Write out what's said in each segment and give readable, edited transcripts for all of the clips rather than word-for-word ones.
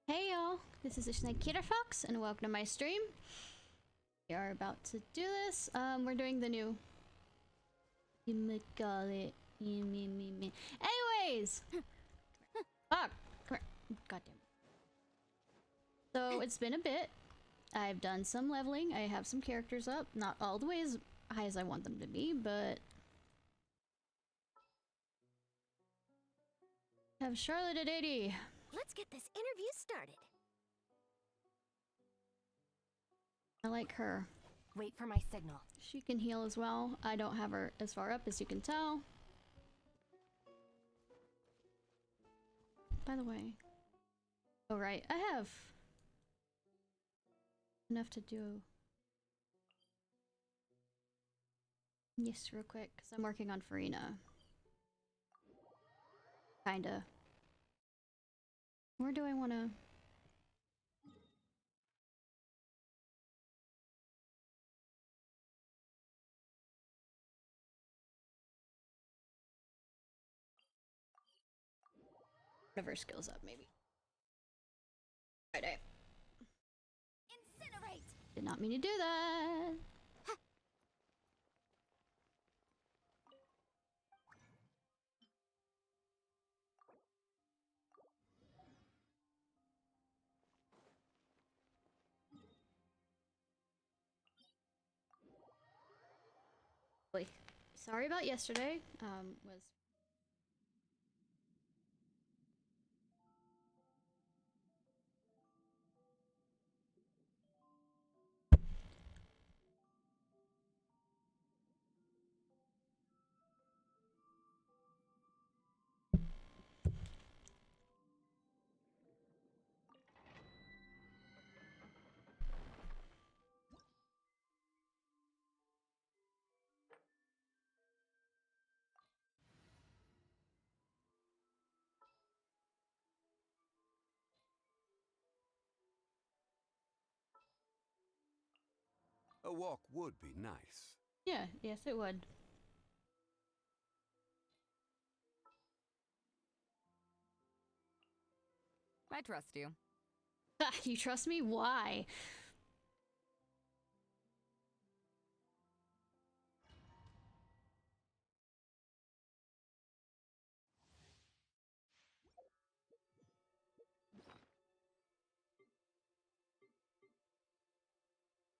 Hey y'all, this is Ishnai Ciarfox, and welcome to my stream. We are about to do this. We're doing the new... You might call it... Me. Anyways! Fuck! Come here. Goddamn. So, it's been a bit. I've done some leveling. I have some characters up. Not all the way as high as I want them to be, but... I have Charlotte at 80. Let's get this interview started. I like her. Wait for my signal. She can heal as well. I don't have her as far up as you can tell. By the way. Oh right, I have enough to do. Yes, real quick, because I'm working on Farina. Kinda. Where do I want to... Whatever skills up, maybe. Friday. Incinerate! Did not mean to do that. Wait, sorry about yesterday. Was A walk would be nice. yeah, yes it would. I trust you. Ah, you trust me? Why?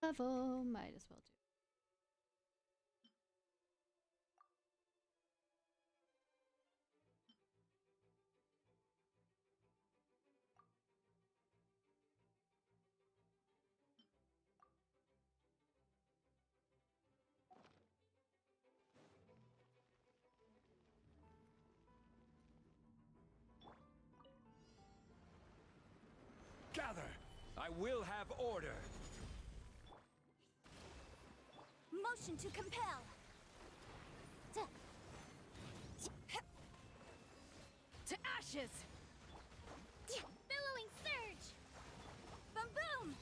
Level, might as well do. Gather! I will have order! Motion to compel. To ashes. Billowing surge. Boom boom.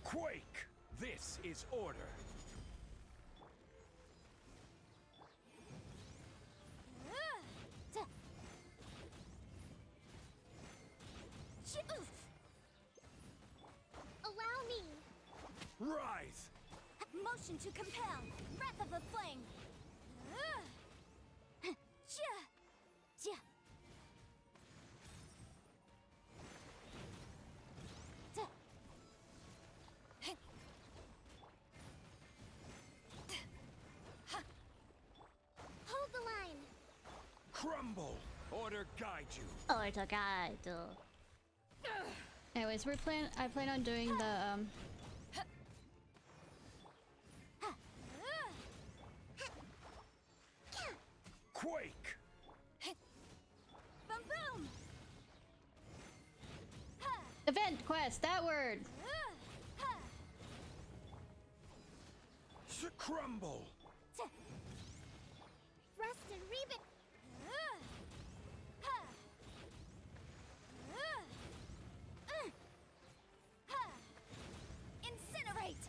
Quake! This is order! Allow me. Rise! Motion to compel. Breath of the flame. Hold the line. Crumble! Order guide you! Oh, it's a guide. Anyways, I plan on doing the Quake! Boom boom. event quest. That word. Crumble! Rest and rebuild. Incinerate.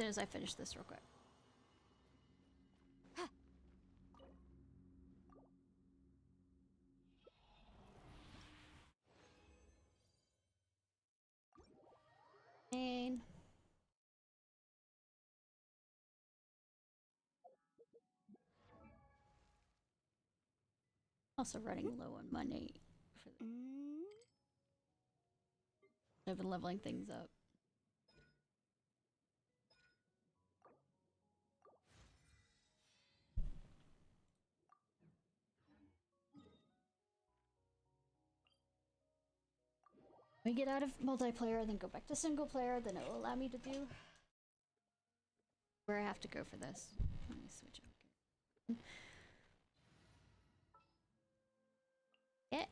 soon as I finish this real quick. And also running low on money. I've been leveling things up. We get out of multiplayer, then go back to single player, then it will allow me to do where I have to go for this. Let me switch out. Yeah.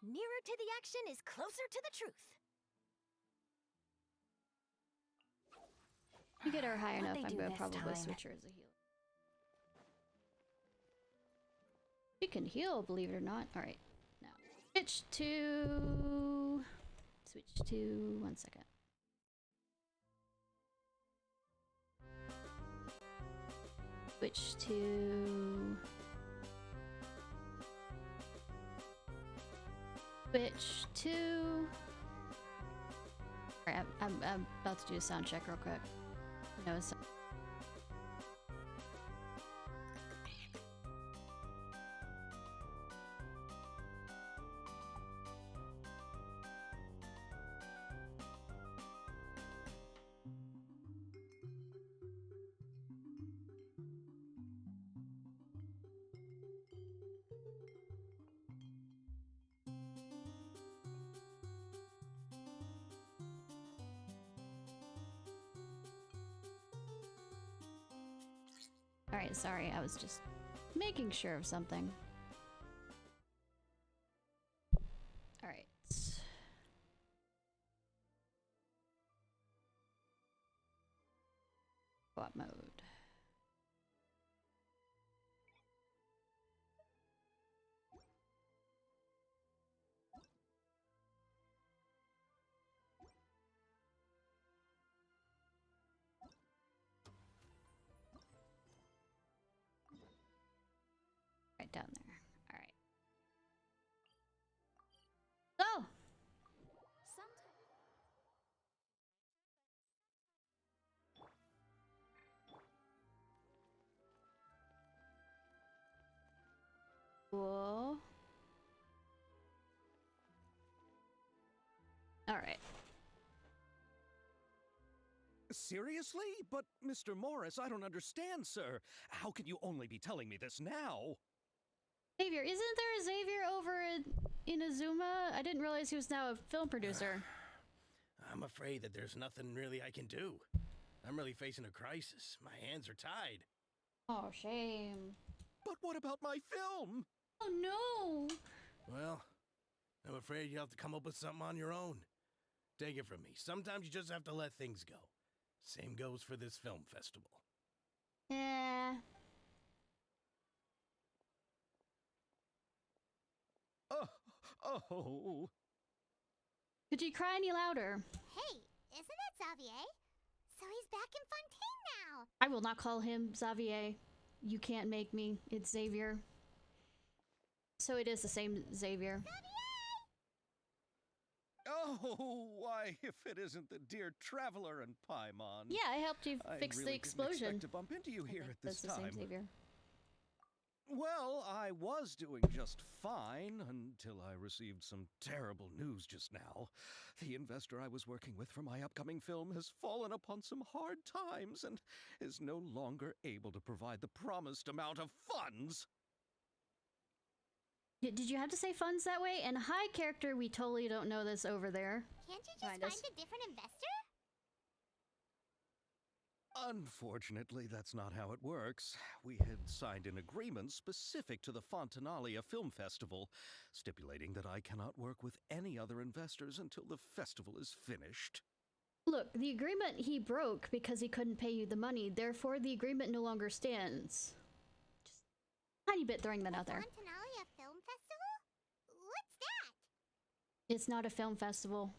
Nearer to the action is closer to the truth. We get her high What'd enough, they I'm do gonna this probably time? switch her as a healer. She can heal, believe it or not. Alright, now switch to... one second. Switch to... Alright, I'm about to do a sound check real quick. No, it's... Alright, sorry, I was just making sure of something. Alright. Co-op mode. Right down there. Alright. Go! Cool. Alright. Seriously? But, Mr. Morris, I don't understand, sir. How can you only be telling me this now? Xavier, isn't there a Xavier over in Azuma? I didn't realize he was now a film producer. I'm afraid that there's nothing really I can do. I'm really facing a crisis. My hands are tied. Oh, shame. But what about my film? Oh, no! Well, I'm afraid you have to come up with something on your own. Take it from me. Sometimes you just have to let things go. Same goes for this film festival. Yeah. Oh. Could you cry any louder? Hey, isn't it Xavier? So he's back in Fontaine now. I will not call him Xavier. You can't make me. It's Xavier. So it is the same Xavier. Oh, why, if it isn't the dear traveler and Paimon. Yeah, I helped you I fix really the explosion. didn't expect to bump into you I here think at this that's the time. same Xavier. Well, I was doing just fine until I received some terrible news just now. The investor I was working with for my upcoming film has fallen upon some hard times and is no longer able to provide the promised amount of funds. Did you have to say funds that way? And hi, character, we totally don't know this over there. Can't you just Find find us. a different investor? Unfortunately, that's not how it works. We had signed an agreement specific to the Fontanalia Film Festival, stipulating that I cannot work with any other investors until the festival is finished. Look, the agreement he broke because he couldn't pay you the money, therefore the agreement no longer stands. Just a tiny bit throwing that out there. Fontanalia Film Festival? What's that? It's not a film festival.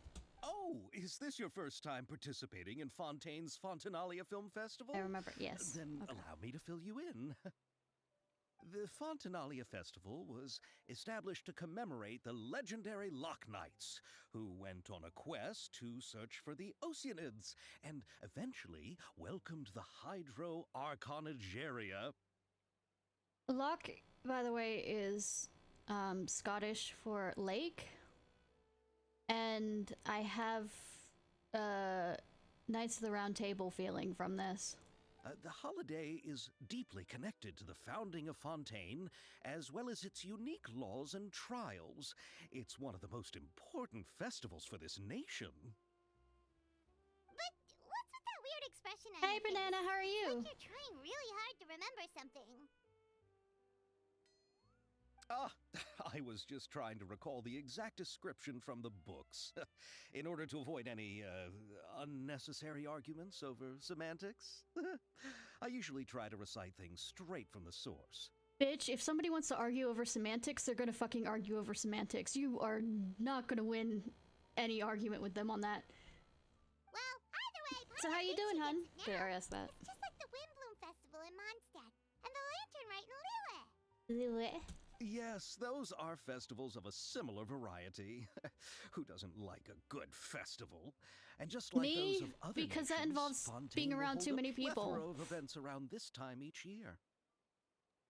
Oh, is this your first time participating in Fontaine's Fontinalia Film Festival? I remember, yes. Then Okay. allow me to fill you in. The Fontinalia Festival was established to commemorate the legendary Loch Knights, who went on a quest to search for the Oceanids and eventually welcomed the Hydro Arconageria. Loch, by the way, is Scottish for lake. And I have Knights of the Round Table feeling from this. The holiday is deeply connected to the founding of Fontaine, as well as its unique laws and trials. It's one of the most important festivals for this nation. But what's with that weird expression on Hey, your face? Banana, how are you? Like you're trying really hard to remember something. Ah, I was just trying to recall the exact description from the books, in order to avoid any unnecessary arguments over semantics. I usually try to recite things straight from the source. Bitch, if somebody wants to argue over semantics, they're gonna fucking argue over semantics. You are not gonna win any argument with them on that. Well, either way, So how you doing, hun? Did I ask that? It's just like the Windbloom Festival in Mondstadt, and the Lantern Rite in Lille. Yes, those are festivals of a similar variety. Who doesn't like a good festival? And just like Me? those of other Because that nations, involves Fontaine being will around hold too a many people. plethora of events around this time each year.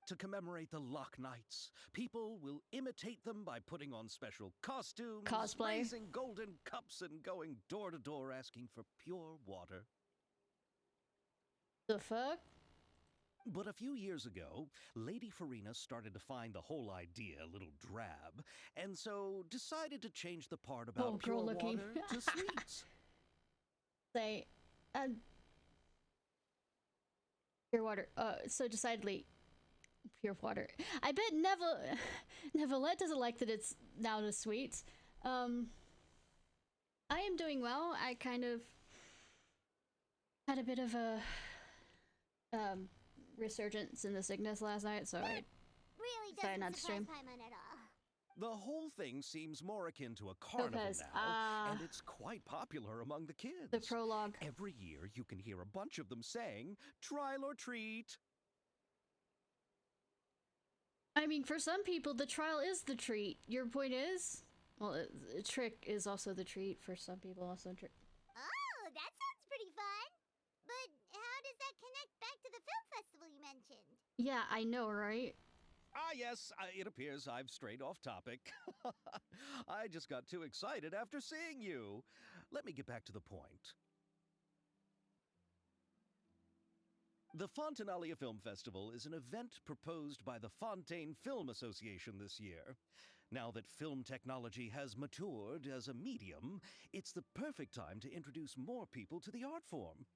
To commemorate the Loch Knights, people will imitate them by putting on special costumes, Cosplay. raising golden cups, and going door to door asking for pure water. The fuck? But a few years ago, Lady Farina started to find the whole idea a little drab, and so decided to change the part about Oh, pure girl looking. water to sweets. Say, pure water. So decidedly, pure water. I bet Nevelette doesn't like that it's now the sweets. I am doing well. I kind of had a bit of a resurgence in the sickness last night, so I Really decided doesn't not to stream. surprise Paimon at all. The whole thing seems more akin to a carnival Because, now, and it's quite popular among the kids. the prologue. Every year, you can hear a bunch of them saying, "Trial or treat." I mean, for some people, the trial is the treat. Your point is? Well, a trick is also the treat for some people, also a trick. Oh, that sounds pretty fun. But how does that connect back to the film festival you mentioned? Yeah, I know, right? Ah, yes, it appears I've strayed off topic. I just got too excited after seeing you. Let me get back to the point. The Fontinalia Film Festival is an event proposed by the Fontaine Film Association this year. Now that film technology has matured as a medium, it's the perfect time to introduce more people to the art form.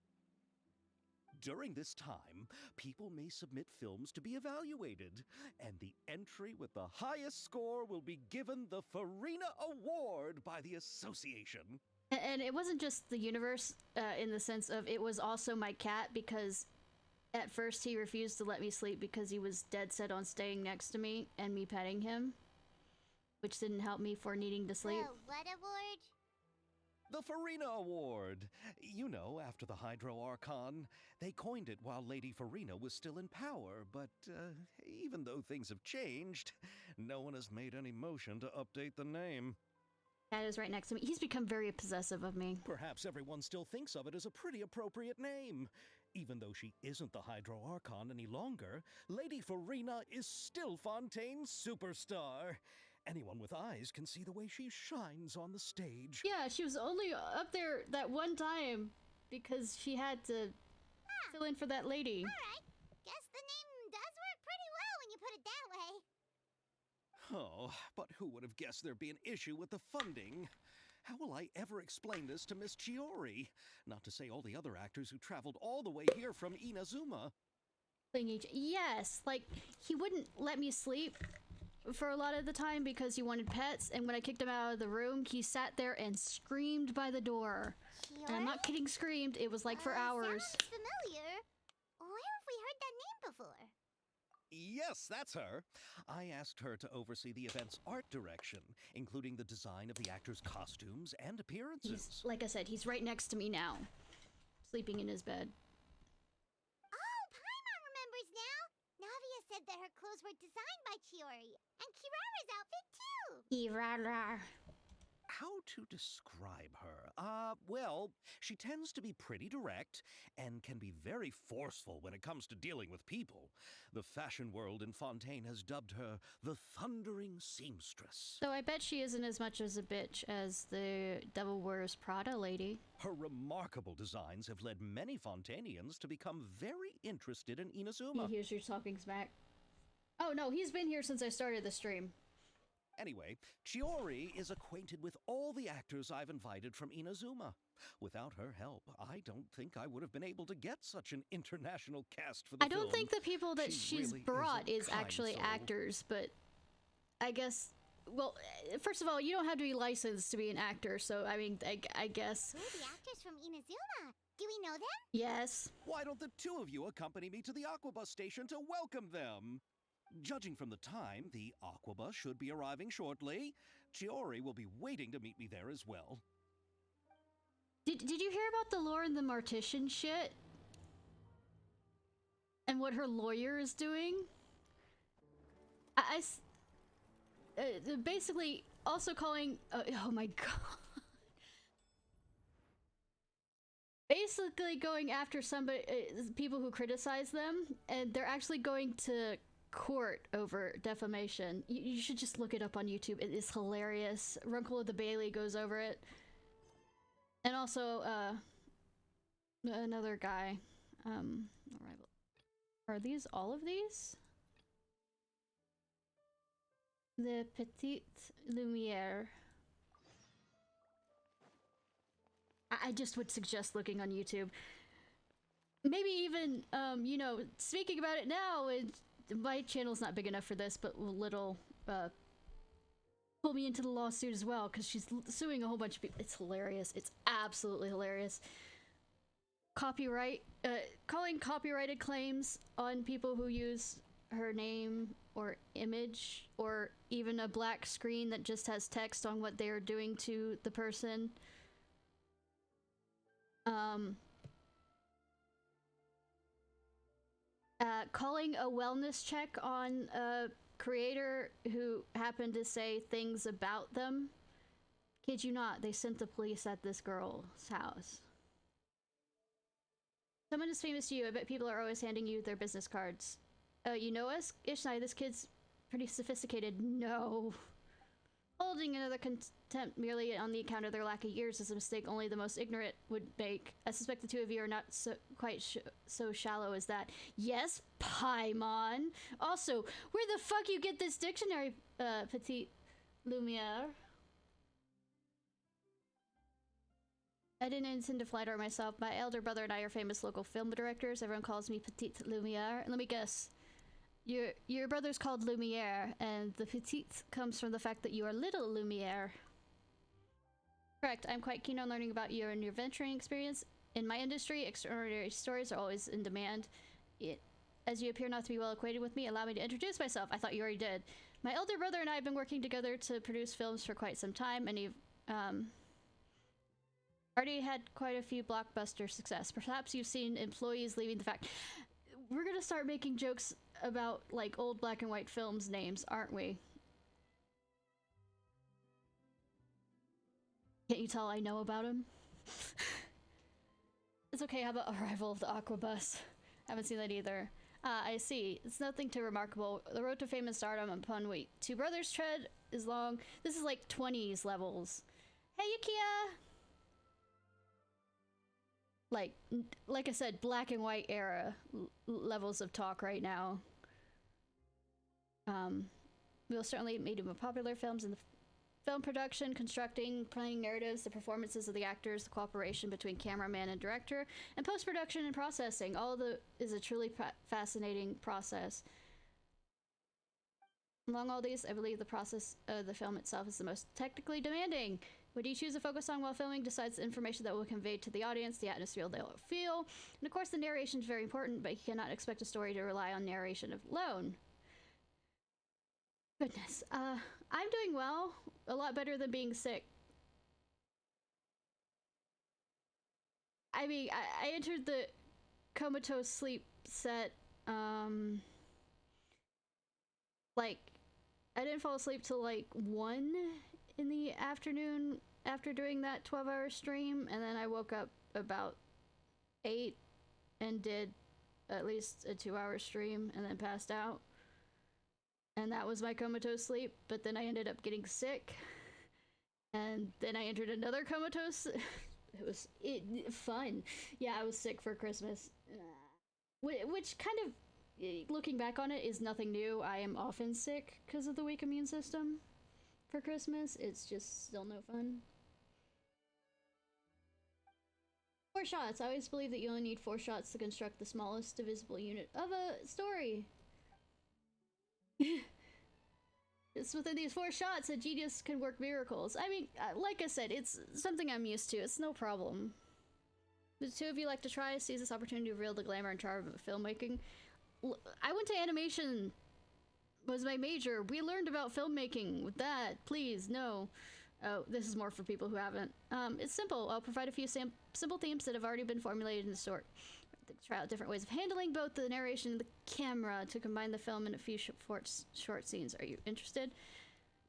During this time, people may submit films to be evaluated, and the entry with the highest score will be given the Farina Award by the association. And it wasn't just the universe in the sense of it was also my cat, because at first he refused to let me sleep because he was dead set on staying next to me and me petting him, which didn't help me for needing to sleep. The what award? The Farina Award. You know, after the Hydro Archon, they coined it while Lady Farina was still in power, but even though things have changed, no one has made any motion to update the name. Cat is right next to me. He's become very possessive of me. Perhaps everyone still thinks of it as a pretty appropriate name. Even though she isn't the Hydro Archon any longer, Lady Farina is still Fontaine's superstar. Anyone with eyes can see the way she shines on the stage. Yeah, she was only up there that one time because she had to fill in for that lady. Alright, guess the name does work pretty well when you put it that way. Oh, but who would have guessed there'd be an issue with the funding? How will I ever explain this to Miss Chiori? Not to say all the other actors who traveled all the way here from Inazuma. Yes, like, he wouldn't let me sleep for a lot of the time because he wanted pets, and when I kicked him out of the room, he sat there and screamed by the door. And I'm not kidding, screamed. It was like for hours. Sounds familiar. Where have we heard that name before? Yes, that's her. I asked her to oversee the event's art direction, including the design of the actors' costumes and appearances. Like I said, he's right next to me now, sleeping in his bed. Oh, Paimon remembers now! Navia said that her clothes were designed by Chiori, and Kirara's outfit too! Kirara. How to describe her? Well, she tends to be pretty direct and can be very forceful when it comes to dealing with people. The fashion world in Fontaine has dubbed her the Thundering Seamstress. So I bet she isn't as much as a bitch as the Devil Wears Prada lady. Her remarkable designs have led many Fontainians to become very interested in Inazuma. He hears you talking smack. Oh no, he's been here since I started the stream. Anyway, Chiori is acquainted with all the actors I've invited from Inazuma. Without her help, I don't think I would have been able to get such an international cast for the film. I don't think the people that she's really brought is a is kind actually soul. actors, but I guess, well, first of all, you don't have to be licensed to be an actor, so I mean, I guess. Who are the actors from Inazuma? Do we know them? Yes. Why don't the two of you accompany me to the Aquabus station to welcome them? Judging from the time, the Aquabus should be arriving shortly. Chiori will be waiting to meet me there as well. Did you hear about the Lauren the Mortician shit? And what her lawyer is doing? Basically also calling... oh my god. Basically going after somebody, people who criticize them, and they're actually going to court over defamation. You should just look it up on YouTube. It is hilarious. Runkle of the Bailey goes over it. And also, another guy. Arrival. Are these all of these? The Petite Lumiere. I just would suggest looking on YouTube. Maybe even, you know, speaking about it now, my channel's not big enough for this, but little, pull me into the lawsuit as well, because she's suing a whole bunch of people. It's hilarious. It's absolutely hilarious. Calling copyrighted claims on people who use her name or image, or even a black screen that just has text on what they are doing to the person. Calling a wellness check on a creator who happened to say things about them. Kid you not, they sent the police at this girl's house. Someone is famous to you. I bet people are always handing you their business cards. You know us? Ishnai, this kid's pretty sophisticated. No. Holding another contempt merely on the account of their lack of years is a mistake only the most ignorant would make. I suspect the two of you are not quite so shallow as that. Yes, Paimon. Also, where the fuck you get this dictionary, Petite Lumiere? I didn't intend to flatter myself. My elder brother and I are famous local film directors. Everyone calls me Petite Lumiere. And let me guess. Your brother's called Lumiere, and the petite comes from the fact that you are little Lumiere. Correct. I'm quite keen on learning about you and your venturing experience. In my industry, extraordinary stories are always in demand. As you appear not to be well acquainted with me, allow me to introduce myself. I thought you already did. My elder brother and I have been working together to produce films for quite some time, and you've already had quite a few blockbuster success. Perhaps you've seen employees leaving the fact. We're gonna start making jokes about, like, old black and white films names, aren't we? Can't you tell I know about him? It's okay, how about Arrival of the Aquabus? Haven't seen that either. I see. It's nothing too remarkable. The road to fame and stardom upon wait. Two brothers tread is long. This is like 20s levels. Hey, Yukiya! Like I said, black and white era levels of talk right now. We'll certainly make more popular films in the film production, constructing, planning narratives, the performances of the actors, the cooperation between cameraman and director, and post-production and processing. All of it is a truly fascinating process. Among all these, I believe the process of the film itself is the most technically demanding. What you choose to focus on while filming decides the information that will convey to the audience, the atmosphere they'll feel. And of course, the narration is very important, but you cannot expect a story to rely on narration alone. Goodness. I'm doing well. A lot better than being sick. I mean, I entered the comatose sleep set, like, I didn't fall asleep till like 1 in the afternoon after doing that 12-hour stream, and then I woke up about 8 and did at least a 2-hour stream and then passed out. And that was my comatose sleep, but then I ended up getting sick. And then I entered another comatose. It was fun. Yeah, I was sick for Christmas. Which kind of, looking back on it, is nothing new. I am often sick because of the weak immune system for Christmas. It's just still no fun. 4 shots. I always believe that you only need 4 shots to construct the smallest divisible unit of a story. It's within these 4 shots that genius can work miracles. I mean, like I said, it's something I'm used to. It's no problem. The 2 of you like to try, seize this opportunity to reveal the glamour and charm of filmmaking. I went to animation, was my major. We learned about filmmaking with that. Please, no. Oh, this is more for people who haven't. It's simple. I'll provide a few simple themes that have already been formulated in the story. Try out different ways of handling both the narration and the camera to combine the film in a few short scenes. Are you interested?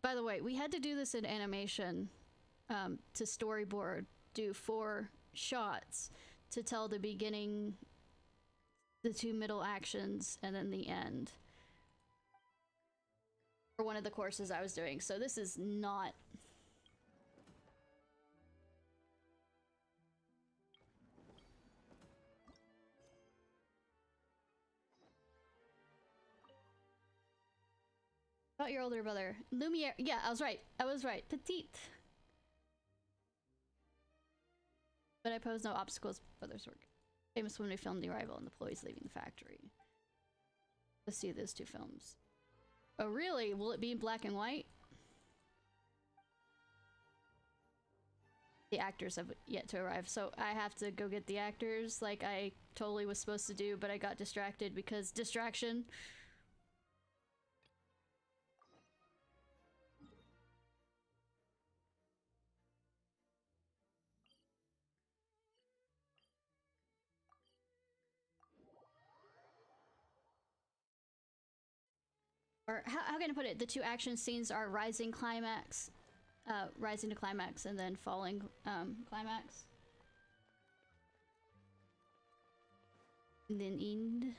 By the way, we had to do this in animation to storyboard, do 4 shots to tell the beginning, the 2 middle actions, and then the end. For one of the courses I was doing, so this is not... About your older brother. Lumiere. Yeah, I was right. I was right. Petite. But I pose no obstacles. Brother's work. Famous when we filmed the arrival and the employees leaving the factory. Let's see those 2 films. Oh, really? Will it be in black and white? The actors have yet to arrive, so I have to go get the actors like I totally was supposed to do, but I got distracted because distraction. Or how can I put it? The 2 action scenes are rising to climax, and then falling climax. And then end.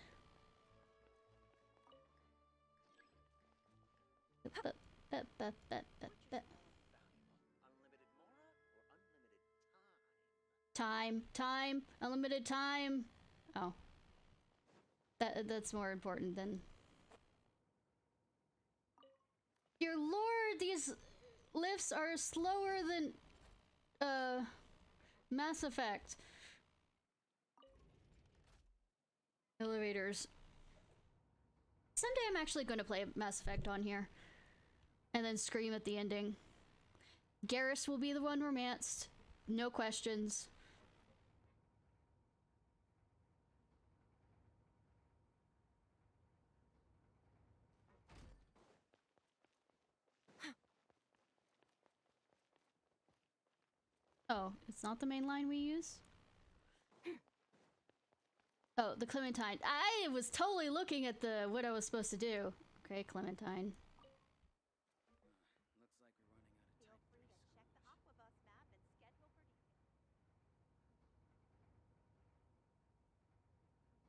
Time, unlimited time. Oh, that's more important than. Dear Lord, these lifts are slower than Mass Effect. Elevators. Someday I'm actually going to play Mass Effect on here. And then scream at the ending. Garrus will be the one romanced. No questions. Oh, it's not the main line we use? Oh, the Clementine. I was totally looking at the what I was supposed to do. Okay, Clementine. Looks like we're running out of time. Feel free to check the Aquabus map and schedule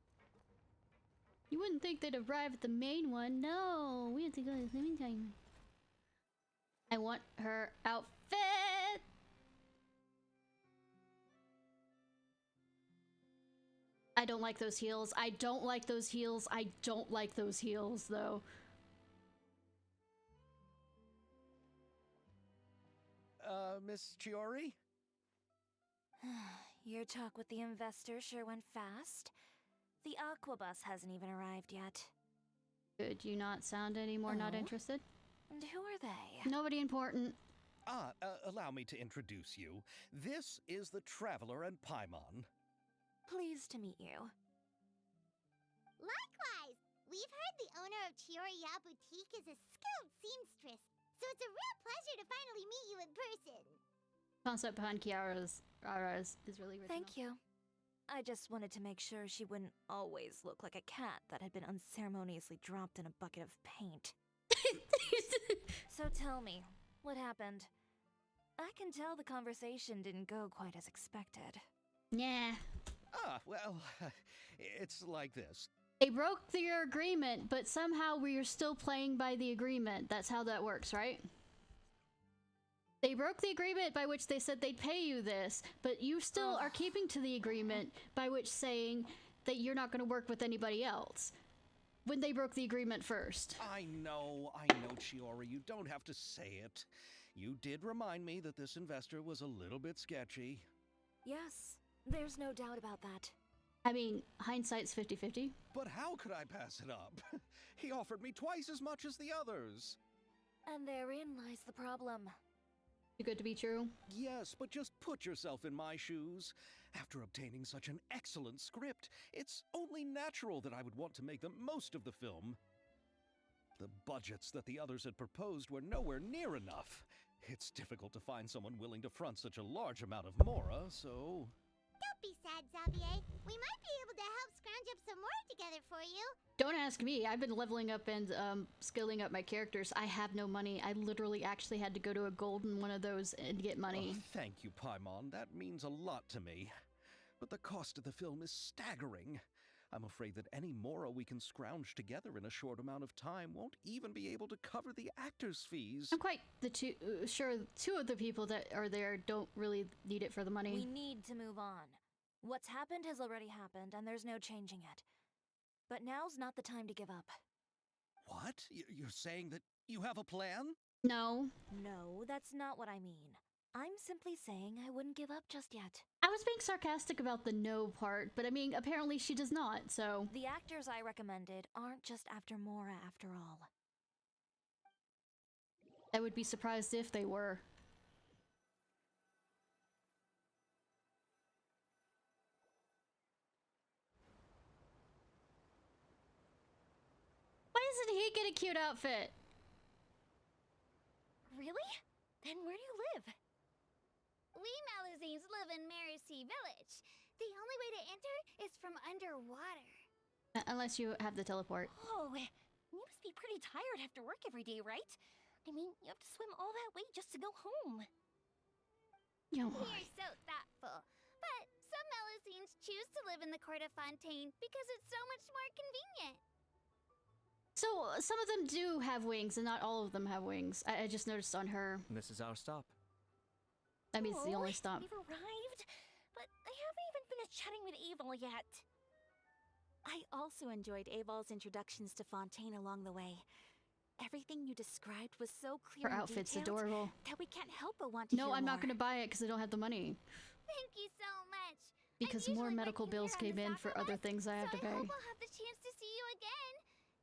for details. You wouldn't think they'd arrive at the main one. No, we have to go to the Clementine. I want her outfit. I don't like those heels. I don't like those heels. I don't like those heels, though. Miss Chiori? Your talk with the investor sure went fast. The Aquabus hasn't even arrived yet. Could you not sound any more not Oh? interested? And who are they? Nobody important. Allow me to introduce you. This is the Traveler and Paimon. Pleased to meet you. Likewise! We've heard the owner of Chioriya Boutique is a skilled seamstress, so it's a real pleasure to finally meet you in person. Concept behind Kiara's is really original. Thank you. I just wanted to make sure she wouldn't always look like a cat that had been unceremoniously dropped in a bucket of paint. So tell me, what happened? I can tell the conversation didn't go quite as expected. Yeah. Well, it's like this. They broke their agreement, but somehow we are still playing by the agreement. That's how that works, right? They broke the agreement by which they said they'd pay you this, but you still are keeping to the agreement by which saying that you're not going to work with anybody else. When they broke the agreement first. I know, Chiori, you don't have to say it. You did remind me that this investor was a little bit sketchy. Yes, there's no doubt about that. I mean, hindsight's 50-50. But how could I pass it up? He offered me twice as much as the others. And therein lies the problem. Too good to be true. Yes, but just put yourself in my shoes. After obtaining such an excellent script, it's only natural that I would want to make the most of the film. The budgets that the others had proposed were nowhere near enough. It's difficult to find someone willing to front such a large amount of mora, so... Don't be sad, Xavier. We might be able to help scrounge up some more together for you. Don't ask me. I've been leveling up and skilling up my characters. I have no money. I literally actually had to go to a golden one of those and get money. Oh, thank you, Paimon. That means a lot to me. But the cost of the film is staggering. I'm afraid that any mora we can scrounge together in a short amount of time won't even be able to cover the actors' fees. I'm quite sure two of the people that are there don't really need it for the money. We need to move on. What's happened has already happened, and there's no changing it. But now's not the time to give up. What? You're saying that you have a plan? No. No, that's not what I mean. I'm simply saying I wouldn't give up just yet. I was being sarcastic about the no part, but I mean, apparently she does not, so... The actors I recommended aren't just after Mora after all. I would be surprised if they were. Why doesn't he get a cute outfit? Really? Then where do you live? We Malazines live in Marcy Village. The only way to enter is from underwater. Unless you have the teleport. Oh, you must be pretty tired after work every day, right? I mean, you have to swim all that way just to go home. Yo. You're so thoughtful. But some Malazines choose to live in the court of Fontaine because it's so much more convenient. So, some of them do have wings, and not all of them have wings. I just noticed on her. This is our stop. I mean, it's the only stop. We've arrived, but I haven't even finished chatting with Aval yet. I also enjoyed Aval's introductions to Fontaine along the way. Everything you described was so clear Her and outfit's detailed adorable. that we can't help but want to No, hear I'm not more. going to buy it because I don't have the money. Thank you so much. Because I'm more usually medical working bills here on came the in for soccer other bus, things I have to so pay. I hope I'll have the chance to see you again.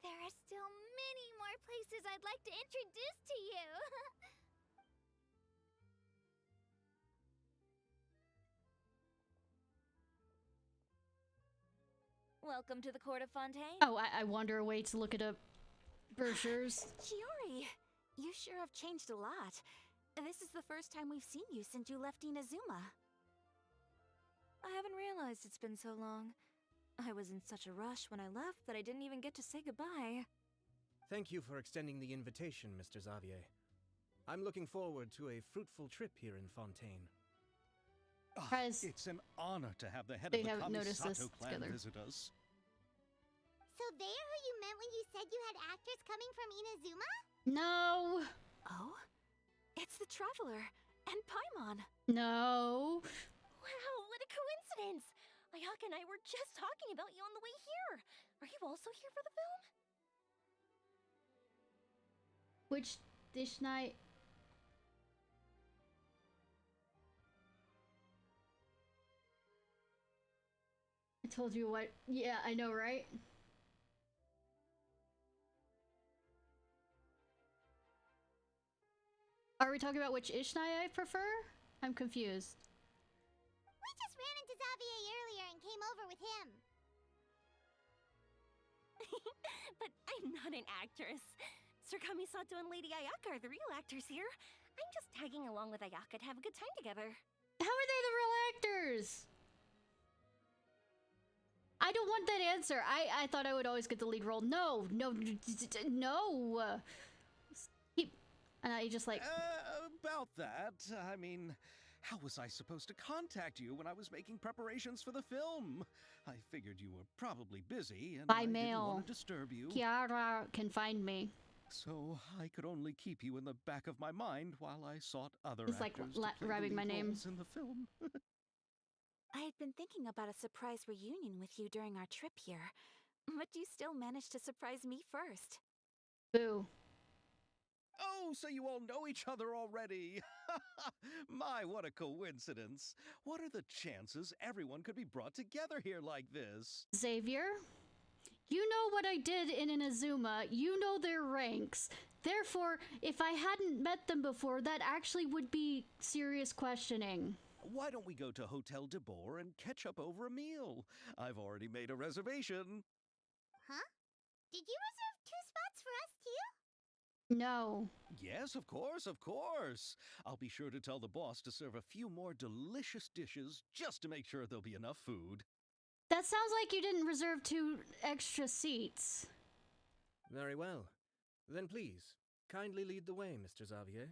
There are still many more places I'd like to introduce to you. Welcome to the court of Fontaine. Oh, I wander away to look at up brochures. Chiori, you sure have changed a lot. This is the first time we've seen you since you left Inazuma. I haven't realized it's been so long. I was in such a rush when I left that I didn't even get to say goodbye. Thank you for extending the invitation, Mr. Xavier. I'm looking forward to a fruitful trip here in Fontaine. Surprise. It's an honor to have the head They of the haven't noticed this Kamisato clan together. visit us. So they're who you meant when you said you had actors coming from Inazuma? No. Oh? It's the Traveler and Paimon. No. Wow, what a coincidence! Ayaka and I were just talking about you on the way here. Are you also here for the film? Which Ishnai? I told you what. Yeah, I know, right? Are we talking about which Ishnai I prefer? I'm confused. We just ran into Xavier earlier and came over with him. But I'm not an actress. Sir Kamisato and Lady Ayaka are the real actors here. I'm just tagging along with Ayaka to have a good time together. How are they the real actors? I don't want that answer. I thought I would always get the lead role. No. And I just like... About that, I mean, how was I supposed to contact you when I was making preparations for the film? I figured you were probably busy, and By I mail. didn't want to disturb you. Kiara can find me. So I could only keep you in the back of my mind while I sought other It's like actors to play rapping the my lead name. roles in the film. I had been thinking about a surprise reunion with you during our trip here, but you still managed to surprise me first. Boo. Oh, so you all know each other already. My, what a coincidence. What are the chances everyone could be brought together here like this? Xavier, you know what I did in Inazuma. You know their ranks. Therefore, if I hadn't met them before, that actually would be serious questioning. Why don't we go to Hotel de Boer and catch up over a meal? I've already made a reservation. Huh? Did you reserve 2 spots for us too? No. Yes, of course, of course. I'll be sure to tell the boss to serve a few more delicious dishes just to make sure there'll be enough food. That sounds like you didn't reserve 2 extra seats. Very well. Then please, kindly lead the way, Mr. Xavier.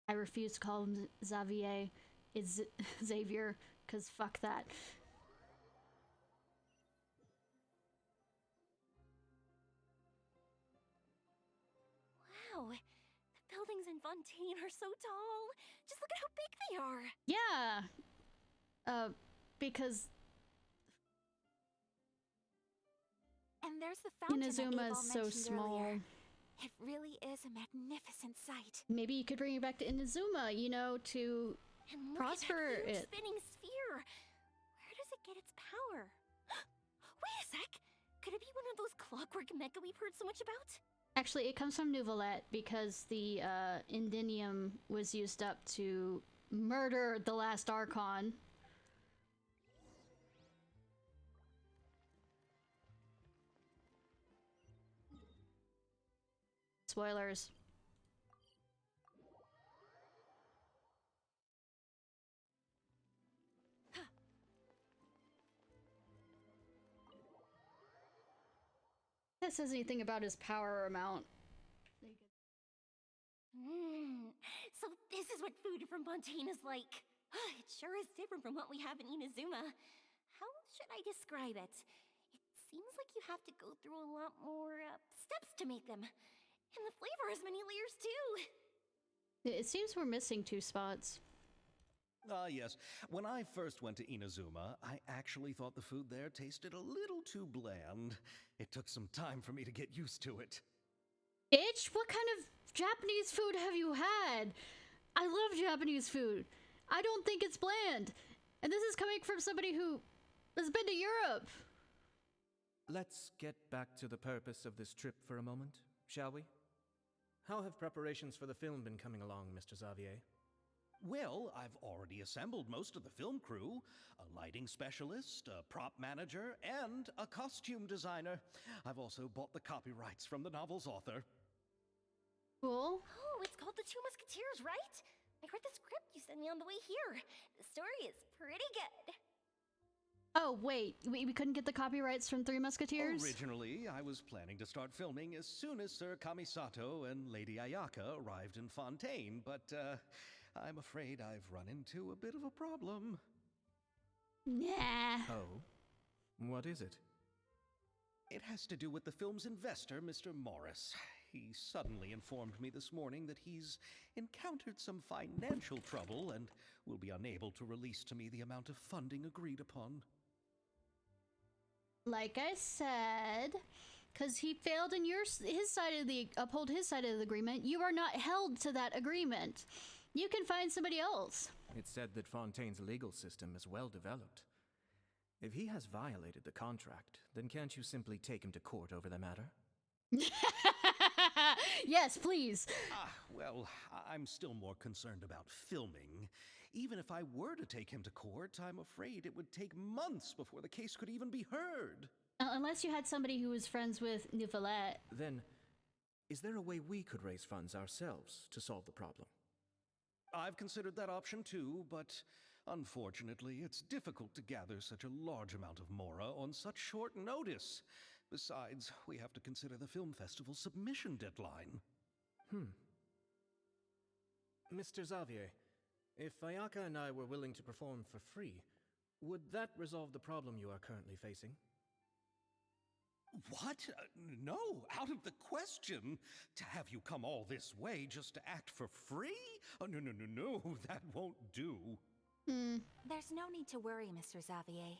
I refuse to call him Xavier. It's Xavier, because fuck that. Wow, the buildings in Fontaine are so tall. Just look at how big they are. Yeah. Because And there's the fountain that Inazuma Abel is so mentioned small. earlier. It really is a magnificent sight. Maybe you could bring it back to Inazuma, you know, to And look prosper at that huge it. spinning sphere. Where does it get its power? Wait a sec. Could it be one of those clockwork mecha we've heard so much about? Actually, it comes from Nouvelette because the Indinium was used up to murder the last Archon. Spoilers. That says anything about his power amount. So this is what food from Fontaine is like. It sure is different from what we have in Inazuma. How should I describe it? It seems like you have to go through a lot more steps to make them. And the flavor has many layers too. It seems we're missing 2 spots. Yes. When I first went to Inazuma, I actually thought the food there tasted a little too bland. It took some time for me to get used to it. Bitch, what kind of Japanese food have you had? I love Japanese food. I don't think it's bland. And this is coming from somebody who has been to Europe. Let's get back to the purpose of this trip for a moment, shall we? How have preparations for the film been coming along, Mr. Xavier? Well, I've already assembled most of the film crew, a lighting specialist, a prop manager, and a costume designer. I've also bought the copyrights from the novel's author. Cool. Oh, it's called The Two Musketeers, right? I read the script you sent me on the way here. The story is pretty good. Oh, wait. We couldn't get the copyrights from Three Musketeers? Originally, I was planning to start filming as soon as Sir Kamisato and Lady Ayaka arrived in Fontaine, but I'm afraid I've run into a bit of a problem. Nah. Oh? What is it? It has to do with the film's investor, Mr. Morris. He suddenly informed me this morning that he's encountered some financial trouble and will be unable to release to me the amount of funding agreed upon. Like I said, because he failed in his side of the uphold his side of the agreement, you are not held to that agreement. You can find somebody else. It's said that Fontaine's legal system is well developed. If he has violated the contract, then can't you simply take him to court over the matter? Yes, please. Well, I'm still more concerned about filming. Even if I were to take him to court, I'm afraid it would take months before the case could even be heard. Unless you had somebody who was friends with Nouvellette. Then, is there a way we could raise funds ourselves to solve the problem? I've considered that option too, but unfortunately, it's difficult to gather such a large amount of Mora on such short notice. Besides, we have to consider the film festival submission deadline. Mr. Xavier, if Ayaka and I were willing to perform for free, would that resolve the problem you are currently facing? What? No, out of the question. To have you come all this way just to act for free? Oh, no, that won't do. There's no need to worry, Mr. Xavier.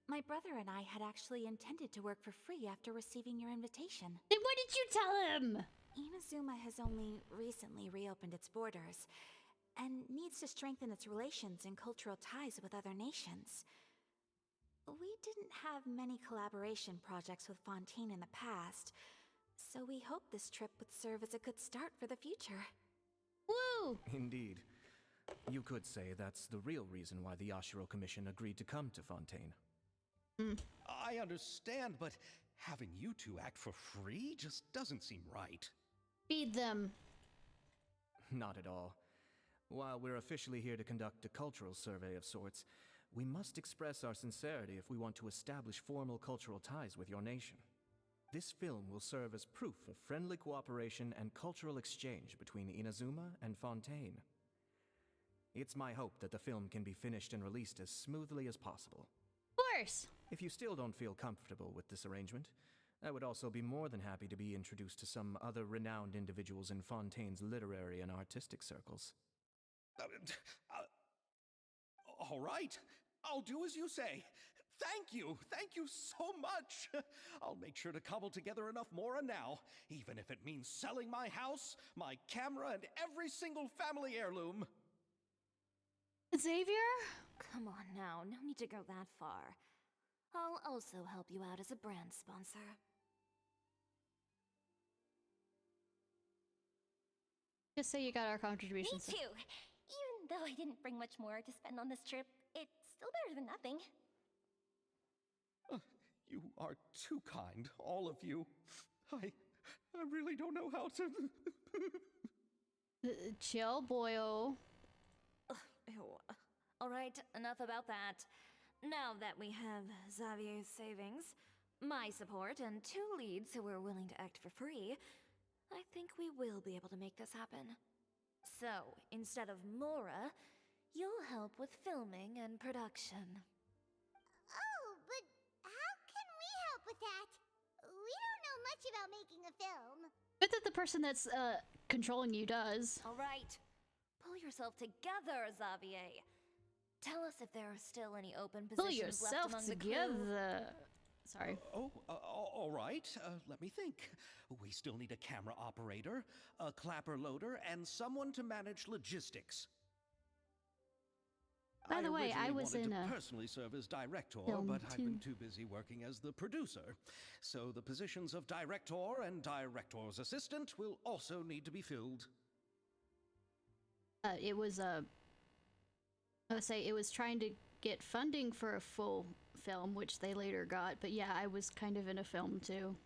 My brother and I had actually intended to work for free after receiving your invitation. Then what did you tell him? Inazuma has only recently reopened its borders, and needs to strengthen its relations and cultural ties with other nations. We didn't have many collaboration projects with Fontaine in the past, so we hoped this trip would serve as a good start for the future. Woo! Indeed. You could say that's the real reason why the Yashiro Commission agreed to come to Fontaine. I understand, but having you two act for free just doesn't seem right. Feed them. Not at all. While we're officially here to conduct a cultural survey of sorts, we must express our sincerity if we want to establish formal cultural ties with your nation. This film will serve as proof of friendly cooperation and cultural exchange between Inazuma and Fontaine. It's my hope that the film can be finished and released as smoothly as possible. Of course. If you still don't feel comfortable with this arrangement, I would also be more than happy to be introduced to some other renowned individuals in Fontaine's literary and artistic circles. All right, I'll do as you say. Thank you so much. I'll make sure to cobble together enough Mora now, even if it means selling my house, my camera, and every single family heirloom. Xavier? Come on now, no need to go that far. I'll also help you out as a brand sponsor. Just say you got our contributions. Me too. Even though I didn't bring much more to spend on this trip, it's still better than nothing. You are too kind, all of you. I really don't know how to... Chill, boyo. Ew. Alright, enough about that. Now that we have Xavier's savings, my support, and 2 leads who are willing to act for free, I think we will be able to make this happen. So, instead of Mora, you'll help with filming and production. Oh, but how can we help with that? We don't know much about making a film. Good that the person that's controlling you does. Alright, pull yourself together, Xavier. Tell us if there are still any open Pull positions left yourself among the crew. together. Sorry. All right. Let me think. We still need a camera operator, a clapper loader, and someone to manage logistics. By the way, I originally was wanted in to a personally serve as director, film but I've been too. too busy working as the producer. So the positions of director and director's assistant will also need to be filled. It was I would say it was trying to get funding for a full film, which they later got. But yeah, I was kind of in a film too.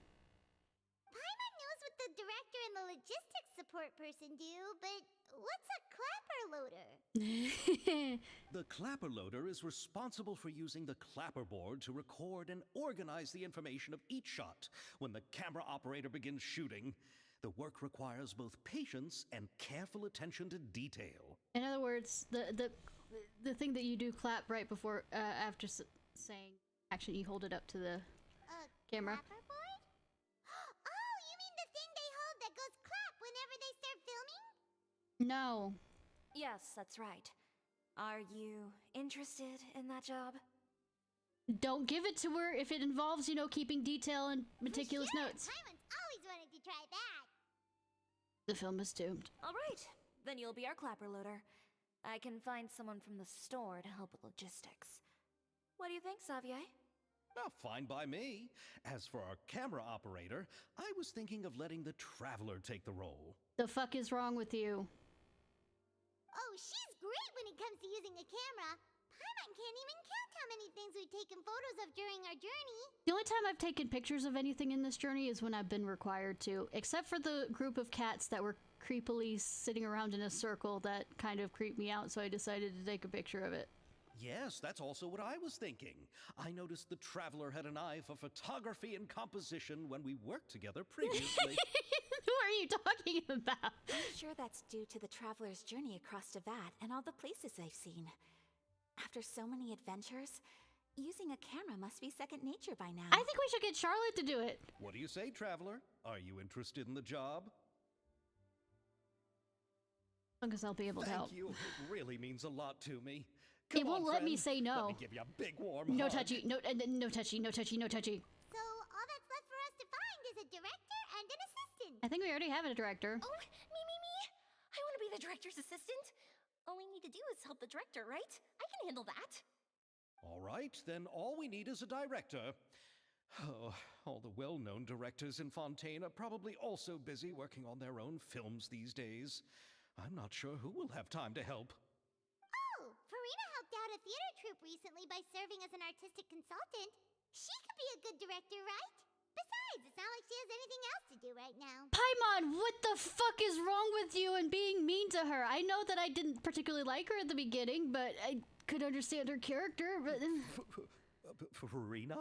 Paimon knows what the director and the logistics support person do, but what's a clapper loader? The clapper loader is responsible for using the clapper board to record and organize the information of each shot when the camera operator begins shooting. The work requires both patience and careful attention to detail. In other words, the thing that you do clap right before after saying action, you hold it up to the camera. Clapper board? Oh, you mean the thing they hold that goes clap whenever they start filming? No. Yes, that's right. Are you interested in that job? Don't give it to her if it involves, you know, keeping detail and meticulous For sure. notes. Paimon's always wanted to try that. The film is doomed. All right, then you'll be our clapper loader. I can find someone from the store to help with logistics. What do you think, Xavier? Fine by me. As for our camera operator, I was thinking of letting the Traveler take the role. The fuck is wrong with you? Oh, she's great when it comes to using a camera. Paimon can't even count how many things we've taken photos of during our journey. The only time I've taken pictures of anything in this journey is when I've been required to, except for the group of cats that were creepily sitting around in a circle that kind of creeped me out, so I decided to take a picture of it. Yes, that's also what I was thinking. I noticed the Traveler had an eye for photography and composition when we worked together previously. Who are you talking about? I'm sure that's due to the traveler's journey across Devat and all the places they've seen. After so many adventures, using a camera must be second nature by now. I think we should get Charlotte to do it. What do you say, Traveler? Are you interested in the job? As long as I'll be able to help. Thank you. It really means a lot to me. It Come won't on, let me friend. say no. Let me give you a big warm No hug. touchy, no touchy, no touchy, no touchy. So all that's left for us to find is a director and an assistant. I think we already have a director. Oh, me. I want to be the director's assistant. All we need to do is help the director, right? I can handle that. All right, then all we need is a director. Oh, all the well-known directors in Fontaine are probably also busy working on their own films these days. I'm not sure who will have time to help. Oh, Farina helped out a theater troupe recently by serving as an artistic consultant. She could be a good director, right? Besides, it's not like she has anything else to do right now. Paimon, what the fuck is wrong with you and being mean to her? I know that I didn't particularly like her at the beginning, but I could understand her character, but... Farina?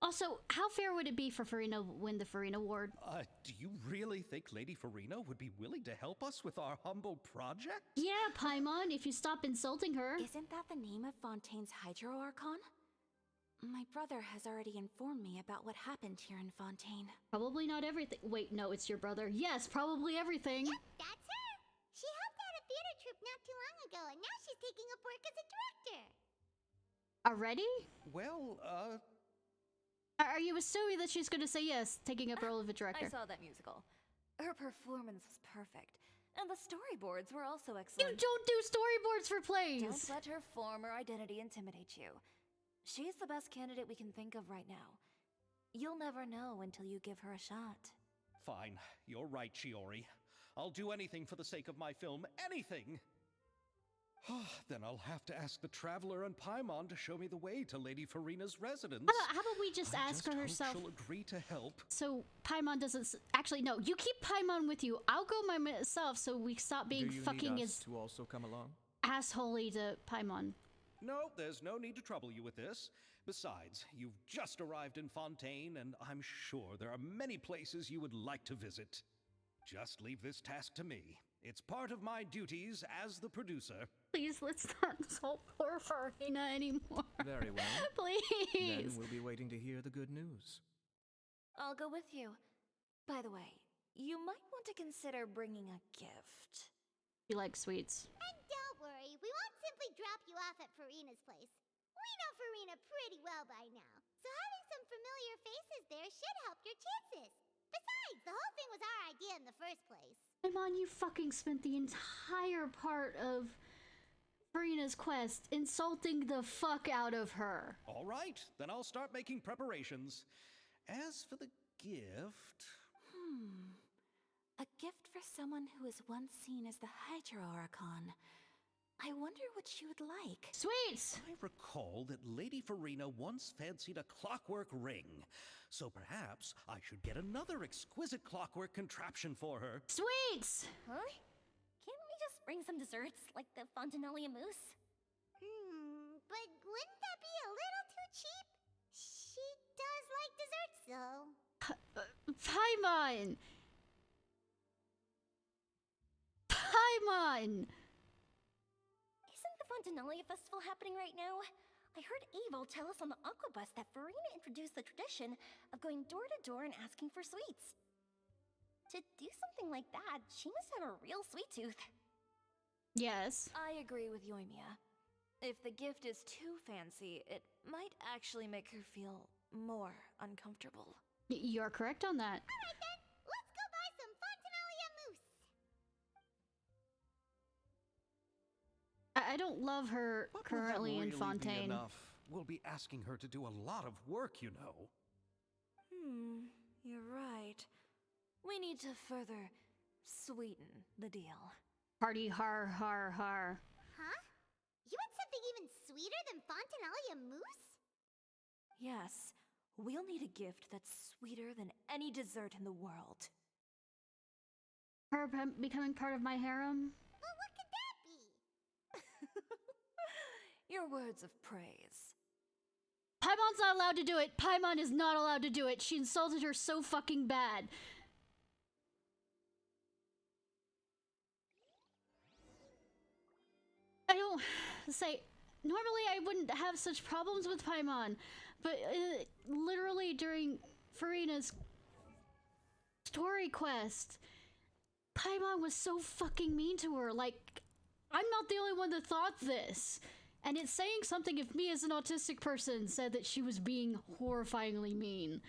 Also, how fair would it be for Farina to win the Farina Award? Do you really think Lady Farina would be willing to help us with our humble project? Yeah, Paimon, if you stop insulting her. Isn't that the name of Fontaine's Hydro Archon? My brother has already informed me about what happened here in Fontaine. Probably not everything. Wait, no, it's your brother. Yes, probably everything. Yep, that's her. She helped out a theater troupe not too long ago, and now she's taking up work as a director. Already? Well, Are you assuming that she's gonna say yes, taking up role of a director? I saw that musical. Her performance was perfect, and the storyboards were also You excellent. don't do storyboards for plays! Don't let her former identity intimidate you. She's the best candidate we can think of right now. You'll never know until you give her a shot. fine. You're right, Chiori. I'll do anything for the sake of my film. Anything! Then I'll have to ask the Traveler and Paimon to show me the way to Lady Farina's residence. How about we just I ask her hope herself? she'll agree to help. So Paimon doesn't. Actually, no. You keep Paimon with you. I'll go myself, so we stop being Do you fucking need as us to also come along? assholey to Paimon. No, there's no need to trouble you with this. Besides, you've just arrived in Fontaine, and I'm sure there are many places you would like to visit. Just leave this task to me. It's part of my duties as the producer. Please, let's not insult poor Farina anymore. Very well. Please. Then we'll be waiting to hear the good news. I'll go with you. By the way, you might want to consider bringing a gift. You like sweets. And don't worry, we won't simply drop you off at Farina's place. We know Farina pretty well by now, so having some familiar faces there should help your chances. Besides, the whole thing was our idea in the first place. Paimon, you fucking spent the entire part of Farina's quest insulting the fuck out of her. All right, then I'll start making preparations. As for the gift... A gift for someone who was once seen as the Hydro Archon. I wonder what she would like. Sweets! I recall that Lady Farina once fancied a clockwork ring, so perhaps I should get another exquisite clockwork contraption for her. Sweets! Huh? Can't we just bring some desserts, like the Fontanalia mousse? But wouldn't that be a little too cheap? She does like desserts, though. Paimon! Paimon! Isn't the Fontanalia festival happening right now? I heard Abel tell us on the Aquabus that Farina introduced the tradition of going door to door and asking for sweets. To do something like that, she must have a real sweet tooth. Yes. I agree with Yoimiya. If the gift is too fancy, it might actually make her feel more uncomfortable. You're correct on that. Alright then, let's go buy some Fontanalia mousse. I don't love her But will that currently in really be Fontaine. enough? We'll be asking her to do a lot of work, you know. You're right. We need to further sweeten the deal. Party har har har. Huh? You had something even sweeter than Fontinalia mousse? Yes, we'll need a gift that's sweeter than any dessert in the world. Her becoming part of my harem? Well, what could that be? Your words of praise. Paimon's not allowed to do it. Paimon is not allowed to do it. She insulted her so fucking bad. I don't say. Normally, I wouldn't have such problems with Paimon, but literally during Farina's story quest, Paimon was so fucking mean to her. Like, I'm not the only one that thought this. And it's saying something if me as an autistic person said that she was being horrifyingly mean.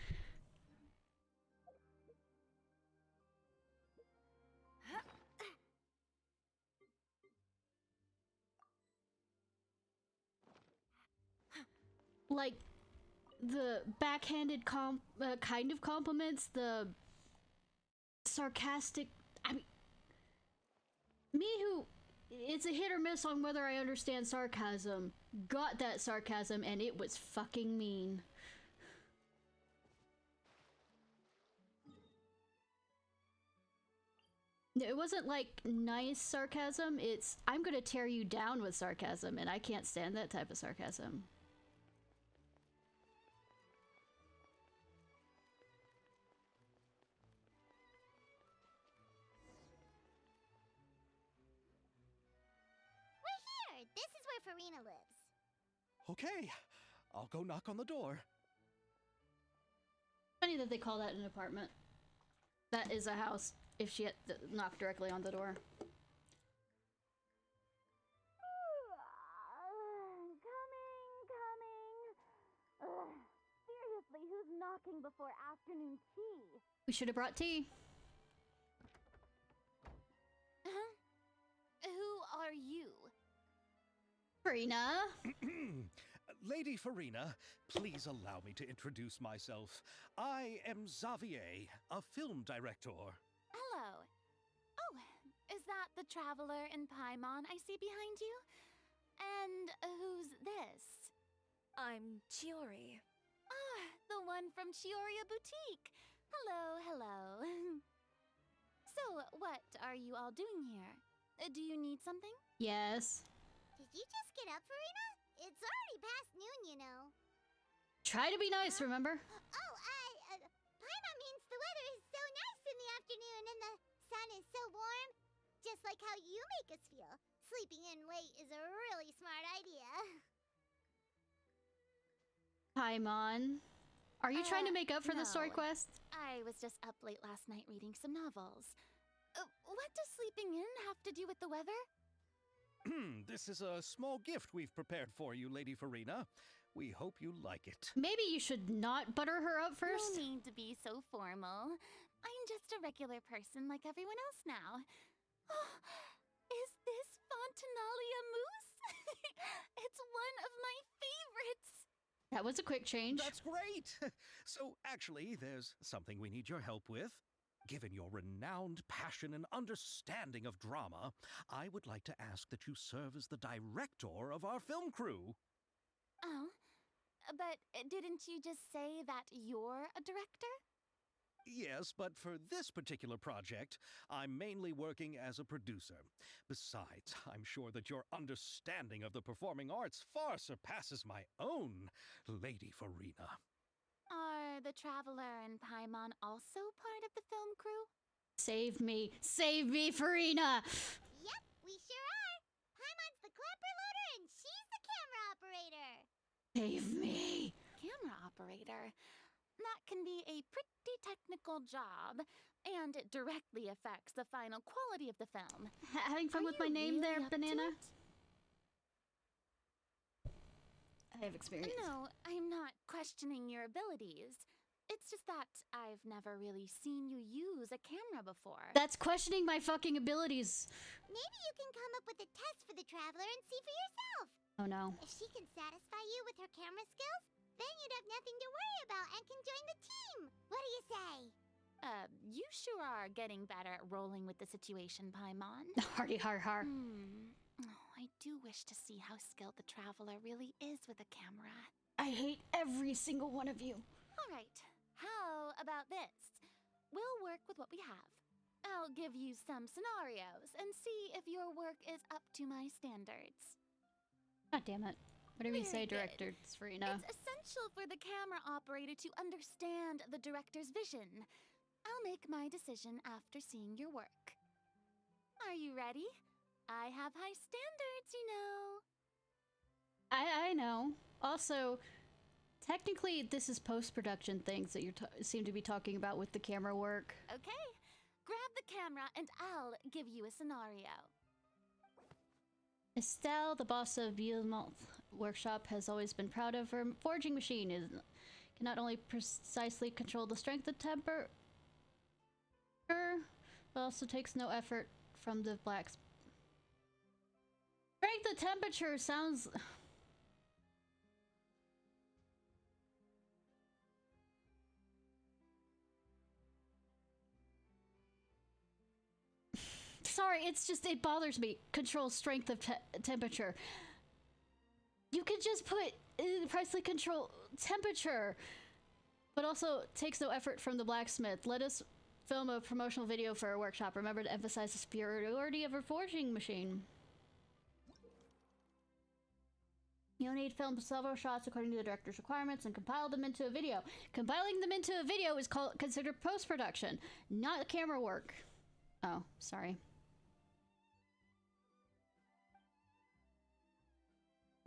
Like, the backhanded kind of compliments, the sarcastic, I mean, me who, it's a hit or miss on whether I understand sarcasm, got that sarcasm and it was fucking mean. It wasn't like nice sarcasm, it's I'm gonna tear you down with sarcasm and I can't stand that type of sarcasm. This is where Farina lives. Okay, I'll go knock on the door. Funny that they call that an apartment. That is a house, if she had knocked directly on the door. Coming. Seriously, who's knocking before afternoon tea? We should have brought tea. Who are you? Farina. Lady Farina, please allow me to introduce myself. I am Xavier, a film director. Hello. Oh, is that the traveler in Paimon I see behind you? And who's this? I'm Chiori. Ah, the one from Chioria Boutique. Hello, hello. So, what are you all doing here? Do you need something? Yes. Did you just get up, Farina? It's already past noon, you know. Try to be nice, remember? Oh, Paimon means the weather is so nice in the afternoon and the sun is so warm. Just like how you make us feel. Sleeping in late is a really smart idea. Paimon. Are you trying to make up for the story no. quest? I was just up late last night reading some novels. What does sleeping in have to do with the weather? This is a small gift we've prepared for you, Lady Farina. We hope you like it. Maybe you should not butter her up first? No need to be so formal. I'm just a regular person like everyone else now. Oh, is this Fontinalia mousse? It's one of my favorites. That was a quick change. That's great! So, actually, there's something we need your help with. Given your renowned passion and understanding of drama, I would like to ask that you serve as the director of our film crew. Oh, but didn't you just say that you're a director? Yes, but for this particular project, I'm mainly working as a producer. Besides, I'm sure that your understanding of the performing arts far surpasses my own, Lady Farina. Are the Traveler and Paimon also part of the film crew? Save me. Save me, Farina! Yep, we sure are. Paimon's the clapper loader and she's the camera operator. Save me. Camera operator. That can be a pretty technical job, and it directly affects the final quality of the film. Having fun Are with my you name really there, up to Banana? it? I have experience. No, I'm not questioning your abilities. It's just that I've never really seen you use a camera before. That's questioning my fucking abilities. Maybe you can come up with a test for the Traveler and see for yourself. Oh no. If she can satisfy you with her camera skills, then you'd have nothing to worry about and can join the team. What do you say? You sure are getting better at rolling with the situation, Paimon. Hardy har har. Oh, I do wish to see how skilled the Traveler really is with a camera. I hate every single one of you. All right, how about this? We'll work with what we have. I'll give you some scenarios and see if your work is up to my standards. God damn it. Whatever you say, Very Director good. Serena. It's essential for the camera operator to understand the director's vision. I'll make my decision after seeing your work. Are you ready? I have high standards, you know. I know. Also, technically, this is post-production things that you seem to be talking about with the camera work. Okay, grab the camera and I'll give you a scenario. Estelle, the boss of Villemont Workshop, has always been proud of her forging machine. It can not only precisely control the strength of temper, but also takes no effort from the blacks. Strength of temperature sounds... Sorry, it's just, it bothers me. Control strength of temperature. You could just put precisely control temperature, but also takes no effort from the blacksmith. Let us film a promotional video for our workshop. Remember to emphasize the superiority of our forging machine. You'll need to film several shots according to the director's requirements and compile them into a video. Compiling them into a video is considered post-production, not camera work. Oh, sorry.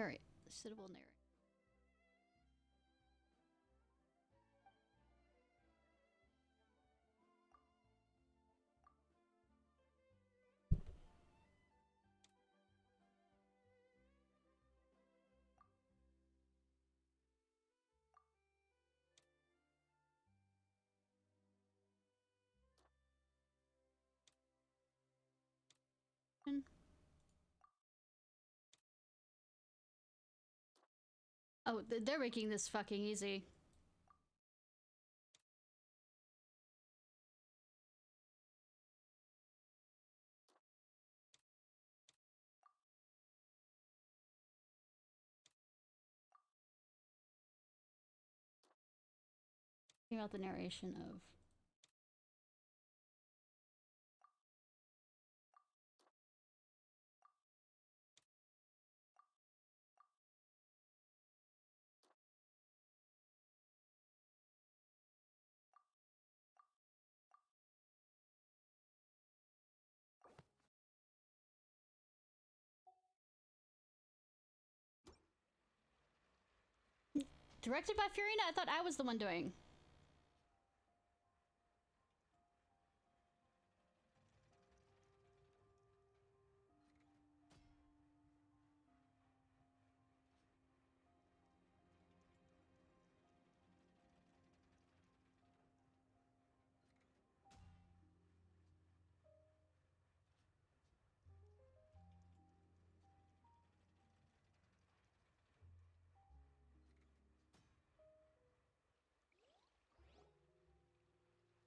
Alright, the suitable narrative. Oh, they're making this fucking easy. About the narration of... Directed by Fiorina? I thought I was the one doing.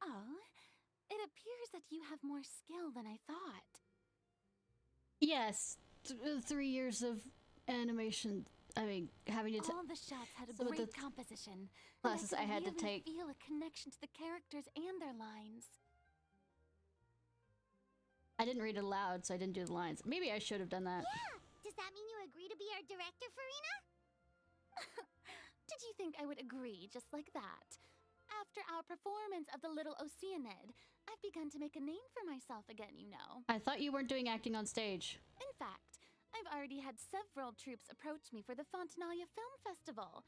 Oh, it appears that you have more skill than I thought. Yes, 3 years of animation. I mean, having to All the shots had a some of great the composition. classes and I had to really take. Feel a connection to the characters and their lines. I didn't read it aloud, so I didn't do the lines. Maybe I should have done that. Yeah! Does that mean you agree to be our director, Farina? Did you think I would agree just like that? After our performance of The Little Oceanid, I've begun to make a name for myself again, you know. I thought you weren't doing acting on stage. In fact, I've already had several troops approach me for the Fontanalia Film Festival.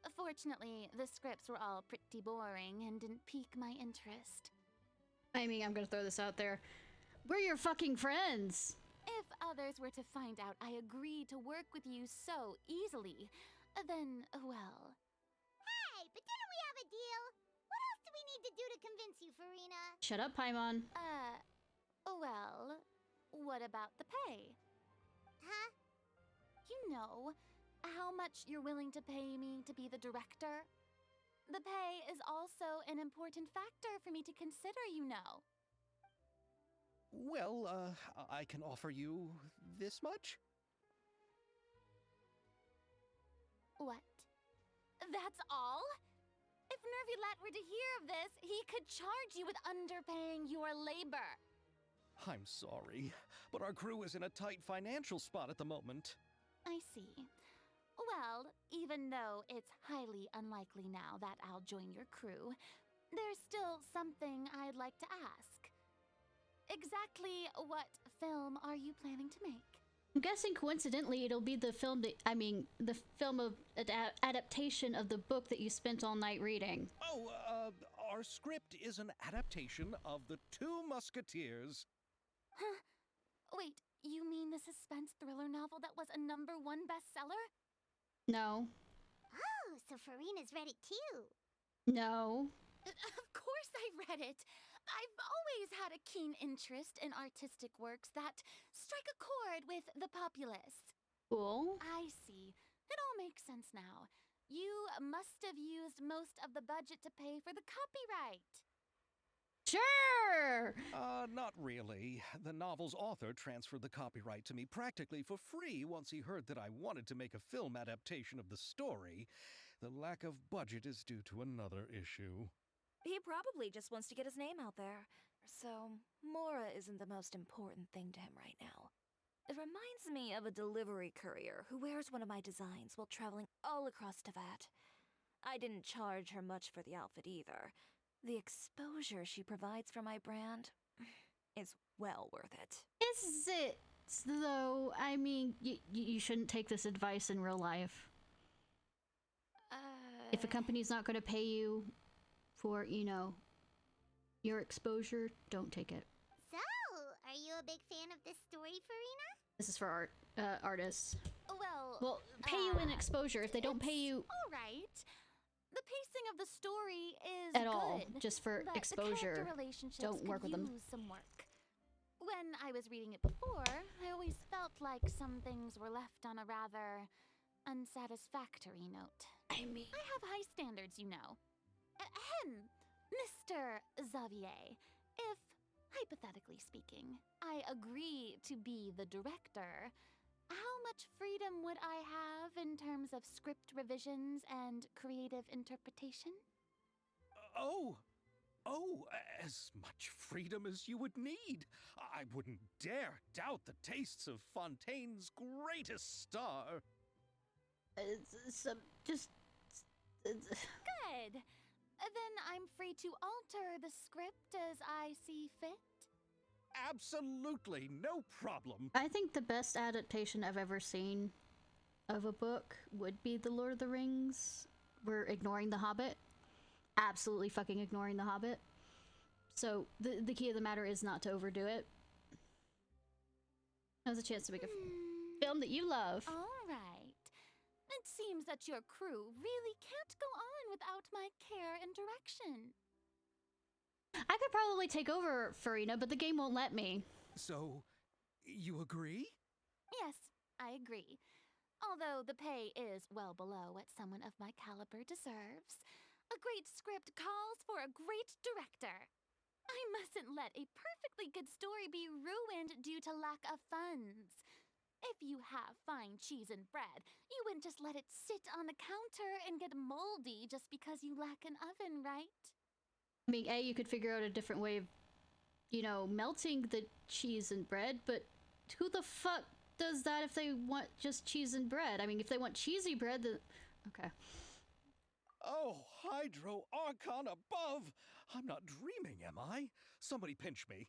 Unfortunately, the scripts were all pretty boring and didn't pique my interest. I mean, I'm gonna throw this out there. We're your fucking friends! If others were to find out I agreed to work with you so easily, then, well... Hey, but didn't we have a deal? What else do we need to do to convince you, Farina? Shut up, Paimon. Well, what about the pay? Huh? You know, how much you're willing to pay me to be the director? The pay is also an important factor for me to consider, you know. Well, I can offer you this much? What? That's all? If Nervylet were to hear of this, he could charge you with underpaying your labor. I'm sorry, but our crew is in a tight financial spot at the moment. I see. Well, even though it's highly unlikely now that I'll join your crew, there's still something I'd like to ask. Exactly what film are you planning to make? I'm guessing coincidentally it'll be the film that, the film of adaptation of the book that you spent all night reading. Oh, our script is an adaptation of The Two Musketeers. Huh? Wait, you mean the suspense thriller novel that was a #1 bestseller? No. Oh, so Farina's read it too. No. Of course I read it. I've always had a keen interest in artistic works that strike a chord with the populace. Cool. I see. It all makes sense now. You must have used most of the budget to pay for the copyright. Sure! Not really. The novel's author transferred the copyright to me practically for free once he heard that I wanted to make a film adaptation of the story. The lack of budget is due to another issue. He probably just wants to get his name out there. So, Mora isn't the most important thing to him right now. It reminds me of a delivery courier who wears one of my designs while traveling all across Teyvat. I didn't charge her much for the outfit either. The exposure she provides for my brand is well worth it. Is it, though? I mean, you shouldn't take this advice in real life. If a company's not going to pay you for, your exposure, don't take it. So, are you a big fan of this story, Farina? This is for artists. Well, Pay you in exposure. If they don't pay you all right. The pacing of the story is at all, good, just for but exposure, the character relationships don't work could with them. use some work. When I was reading it before, I always felt like some things were left on a rather unsatisfactory note. I have high standards, you know. Ahem, Mr. Xavier, if, hypothetically speaking, I agree to be the director, how much freedom would I have in terms of script revisions and creative interpretation? Oh, as much freedom as you would need. I wouldn't dare doubt the tastes of Fontaine's greatest star. Good. Then I'm free to alter the script as I see fit. Absolutely, no problem. I think the best adaptation I've ever seen of a book would be The Lord of the Rings. We're ignoring The Hobbit. Absolutely fucking ignoring The Hobbit. So the key of the matter is not to overdo it. That was a chance to make a film that you love. All right. It seems that your crew really can't go on without my care and direction. I could probably take over Farina, but the game won't let me. So, you agree? Yes, I agree. Although the pay is well below what someone of my caliber deserves. A great script calls for a great director. I mustn't let a perfectly good story be ruined due to lack of funds. If you have fine cheese and bread, you wouldn't just let it sit on the counter and get moldy just because you lack an oven, right? I mean, you could figure out a different way of, melting the cheese and bread, but who the fuck does that if they want just cheese and bread? I mean, if they want cheesy bread, then... Okay. Oh, Hydro Archon above! I'm not dreaming, am I? Somebody pinch me.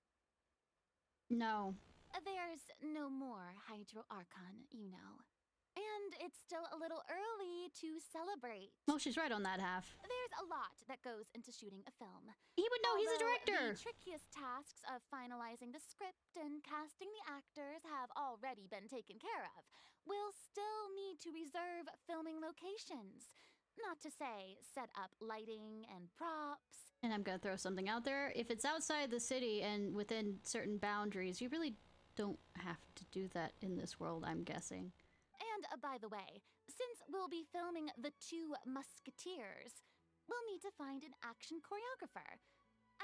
No. There's no more Hydro Archon, you know. And it's still a little early to celebrate. Oh, she's right on that half. There's a lot that goes into shooting a film. He would know, he's a Although director! The trickiest tasks of finalizing the script and casting the actors have already been taken care of. We'll still need to reserve filming locations. Not to say set up lighting and props. And I'm gonna throw something out there. If it's outside the city and within certain boundaries, you really don't have to do that in this world, I'm guessing. And by the way, since we'll be filming The Two Musketeers, we'll need to find an action choreographer.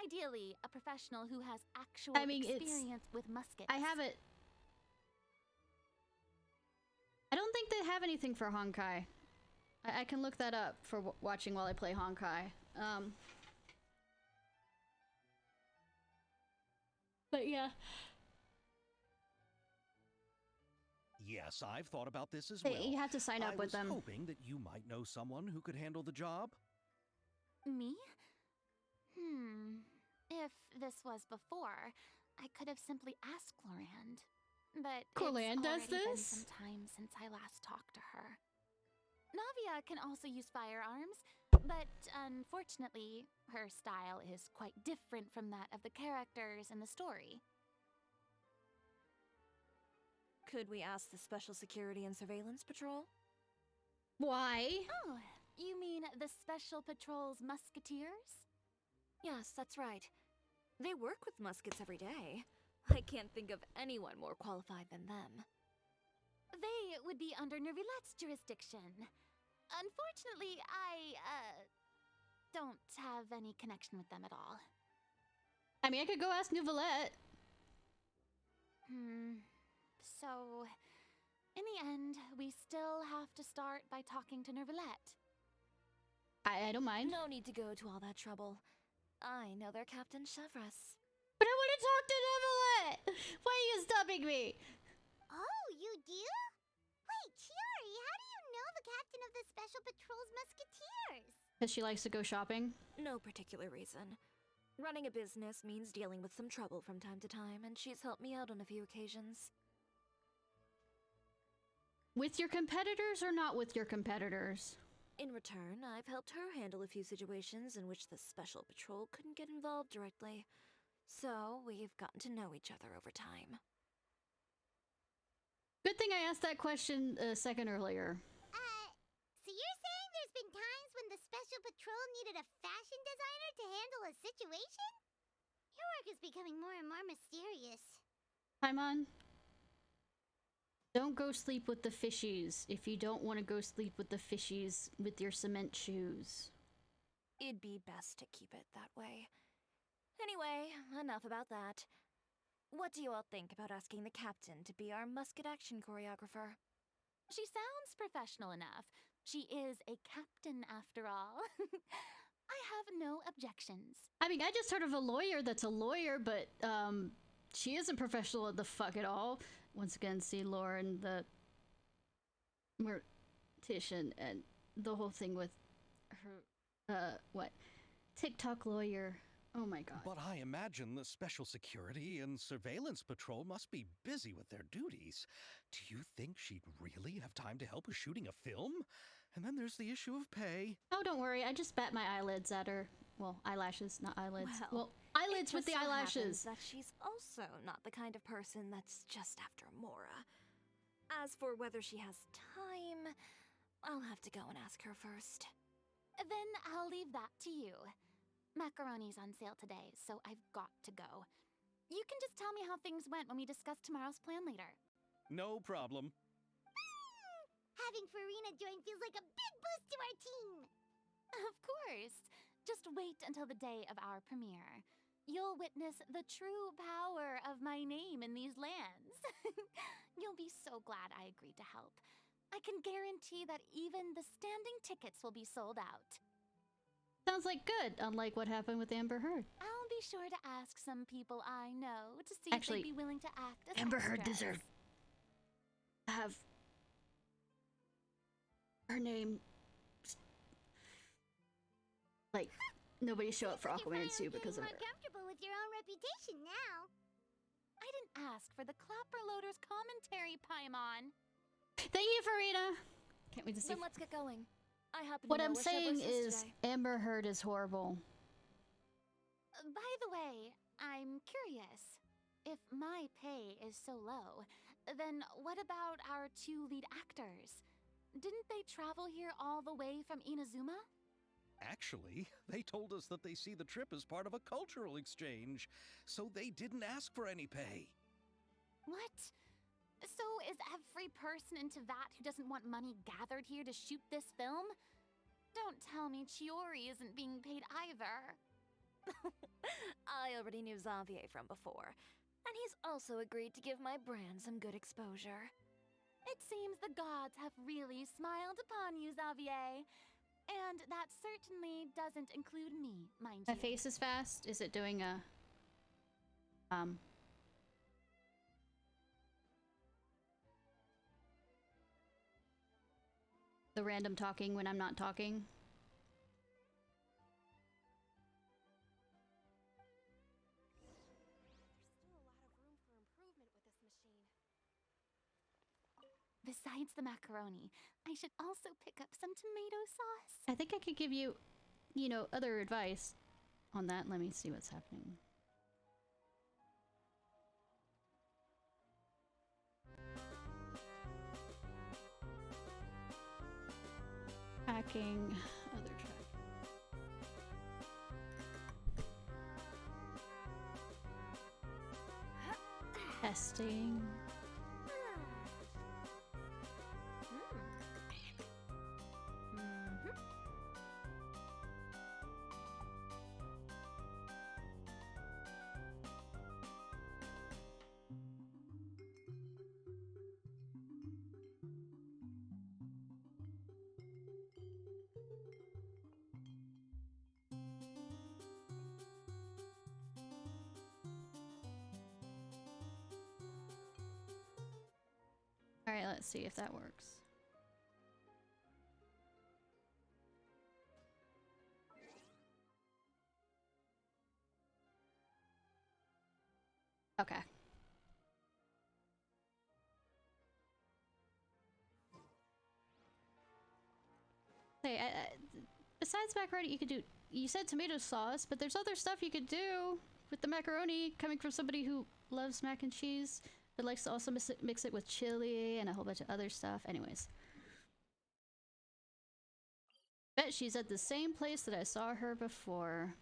Ideally, a professional who has actual I mean, experience with muskets. I have it. I don't think they have anything for Honkai. I can look that up for watching while I play Honkai. But yeah. Yes, I've thought about this as Hey, well. you have to sign up with them. I was hoping that you might know someone who could handle the job. Me? If this was before, I could have simply asked Glorand. But Glorand does it's already been this? some time since I last talked to her. Navia can also use firearms, but unfortunately, her style is quite different from that of the characters in the story. Could we ask the Special Security and Surveillance Patrol? Why? Oh, you mean the Special Patrol's musketeers? Yes, that's right. They work with muskets every day. I can't think of anyone more qualified than them. They would be under Nervilette's jurisdiction. Unfortunately, I don't have any connection with them at all. I mean, I could go ask Nouvellette. So, in the end, we still have to start by talking to Nervilette. I don't mind. No need to go to all that trouble. I know their Captain Chevres. But I want to talk to Nouvellette! Why are you stopping me? Oh, you do? Wait, Chiori, how do you know the captain of the Special Patrol's Musketeers? Because she likes to go shopping. No particular reason. Running a business means dealing with some trouble from time to time, and she's helped me out on a few occasions. With your competitors or not with your competitors? In return, I've helped her handle a few situations in which the Special Patrol couldn't get involved directly. So, we've gotten to know each other over time. Good thing I asked that question a second earlier. So you're saying there's been times when the Special Patrol needed a fashion designer to handle a situation? Your work is becoming more and more mysterious. Paimon, don't go sleep with the fishies if you don't want to go sleep with the fishies with your cement shoes. It'd be best to keep it that way. Anyway, enough about that. What do you all think about asking the captain to be our musket action choreographer? She sounds professional enough. She is a captain after all. I have no objections. I mean, I just heard of a lawyer that's a lawyer, but she isn't professional at the fuck at all. Once again, see Lauren, the mortician, and the whole thing with her, TikTok lawyer. Oh my god. But I imagine the Special Security and Surveillance Patrol must be busy with their duties. Do you think she'd really have time to help with shooting a film? And then there's the issue of pay. Oh, don't worry. I just bat my eyelids at her. Well, eyelashes, not eyelids. Well, eyelids it with the just so eyelashes. happens that she's also not the kind of person that's just after Mora. As for whether she has time, I'll have to go and ask her first. Then I'll leave that to you. Macaroni's on sale today, so I've got to go. You can just tell me how things went when we discuss tomorrow's plan later. No problem. Having Farina join feels like a big boost to our team. Of course. Just wait until the day of our premiere. You'll witness the true power of my name in these lands. You'll be so glad I agreed to help. I can guarantee that even the standing tickets will be sold out. Sounds like good, unlike what happened with Amber Heard. I'll be sure to ask some people I know to see Actually, if they'd be willing to act as Amber Heard extras. deserved to have her name. Like, nobody show up for Seems like Aquaman 2 you're finally because of getting her. more comfortable with your own reputation now. I didn't ask for the Clapper Loader's commentary, Paimon. Thank you, Farina. Can't wait to see. Then let's get going. I happen What to know I'm where saying Chevres is, today. Amber Heard is horrible. By the way, I'm curious. If my pay is so low, then what about our two lead actors? Didn't they travel here all the way from Inazuma? Actually, they told us that they see the trip as part of a cultural exchange, so they didn't ask for any pay. What? So is every person into VAT who doesn't want money gathered here to shoot this film? Don't tell me Chiori isn't being paid either. I already knew Xavier from before, and he's also agreed to give my brand some good exposure. It seems the gods have really smiled upon you, Xavier. And that certainly doesn't include me, mind My you. face is fast. Is it doing a the random talking when I'm not talking? Besides the macaroni, I should also pick up some tomato sauce. I think I could give you, you know, other advice on that. Let me see what's happening. Tracking, other track. Testing. All right, let's see if that works. Okay. Hey, besides macaroni, you could do. You said tomato sauce, but there's other stuff you could do with the macaroni coming from somebody who loves mac and cheese, but likes to also mix it with chili and a whole bunch of other stuff. Anyways. Bet she's at the same place that I saw her before.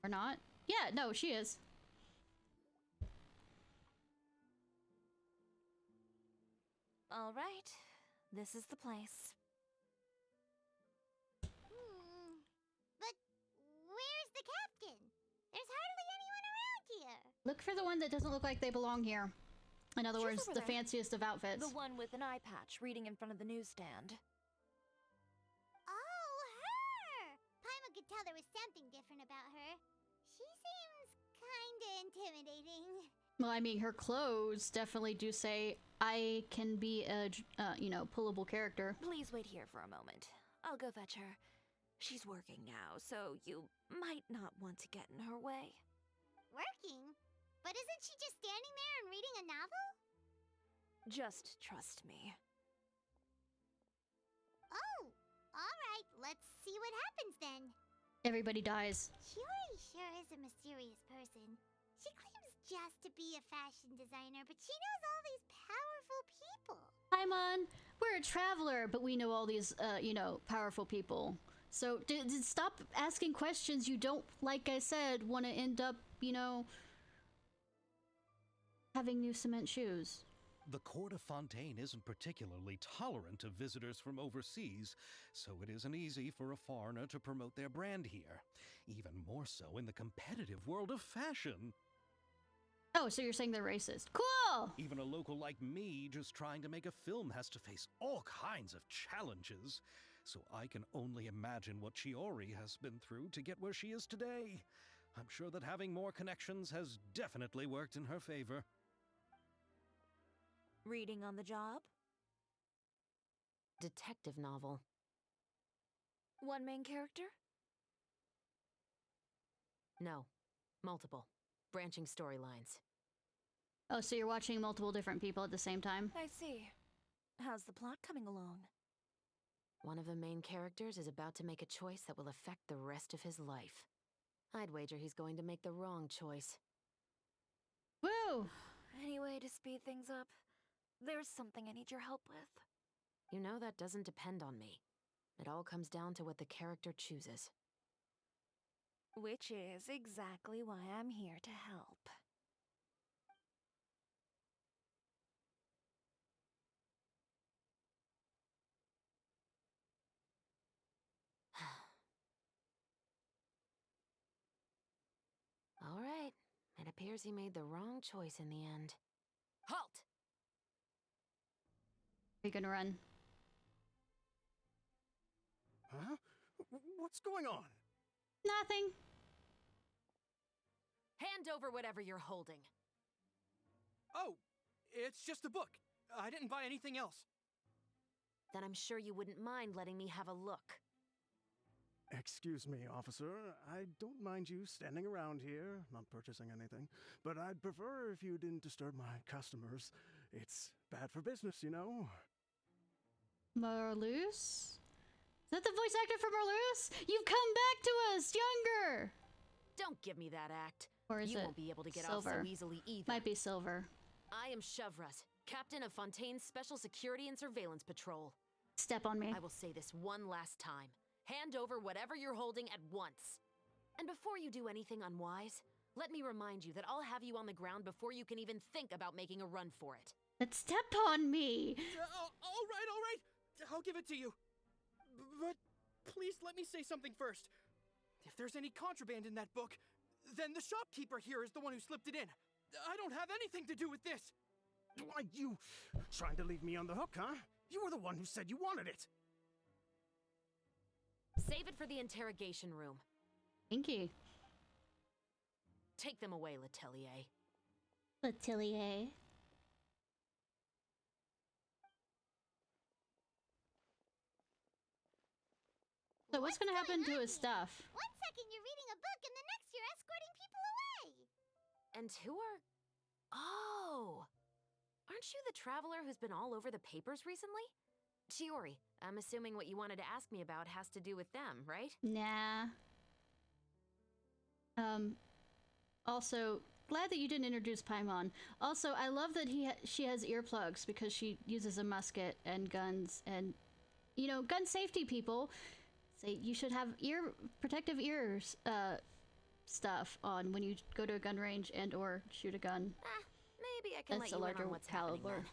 Or not? Yeah, no, she is. All right, this is the place. But where's the captain? There's hardly anyone around here. Look for the one that doesn't look like they belong here. In other She's words, over the there. fanciest of outfits. The one with an eye patch reading in front of the newsstand. Oh, her! Paimon could tell there was something different about her. She seems kinda intimidating. Well, I mean, her clothes definitely do say, I can be a, you know, pullable character. Please wait here for a moment. I'll go fetch her. She's working now, so you might not want to get in her way. Working? But isn't she just standing there and reading a novel? Just trust me. Oh, alright, let's see what happens then. Everybody dies. Chiori sure is a mysterious person. She claims just to be a fashion designer, but she knows all these powerful people. Paimon, we're a traveler, but we know all these, you know, powerful people. So stop asking questions you don't, like I said, want to end up, you know, having new cement shoes. The court of Fontaine isn't particularly tolerant of visitors from overseas, so it isn't easy for a foreigner to promote their brand here. Even more so in the competitive world of fashion. Oh, so you're saying they're racist. Cool! Even a local like me just trying to make a film has to face all kinds of challenges. So I can only imagine what Chiori has been through to get where she is today. I'm sure that having more connections has definitely worked in her favor. Reading on the job? Detective novel. One main character? No. Multiple. Branching storylines. Oh, so you're watching multiple different people at the same time? I see. How's the plot coming along? One of the main characters is about to make a choice that will affect the rest of his life. I'd wager he's going to make the wrong choice. Woo! Any way to speed things up? There's something I need your help with. You know that doesn't depend on me. It all comes down to what the character chooses. Which is exactly why I'm here to help. appears he made the wrong choice in the end. Halt! Are you gonna run? Huh? What's going on? Nothing. Hand over whatever you're holding. Oh, it's just a book. I didn't buy anything else. Then I'm sure you wouldn't mind letting me have a look. Excuse me, officer. I don't mind you standing around here, not purchasing anything, but I'd prefer if you didn't disturb my customers. It's bad for business, you know? Marloose? Is that the voice actor for Marloose? You've come back to us, younger! Don't give me that act. Or is you it won't be able to get Silver? off so easily either. Might be Silver. I am Chevras, captain of Fontaine's Special Security and Surveillance Patrol. Step on me. I will say this one last time. Hand over whatever you're holding at once. And before you do anything unwise, let me remind you that I'll have you on the ground before you can even think about making a run for it. But step on me! All right. I'll give it to you. But please let me say something first. If there's any contraband in that book, then the shopkeeper here is the one who slipped it in. I don't have anything to do with this. Why, you trying to leave me on the hook, huh? You were the one who said you wanted it. Save it for the interrogation room. Thank you. Take them away, Letelier. Letelier. So what's gonna happen to his stuff? One second you're reading a book and the next you're escorting people away. And who are... Oh! Aren't you the traveler who's been all over the papers recently? Chiori, I'm assuming what you wanted to ask me about has to do with them, right? Nah. Also, glad that you didn't introduce Paimon. Also, I love that she has earplugs because she uses a musket and guns and, you know, gun safety people say you should have protective ears, stuff on when you go to a gun range and or shoot a gun. Maybe I can That's let a you in larger on what's caliber. happening then.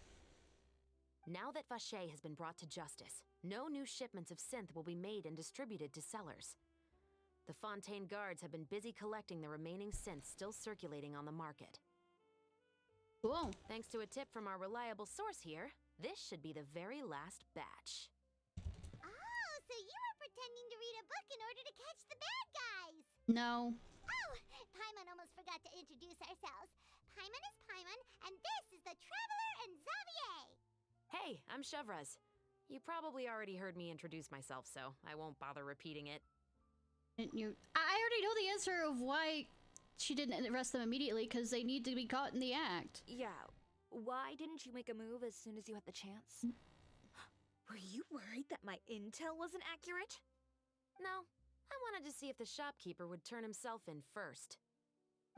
Now that Vache has been brought to justice, no new shipments of synth will be made and distributed to sellers. The Fontaine guards have been busy collecting the remaining synths still circulating on the market. Cool. Thanks to a tip from our reliable source here, this should be the very last batch. Oh, so you were pretending to read a book in order to catch the bad guys. No. Oh, Paimon almost forgot to introduce ourselves. Paimon is Paimon, and this is the Traveler and Xavier. Hey, I'm Chevras. You probably already heard me introduce myself, so I won't bother repeating it. I already know the answer of why she didn't arrest them immediately, because they need to be caught in the act. Yeah. Why didn't you make a move as soon as you had the chance? Were you worried that my intel wasn't accurate? No, I wanted to see if the shopkeeper would turn himself in first.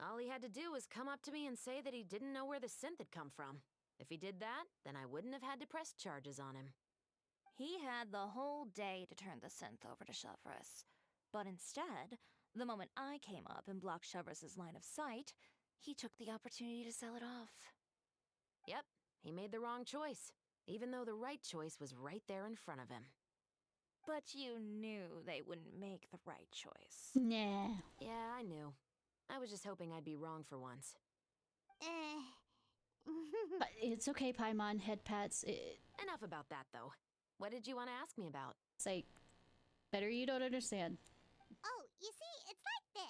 All he had to do was come up to me and say that he didn't know where the synth had come from. If he did that, then I wouldn't have had to press charges on him. He had the whole day to turn the synth over to Chevras. But instead, the moment I came up and blocked Chevras' line of sight, he took the opportunity to sell it off. Yep, he made the wrong choice, even though the right choice was right there in front of him. But you knew they wouldn't make the right choice. Nah. Yeah, I knew. I was just hoping I'd be wrong for once. But it's okay, Paimon. Head pats. Enough about that, though. What did you want to ask me about? It's like, better you don't understand. Oh, you see, it's like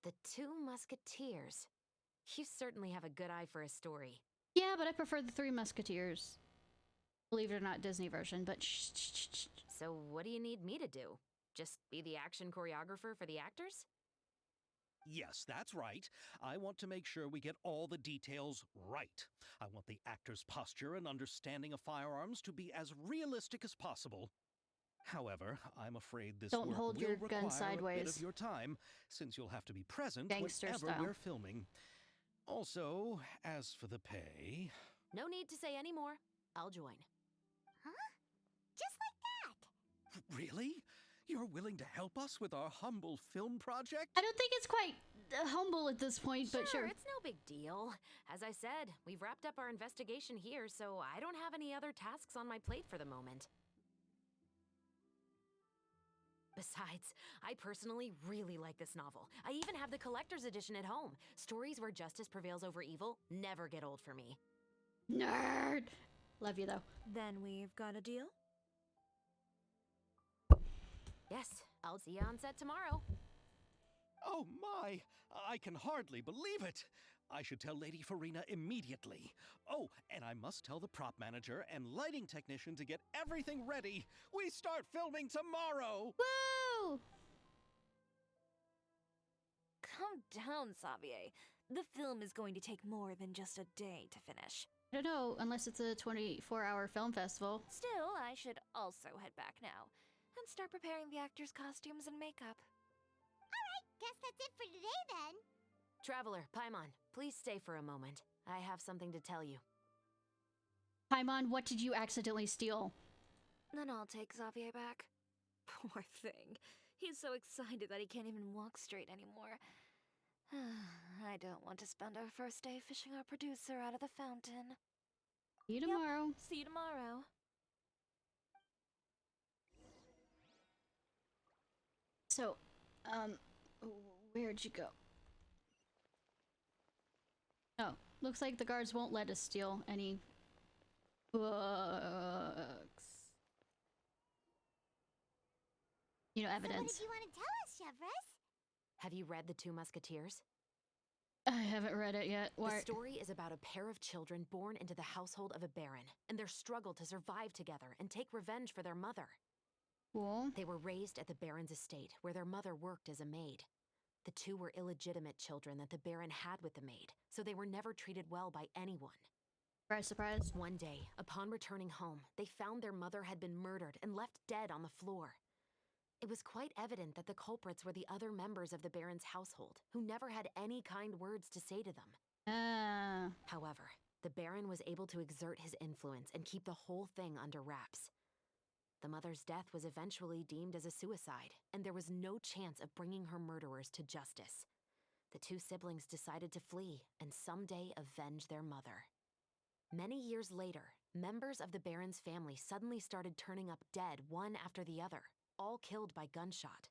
this. The Two Musketeers. You certainly have a good eye for a story. Yeah, but I prefer the Three Musketeers. Believe it or not, Disney version, but shh, shh, shh, shh. So what do you need me to do? Just be the action choreographer for the actors? Yes, that's right. I want to make sure we get all the details right. I want the actor's posture and understanding of firearms to be as realistic as possible. However, I'm afraid this Don't work hold will your require gun a bit sideways. of your time, since you'll have to be present Gangster whenever style. we're filming. Also, as for the pay... No need to say any more. I'll join. Huh? Just like that. Really? You're willing to help us with our humble film project? I don't think it's quite humble at this point, but sure. It's no big deal. As I said, we've wrapped up our investigation here, so I don't have any other tasks on my plate for the moment. Besides, I personally really like this novel. I even have the collector's edition at home. Stories where justice prevails over evil never get old for me. Nerd! Love you, though. Then we've got a deal? Yes, I'll see you on set tomorrow. Oh my! I can hardly believe it! I should tell Lady Farina immediately. Oh, and I must tell the prop manager and lighting technician to get everything ready. We start filming tomorrow! Woo! Calm down, Xavier. The film is going to take more than just a day to finish. I don't know, unless it's a 24-hour film festival. Still, I should also head back now and start preparing the actors' costumes and makeup. Alright, guess that's it for today then. Traveler, Paimon, please stay for a moment. I have something to tell you. Paimon, what did you accidentally steal? Then I'll take Xavier back. Poor thing. He's so excited that he can't even walk straight anymore. I don't want to spend our first day fishing our producer out of the fountain. See you tomorrow. Yep, see you tomorrow. So, where'd you go? Oh, looks like the guards won't let us steal any books. You know, So what evidence. did you want to tell us, Chevres? Have you read The Two Musketeers? I haven't read it yet. The Why? story is about a pair of children born into the household of a baron, and their struggle to survive together and take revenge for their mother. Cool. They were raised at the baron's estate, where their mother worked as a maid. The two were illegitimate children that the baron had with the maid, so they were never treated well by anyone. Surprise, surprise. One day, upon returning home, they found their mother had been murdered and left dead on the floor. It was quite evident that the culprits were the other members of the baron's household, who never had any kind words to say to them. However, the baron was able to exert his influence and keep the whole thing under wraps. The mother's death was eventually deemed as a suicide, and there was no chance of bringing her murderers to justice. The two siblings decided to flee and someday avenge their mother. Many years later, members of the baron's family suddenly started turning up dead one after the other, all killed by gunshot.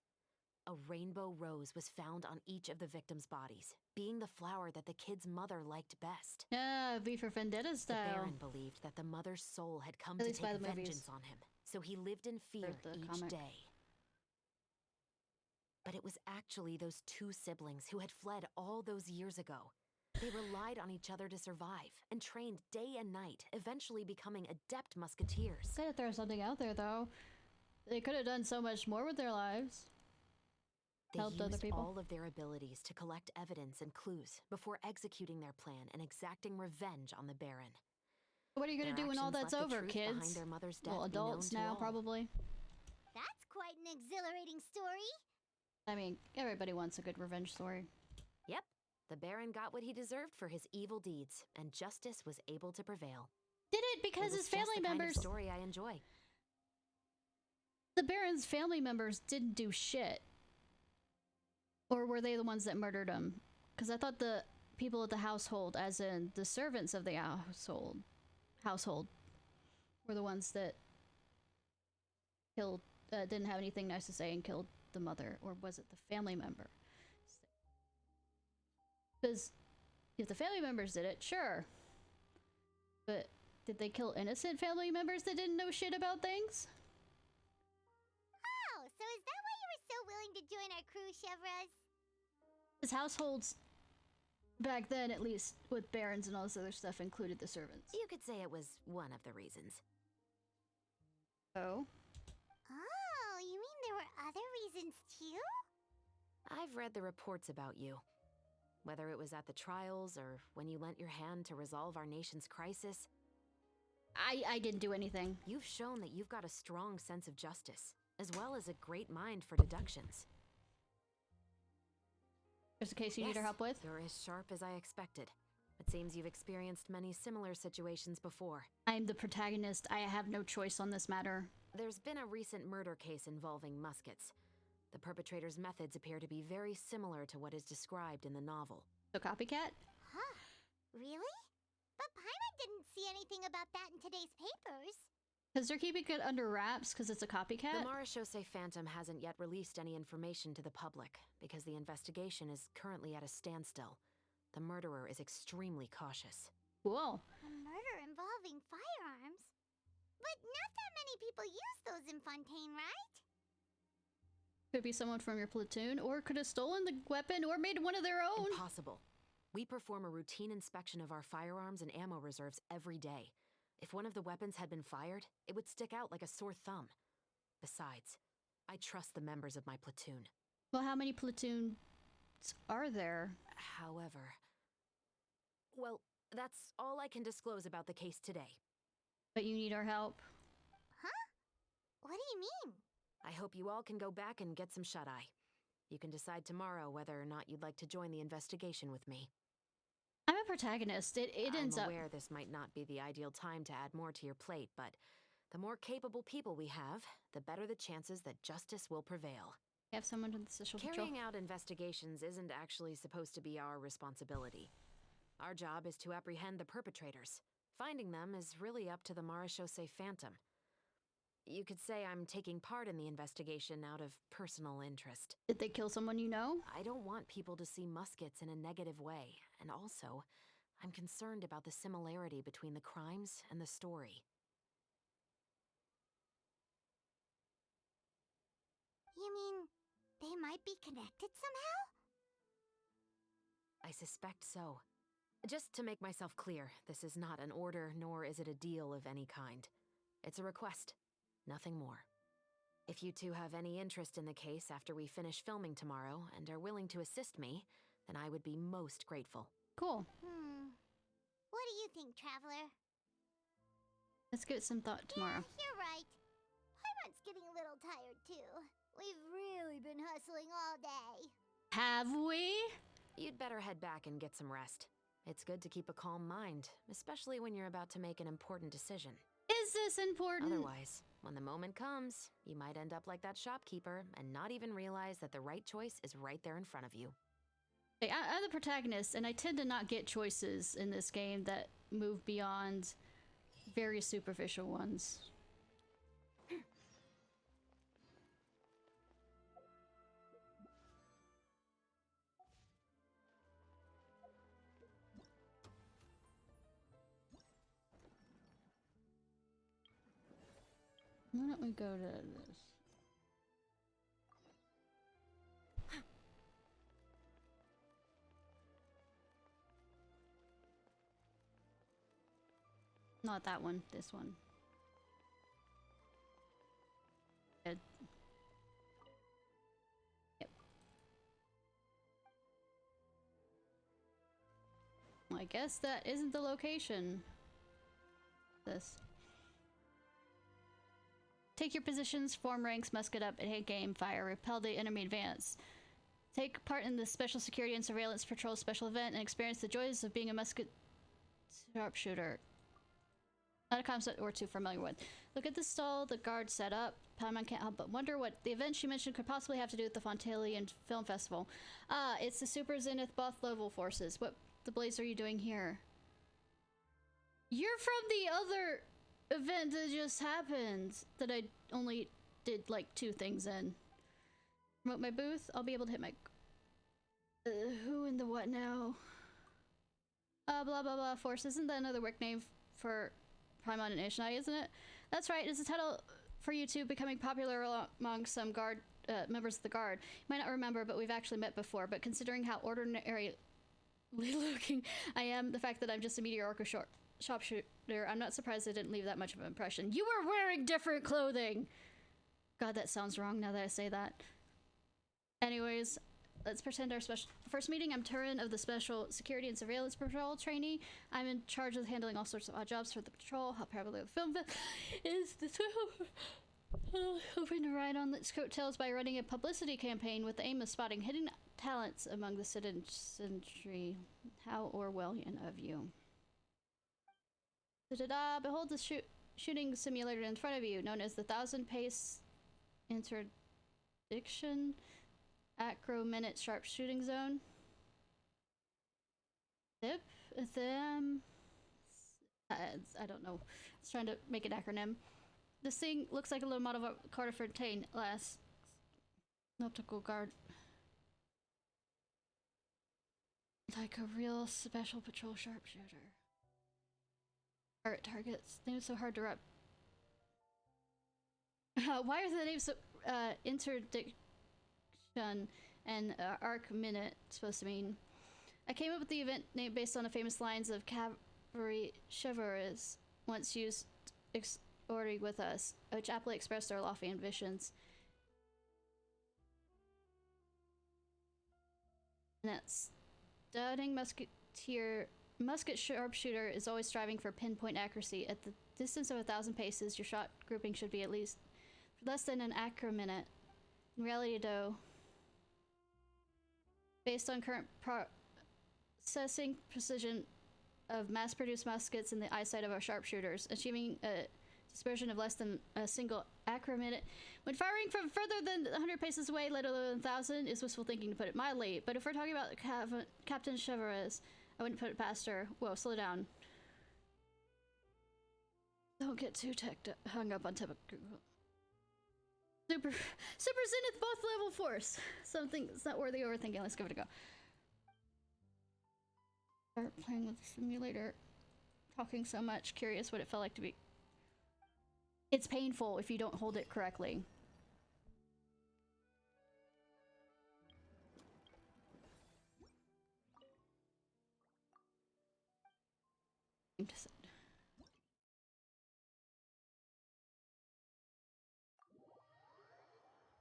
A rainbow rose was found on each of the victims' bodies, being the flower that the kid's mother liked best. V for Vendetta The style. baron believed that the mother's soul had come At to least by take the movies. vengeance on him, so he lived in fear the each comic. day. But it was actually those two siblings who had fled all those years ago. They relied on each other to survive and trained day and night, eventually becoming adept musketeers. Gotta throw something out there, though. They could have done so much more with their lives. They Helped used other people. all of their abilities to collect evidence and clues before executing their plan and exacting revenge on the baron. What are you gonna Their do when all actions that's let the over, truth kids? behind their mother's death Well, be known adults to now, all. probably. That's quite an exhilarating story. I mean, everybody wants a good revenge story. Yep, the baron got what he deserved for his evil deeds, and justice was able to prevail. Did it because It was his just family the kind of members... story I enjoy. The Baron's family members didn't do shit. Or were they the ones that murdered him? Because I thought the people at the household, as in the servants of the household, were the ones that killed, didn't have anything nice to say and killed the mother. Or was it the family member? Because if the family members did it, sure. But did they kill innocent family members that didn't know shit about things? Oh, so is that why you were so willing to join our crew, Chevres? His households, back then at least, with barons and all this other stuff, included the servants. You could say it was one of the reasons. Oh? Oh, you mean there were other reasons too? I've read the reports about you. Whether it was at the trials or when you lent your hand to resolve our nation's crisis, I didn't do anything. you've shown that you've got a strong sense of justice, as well as a great mind for deductions. Just in case you need our help with. You're as sharp as I expected. It seems you've experienced many similar situations before. I'm the protagonist. I have no choice on this matter. There's been a recent murder case involving muskets. The perpetrator's methods appear to be very similar to what is described in the novel. So copycat? Huh. Really? But Paimon didn't see anything about that in today's papers. Because they're keeping it under wraps because it's a copycat? The Marashose Phantom hasn't yet released any information to the public because the investigation is currently at a standstill. The murderer is extremely cautious. Cool. A murder involving firearms? But not that many people use those in Fontaine, right? Could be someone from your platoon, or could have stolen the weapon, or made one of their own. Impossible. We perform a routine inspection of our firearms and ammo reserves every day. If one of the weapons had been fired, it would stick out like a sore thumb. Besides, I trust the members of my platoon. Well, how many platoons are there? However... Well, that's all I can disclose about the case today. But you need our help. Huh? What do you mean? I hope you all can go back and get some shut-eye. You can decide tomorrow whether or not you'd like to join the investigation with me. I'm a protagonist. It ends up... I'm aware this might not be the ideal time to add more to your plate, but the more capable people we have, the better the chances that justice will prevail. You have someone in the social patrol. Carrying out investigations isn't actually supposed to be our responsibility. Our job is to apprehend the perpetrators. Finding them is really up to the Marashose Phantom. You could say I'm taking part in the investigation out of personal interest. Did they kill someone you know? I don't want people to see muskets in a negative way, and also, I'm concerned about the similarity between the crimes and the story. You mean they might be connected somehow? I suspect so. Just to make myself clear, this is not an order, nor is it a deal of any kind. It's a request. Nothing more. If you two have any interest in the case after we finish filming tomorrow and are willing to assist me, then I would be most grateful. Cool. What do you think, Traveler? Let's give it some thought tomorrow. Yeah, you're right. Paimon's getting a little tired, too. We've really been hustling all day. Have we? You'd better head back and get some rest. It's good to keep a calm mind, especially when you're about to make an important decision. Is this important? Otherwise, when the moment comes, you might end up like that shopkeeper and not even realize that the right choice is right there in front of you. Hey, I'm the protagonist, and I tend to not get choices in this game that move beyond very superficial ones. Why don't we go to this? Not that one, this one. Good. Yep. Well, I guess that isn't the location. This. Take your positions, form ranks, musket up, and hit game, fire, repel the enemy advance. Take part in the Special Security and Surveillance Patrol special event and experience the joys of being a musket sharpshooter. Not a concept we're too familiar with. Look at the stall the guard set up. Paimon can't help but wonder what the event she mentioned could possibly have to do with the Fontalian Film Festival. Ah, it's the Super Zenith Buff level forces. What the blaze are you doing here? You're from the other event that just happened that I only did like 2 things in. Promote my booth. I'll be able to hit my who in the what now? Blah blah blah force. Isn't that another work name for Paimon and Ishnai, isn't it? That's right. It's a title for you two becoming popular among some guard members of the guard. You might not remember, but we've actually met before. But considering how ordinary looking I am, the fact that I'm just a mediocre sharpshooter, I'm not surprised I didn't leave that much of an impression. You were wearing different clothing! God, that sounds wrong now that I say that. Anyways, let's pretend our first meeting. I'm Turin of the Special Security and Surveillance Patrol trainee. I'm in charge of handling all sorts of odd jobs for the patrol. How probably the film is this hoping to ride on its coattails by running a publicity campaign with the aim of spotting hidden talents among the citizenry. How Orwellian of you. Da-da-da! Behold the shooting simulator in front of you, known as the 1000-pace interdiction acro-minute sharp shooting zone. Zip? Them? I don't know. I was trying to make an acronym. this thing looks like a little model of a Carter Fontaine last optical guard. Like a real special patrol sharpshooter. Art targets. Name's so hard to rep. Why are the names so interdiction and arc minute supposed to mean? I came up with the event name based on the famous lines of cavalry chivalrous once used ordering with us, which aptly expressed our lofty ambitions. And that's stunning musket sharpshooter is always striving for pinpoint accuracy. At the distance of 1,000 paces, your shot grouping should be at least less than an acre minute. In reality, though, based on current processing precision of mass-produced muskets in the eyesight of our sharpshooters, achieving a dispersion of less than a single acre minute when firing from further than 100 paces away, let alone 1,000, is wishful thinking, to put it mildly. But if we're talking about Captain Chivalrous, I wouldn't put it past her. Whoa, slow down. Don't get too hung up on typical. Super Zenith, both level force. Something that's not worthy of overthinking. Let's give it a go. Start playing with the simulator. Talking so much. Curious what it felt like to be. It's painful if you don't hold it correctly.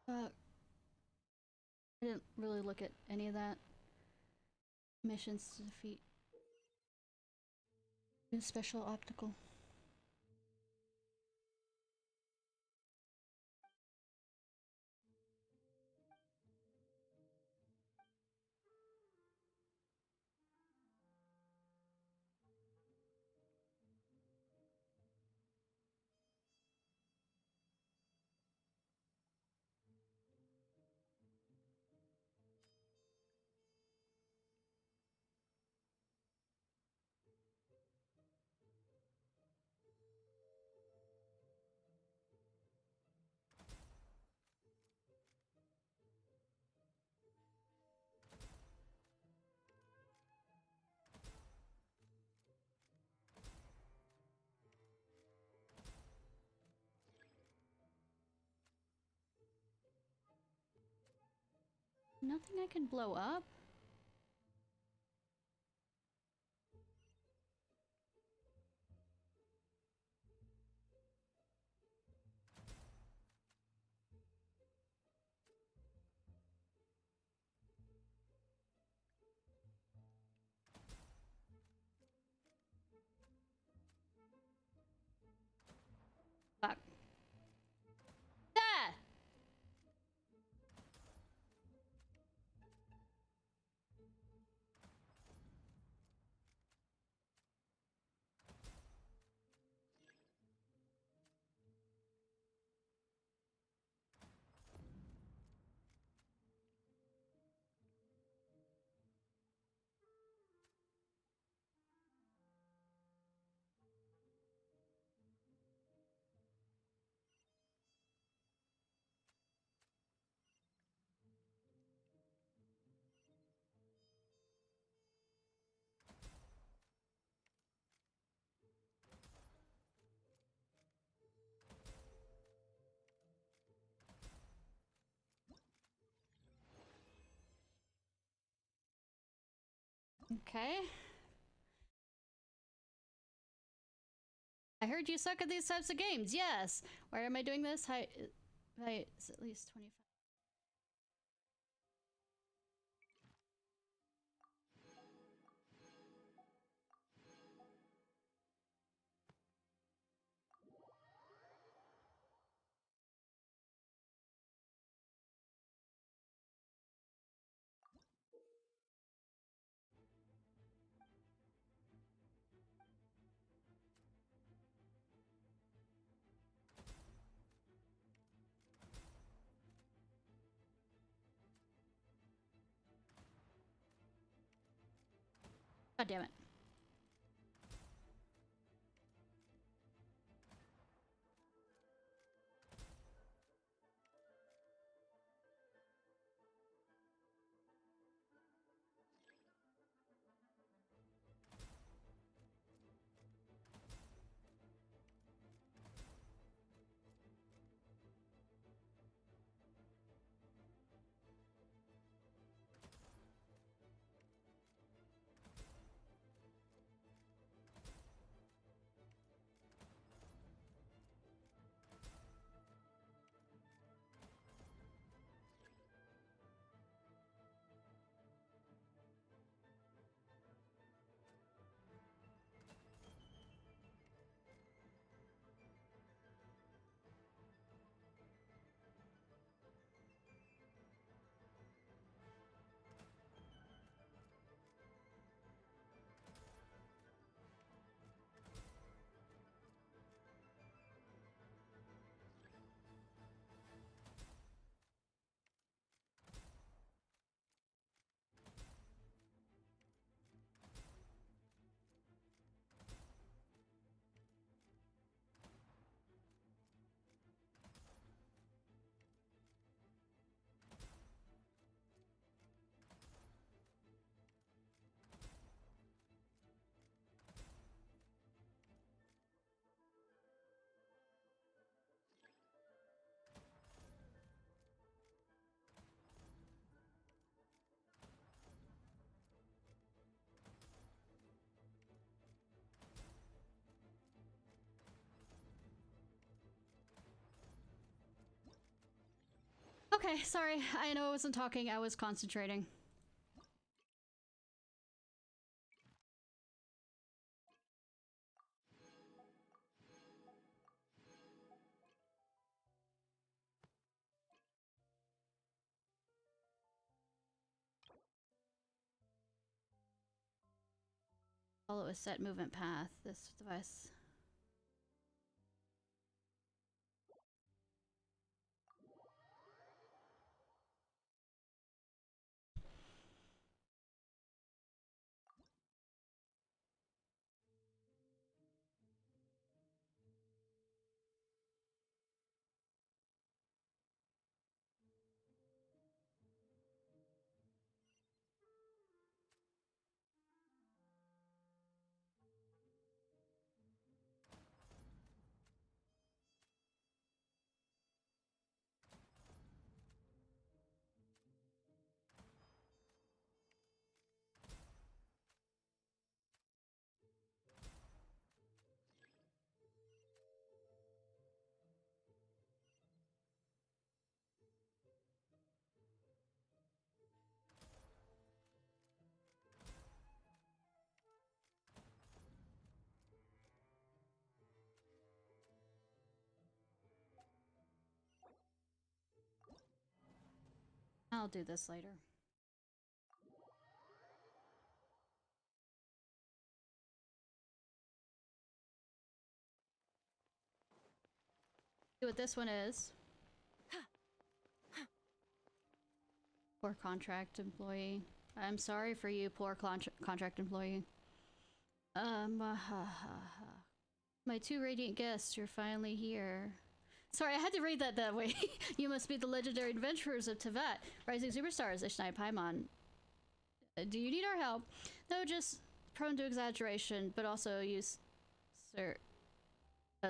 I didn't really look at any of that. Missions to defeat. Special optical. Nothing I can blow up? Fuck. Ah! Okay. I heard you suck at these types of games. Yes. Why am I doing this? Hi, it's at least 25. God damn it. Okay, sorry. I know I wasn't talking, I was concentrating. Follow a set movement path. This device. I'll do this later. See what this one is. Poor contract employee. I'm sorry for you, poor contract employee. My two radiant guests, you're finally here. Sorry, I had to read that way. You must be the legendary adventurers of Tevat, rising superstars, Ishnai Paimon. Do you need our help? No, just prone to exaggeration, but also use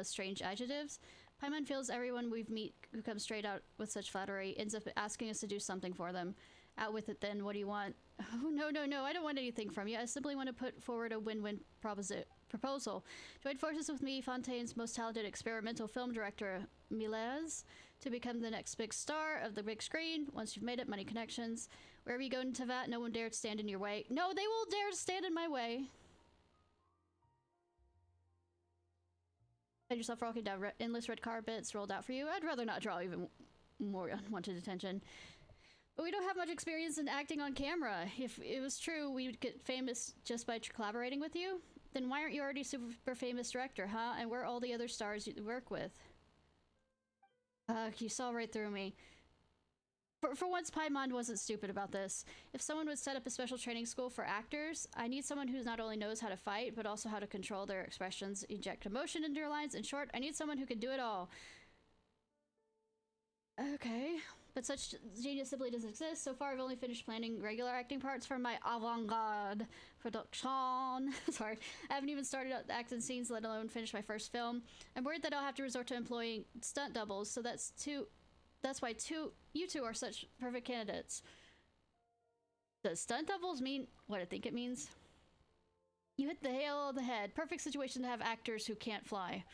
strange adjectives. Paimon feels everyone we've meet who comes straight out with such flattery ends up asking us to do something for them. Out with it then, what do you want? Oh, no, I don't want anything from you. I simply want to put forward a win-win proposal. Join forces with me, Fontaine's most talented experimental film director, Milez, to become the next big star of the big screen. Once you've made it, money connections. Wherever you go into Tevat, no one dare to stand in your way. No, they will dare to stand in my way. Find yourself rocking down endless red carpets rolled out for you. I'd rather not draw even more unwanted attention. But we don't have much experience in acting on camera. If it was true we would get famous just by collaborating with you, then why aren't you already super famous director, huh? And where are all the other stars you work with? You saw right through me. For once, Paimon wasn't stupid about this. If someone would set up a special training school for actors, I need someone who not only knows how to fight, but also how to control their expressions, inject emotion into their lines. In short, I need someone who can do it all. Okay, but such genius simply doesn't exist. So far, I've only finished planning regular acting parts for my avant-garde production. Sorry, I haven't even started acting scenes, let alone finish my first film. I'm worried that I'll have to resort to employing stunt doubles, so that's why you two are such perfect candidates. Does stunt doubles mean what I think it means? You hit the nail on the head. Perfect situation to have actors who can't fly.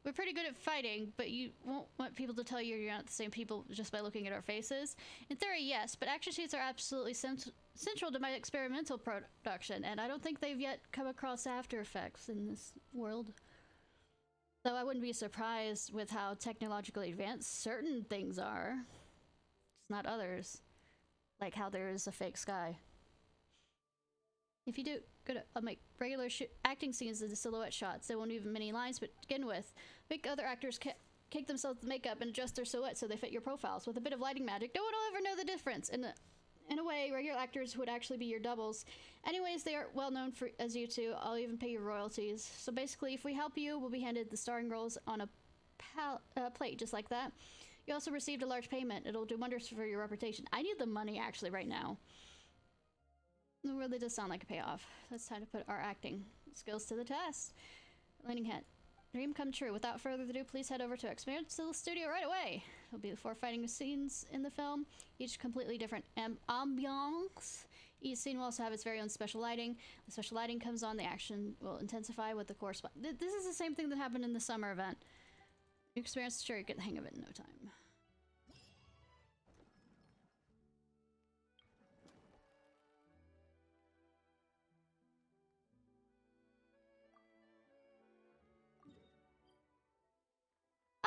We're pretty good at fighting, but you won't want people to tell you you're not the same people just by looking at our faces. In theory, yes, but action scenes are absolutely central to my experimental production, and I don't think they've yet come across After Effects in this world. Though I wouldn't be surprised with how technologically advanced certain things are. Just not others. Like how there is a fake sky. If you do, I'll make regular acting scenes into silhouette shots. There won't even many lines to begin with. Make other actors cake themselves with makeup and adjust their silhouettes so they fit your profiles. With a bit of lighting magic, no one will ever know the difference. In a way, regular actors would actually be your doubles. Anyways, they are well known as you two. I'll even pay your royalties. So basically, if we help you, we'll be handed the starring roles on a plate, just like that. You also received a large payment. It'll do wonders for your reputation. I need the money, actually, right now. It really does sound like a payoff. So it's time to put our acting skills to the test. Lightning Hat. Dream come true. Without further ado, please head over to Experimental Studio right away. It'll be the 4 fighting scenes in the film, each completely different ambiance. Each scene will also have its very own special lighting. The special lighting comes on, the action will intensify with the corresponding. This is the same thing that happened in the summer event. You experience, sure, you get the hang of it in no time.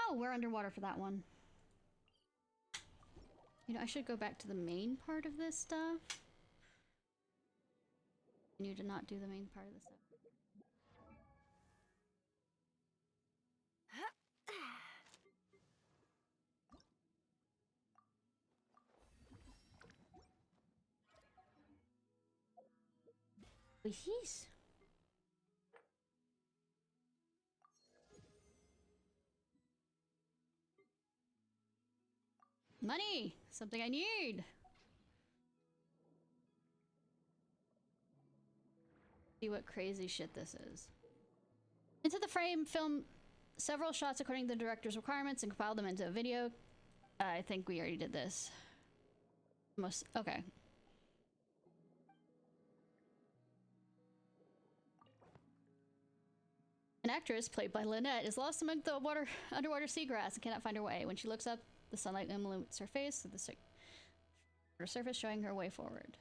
Oh, we're underwater for that one. You know, I should go back to the main part of this stuff. You did not do the main part of this stuff. Jeez. Money! Something I need! See what crazy shit this is. Into the frame, film several shots according to the director's requirements and compile them into a video. I think we already did this. Okay. An actress, played by Lynette, is lost among the underwater seagrass and cannot find her way. When she looks up, the sunlight illuminates her face to the surface, showing her way forward.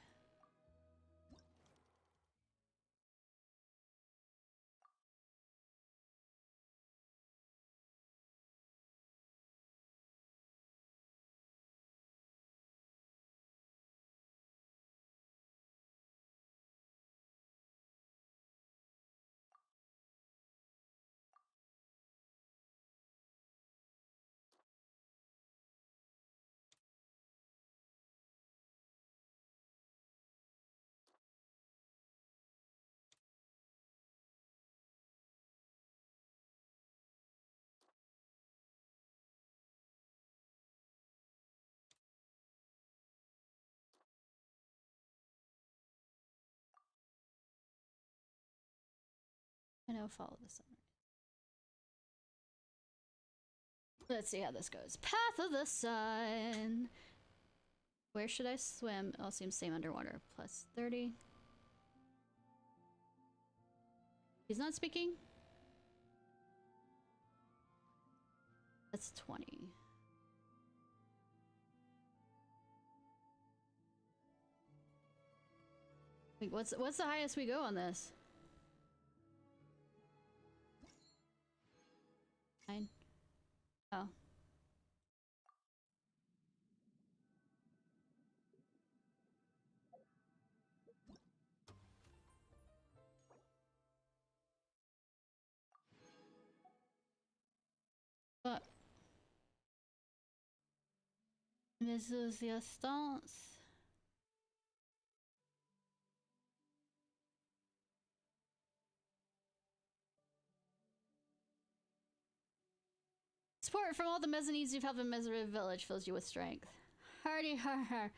I know, follow the sun. Let's see how this goes. Path of the Sun! Where should I swim? Oh, seems same underwater. Plus 30. He's not speaking? That's 20. Like, what's the highest we go on this? 9. Oh. But this is the stance. Support from all the mezzanines you've helped in Meseret Village fills you with strength. Hardy har har.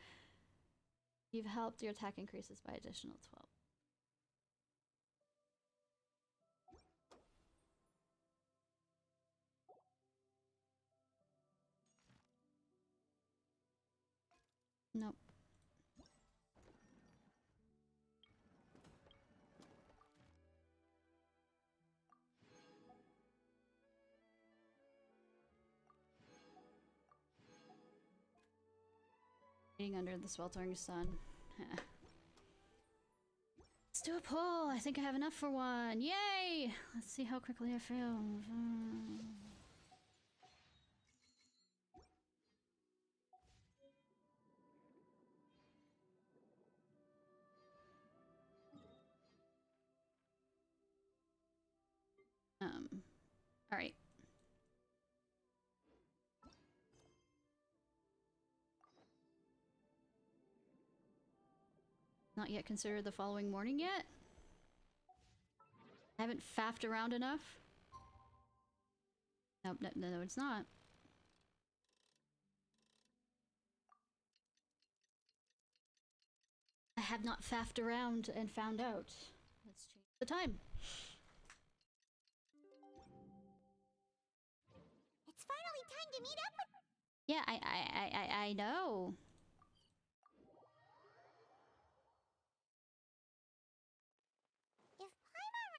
You've helped your attack increases by additional 12. Nope. Being under the sweltering sun. Let's do a poll. I think I have enough for one. Yay! Let's see how quickly I fail. All right. Not yet considered the following morning yet? I haven't faffed around enough? Nope, no, it's not. I have not faffed around and found out. Let's change the time. It's finally time to meet up with... Yeah, I know. If Paimon...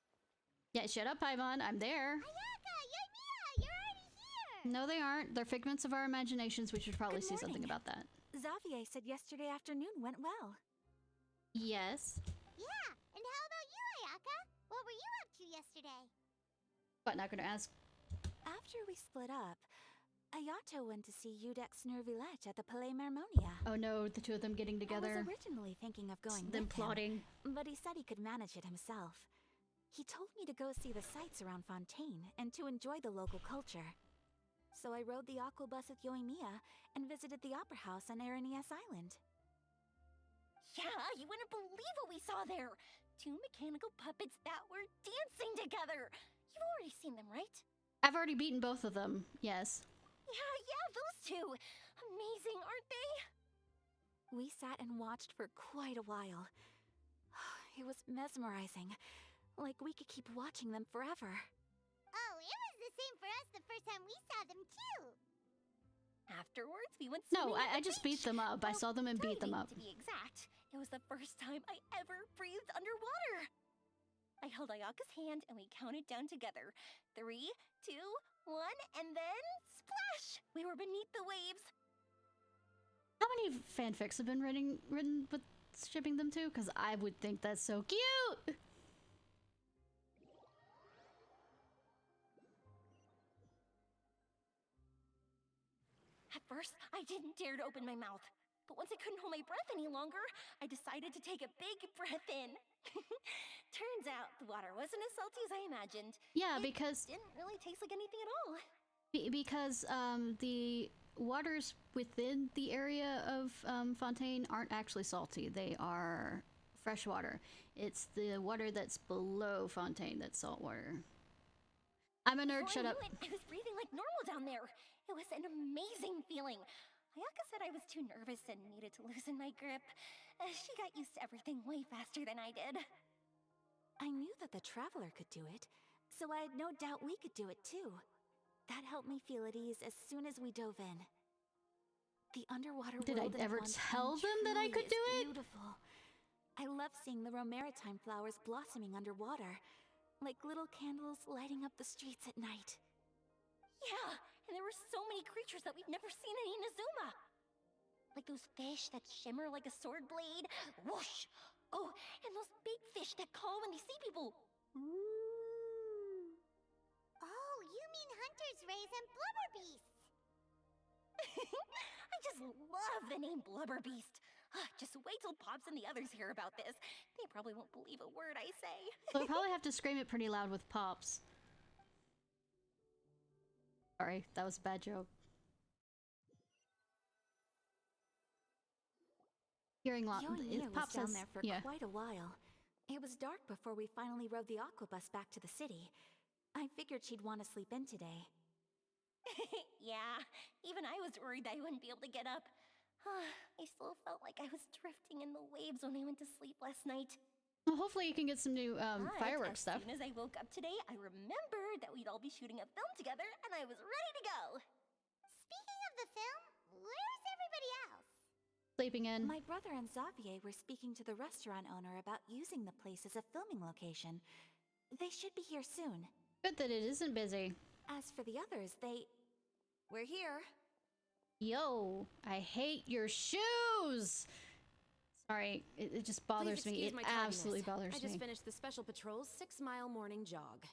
Yeah, shut up, Paimon. I'm there. Ayaka, Ymira, you're already here! No, they aren't. They're figments of our imaginations. We should probably Good see something morning. about that. Xavier said yesterday afternoon went well. Yes. Yeah, and how about you, Ayaka? What were you up to yesterday? But not gonna ask. After we split up, Ayato went to see Udex Nervillette at the Palais Marmonia. Oh no, the two of them getting I together. was originally thinking of going Them with plotting. him, but he said he could manage it himself. He told me to go see the sights around Fontaine and to enjoy the local culture. So I rode the aqua bus with Yoimiya and visited the opera house on Aranias Island. Yeah, you wouldn't believe what we saw there! 2 mechanical puppets that were dancing together! You've already seen them, right? I've already beaten both of them, yes. Yeah, those two! Amazing, aren't they? We sat and watched for quite a while. It was mesmerizing. Like we could keep watching them forever. Oh, it was the same for us the first time we saw them, too. Afterwards, we went No, swimming at I the just beat beach. them up. I saw them and beat them diving, up. To be exact, it was the first time I ever breathed underwater. I held Ayaka's hand and we counted down together. 3, 2, 1, and then splash! We were beneath the waves. How many fanfics have been written with shipping them to? Because I would think that's so cute! At first, I didn't dare to open my mouth. But once I couldn't hold my breath any longer, I decided to take a big breath in. Turns out, the water wasn't as salty as I imagined. Yeah, It because didn't really taste like anything at all. because the waters within the area of Fontaine aren't actually salty. They are fresh water. It's the water that's below Fontaine that's salt water. I'm a nerd, Before shut I up. knew it, I was breathing like normal down there. It was an amazing feeling. Ayaka said I was too nervous and needed to loosen my grip. She got used to everything way faster than I did. I knew that the Traveler could do it, so I had no doubt we could do it too. That helped me feel at ease as soon as we dove in. The underwater Did I world in ever Fontaine tell them that I truly could do is it? Beautiful. I love seeing the romaritime flowers blossoming underwater, like little candles lighting up the streets at night. Yeah, and there were so many creatures that we've never seen in Inazuma. Like those fish that shimmer like a sword blade. Whoosh! Oh, and those big fish that call when they see people. Ooh. Oh, you mean hunters, rays, and blubber beasts. I just love the name Blubber Beast. Just wait till Pops and the others hear about this. They probably won't believe a word I say. So I probably have to scream it pretty loud with Pops. Sorry, that was a bad joke. Hearing lot. Yoimiya was Pops down says, there for yeah. quite a while. It was dark before we finally rode the aqua bus back to the city. I figured she'd want to sleep in today. Yeah, even I was worried I wouldn't be able to get up. I still felt like I was drifting in the waves when I went to sleep last night. Well, hopefully you can get some new But fireworks stuff. As soon as I woke up today, I remembered that we'd all be shooting a film together, and I was ready to go. Speaking of the film, where's everybody else? Sleeping in. My brother and Xavier were speaking to the restaurant owner about using the place as a filming location. They should be here soon. Good that it isn't busy. As for the others, we're here. Yo, I hate your shoes! Sorry, it just bothers Please me. excuse It my tardiness. absolutely bothers I just me. finished the Special Patrol's 6-mile morning jog.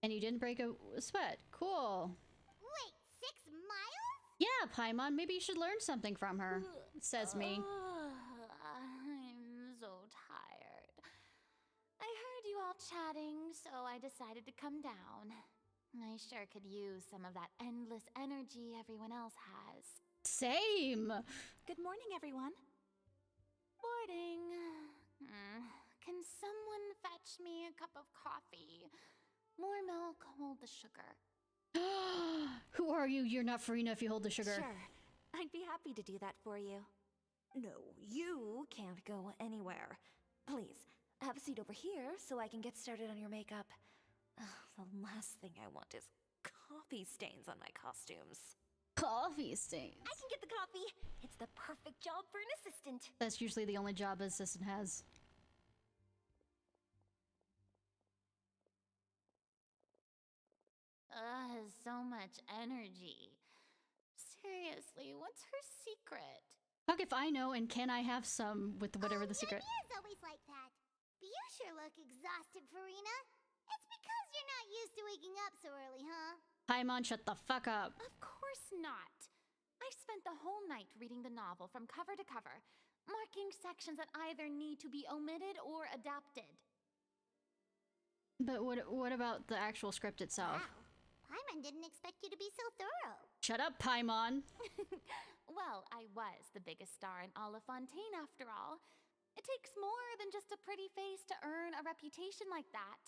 And you didn't break a sweat. Cool. Wait, 6 miles? Yeah, Paimon, maybe you should learn something from her. Says me. I'm so tired. I heard you all chatting, so I decided to come down. I sure could use some of that endless energy everyone else has. Same! Good morning, everyone. Boarding. Can someone fetch me a cup of coffee? More milk, hold the sugar. Who are you? You're not Farina if you hold the sugar. Sure. I'd be happy to do that for you. No, you can't go anywhere. Please, have a seat over here so I can get started on your makeup. The last thing I want is coffee stains on my costumes. Coffee stains. I can get the coffee. It's the perfect job for an assistant. That's usually the only job an assistant has. So much energy. Seriously, what's her secret? Fuck if I know, and can I have some with whatever the secret? Yoimiya's always like that. But you sure look exhausted, Farina. It's because you're not used to waking up so early, huh? Paimon, shut the fuck up. Of course not. I spent the whole night reading the novel from cover to cover, marking sections that either need to be omitted or adapted. But what about the actual script itself? Wow. Paimon didn't expect you to be so thorough. Shut up, Paimon. Well, I was the biggest star in all of Fontaine after all. It takes more than just a pretty face to earn a reputation like that.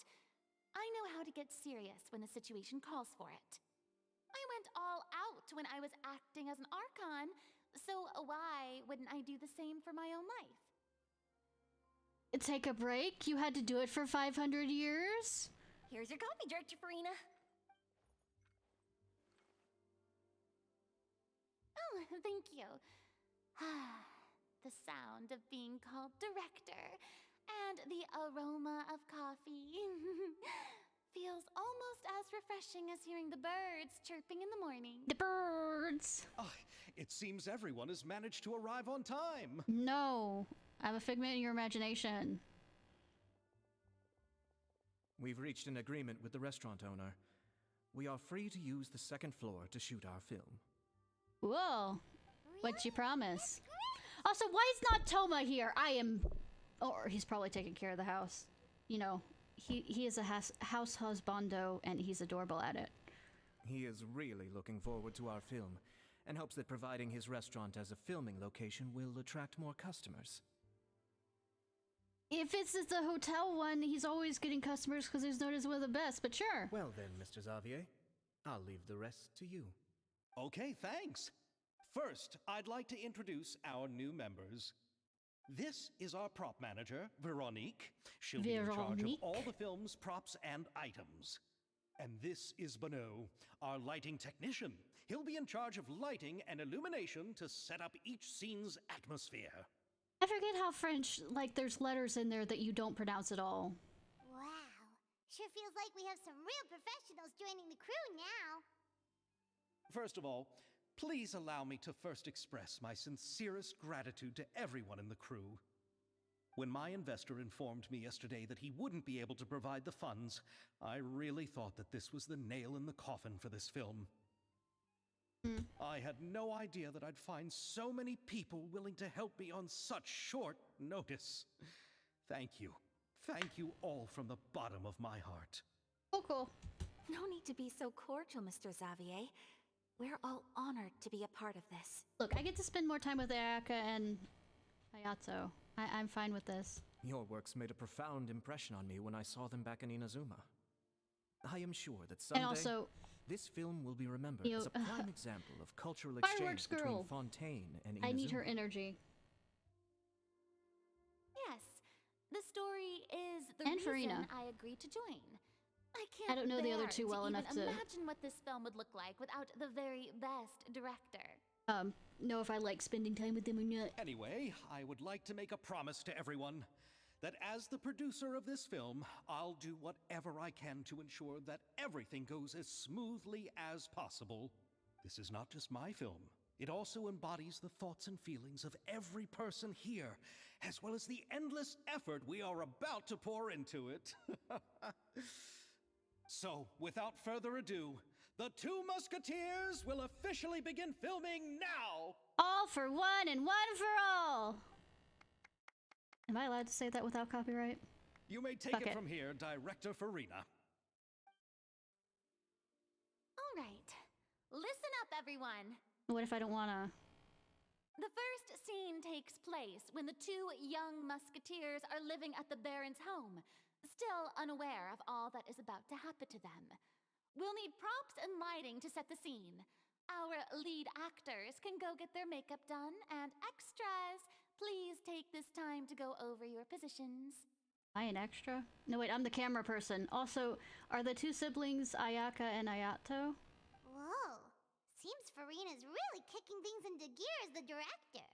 I know how to get serious when the situation calls for it. I went all out when I was acting as an Archon, so why wouldn't I do the same for my own life? Take a break? You had to do it for 500 years? Here's your coffee, Director Farina. Oh, thank you. The sound of being called director and the aroma of coffee feels almost as refreshing as hearing the birds chirping in the morning. The birds! Oh, it seems everyone has managed to arrive on time. No, I'm a figment in your imagination. We've reached an agreement with the restaurant owner. We are free to use the second floor to shoot our film. Whoa, what'd you promise? Also, why is not Toma here? Or he's probably taking care of the house. You know, he is a house husbando and he's adorable at it. He is really looking forward to our film and hopes that providing his restaurant as a filming location will attract more customers. If it's the hotel one, he's always getting customers because he's known as one of the best, but sure. Well then, Mr. Xavier, I'll leave the rest to you. Okay, thanks. First, I'd like to introduce our new members. This is our prop manager, Veronique. She'll be in charge of all the film's props and items. And this is Bonneau, our lighting technician. He'll be in charge of lighting and illumination to set up each scene's atmosphere. I forget how French, like, there's letters in there that you don't pronounce at all. Wow. Sure feels like we have some real professionals joining the crew now. First of all, please allow me to first express my sincerest gratitude to everyone in the crew. When my investor informed me yesterday that he wouldn't be able to provide the funds, I really thought that this was the nail in the coffin for this film. I had no idea that I'd find so many people willing to help me on such short notice. Thank you. Thank you all from the bottom of my heart. Oh, cool. No need to be so cordial, Mr. Xavier. We're all honored to be a part of this. Look, I get to spend more time with Ayaka and Hayato. I'm fine with this. Your works made a profound impression on me when I saw them back in Inazuma. I am sure that someday And also, this film will be remembered as a prime example of cultural Fireworks exchange between Girl. Fontaine and Inazuma. I need her energy. Yes, the story is the And reason Farina. I agreed to join. I can't I don't know the other bear two well even enough to imagine what this film would look like without the very best director. know if I like spending time with them or not. Anyway, I would like to make a promise to everyone that as the producer of this film, I'll do whatever I can to ensure that everything goes as smoothly as possible. This is not just my film. It also embodies the thoughts and feelings of every person here, as well as the endless effort we are about to pour into it. So, without further ado, the Two Musketeers will officially begin filming now! All for one and one for all! Am I allowed to say that without copyright? You may take Fuck it it. from here, Director Farina. All right, listen up, everyone. What if I don't wanna? The first scene takes place when the two young musketeers are living at the Baron's home, still unaware of all that is about to happen to them. We'll need props and lighting to set the scene. Our lead actors can go get their makeup done, and extras, please take this time to go over your positions. Am I an extra? No, wait, I'm the camera person. Also, are the two siblings Ayaka and Ayato? Whoa. Seems Farina's really kicking things into gear as the director.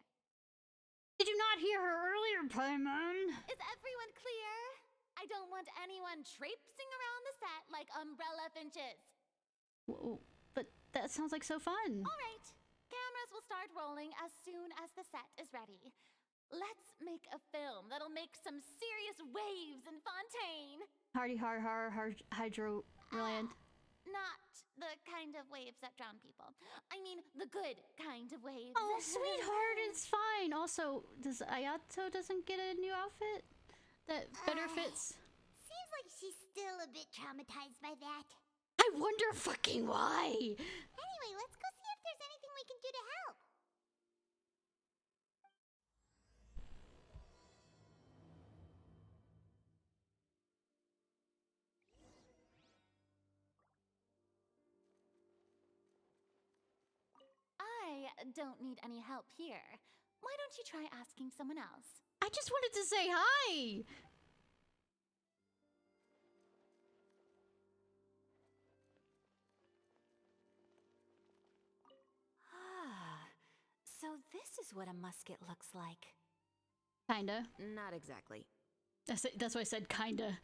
Did you not hear her earlier, Paimon? Is everyone clear? I don't want anyone traipsing around the set like umbrella finches. But that sounds like so fun. All right, cameras will start rolling as soon as the set is ready. Let's make a film that'll make some serious waves in Fontaine. Hardy har har har hydro land. Not The kind of waves that drown people. I mean, the good kind of waves. Oh, sweetheart, it's fine. Also, does Ayato doesn't get a new outfit that better fits? Seems like she's still a bit traumatized by that. I wonder fucking why. Anyway, let's go see if there's anything we can do to help. I don't need any help here. Why don't you try asking someone else? I just wanted to say hi. So this is what a musket looks like. Kinda. Not exactly. That's why I said kinda.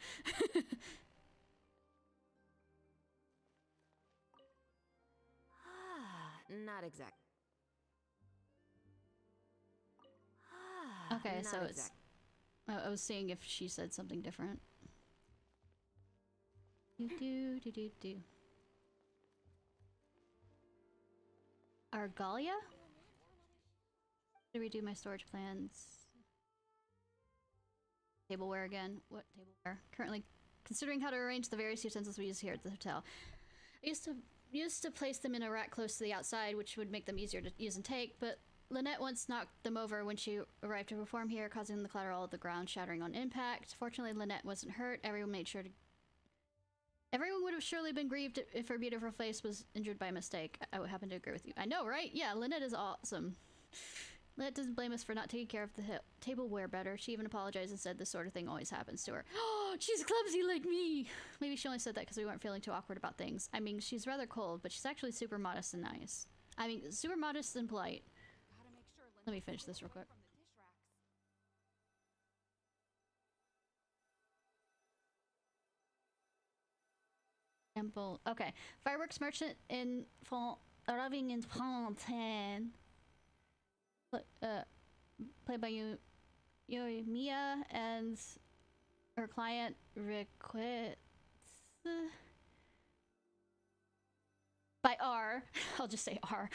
Not exact. Okay, Not so it's. exact. I was seeing if she said something different. Do. Argalia? To redo my storage plans. Tableware again. What tableware? Currently considering how to arrange the various utensils we use here at the hotel. I used to place them in a rack close to the outside, which would make them easier to use and take, but Lynette once knocked them over when she arrived to perform here, causing the clatter all of the ground shattering on impact. Fortunately, Lynette wasn't hurt. Everyone would have surely been grieved if her beautiful face was injured by mistake. I would happen to agree with you. I know, right? Yeah, Lynette is awesome. Lynette doesn't blame us for not taking care of the tableware better. She even apologized and said this sort of thing always happens to her. Oh, she's clumsy like me! Maybe she only said that because we weren't feeling too awkward about things. I mean, she's rather cold, but she's actually super modest and nice. I mean, super modest and polite. Let me finish this real quick. Example. Okay. Fireworks merchant in arriving in Fontaine. Played by Mia and her client requests by R. I'll just say R.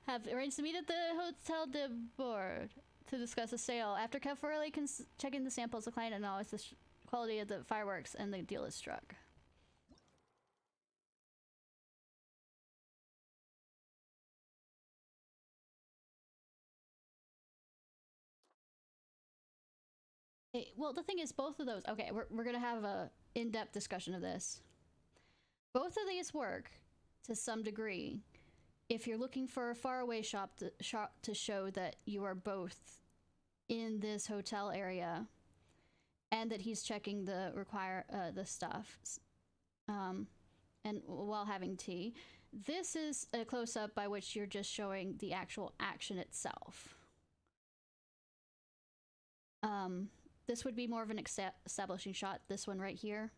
Have arranged to meet at the Hotel de Bourg to discuss a sale. After carefully checking the samples, the client acknowledged the quality of the fireworks and the deal is struck. Well, the thing is, both of those. Okay, we're gonna have a in-depth discussion of this. Both of these work to some degree. If you're looking for a faraway shop to show that you are both in this hotel area, and that he's checking the stuff, and while having tea, this is a close-up by which you're just showing the actual action itself. This would be more of an establishing shot, this one right here.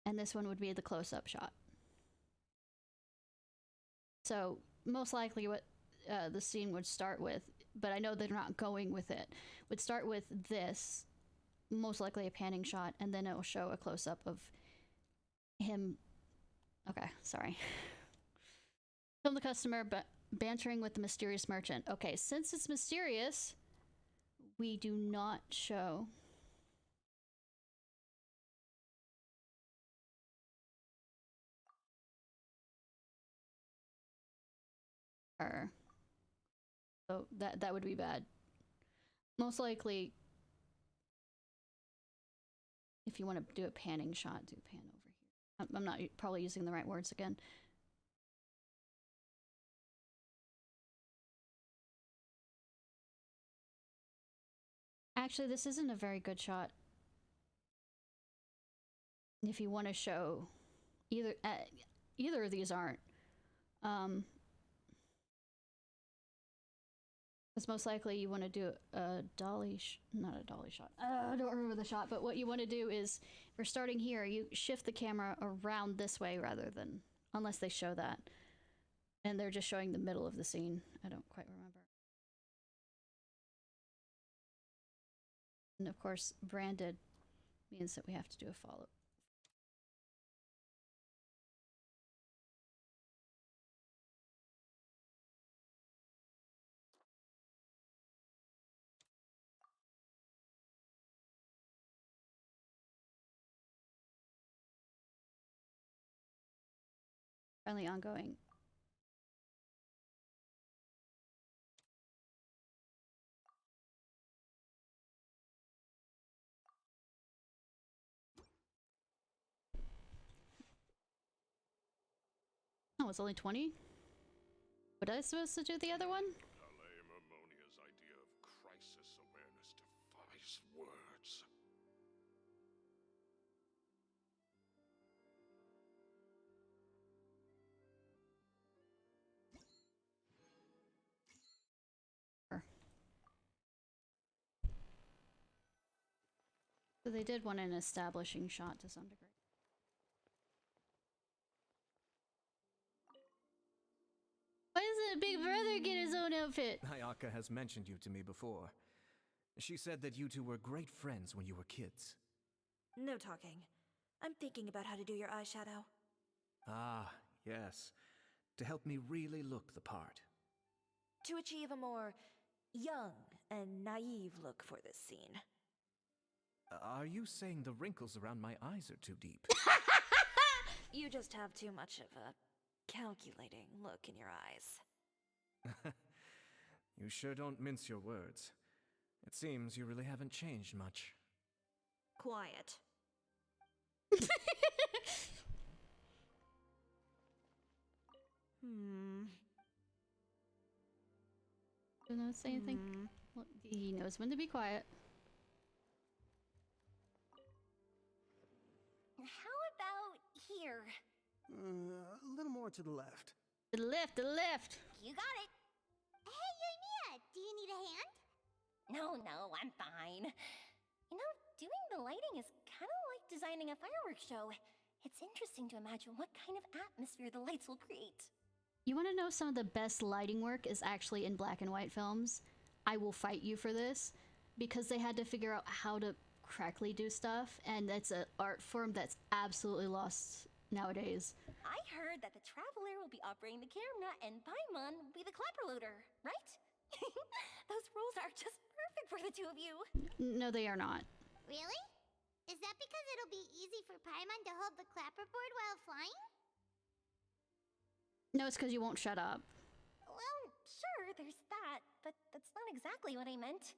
And this one would be the close-up shot. So, most likely what the scene would start with, but I know they're not going with it, would start with this, most likely a panning shot, and then it will show a close-up of him. Okay, sorry. Film the customer, but bantering with the mysterious merchant. Okay, since it's mysterious, we do not show her. So that would be bad. Most likely, if you want to do a panning shot, do pan over here. I'm not probably using the right words again. Actually, this isn't a very good shot. If you want to show either of these aren't. Because most likely you want to do a dolly, not a dolly shot. I don't remember the shot, but what you want to do is, if we're starting here, you shift the camera around this way rather than, unless they show that. And they're just showing the middle of the scene. I don't quite remember. And of course, branded means that we have to do a follow. Only ongoing. Oh, it's only 20? What I supposed to do the other one? Ammonia's idea of crisis awareness defies words. So they did want an establishing shot to some degree. Why doesn't Big Brother get his own outfit? Ayaka has mentioned you to me before. She said that you two were great friends when you were kids. No talking. I'm thinking about how to do your eyeshadow. Ah, yes. To help me really look the part. To achieve a more young and naive look for this scene. Are you saying the wrinkles around my eyes are too deep? You just have too much of a calculating look in your eyes. You sure don't mince your words. It seems you really haven't changed much. Quiet. Do not say anything. Well, he knows when to be quiet. How about here? A little more to the left. To the left, to the left! You got it. Hey, Yoimiya, do you need a hand? No, I'm fine. You know, doing the lighting is kind of like designing a fireworks show. It's interesting to imagine what kind of atmosphere the lights will create. You want to know some of the best lighting work is actually in black and white films? I will fight you for this, because they had to figure out how to correctly do stuff, and it's an art form that's absolutely lost nowadays. I heard that the Traveler will be operating the camera and Paimon will be the clapper loader, right? Those roles are just perfect for the two of you. No, they are not. Really? Is that because it'll be easy for Paimon to hold the clapperboard while flying? No, it's because you won't shut up. Well, sure, there's that, but that's not exactly what I meant.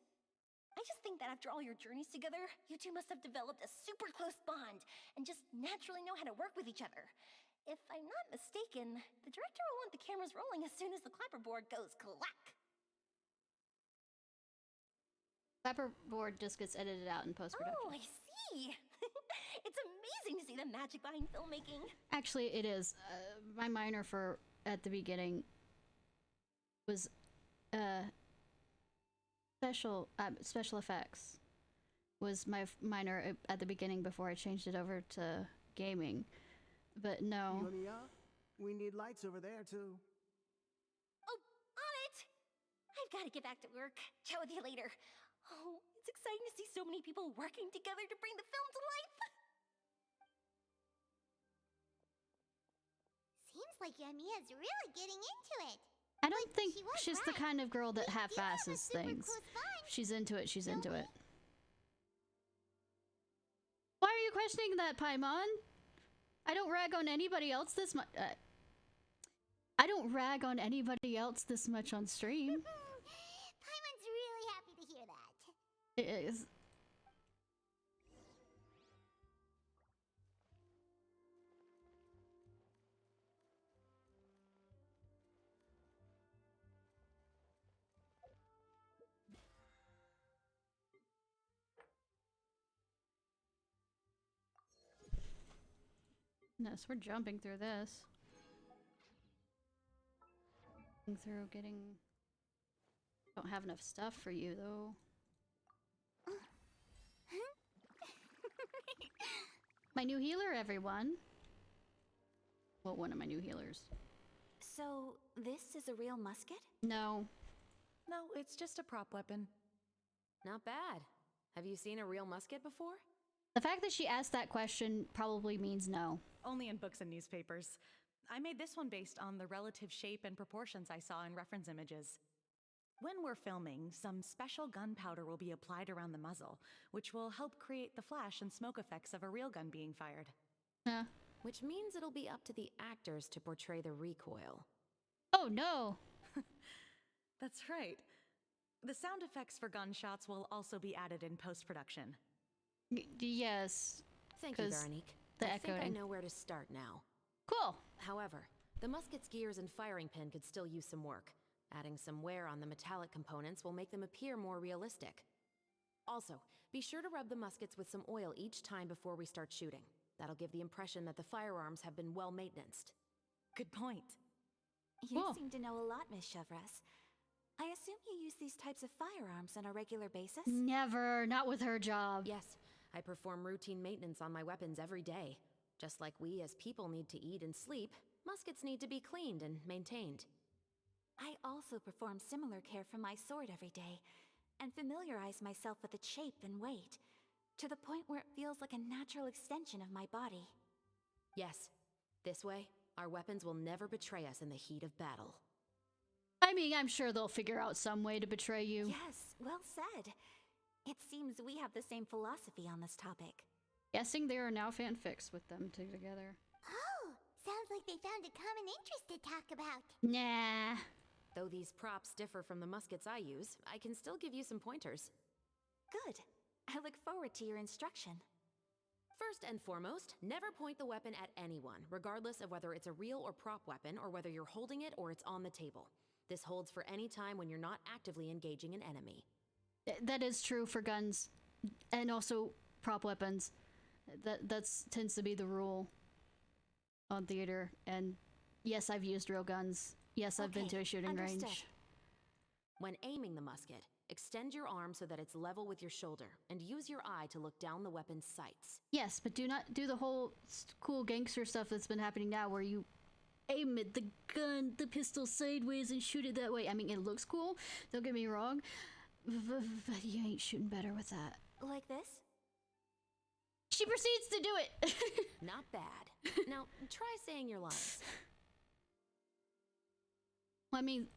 I just think that after all your journeys together, you two must have developed a super close bond and just naturally know how to work with each other. If I'm not mistaken, the director will want the cameras rolling as soon as the clapperboard goes clack. Clapperboard just gets edited out in post-production. Oh, I see. It's amazing to see the magic behind filmmaking. Actually, it is. My minor for at the beginning was special effects. Was my minor at the beginning before I changed it over to gaming. But no. Yoimiya, we need lights over there too. Oh, on it! I've got to get back to work. Chat with you later. Oh, it's exciting to see so many people working together to bring the film to life. Seems like Yoimiya's really getting into it. I don't think she was she's the right. kind of girl that We do have a half-asses super things. close bond, She's into it, she's don't into we? it. Why are you questioning that, Paimon? I don't rag on anybody else this much. I don't rag on anybody else this much on stream. Paimon's really happy to hear that. It is. No, so we're jumping through this. Through getting... Don't have enough stuff for you, though. My new healer, everyone. Well, one of my new healers. So, this is a real musket? No. No, it's just a prop weapon. Not bad. Have you seen a real musket before? The fact that she asked that question probably means no. Only in books and newspapers. I made this one based on the relative shape and proportions I saw in reference images. When we're filming, some special gunpowder will be applied around the muzzle, which will help create the flash and smoke effects of a real gun being fired. which means it'll be up to the actors to portray the recoil. Oh no! That's right. The sound effects for gunshots will also be added in post-production. Yes. Thank you, 'cause Veronique. the I think I echoing. know where to start now. Cool. However, the musket's gears and firing pin could still use some work. Adding some wear on the metallic components will make them appear more realistic. Also, be sure to rub the muskets with some oil each time before we start shooting. That'll give the impression that the firearms have been well maintained. Good point. You Cool. seem to know a lot, Miss Chevres. I assume you use these types of firearms on a regular basis? Never. Not with her job. Yes, I perform routine maintenance on my weapons every day. Just like we as people need to eat and sleep, muskets need to be cleaned and maintained. I also perform similar care for my sword every day, and familiarize myself with its shape and weight, to the point where it feels like a natural extension of my body. Yes, this way, our weapons will never betray us in the heat of battle. I mean, I'm sure they'll figure out some way to betray you. Yes, well said. It seems we have the same philosophy on this topic. Guessing there are now fanfics with them two together. Oh, sounds like they found a common interest to talk about. Nah. Though these props differ from the muskets I use, I can still give you some pointers. Good. I look forward to your instruction. First and foremost, never point the weapon at anyone, regardless of whether it's a real or prop weapon or whether you're holding it or it's on the table. This holds for any time when you're not actively engaging an enemy. That is true for guns. And also prop weapons. That's tends to be the rule on theater. And yes, I've used real guns. Yes, I've been to a shooting understood. range. When aiming the musket, extend your arm so that it's level with your shoulder, and use your eye to look down the weapon's sights. Yes, but do not do the whole cool gangster stuff that's been happening now where you aim at the gun, the pistol sideways and shoot it that way. I mean, it looks cool, don't get me wrong, but you ain't shooting better with that. Like this? She proceeds to do it! Not bad. Now, try saying your lines. I mean,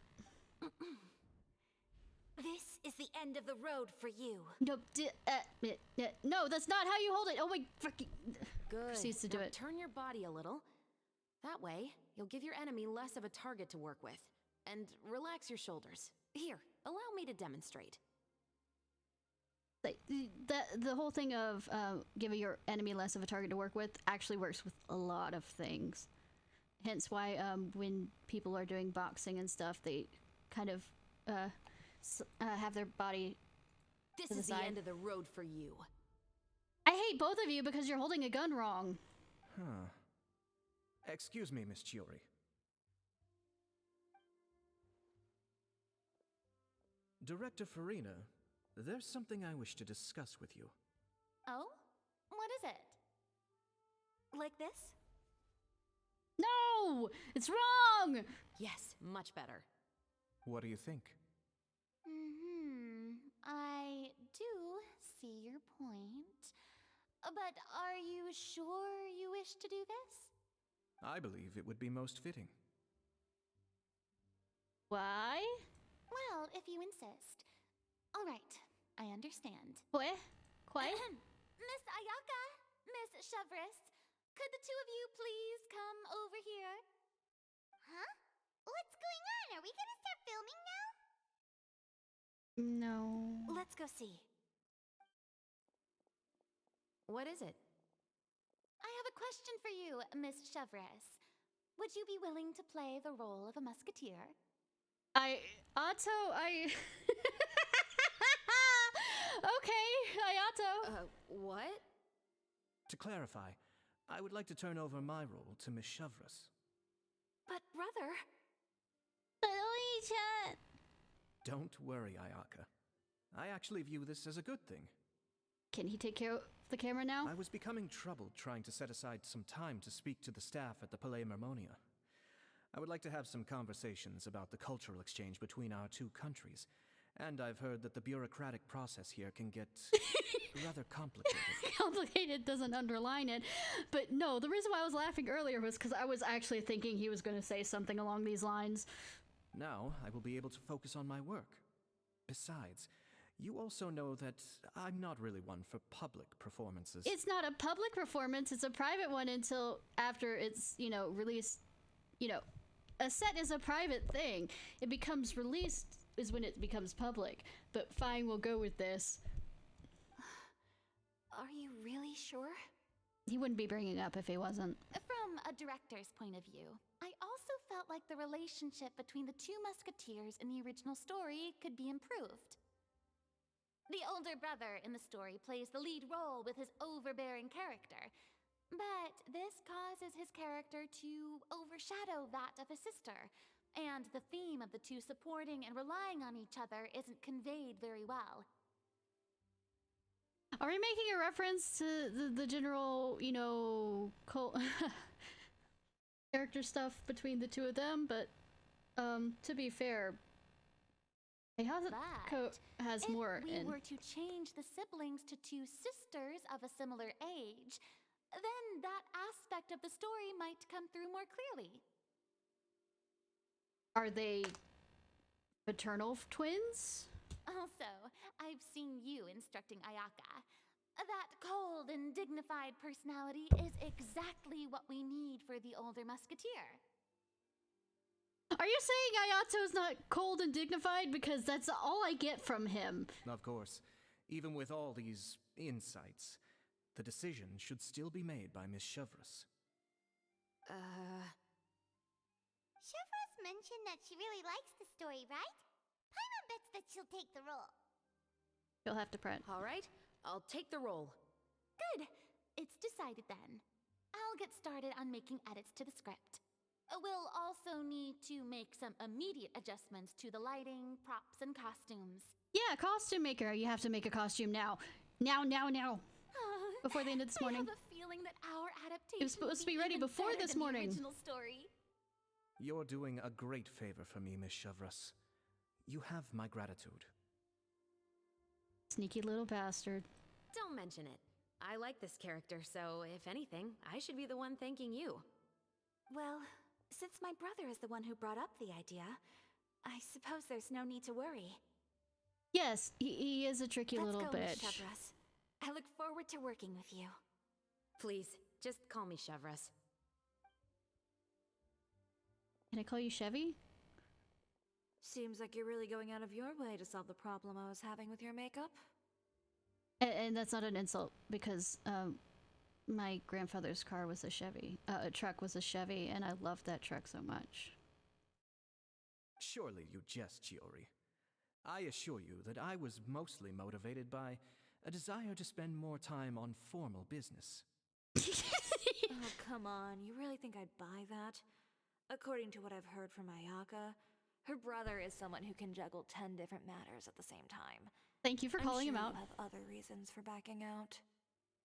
This is the end of the road for you. no, no, that's not how you hold it. Oh my fucking... Good. Proceeds to do Now it. turn your body a little. That way, you'll give your enemy less of a target to work with. And relax your shoulders. Here, allow me to demonstrate. Like, the whole thing of giving your enemy less of a target to work with actually works with a lot of things. Hence why when people are doing boxing and stuff, they kind of have their body This to the is the side. end of the road for you. I hate both of you because you're holding a gun wrong. Huh. Excuse me, Miss Chiori. Director Farina, there's something I wish to discuss with you. Oh? What is it? Like this? No! It's wrong! Yes, much better. What do you think? I do see your point. But are you sure you wish to do this? I believe it would be most fitting. Why? Well, if you insist. All right, I understand. What? Quite? Miss Ayaka, Miss Chevres, could the two of you please come over here? Huh? What's going on? Are we gonna start filming now? No. Let's go see. What is it? I have a question for you, Miss Chevres. Would you be willing to play the role of a musketeer? Okay, Ayato. What? To clarify, I would like to turn over my role to Miss Chevres. But brother... But Oichan... Don't worry, Ayaka. I actually view this as a good thing. Can he take care of the camera now? I was becoming troubled trying to set aside some time to speak to the staff at the Palais Mermonia. I would like to have some conversations about the cultural exchange between our two countries, and I've heard that the bureaucratic process here can get rather complicated. Complicated doesn't underline it. But no, the reason why I was laughing earlier was because I was actually thinking he was going to say something along these lines. Now I will be able to focus on my work. Besides, You also know that I'm not really one for public performances. It's not a public performance, it's a private one until after it's, released. A set is a private thing. It becomes released is when it becomes public. But fine, we'll go with this. Are you really sure? He wouldn't be bringing up if he wasn't. From a director's point of view, I also felt like the relationship between the two musketeers in the original story could be improved. The older brother in the story plays the lead role with his overbearing character, but this causes his character to overshadow that of his sister, and the theme of the two supporting and relying on each other isn't conveyed very well. Are we making a reference to the general, character stuff between the two of them? But, to be fair, Hayato has more If we were to change the siblings to two sisters of a similar age, then that aspect of the story might come through more clearly. Are they paternal twins? Also, I've seen you instructing Ayaka. That cold and dignified personality is exactly what we need for the older musketeer. Are you saying Ayato's not cold and dignified? Because that's all I get from him. Of course. Even with all these insights, the decision should still be made by Miss Chevreuse. Chevreuse mentioned that she really likes the story, right? Paimon bets that she'll take the role. You'll have to print. All right, I'll take the role. Good. It's decided then. I'll get started on making edits to the script. We'll also need to make some immediate adjustments to the lighting, props, and costumes. Yeah, costume maker. You have to make a costume now. Now. Before the end of this morning. I have a feeling that our adaptation It was supposed to be ready even before better this than the morning. original story. You're doing a great favor for me, Miss Chevreuse. You have my gratitude. Sneaky little bastard. Don't mention it. I like this character, so if anything, I should be the one thanking you. Well, since my brother is the one who brought up the idea, I suppose there's no need to worry. Yes, he is a tricky little Let's go, Miss bitch. Chevreuse. I look forward to working with you. Please, just call me Chevreuse. Can I call you Chevy? Seems like you're really going out of your way to solve the problem I was having with your makeup. And that's not an insult, because my grandfather's car was a Chevy. A truck was a Chevy, and I loved that truck so much. Surely you jest, Chiori. I assure you that I was mostly motivated by a desire to spend more time on formal business. Oh, come on. You really think I'd buy that? According to what I've heard from Ayaka, her brother is someone who can juggle 10 different matters at the same time. Thank you for calling him out. You have other reasons for backing out.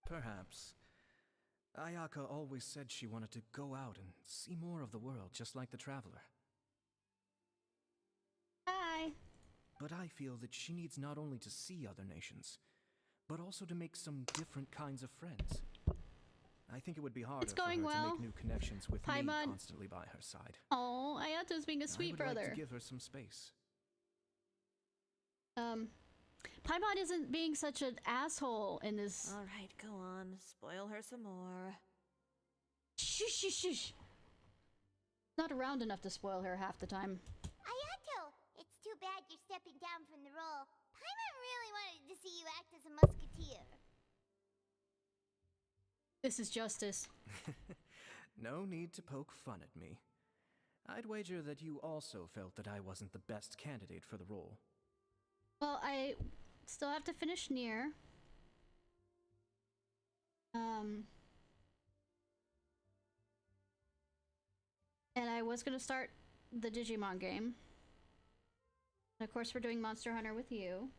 Perhaps. Ayaka always said she wanted to go out and see more of the world, just like the Traveler. Hi. But I feel that she needs not only to see other nations, but also to make some different kinds of friends. I think it would be harder for her to make new connections with me constantly by her side. Oh, Ayato's being a sweet brother. I would like to give her some space. Paimon isn't being such an asshole in this. All right, go on. Spoil her some more. Shush. Not around enough to spoil her half the time. Ayato, it's too bad you're stepping down from the role. Paimon really wanted to see you act as a musketeer. This is justice. No need to poke fun at me. I'd wager that you also felt that I wasn't the best candidate for the role. Well, I still have to finish Nier. And I was gonna start the Digimon game. And of course, we're doing Monster Hunter with you.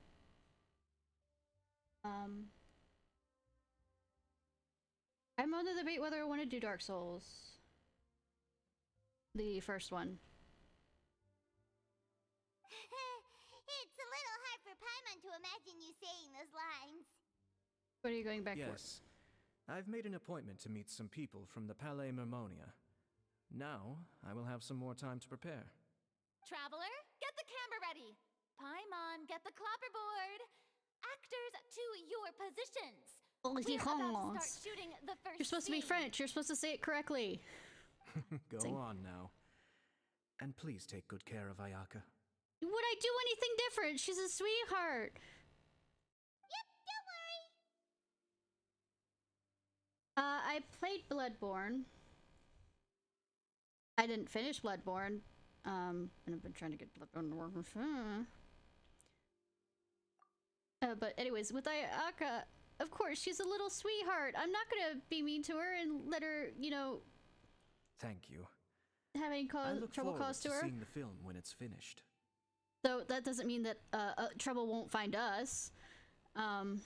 I'm on the debate whether I want to do Dark Souls. The first one. It's a little hard for Paimon to imagine you saying those lines. What are you going back for? Yes. I've made an appointment to meet some people from the Palais Mermonia. Now, I will have some more time to prepare. Traveler, get the camera ready. Paimon, get the clapperboard! Actors to your positions! Oh, We're about to yes. start shooting the first You're supposed to be scene. French. You're supposed to say it correctly. Go on now. And please take good care of Ayaka. Would I do anything different? She's a sweetheart. Yep, don't worry. I played Bloodborne. I didn't finish Bloodborne. And I've been trying to get Bloodborne to work. But anyways, with Ayaka, of course, she's a little sweetheart. I'm not gonna be mean to her and let her, you know, Thank you. having I look trouble forward caused to to her. seeing the film when it's finished. Though that doesn't mean that trouble won't find us. I've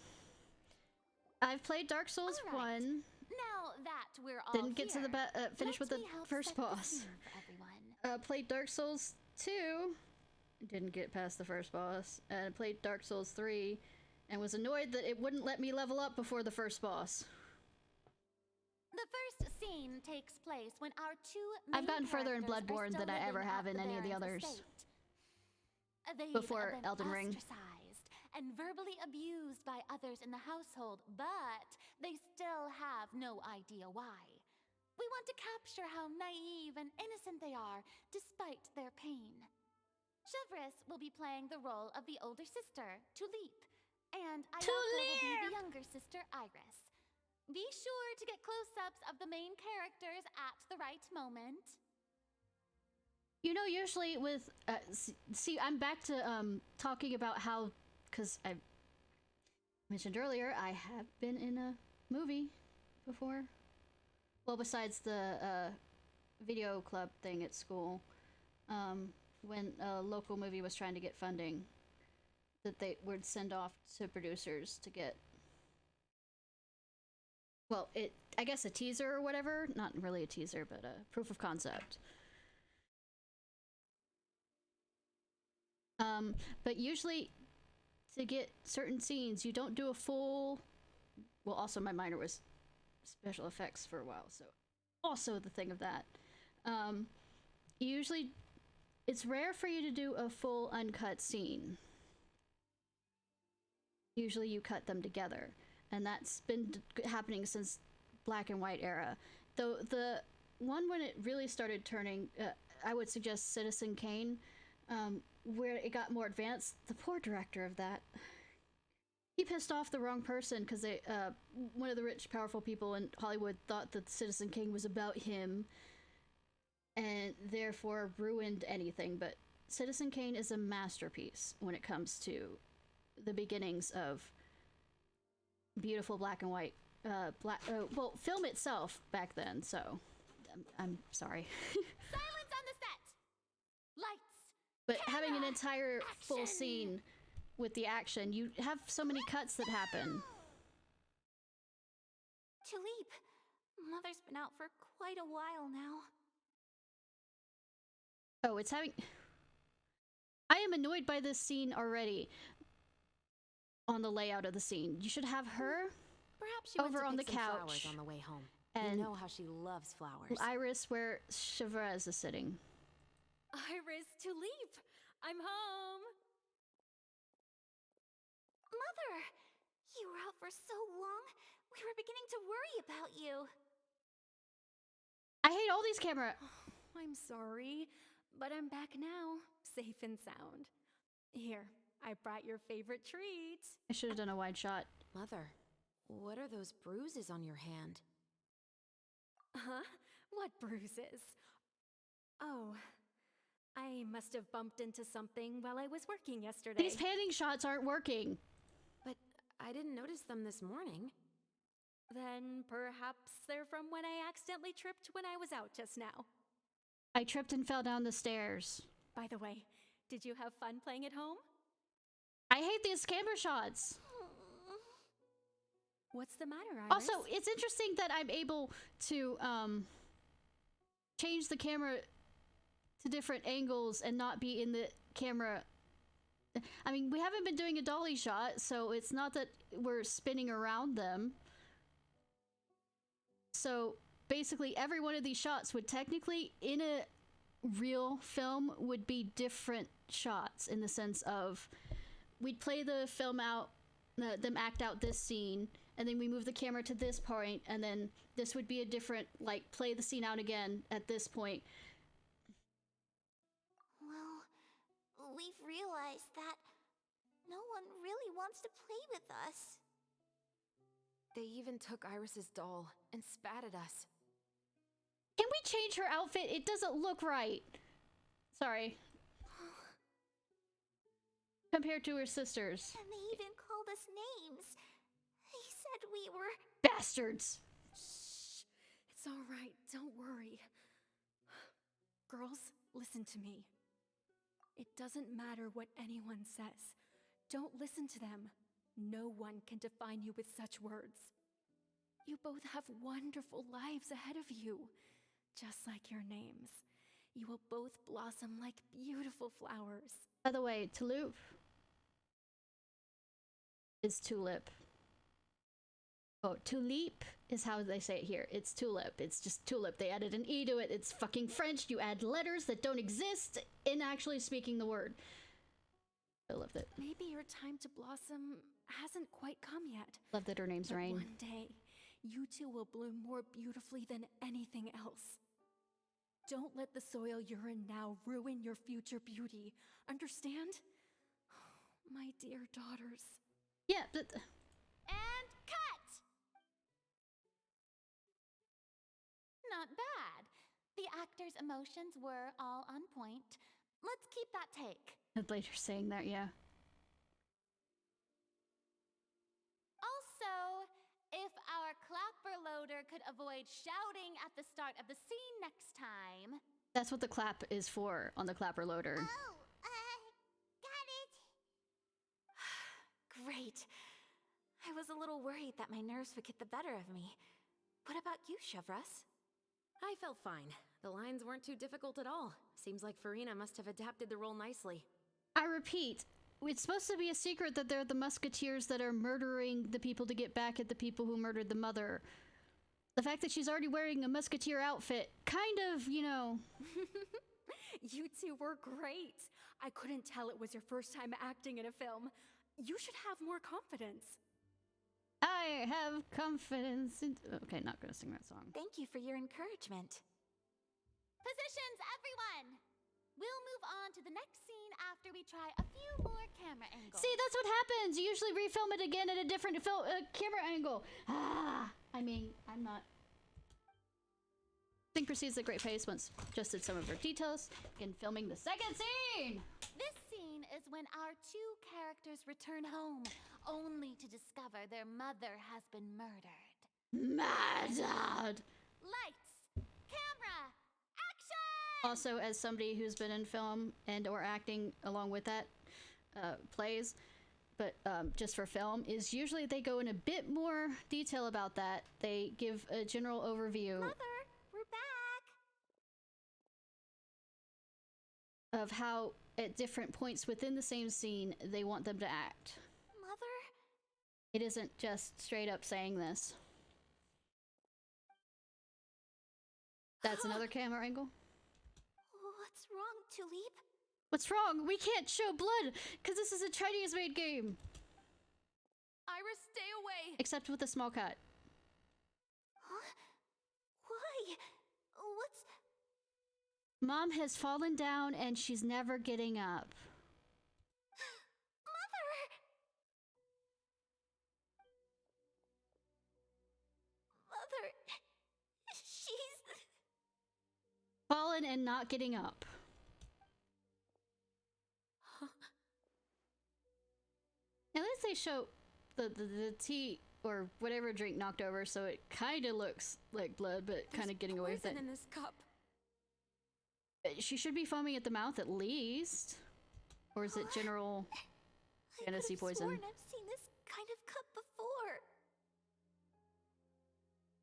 played Dark Souls 1. Now that we're all Didn't get to the finish with let the me help first set the boss. scene for everyone. Played Dark Souls 2. Didn't get past the first boss. And played Dark Souls 3. And was annoyed that it wouldn't let me level up before the first boss. The first scene takes place when our two main I've gotten further in characters are Bloodborne still than I ever living have at in any of the Baron's others. estate. They've Before been Elden Ring. ostracized and verbally abused by others in the household, but they still have no idea why. We want to capture how naive and innocent they are, despite their pain. HoyoVerse will be playing the role of the older sister, Tulip, and Ayaka will be the younger sister, Iris. Be sure to get close-ups of the main characters at the right moment. You know, usually with see, I'm back to talking about how, because I mentioned earlier, I have been in a movie before. Well, besides the video club thing at school, when a local movie was trying to get funding, that they would send off to producers to get, well, I guess a teaser or whatever, not really a teaser, but a proof of concept. But usually, to get certain scenes, you don't do a full... Well, also my minor was special effects for a while, so also the thing of that. Usually, it's rare for you to do a full uncut scene. Usually you cut them together, and that's been happening since Black and White era. Though the one when it really started turning, I would suggest Citizen Kane, where it got more advanced. The poor director of that, he pissed off the wrong person because they one of the rich, powerful people in Hollywood thought that Citizen Kane was about him, and therefore ruined anything. But Citizen Kane is a masterpiece when it comes to the beginnings of beautiful black and white, well, film itself back then. So, I'm sorry. Silence on the set! Lights! But having an entire full action! scene with the action, you have so many cuts that happen. Tulip, Mother's been out for quite a while now. Oh, it's having... I am annoyed by this scene already. On the layout of the scene. You should have her Perhaps she over went to on the pick some couch. flowers on the way home. And you know how she loves flowers. Iris where Chevres is sitting. Iris, Tulip, I'm home. Mother, you were out for so long, we were beginning to worry about you. I hate all these camera... I'm sorry, but I'm back now, safe and sound. Here, I brought your favorite treat. I should have done a wide shot. Mother, what are those bruises on your hand? Huh? What bruises? Oh, I must have bumped into something while I was working yesterday. These panning shots aren't working. But I didn't notice them this morning. Then perhaps they're from when I accidentally tripped when I was out just now. I tripped and fell down the stairs. By the way, did you have fun playing at home? I hate these camera shots. What's the matter, Iris? Also, it's interesting that I'm able to change the camera to different angles and not be in the camera. I mean, we haven't been doing a dolly shot, so it's not that we're spinning around them. So basically every one of these shots would technically, in a real film would be different shots in the sense of we'd play the film out, them act out this scene, and then we move the camera to this point, and then this would be a different, like, play the scene out again at this point. Well, we've realized that no one really wants to play with us. They even took Iris's doll and spat at us. Can we change her outfit? It doesn't look right. Sorry. Compared to her sisters. And they even called us names. They said we were... Bastards! Shh. It's all right. Don't worry. Girls, listen to me. It doesn't matter what anyone says. Don't listen to them. No one can define you with such words. You both have wonderful lives ahead of you. Just like your names. You will both blossom like beautiful flowers. By the way, Tulip is tulip. Oh, tulip is how they say it here. It's tulip. It's just tulip. They added an E to it. It's fucking French. You add letters that don't exist in actually speaking the word. I loved it. Maybe your time to blossom hasn't quite come yet. Love that her name's But Rain. one day, you two will bloom more beautifully than anything else. Don't let the soil you're in now ruin your future beauty. Understand? My dear daughters. Yeah, but... And cut! Not bad. The actor's emotions were all on point. Let's keep that take. Later saying that, yeah. Also, if our clapper loader could avoid shouting at the start of the scene next time. That's what the clap is for on the clapper loader. Oh, got it. Great. I was a little worried that my nerves would get the better of me. What about you, Chevros? I felt fine. The lines weren't too difficult at all. Seems like Farina must have adapted the role nicely. I repeat, it's supposed to be a secret that they're the musketeers that are murdering the people to get back at the people who murdered the mother. The fact that she's already wearing a musketeer outfit, kind of, you know... You two were great. I couldn't tell it was your first time acting in a film. You should have more confidence. I have confidence in... Okay, not gonna sing that song. Thank you for your encouragement. Positions, everyone! We'll move on to the next scene after we try a few more camera angles. See, that's what happens! You usually refilm it again at a different camera angle. I mean, I'm not... Sync proceeds at great pace once adjusted some of her details. Begin filming the second scene! This scene is when our two characters return home, only to discover their mother has been murdered. Murdered! Lights! Camera! Action! Also, as somebody who's been in film and or acting along with that, plays, but just for film, is usually they go in a bit more detail about that. They give a general overview. Mother, we're back. Of how at different points within the same scene they want them to act. Mother? It isn't just straight up saying this. That's another camera angle. What's wrong, Tulip? What's wrong? We can't show blood because this is a Chinese-made game. Iris, stay away! Except with a small cut. Huh? Why? What's... Mom has fallen down and she's never getting up. Mother, she's... Fallen and not getting up. At least they show the tea or whatever drink knocked over, so it kind of looks like blood, but kind of getting away with it. In this cup. She should be foaming at the mouth at least. Or is it general fantasy poison? I've seen this kind of cup before.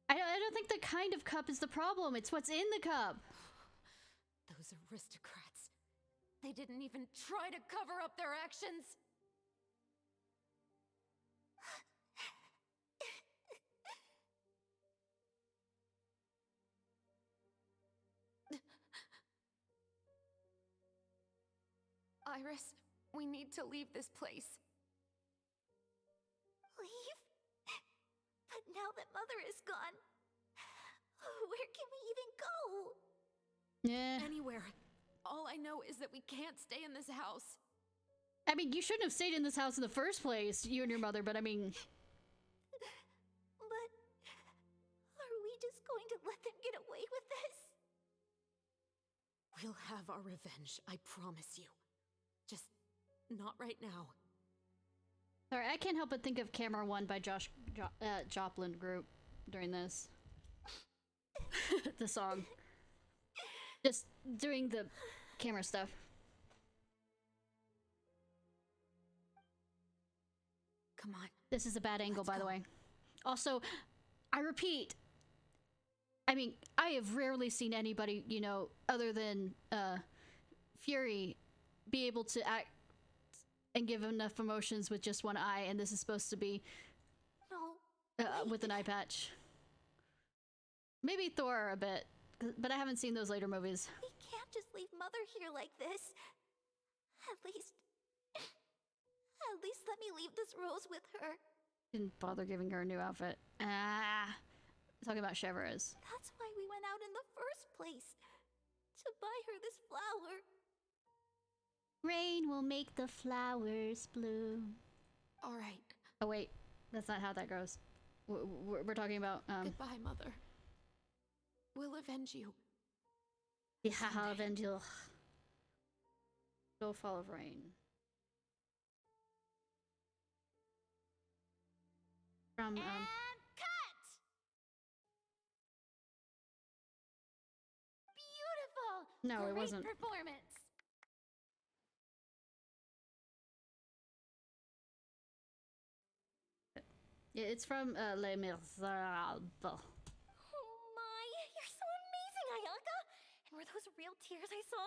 I don't think the kind of cup is the problem. It's what's in the cup. Those aristocrats. They didn't even try to cover up their actions. Iris, we need to leave this place. Leave? But now that Mother is gone, where can we even go? Yeah. Anywhere. All I know is that we can't stay in this house. I mean, you shouldn't have stayed in this house in the first place, you and your mother, but I mean... But are we just going to let them get away with this? We'll have our revenge, I promise you. Just not right now. Sorry, I can't help but think of Camera One by Joplin Group during this. The song. Just doing the camera stuff. Come on. This is a bad angle, by the way. Also, I repeat, I mean, I have rarely seen anybody, you know, other than Fury, be able to act and give enough emotions with just one eye, and this is supposed to be with an eye patch. Maybe Thor a bit, but I haven't seen those later movies. We can't just leave Mother here like this. At least let me leave this rose with her. Didn't bother giving her a new outfit. Talking about Chevreuse. That's why we went out in the first place. To buy her this flower. Rain will make the flowers bloom. All right. Oh wait, that's not how that goes. We're talking about Goodbye, Mother. We'll avenge you. Yeah, I'll avenge you. No fall of rain. From And cut! Beautiful! No, it Great wasn't. Performance! Yeah, it's from Les Miserables. Oh my, you're so amazing, Ayaka! And were those real tears I saw?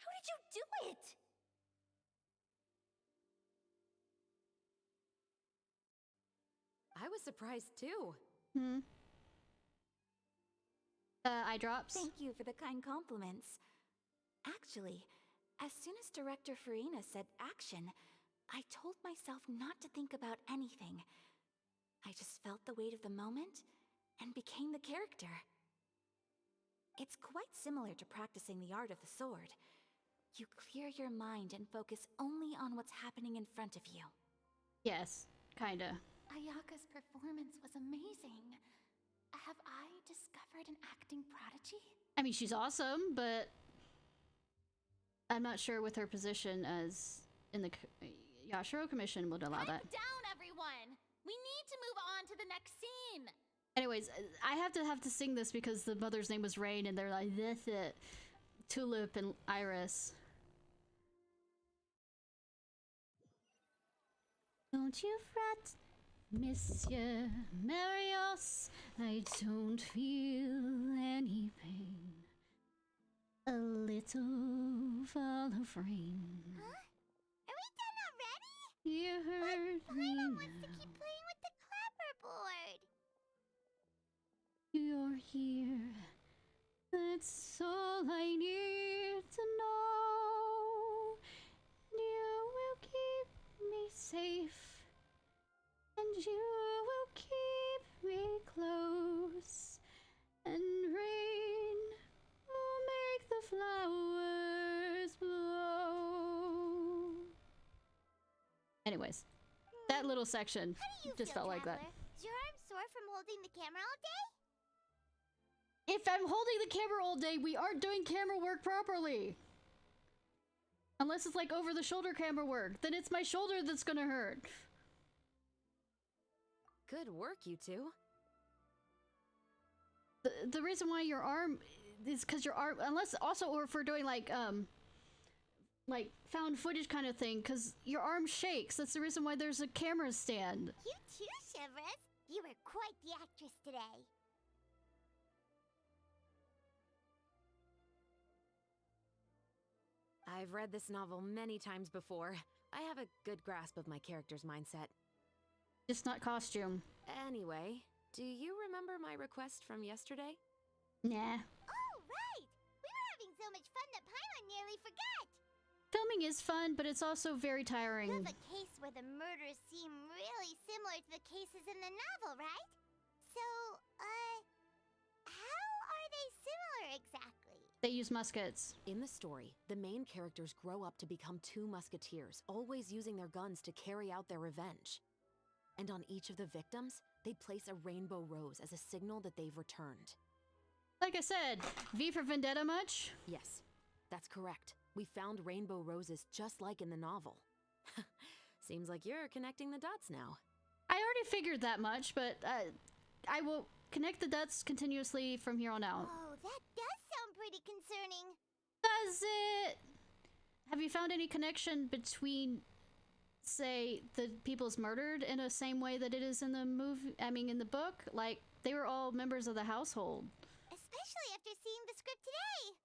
How did you do it? I was surprised too. Eye drops. Thank you for the kind compliments. Actually, as soon as Director Farina said action, I told myself not to think about anything. I just felt the weight of the moment and became the character. It's quite similar to practicing the art of the sword. You clear your mind and focus only on what's happening in front of you. Yes, kinda. Ayaka's performance was amazing. Have I discovered an acting prodigy? I mean, she's awesome, but I'm not sure with her position as in the Yashiro Commission would allow that. Down, everyone! We need to move on to the next scene! Anyways, I have to sing this because the mother's name was Rain, and they're like, this it. Tulip and Iris. Don't you fret, Monsieur Marios, I don't feel any pain. A little fall of rain. Huh? Are we done already? You heard me Paimon wants to keep playing with the clapperboard. You're here. That's all I need to know. You will keep me safe. And you will keep me close. And rain will make the flowers blow. Anyways, that little section just felt like that. Is your arm sore from holding the camera all day? If I'm holding the camera all day, we aren't doing camera work properly. Unless it's like over the shoulder camera work, then it's my shoulder that's gonna hurt. Good work, you two. The reason why your arm is because your arm, unless also, or if we're doing like found footage kind of thing, because your arm shakes. That's the reason why there's a camera stand. You too, Chevreuse. You were quite the actress today. I've read this novel many times before. I have a good grasp of my character's mindset. Just not costume. Anyway, do you remember my request from yesterday? Nah. Oh, right! We were having so much fun that Paimon nearly forgot! filming is fun, but it's also very You tiring. have a case where the murders seem really similar to the cases in the novel, right? So, how are they similar exactly? They use muskets. In the story, the main characters grow up to become two musketeers, always using their guns to carry out their revenge. And on each of the victims, they place a rainbow rose as a signal that they've returned. Like I said, V for Vendetta much? Yes, that's correct. We found rainbow roses just like in the novel. Seems like you're connecting the dots now. I already figured that much, but I will connect the dots continuously from here on out. Oh, that does sound pretty concerning. Does it? Have you found any connection between, say, the people's murdered in the same way that it is in the movie? I mean, in the book? Like, they were all members of the household. Especially after seeing the script today.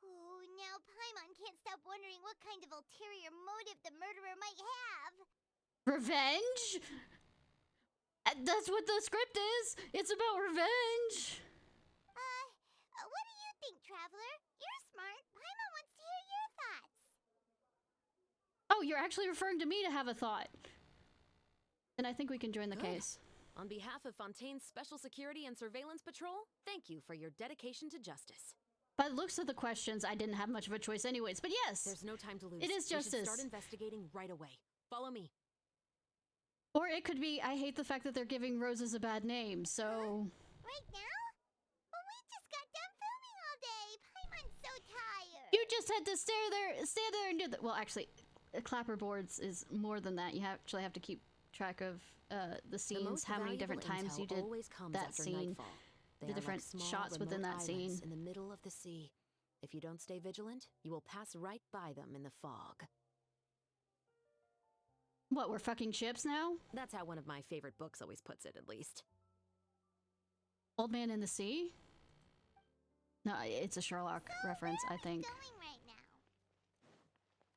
Oh, now Paimon can't stop wondering what kind of ulterior motive the murderer might have. Revenge? That's what the script is. It's about revenge. What do you think, Traveler? You're smart. Paimon wants to hear your thoughts. Oh, you're actually referring to me to have a thought. Then I think we can join the Good. case. On behalf of Fontaine's Special Security and Surveillance Patrol, thank you for your dedication to justice. By the looks of the questions, I didn't have much of a choice anyways, but yes. There's no time to lose. It is We should justice. start investigating right away. Follow me. Or it could be, I hate the fact that they're giving roses a bad name, so... Right now? But we just got done filming all day. Paimon's so tired. You just had to stand there and do that. Well, actually, clapperboards is more than that. You actually have to keep track of the scenes, most how many different valuable times you intel did always comes that after scene, nightfall. They the are different like small, shots within remote that scene. islands in the middle of the sea. If you don't stay vigilant, you will pass right by them in the fog. What, we're fucking ships now? That's how one of my favorite books always puts it, at least. Old Man in the Sea? No, it's a Sherlock reference, I think.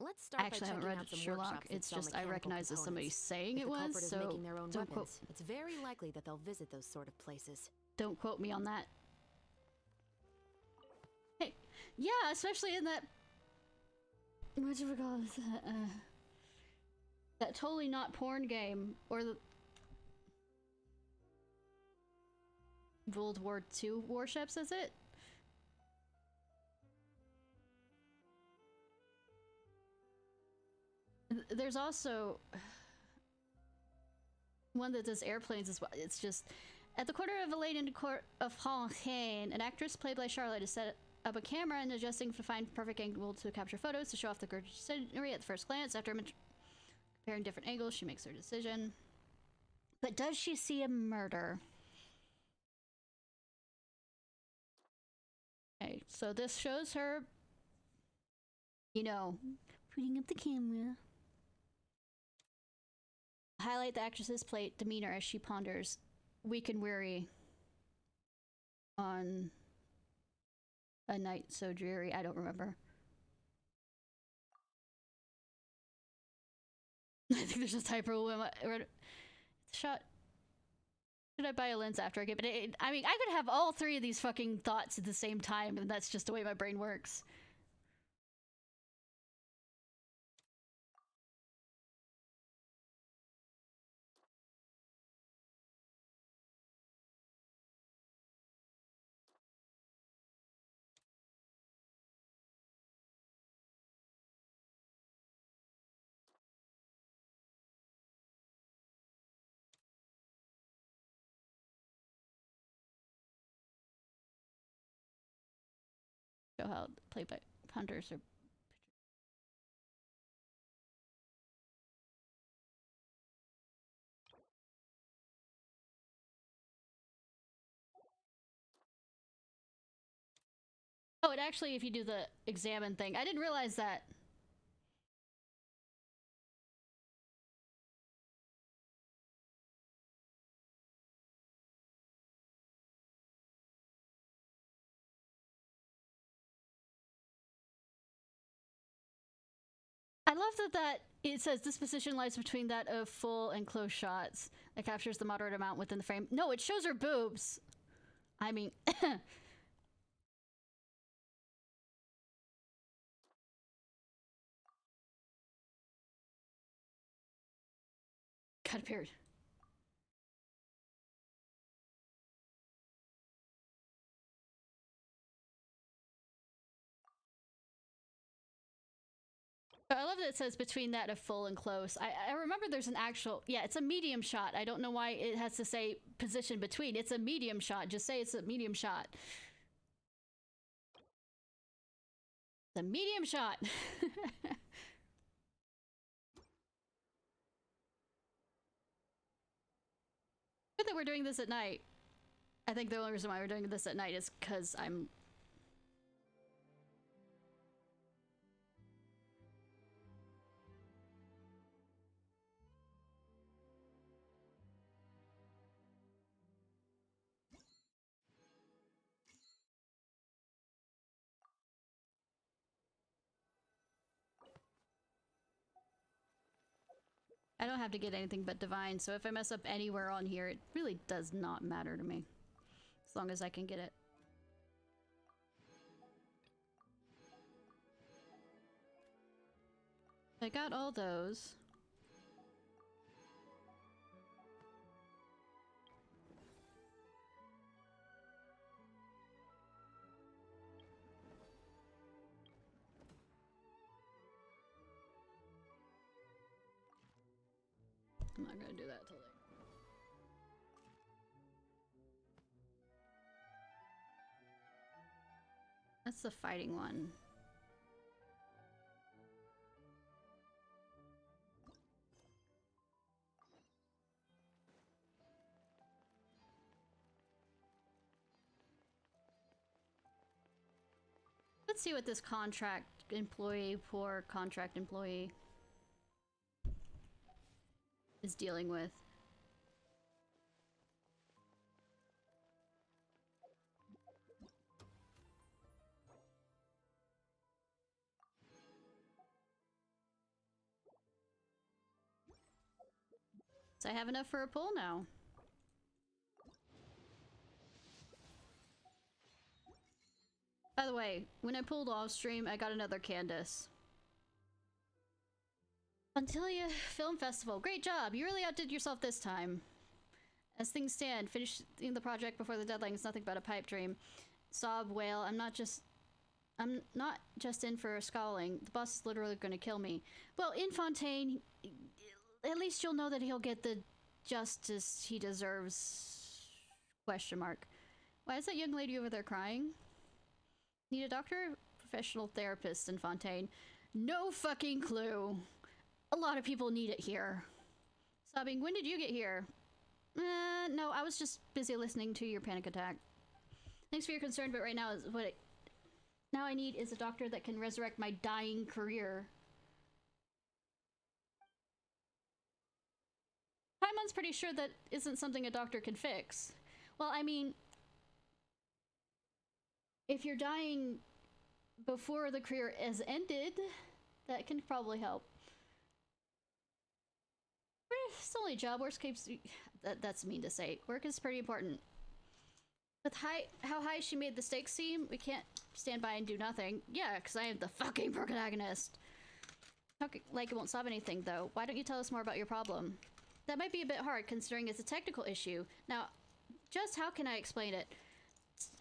Let's start I actually by haven't checking read out some Sherlock. workshops that It's sell just I mechanical recognize that somebody's components. saying If it the was, culprit is so making their own don't quote, weapons, it's very likely that they'll visit those sort of places. don't quote me on that. Hey, yeah, especially in that... Whatchamacallit? That totally not porn game, or the... World War II warships, is it? There's also one that does airplanes as well. It's just at the quarter of a lane in the court of Fontaine, an actress played by Charlotte is set up a camera and adjusting to find perfect angle to capture photos to show off the gorgeous scenery at the first glance. After comparing different angles, she makes her decision. But does she see a murder? Okay, so this shows her, you know, putting up the camera. Highlight the actress's plate demeanor as she ponders, weak and weary, on a night so dreary. I don't remember. I think there's a typo. It's a shot. Should I buy a lens after I get it? I mean, I could have all three of these fucking thoughts at the same time, and that's just the way my brain works. Show how played by hunters are. Oh, it actually, if you do the examine thing, I didn't realize that. I love that it says this position lies between that of full and close shots. It captures the moderate amount within the frame. No, it shows her boobs. I mean, Cut a beard. I love that it says between that of full and close. I remember there's an actual, yeah, it's a medium shot. I don't know why it has to say position between. It's a medium shot. Just say it's a medium shot. It's a medium shot. Good that we're doing this at night. I think the only reason why we're doing this at night is because I'm... I don't have to get anything but divine, so if I mess up anywhere on here, it really does not matter to me. As long as I can get it. I got all those. I'm not gonna do that till later. That's the fighting one. Let's see what this contract employee, poor contract employee, is dealing with. So I have enough for a pull now. By the way, when I pulled off stream, I got another Candace. Antilia Film Festival. Great job! You really outdid yourself this time. As things stand, finishing the project before the deadline is nothing but a pipe dream. Sob, wail, I'm not just in for a scowling. The boss is literally gonna kill me. Well, in Fontaine, at least you'll know that he'll get the justice he deserves. Question mark. Why is that young lady over there crying? Need a doctor? Professional therapist in Fontaine. No fucking clue. A lot of people need it here. Sobbing, when did you get here? No, I was just busy listening to your panic attack. Thanks for your concern, but right now is now I need is a doctor that can resurrect my dying career. Paimon's pretty sure that isn't something a doctor can fix. Well, I mean, if you're dying before the career is ended, that can probably help. It's only a job. Work keeps... That's mean to say. Work is pretty important. With how high she made the stakes seem, we can't stand by and do nothing. Yeah, because I am the fucking protagonist. Like it won't solve anything, though. Why don't you tell us more about your problem? That might be a bit hard, considering it's a technical issue. Now, just how can I explain it?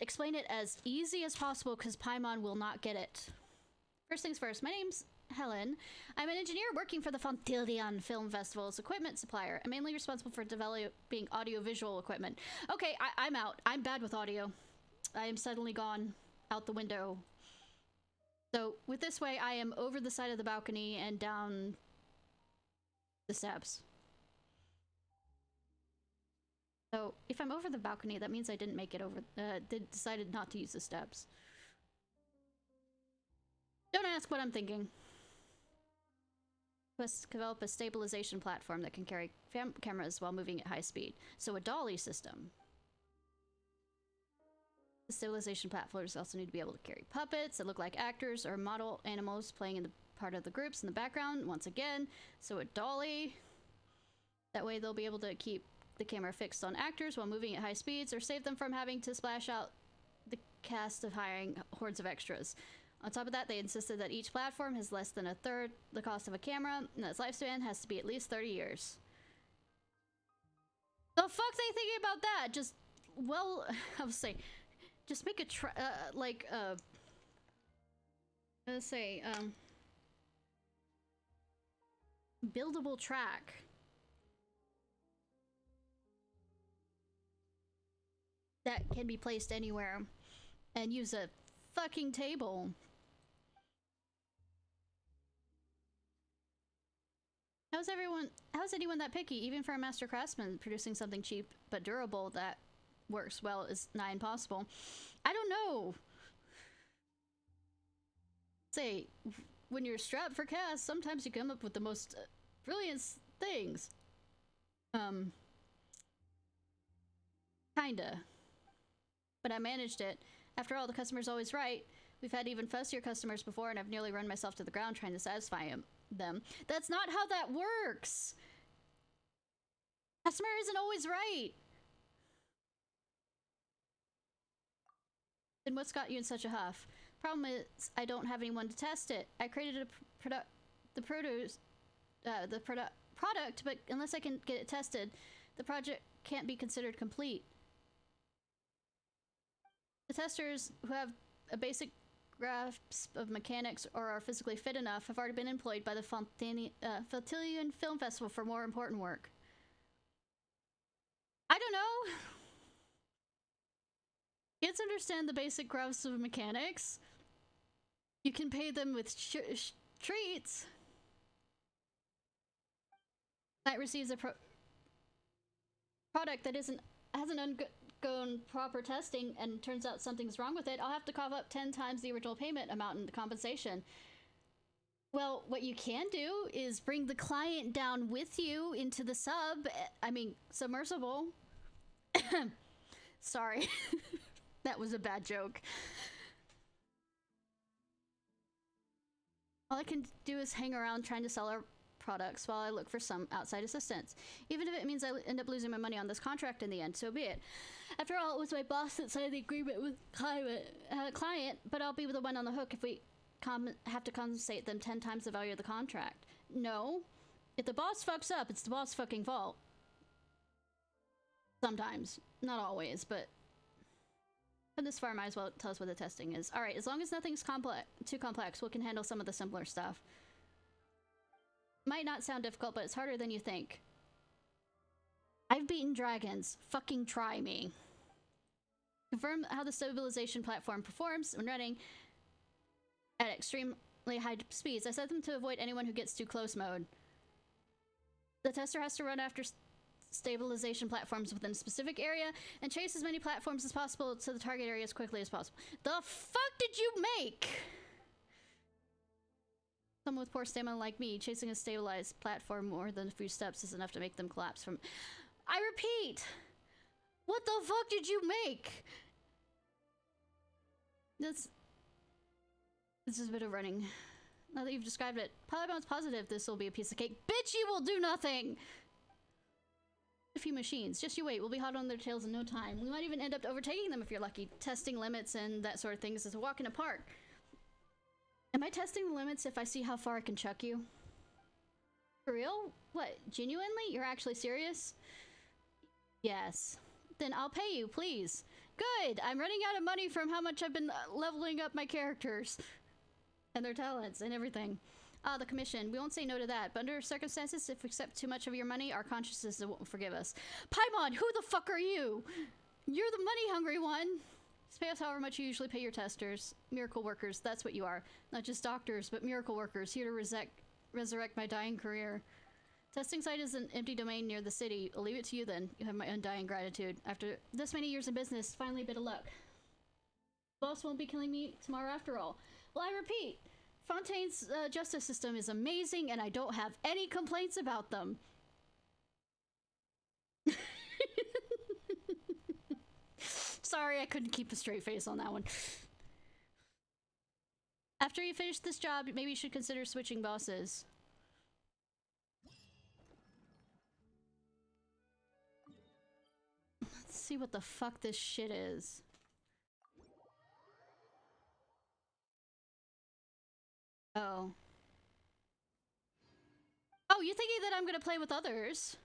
Explain it as easy as possible, because Paimon will not get it. First things first, my name's Helen. I'm an engineer working for the Fontilion Film Festival's equipment supplier. I'm mainly responsible for developing audio-visual equipment. Okay, I'm out. I'm bad with audio. I am suddenly gone out the window. So, with this way, I am over the side of the balcony and down the steps. So, if I'm over the balcony, that means I didn't make it over, decided not to use the steps. Don't ask what I'm thinking. Let's develop a stabilization platform that can carry cameras while moving at high speed. So a dolly system. The stabilization platforms also need to be able to carry puppets that look like actors or model animals playing in the part of the groups in the background once again. So a dolly. That way they'll be able to keep the camera fixed on actors while moving at high speeds or save them from having to splash out the cast of hiring hordes of extras. On top of that, they insisted that each platform has less than a third the cost of a camera, and that its lifespan has to be at least 30 years. The fuck they thinking about that? Just, well, I was saying, just make a let's say, buildable track. That can be placed anywhere and use a fucking table. How's anyone that picky? Even for a master craftsman, producing something cheap but durable that works well is nigh impossible. I don't know. Say, when you're strapped for cash, sometimes you come up with the most brilliant things. Kinda. But I managed it. After all, the customer's always right. We've had even fussier customers before, and I've nearly run myself to the ground trying to satisfy them. That's not how that works! Customer isn't always right! Then what's got you in such a huff? Problem is, I don't have anyone to test it. I created the product, but unless I can get it tested, the project can't be considered complete. The testers who have a basic grasp of mechanics or are physically fit enough have already been employed by the Fantilian Film Festival for more important work. I don't know. Kids understand the basic grasp of mechanics. You can pay them with treats. That receives a product that hasn't undergone proper testing and turns out something's wrong with it, I'll have to cough up 10 times the original payment amount in compensation. Well, what you can do is bring the client down with you into the submersible. Sorry. That was a bad joke. All I can do is hang around trying to sell our products while I look for some outside assistance. Even if it means I end up losing my money on this contract in the end, so be it. After all, it was my boss that signed the agreement with client, but I'll be the one on the hook if we have to compensate them 10 times the value of the contract. No. If the boss fucks up, it's the boss' fucking fault. Sometimes. Not always, but... From this far, might as well tell us what the testing is. Alright, as long as nothing's too complex, we can handle some of the simpler stuff. Might not sound difficult, but it's harder than you think. I've beaten dragons. Fucking try me. Confirm how the stabilization platform performs when running at extremely high speeds. I set them to avoid anyone who gets too close mode. The tester has to run after stabilization platforms within a specific area and chase as many platforms as possible to the target area as quickly as possible. The fuck did you make? Someone with poor stamina like me, chasing a stabilized platform more than a few steps is enough to make them collapse from... I repeat! What the fuck did you make? This is a bit of running. Now that you've described it, Polygon's positive this will be a piece of cake. Bitch, you will do nothing! A few machines. Just you wait. We'll be hot on their tails in no time. We might even end up overtaking them if you're lucky. Testing limits and that sort of thing is a walk in a park. Am I testing the limits if I see how far I can chuck you? For real? What? Genuinely? You're actually serious? Yes. Then I'll pay you, please. Good! I'm running out of money from how much I've been leveling up my characters. And their talents and everything. Ah, the commission. We won't say no to that, but under circumstances, if we accept too much of your money, our consciences won't forgive us. Paimon, who the fuck are you? You're the money-hungry one. Just pay us however much you usually pay your testers. Miracle workers, that's what you are. Not just doctors, but miracle workers, here to resurrect my dying career. Testing site is an empty domain near the city. I'll leave it to you then. You have my undying gratitude. After this many years in business, finally a bit of luck. Boss won't be killing me tomorrow after all. Well, I repeat, Fontaine's justice system is amazing and I don't have any complaints about them. Sorry, I couldn't keep a straight face on that one. After you finish this job, maybe you should consider switching bosses. Let's see what the fuck this shit is. Oh. Oh, you're thinking that I'm gonna play with others?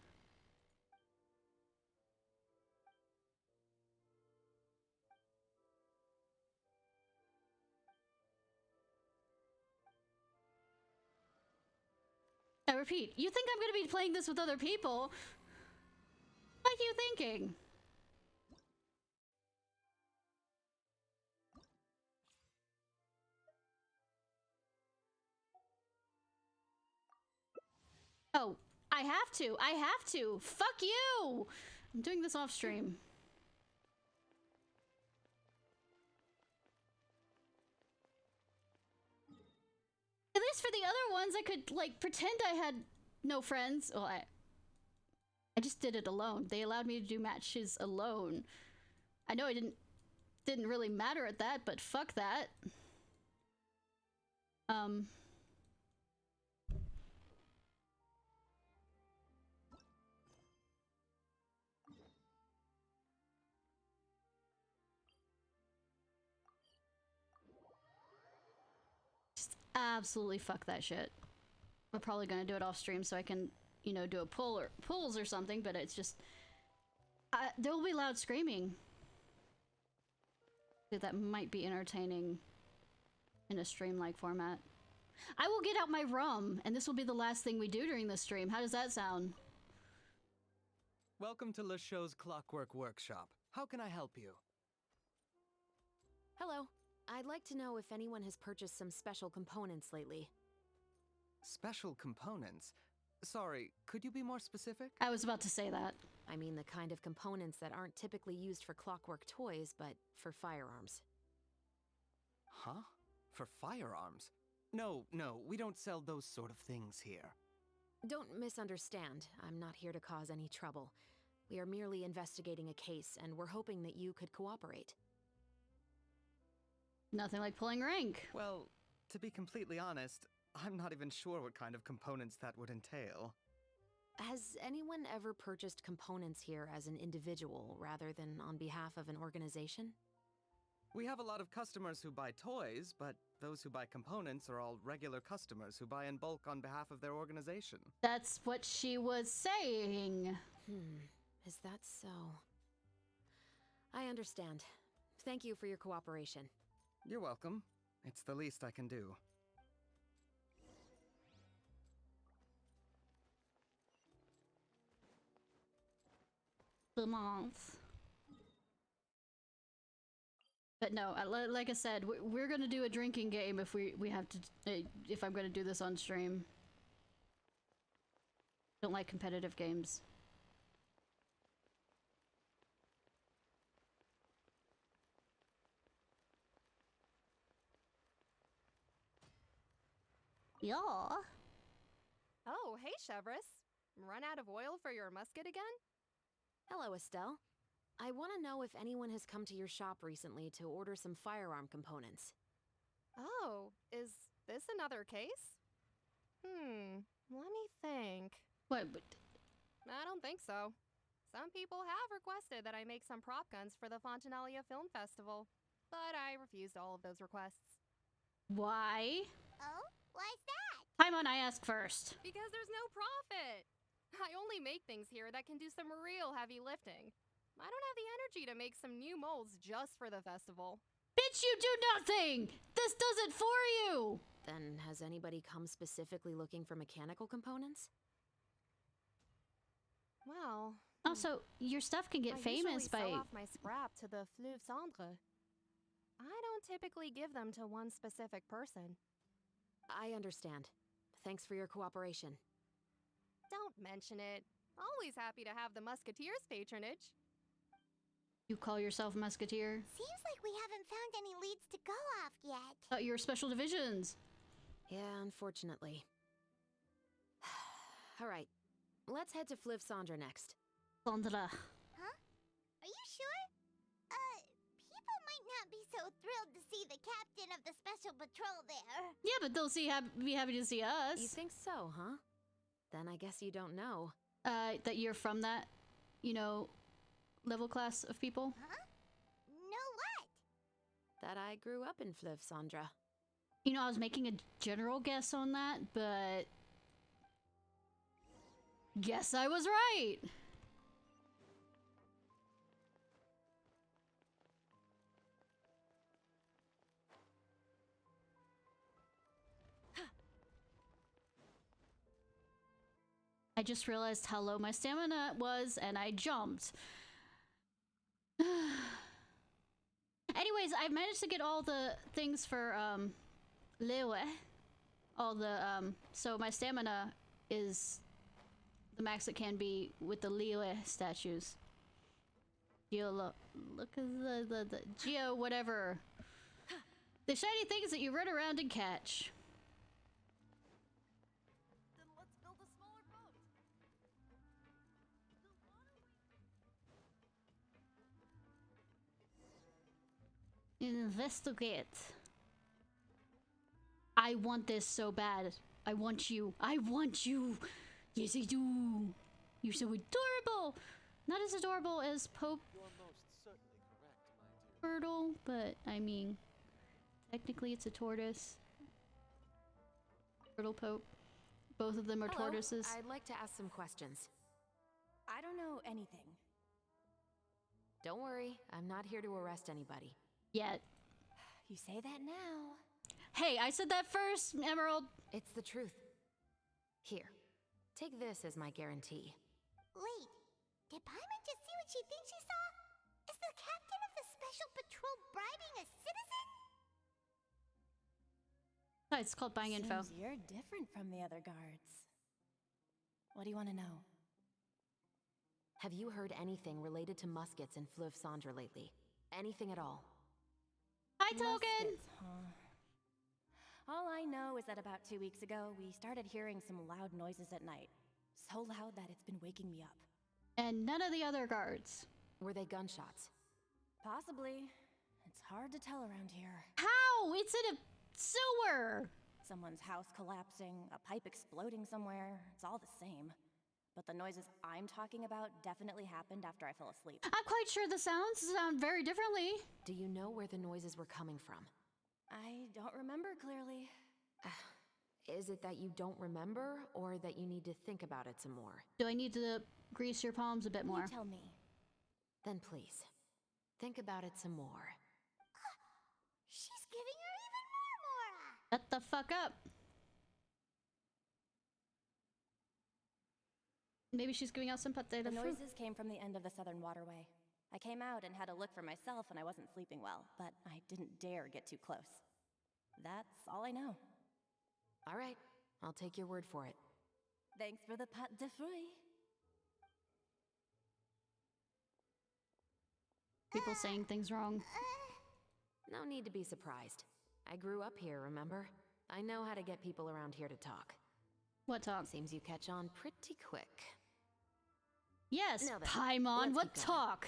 I repeat, you think I'm gonna be playing this with other people? What are you thinking? Oh, I have to. I have to. Fuck you! I'm doing this off stream. At least for the other ones, I could, like, pretend I had no friends. Well, I just did it alone. They allowed me to do matches alone. I know I didn't really matter at that, but fuck that. Just absolutely fuck that shit. I'm probably gonna do it off stream so I can, you know, do a pull or pulls or something, but it's just there will be loud screaming. That might be entertaining in a stream-like format. I will get out my rum, and this will be the last thing we do during the stream. How does that sound? Welcome to Le Show's Clockwork Workshop. How can I help you? Hello. I'd like to know if anyone has purchased some special components lately. Special components? Sorry, could you be more specific? I was about to say that. I mean the kind of components that aren't typically used for clockwork toys, but for firearms. Huh? For firearms? No, we don't sell those sort of things here. Don't misunderstand. I'm not here to cause any trouble. We are merely investigating a case, and we're hoping that you could cooperate. Nothing like pulling rank. Well, to be completely honest, I'm not even sure what kind of components that would entail. Has anyone ever purchased components here as an individual rather than on behalf of an organization? We have a lot of customers who buy toys, but those who buy components are all regular customers who buy in bulk on behalf of their organization. That's what she was saying. Is that so? I understand. Thank you for your cooperation. You're welcome. It's the least I can do. The month. But no, like I said, we're gonna do a drinking game if we have to, if I'm gonna do this on stream. Don't like competitive games. Yeah. Oh, hey, Chevris. Run out of oil for your musket again? Hello, Estelle. I want to know if anyone has come to your shop recently to order some firearm components. Oh, is this another case? Let me think. What? I don't think so. Some people have requested that I make some prop guns for the Fontanalia Film Festival, but I refused all of those requests. Why? Oh? Why's that? Paimon, I ask first. Because there's no profit! I only make things here that can do some real heavy lifting. I don't have the energy to make some new molds just for the festival. Bitch, you do nothing! This does it for you! Then has anybody come specifically looking for mechanical components? Well... Also, your stuff can get famous by... I usually sell off my scrap to the Fleuve Cendre. I don't typically give them to one specific person. I understand. Thanks for your cooperation. Don't mention it. Always happy to have the Musketeers' patronage. You call yourself Musketeer? Seems like we haven't found any leads to go off yet. Your special divisions. Yeah, unfortunately. All right, let's head to Fleuve Cendre next. Cendre. Huh? Are you sure? People might not be so thrilled to see the captain of the special patrol there. Yeah, but they'll be happy to see us. You think so, huh? Then I guess you don't know. That you're from that, you know, level class of people? Huh? Know what? That I grew up in Fleuve Cendre. You know, I was making a general guess on that, but... guess I was right! I just realized how low my stamina was and I jumped. Anyways, I managed to get all the things for Lewe. All the so my stamina is the max it can be with the Lewe statues. Look at the Geo whatever. The shiny things that you run around and catch. Then let's build a smaller boat. Investigate. I want this so bad. I want you. I want you. Yes, I do. You're so adorable. Not as adorable as Pope Turtle, but I mean, technically it's a tortoise. Turtle Pope. Both of them are Hello. tortoises. I'd like to ask some questions. I don't know anything. Don't worry, I'm not here to arrest anybody. Yet. You say that now. Hey, I said that first, Emerald. It's the truth. Here, take this as my guarantee. Wait, did Paimon just see what she thinks she saw? Is the captain of the special patrol bribing a citizen? Oh, it's called buying info. Seems you're different from the other guards. What do you want to know? Have you heard anything related to muskets in Fleuve Cendre lately? Anything at all? Hi, Token! Muskets, huh? All I know is that about 2 weeks ago, we started hearing some loud noises at night. So loud that it's been waking me up. And none of the other guards. Were they gunshots? Possibly. It's hard to tell around here. How? It's in a sewer! Someone's house collapsing, a pipe exploding somewhere. It's all the same. But the noises I'm talking about definitely happened after I fell asleep. I'm quite sure the sounds sound very differently. Do you know where the noises were coming from? I don't remember clearly. Is it that you don't remember, or that you need to think about it some more? Do I need to grease your palms a bit more? You tell me. Then please, think about it some more. She's giving her even more Mora! Shut the fuck up. Maybe she's giving out some potato The fruit. noises came from the end of the Southern Waterway. I came out and had a look for myself when I wasn't sleeping well, but I didn't dare get too close. That's all I know. All right, I'll take your word for it. Thanks for the pat de fruit. People saying things wrong. No need to be surprised. I grew up here, remember? I know how to get people around here to talk. What talk? Seems you catch on pretty quick. Yes, Now then, Paimon, let's what keep going. talk?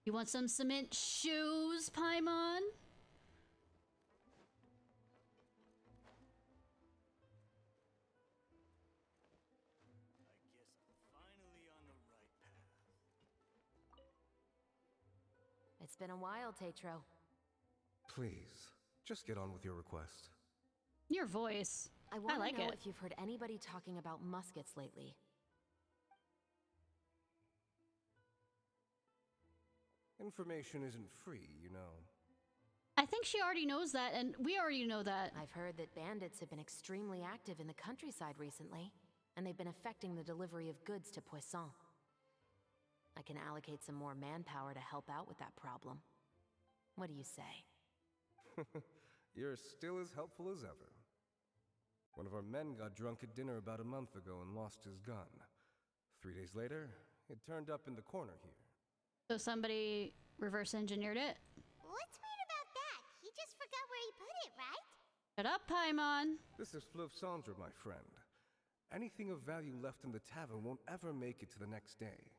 You want some cement shoes, Paimon? It's been a while, Tetro. Please, just get on with your request. Your voice. I want like to know it. if you've heard anybody talking about muskets lately. Information isn't free, you know. I think she already knows that, and we already know that. I've heard that bandits have been extremely active in the countryside recently, and they've been affecting the delivery of goods to Poisson. I can allocate some more manpower to help out with that problem. What do you say? You're still as helpful as ever. One of our men got drunk at dinner about a month ago and lost his gun. 3 days later, it turned up in the corner here. So somebody reverse engineered it? What's weird about that? He just forgot where he put it, right? Shut up, Paimon. This is Fleuve Cendre, my friend. Anything of value left in the tavern won't ever make it to the next day.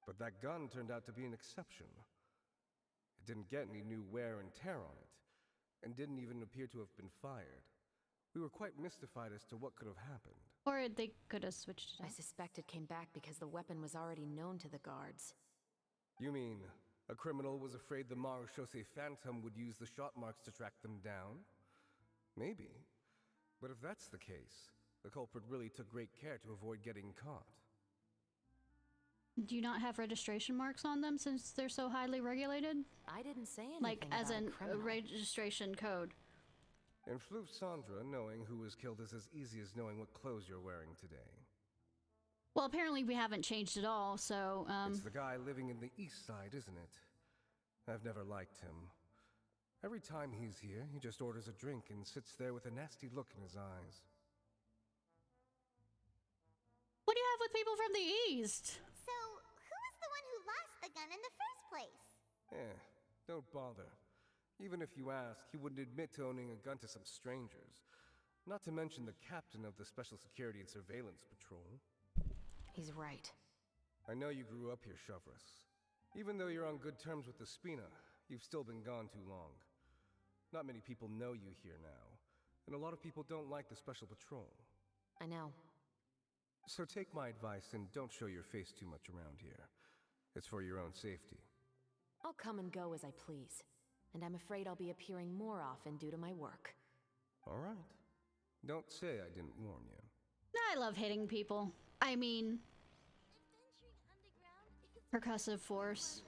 But that gun turned out to be an exception. It didn't get any new wear and tear on it, and didn't even appear to have been fired. We were quite mystified as to what could have happened. Or they could have switched it I up. suspect it came back because the weapon was already known to the guards. You mean, a criminal was afraid the Marechaussee Phantom would use the shot marks to track them down? Maybe. But if that's the case, the culprit really took great care to avoid getting caught. Do you not have registration marks on them since they're so highly regulated? I didn't say anything like as about in a criminal. registration code. In Floof Sandra, knowing who was killed is as easy as knowing what clothes you're wearing today. Well, apparently we haven't changed at all, so, It's the guy living in the east side, isn't it? I've never liked him. Every time he's here, he just orders a drink and sits there with a nasty look in his eyes. What do you have with people from the east? So, who was the one who lost the gun in the first place? Don't bother. Even if you ask, he wouldn't admit to owning a gun to some strangers. Not to mention the captain of the Special Security and Surveillance Patrol. He's right. I know you grew up here, HoyoVerse. Even though you're on good terms with the Spina, you've still been gone too long. Not many people know you here now, and a lot of people don't like the Special Patrol. I know. So take my advice and don't show your face too much around here. It's for your own safety. I'll come and go as I please, and I'm afraid I'll be appearing more often due to my work. All right. Don't say I didn't warn you. I love hitting people. I mean, percussive force.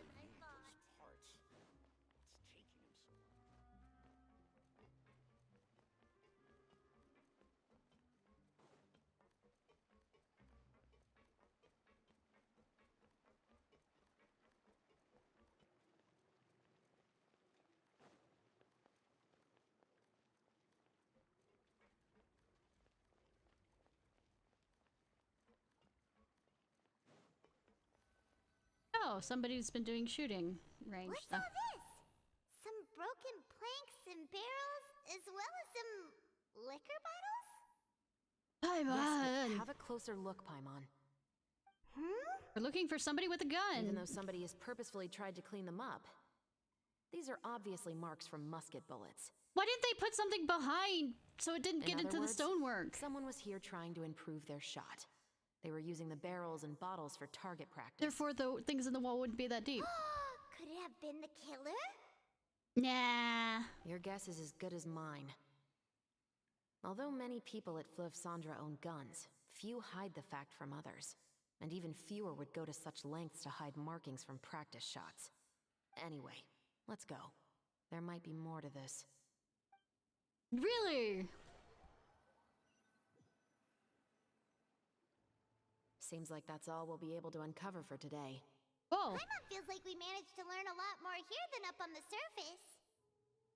Oh, somebody's been doing shooting range What's stuff. all this? Some broken planks and barrels, as well as some liquor bottles? Paimon! Yes, but have a closer look, Paimon. We're looking for somebody with a gun. Even though somebody has purposefully tried to clean them up. These are obviously marks from musket bullets. Why didn't they put something behind so it didn't In get other into words, the stonework? Someone was here trying to improve their shot. They were using the barrels and bottles for target practice. Therefore, the things in the wall wouldn't be that deep. Could it have been the killer? Nah. Your guess is as good as mine. Although many people at Fleuve Sandra own guns, few hide the fact from others. And even fewer would go to such lengths to hide markings from practice shots. Anyway, let's go. There might be more to this. Really? Seems like that's all we'll be able to uncover for today. Oh. Paimon feels like we managed to learn a lot more here than up on the surface.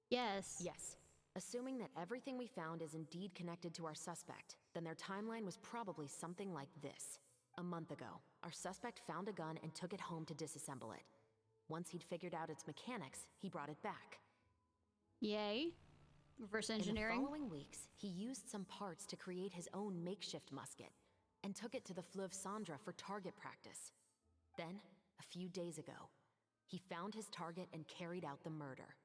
Yes. Yes. Assuming that everything we found is indeed connected to our suspect, then their timeline was probably something like this. A month ago, our suspect found a gun and took it home to disassemble it. Once he'd figured out its mechanics, he brought it back. Yay. Reverse engineering. In the following weeks, he used some parts to create his own makeshift musket, and took it to the Fleuve Sandra for target practice. Then, a few days ago, he found his target and carried out the murder.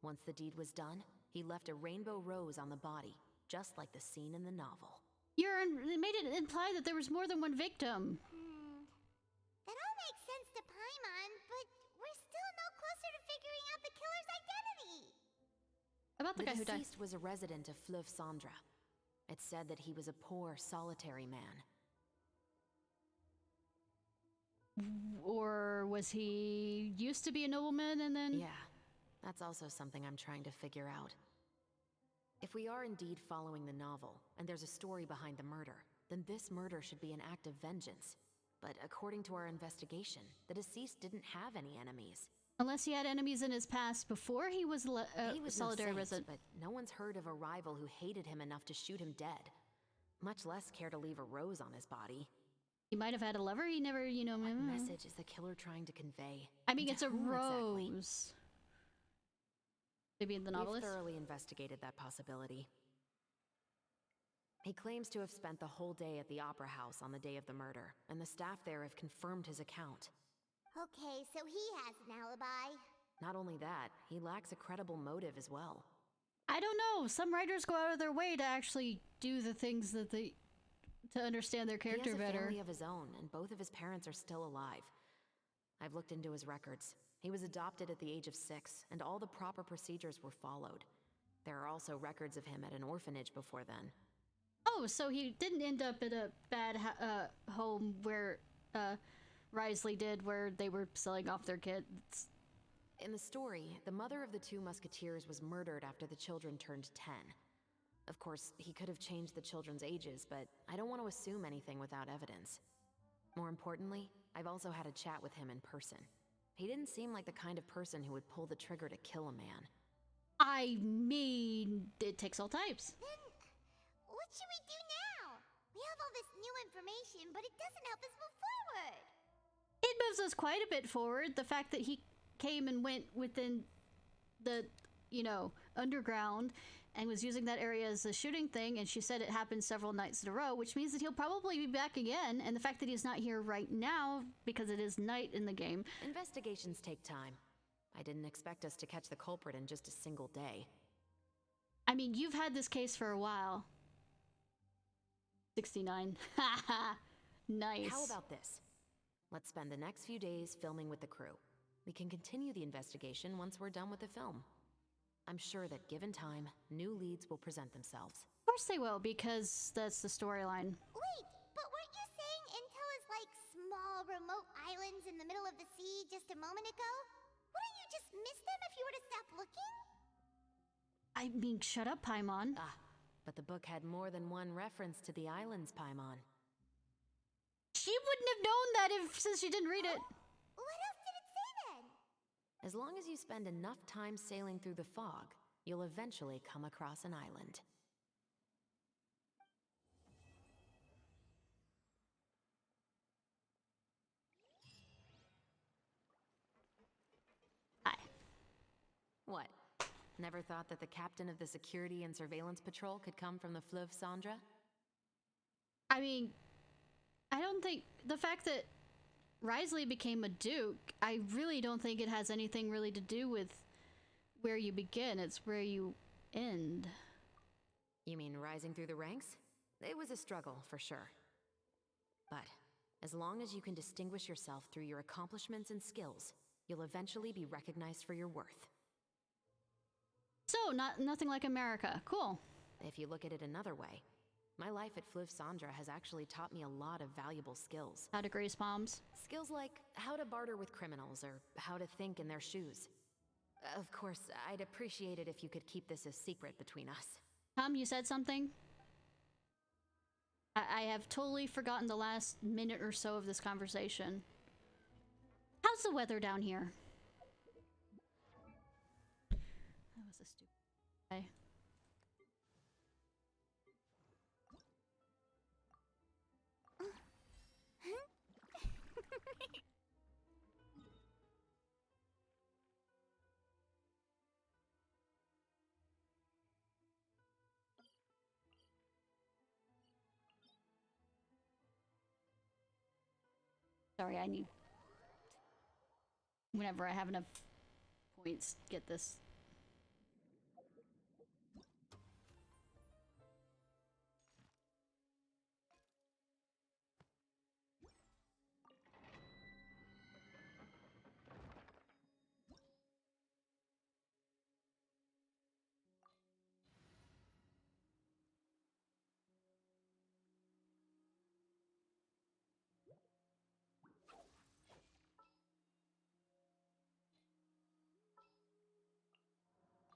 Once the deed was done, he left a rainbow rose on the body, just like the scene in the novel. It made it imply that there was more than one victim. That all makes sense to Paimon, but we're still no closer to figuring out the killer's identity. About the guy who died. deceased was a resident of Fleuve Sandra. It's said that he was a poor, solitary man. Or was he used to be a nobleman and then... Yeah, that's also something I'm trying to figure out. If we are indeed following the novel, and there's a story behind the murder, then this murder should be an act of vengeance. But according to our investigation, the deceased didn't have any enemies. Unless he had enemies in his past before he was He was solitary no saint, resident. but no one's heard of a rival who hated him enough to shoot him dead. Much less care to leave a rose on his body. He might have had a lover, he never, you know... What message is the killer trying to convey? I mean, And it's to a whom rose. exactly? Maybe the novelist? We've thoroughly investigated that possibility. He claims to have spent the whole day at the Opera House on the day of the murder, and the staff there have confirmed his account. Okay, so he has an alibi. Not only that, he lacks a credible motive as well. I don't know. Some writers go out of their way to actually do the things that they... to understand their character He has a better. family of his own, and both of his parents are still alive. I've looked into his records. He was adopted at the age of 6, and all the proper procedures were followed. There are also records of him at an orphanage before then. Oh, so he didn't end up at a bad home where Risley did, where they were selling off their kids. In the story, the mother of the two musketeers was murdered after the children turned 10. Of course, he could have changed the children's ages, but I don't want to assume anything without evidence. More importantly, I've also had a chat with him in person. He didn't seem like the kind of person who would pull the trigger to kill a man. I mean, it takes all types. Then, what should we do now? We have all this new information, but it doesn't help us move forward. It moves us quite a bit forward. The fact that he came and went within the, underground and was using that area as a shooting thing, and she said it happened several nights in a row, which means that he'll probably be back again, and the fact that he's not here right now because it is night in the game. Investigations take time. I didn't expect us to catch the culprit in just a single day. I mean, you've had this case for a while. 69. Haha. Nice. How about this? Let's spend the next few days filming with the crew. We can continue the investigation once we're done with the film. I'm sure that given time, new leads will present themselves. Of course they will, because that's the storyline. Wait, but weren't you saying Intel is like small, remote islands in the middle of the sea just a moment ago? Wouldn't you just miss them if you were to stop looking? I mean, shut up, Paimon. But the book had more than one reference to the islands, Paimon. She wouldn't have known that since she didn't read it. What else did it say then? As long as you spend enough time sailing through the fog, you'll eventually come across an island. Hi. What? Never thought that the captain of the Security and Surveillance Patrol could come from the Fleuve Cendre? I mean, I don't think the fact that Risley became a duke, I really don't think it has anything really to do with where you begin. It's where you end. You mean rising through the ranks? It was a struggle, for sure. But as long as you can distinguish yourself through your accomplishments and skills, you'll eventually be recognized for your worth. So, nothing like America. Cool. If you look at it another way, my life at Fleuve Cendre has actually taught me a lot of valuable skills. How to graze palms. Skills like how to barter with criminals or how to think in their shoes. Of course, I'd appreciate it if you could keep this a secret between us. You said something? I have totally forgotten the last minute or so of this conversation. How's the weather down here? That was a stupid... Okay. Sorry, I need... Whenever I have enough points, get this.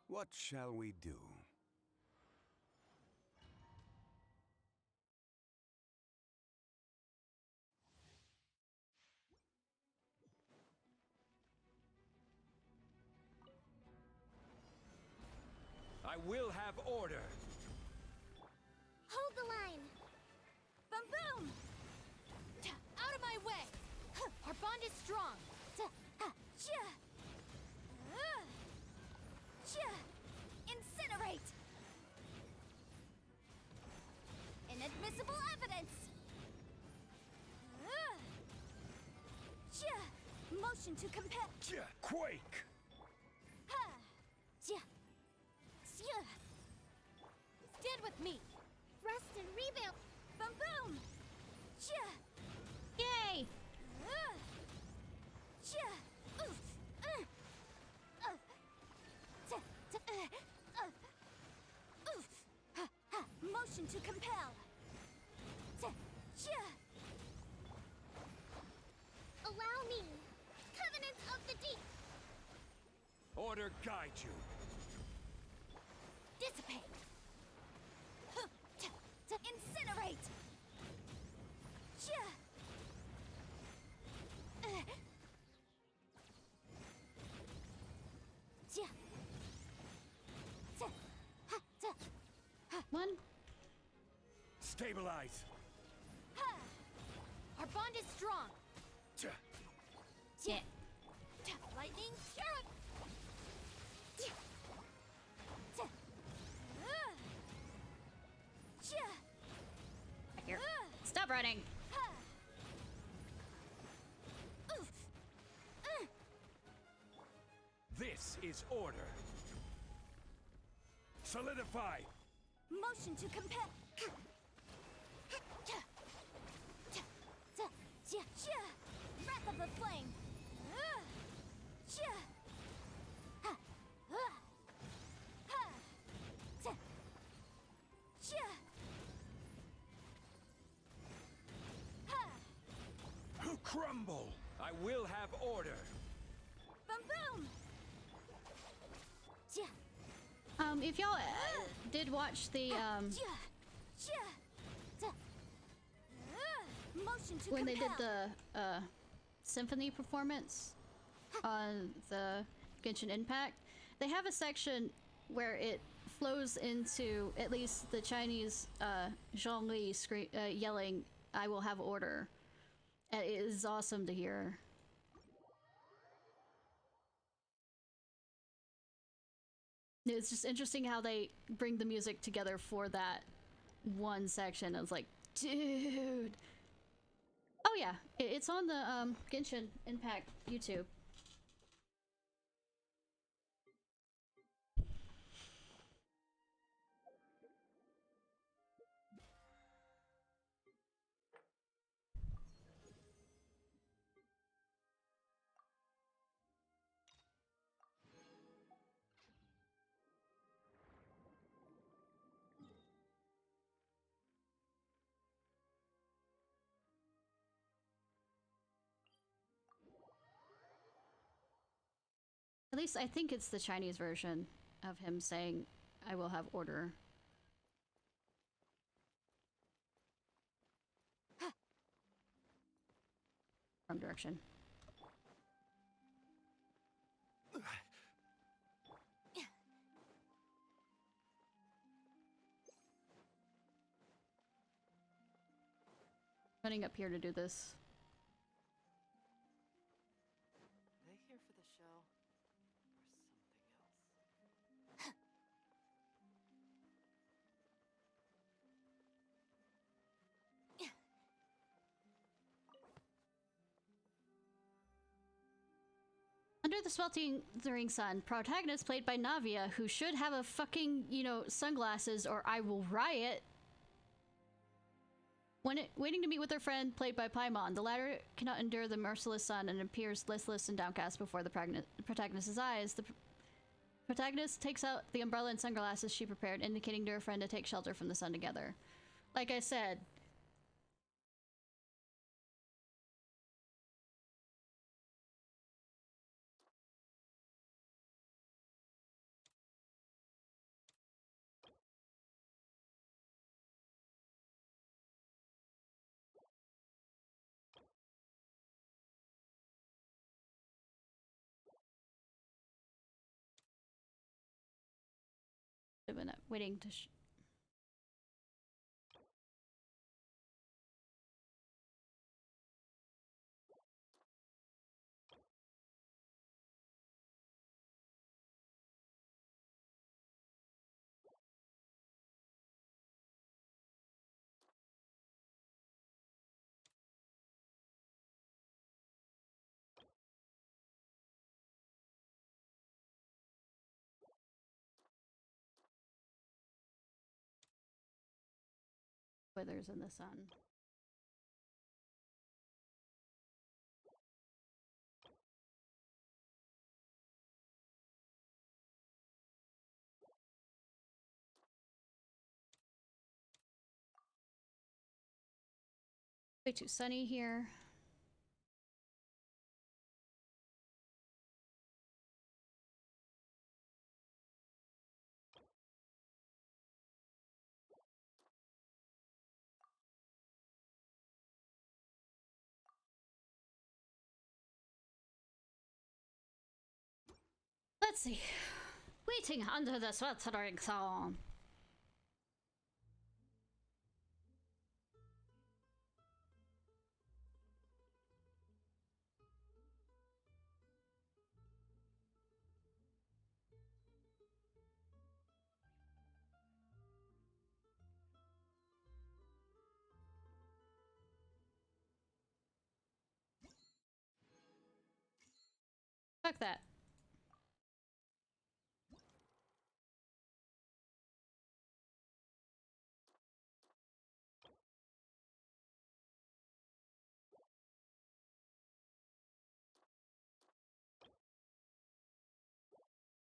What shall we do? I will have order. Hold the line. Boom boom! Out of my way! Our bond is strong. Incinerate! Inadmissible evidence! Motion to compel. Quake! Stand with me. Thrust and rebound. Boom boom! Yay! Motion to compel. A Order guide you. Dissipate. Incinerate. One. Stabilize. Our bond is strong. Yeah. Lightning. Back here. Stop running. This is order. Solidify. Motion to compel. Breath of the flame. Who crumble? I will have order. Boom boom. If y'all did watch the Motion to when they did compel. the symphony performance on the Genshin Impact, they have a section where it flows into at least the Chinese Zhongli yelling, "I will have order." And it is awesome to hear. It's just interesting how they bring the music together for that one section. I was like, dude. Oh yeah, it's on the Genshin Impact YouTube. At least I think it's the Chinese version of him saying, "I will have order." Wrong direction. Running up here to do this. Are they here for the show? Or something else? Under the sweltering sun, protagonist played by Navia, who should have a fucking, sunglasses or I will riot. Waiting to meet with her friend, played by Paimon. The latter cannot endure the merciless sun and appears listless and downcast before the protagonist's eyes. The protagonist takes out the umbrella and sunglasses she prepared, indicating to her friend to take shelter from the sun together. Like I said, I've been waiting to withers in the sun. Way too sunny here. Let's see. Waiting under the sweltering sun. Fuck that.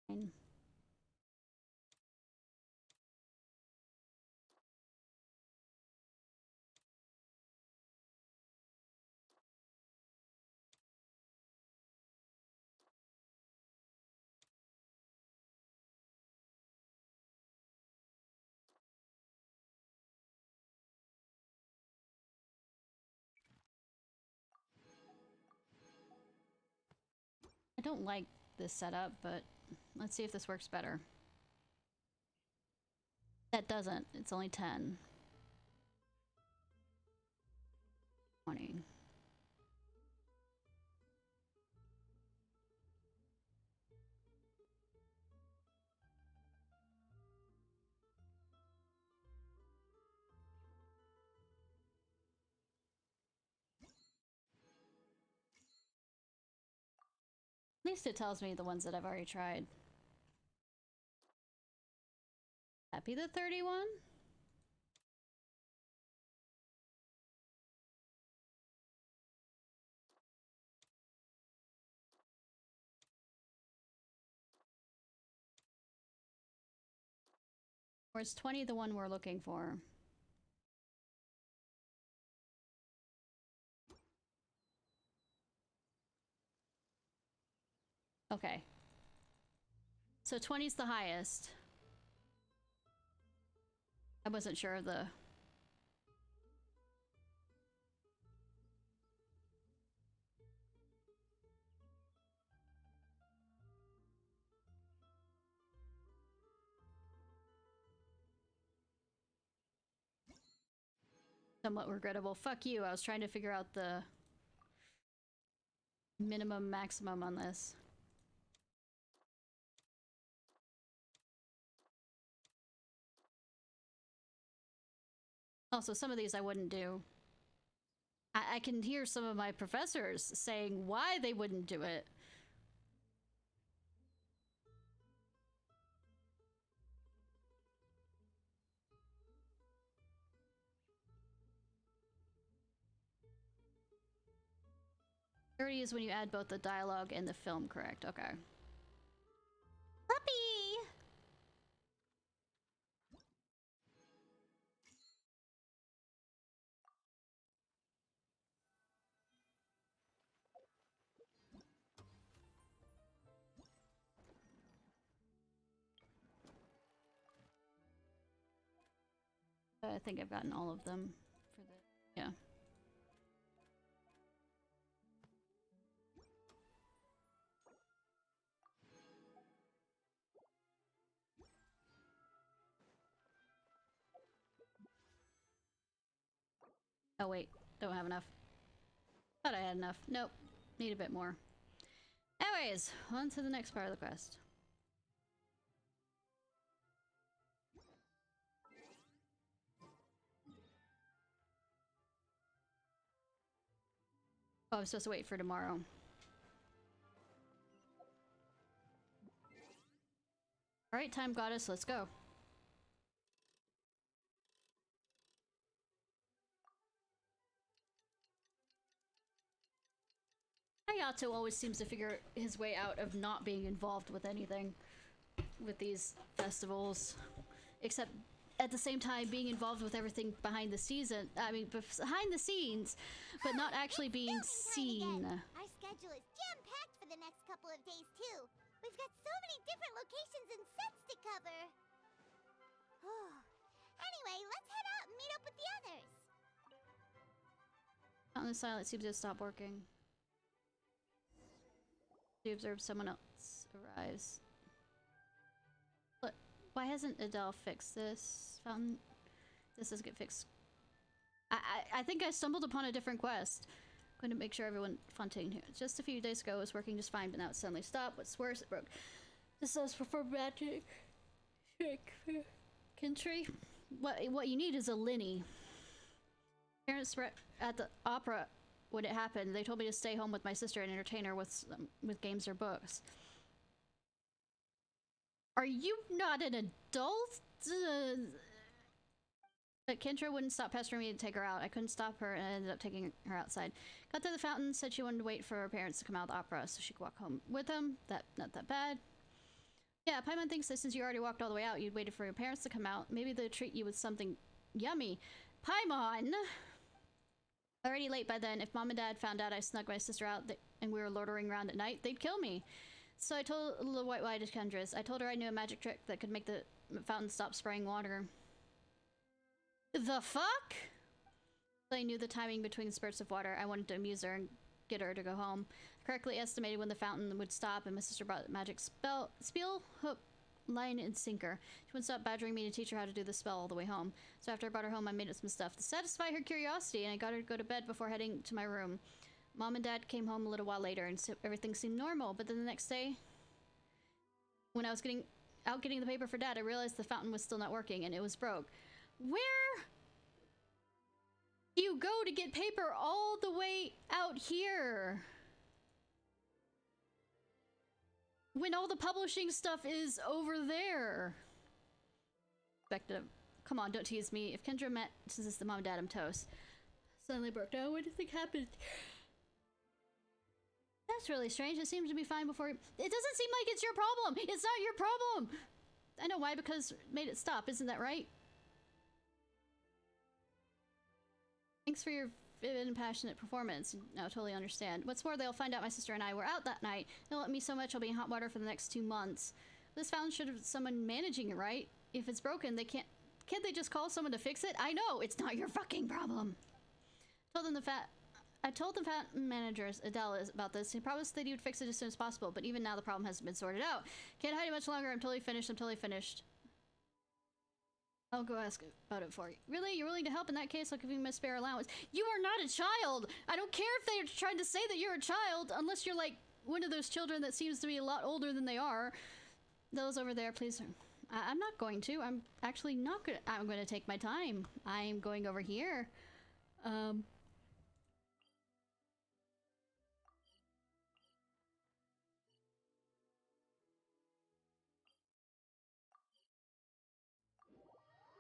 Fine. I don't like this setup, but let's see if this works better. That doesn't. It's only 10. 20. At least it tells me the ones that I've already tried. Happy the 31? Or is 20 the one we're looking for? Okay. So 20's the highest. I wasn't sure of the... Somewhat regrettable. Fuck you. I was trying to figure out the minimum maximum on this. Also, some of these I wouldn't do. I can hear some of my professors saying why they wouldn't do it. Thirty is when you add both the dialogue and the film, correct? Okay. Puppy! I think I've gotten all of them for the... Yeah. Oh wait, don't have enough. Thought I had enough. Nope, need a bit more. Anyways, on to the next part of the quest. Oh, I'm supposed to wait for tomorrow. Alright, time goddess, let's go. Hayato always seems to figure his way out of not being involved with anything with these festivals. Except at the same time being involved with everything behind the season. I mean, behind the scenes, but not actually being seen. Our schedule is jam-packed for the next couple of days, too. We've got so many different locations and sets to cover. Anyway, let's head out and meet up with the others. Fountain of Silence seems to have stopped working. You observe someone else arrives. Why hasn't Adele fixed this fountain? This doesn't get fixed. I think I stumbled upon a different quest. I'm going to make sure everyone Fontaine here. Just a few days ago it was working just fine, but now it suddenly stopped. What's worse, it broke. This says prefer magic. Kintry. What you need is a Linny. Parents were at the opera when it happened. They told me to stay home with my sister and entertain her with games or books. Are you not an adult? But Kendra wouldn't stop pestering me to take her out. I couldn't stop her and I ended up taking her outside. Got to the fountain, said she wanted to wait for her parents to come out of the opera so she could walk home with them. Not that bad. Yeah, Paimon thinks that since you already walked all the way out, you'd waited for your parents to come out. Maybe they'll treat you with something yummy. Paimon! Already late by then. If Mom and Dad found out I snuck my sister out and we were loitering around at night, they'd kill me. So I told the white-whited Kendras. I told her I knew a magic trick that could make the fountain stop spraying water. The fuck? I knew the timing between spurts of water. I wanted to amuse her and get her to go home. I correctly estimated when the fountain would stop, and my sister brought the magic spiel, hook, line, and sinker. She wouldn't stop badgering me to teach her how to do the spell all the way home. So after I brought her home, I made up some stuff to satisfy her curiosity, and I got her to go to bed before heading to my room. Mom and Dad came home a little while later, and so everything seemed normal. But then the next day, when I was getting the paper for Dad, I realized the fountain was still not working, and it was broke. Where do you go to get paper all the way out here? When all the publishing stuff is over there. Come on, don't tease me. If Kendra met since it's the mom and dad, I'm toast. Suddenly broke down. What do you think happened? That's really strange. It seemed to be fine before. It doesn't seem like it's your problem. It's not your problem. I know why, because it made it stop. Isn't that right? Thanks for your vivid and passionate performance. Now I totally understand. What's more, they'll find out my sister and I were out that night. They'll let me so much I'll be in hot water for the next 2 months. This fountain should have someone managing it, right? If it's broken, they can't they just call someone to fix it? I know, it's not your fucking problem. I told the fountain managers, Adele, about this. He promised that he would fix it as soon as possible, but even now the problem hasn't been sorted out. Can't hide it much longer. I'm totally finished. I'll go ask about it for you. Really? You're willing to help? In that case, I'll give you my spare allowance. You are not a child! I don't care if they're trying to say that you're a child, unless you're like one of those children that seems to be a lot older than they are. Those over there, please. I'm not going to. I'm actually not gonna. I'm gonna take my time. I'm going over here.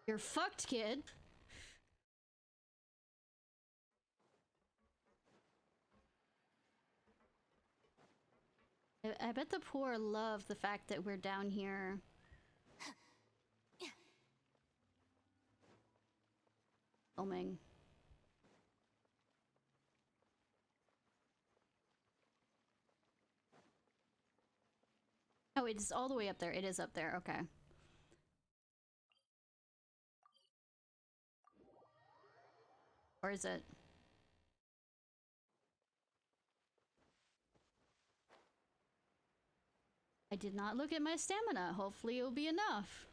You're fucked, kid. I bet the poor love the fact that we're down here. Filming. Oh, it's all the way up there. It is up there. Okay. Or is it? I did not look at my stamina. Hopefully it'll be enough.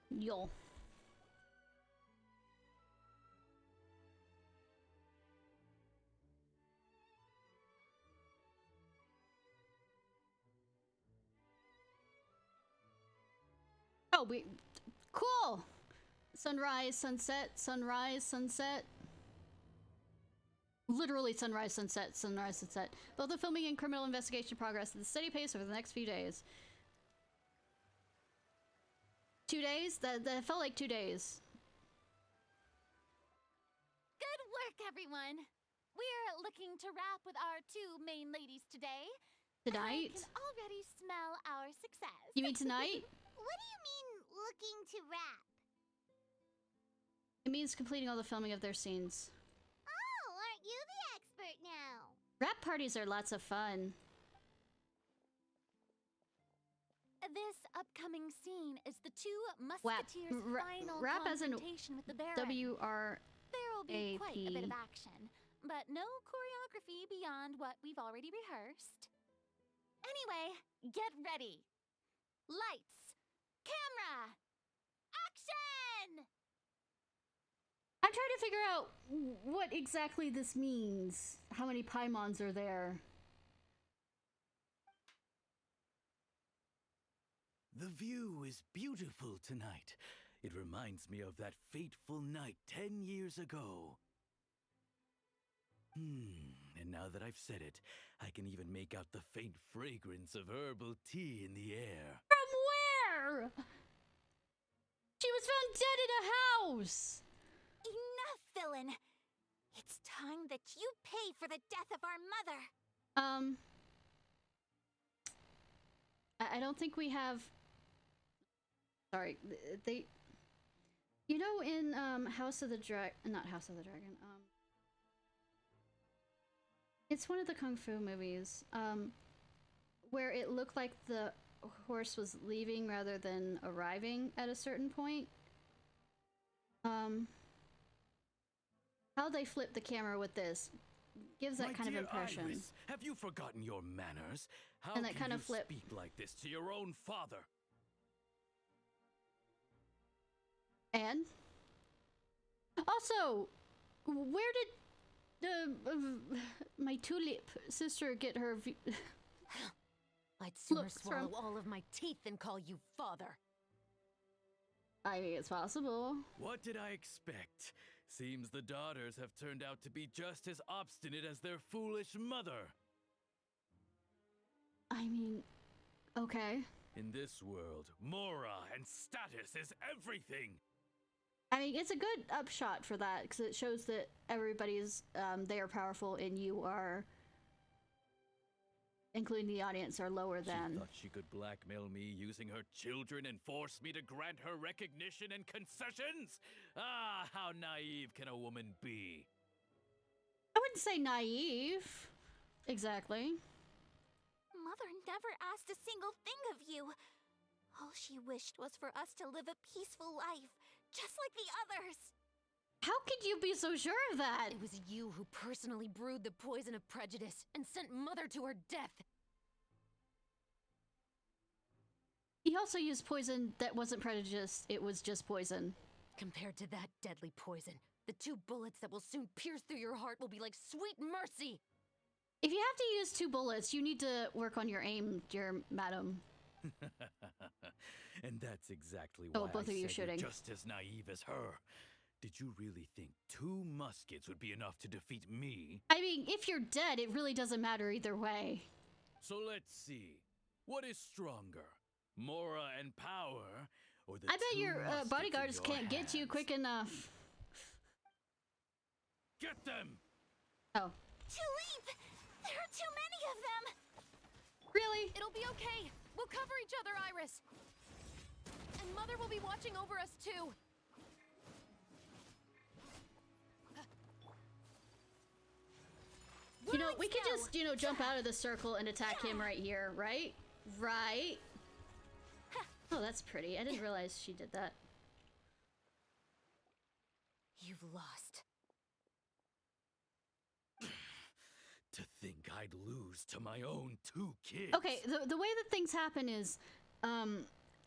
Yo. Oh, cool. Sunrise, sunset, sunrise, sunset. Literally sunrise, sunset, sunrise, sunset. Both the filming and criminal investigation progress at a steady pace over the next few days. 2 days? That felt like 2 days. Good work, everyone. We're looking to wrap with our 2 main ladies today. Tonight? I can already smell our success. You mean tonight? What do you mean, looking to wrap? It means completing all the filming of their scenes. Oh, aren't you the expert now? Rap parties are lots of fun. This upcoming scene is the two WAP. musketeers' final Rap as in confrontation with the Baron. W-R-A-P. There will be quite a bit of action, but no choreography beyond what we've already rehearsed. Anyway, get ready. Lights, camera, action! I'm trying to figure out what exactly this means. How many Paimons are there? The view is beautiful tonight. It reminds me of that fateful night 10 years ago. And now that I've said it, I can even make out the faint fragrance of herbal tea in the air. From where? She was found dead in a house! Enough, villain! It's time that you pay for the death of our mother! I don't think we have... Sorry, they... You know in, House of the not House of the Dragon, it's one of the Kung Fu movies, where it looked like the horse was leaving rather than arriving at a certain point. How they flip the camera with this gives that kind of impression. Iris, have you forgotten your manners? How And that can kind you of flip. speak like this to your own father? And also, where did my tulip sister get her I'd sooner looks swallow from? all of my teeth than call you father. I mean, it's possible. What did I expect? Seems the daughters have turned out to be just as obstinate as their foolish mother. I mean, okay. In this world, mora and status is everything. I mean, it's a good upshot for that because it shows that everybody's they are powerful and you are, including the audience, are lower than. She thought she could blackmail me using her children and force me to grant her recognition and concessions? Ah, how naive can a woman be? I wouldn't say naive. Exactly. Mother never asked a single thing of you. All she wished was for us to live a peaceful life, just like the others. How could you be so sure of that? It was you who personally brewed the poison of prejudice and sent Mother to her death. He also used poison that wasn't prejudice, it was just poison. Compared to that deadly poison, the 2 bullets that will soon pierce through your heart will be like sweet mercy. If you have to use 2 bullets, you need to work on your aim, dear madam. And that's exactly why both I of you said you're shooting. just as naive as her. Did you really think 2 muskets would be enough to defeat me? I mean, if you're dead, it really doesn't matter either way. So let's see. What is stronger? Mora and power, or the I bet 2 your muskets in bodyguards your can't get to you hands? quick enough. Get them! Oh. Tulip! There are too many of them! Really? It'll be okay. We'll cover each other, Iris. And Mother will be watching over us too. You know, we could just, you know, jump out of the circle and attack him right here, right? Right? Oh, that's pretty. I didn't realize she did that. You've lost. To think I'd lose to my own 2 kids. Okay, the way that things happen is,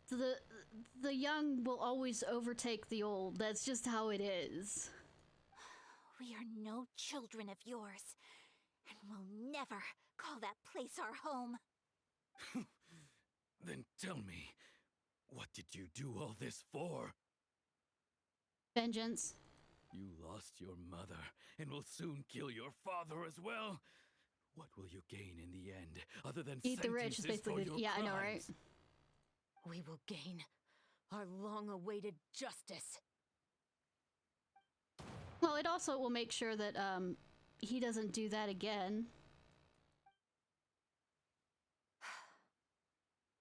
the young will always overtake the old. That's just how it is. We are no children of yours, and we'll never call that place our home. Then tell me, what did you do all this for? Vengeance. You lost your mother, and will soon kill your father as well. What will you gain in the end, other than Eat the rich is sentences for basically, your yeah, I know, right? crimes? We will gain our long-awaited justice. Well, it also will make sure that, he doesn't do that again.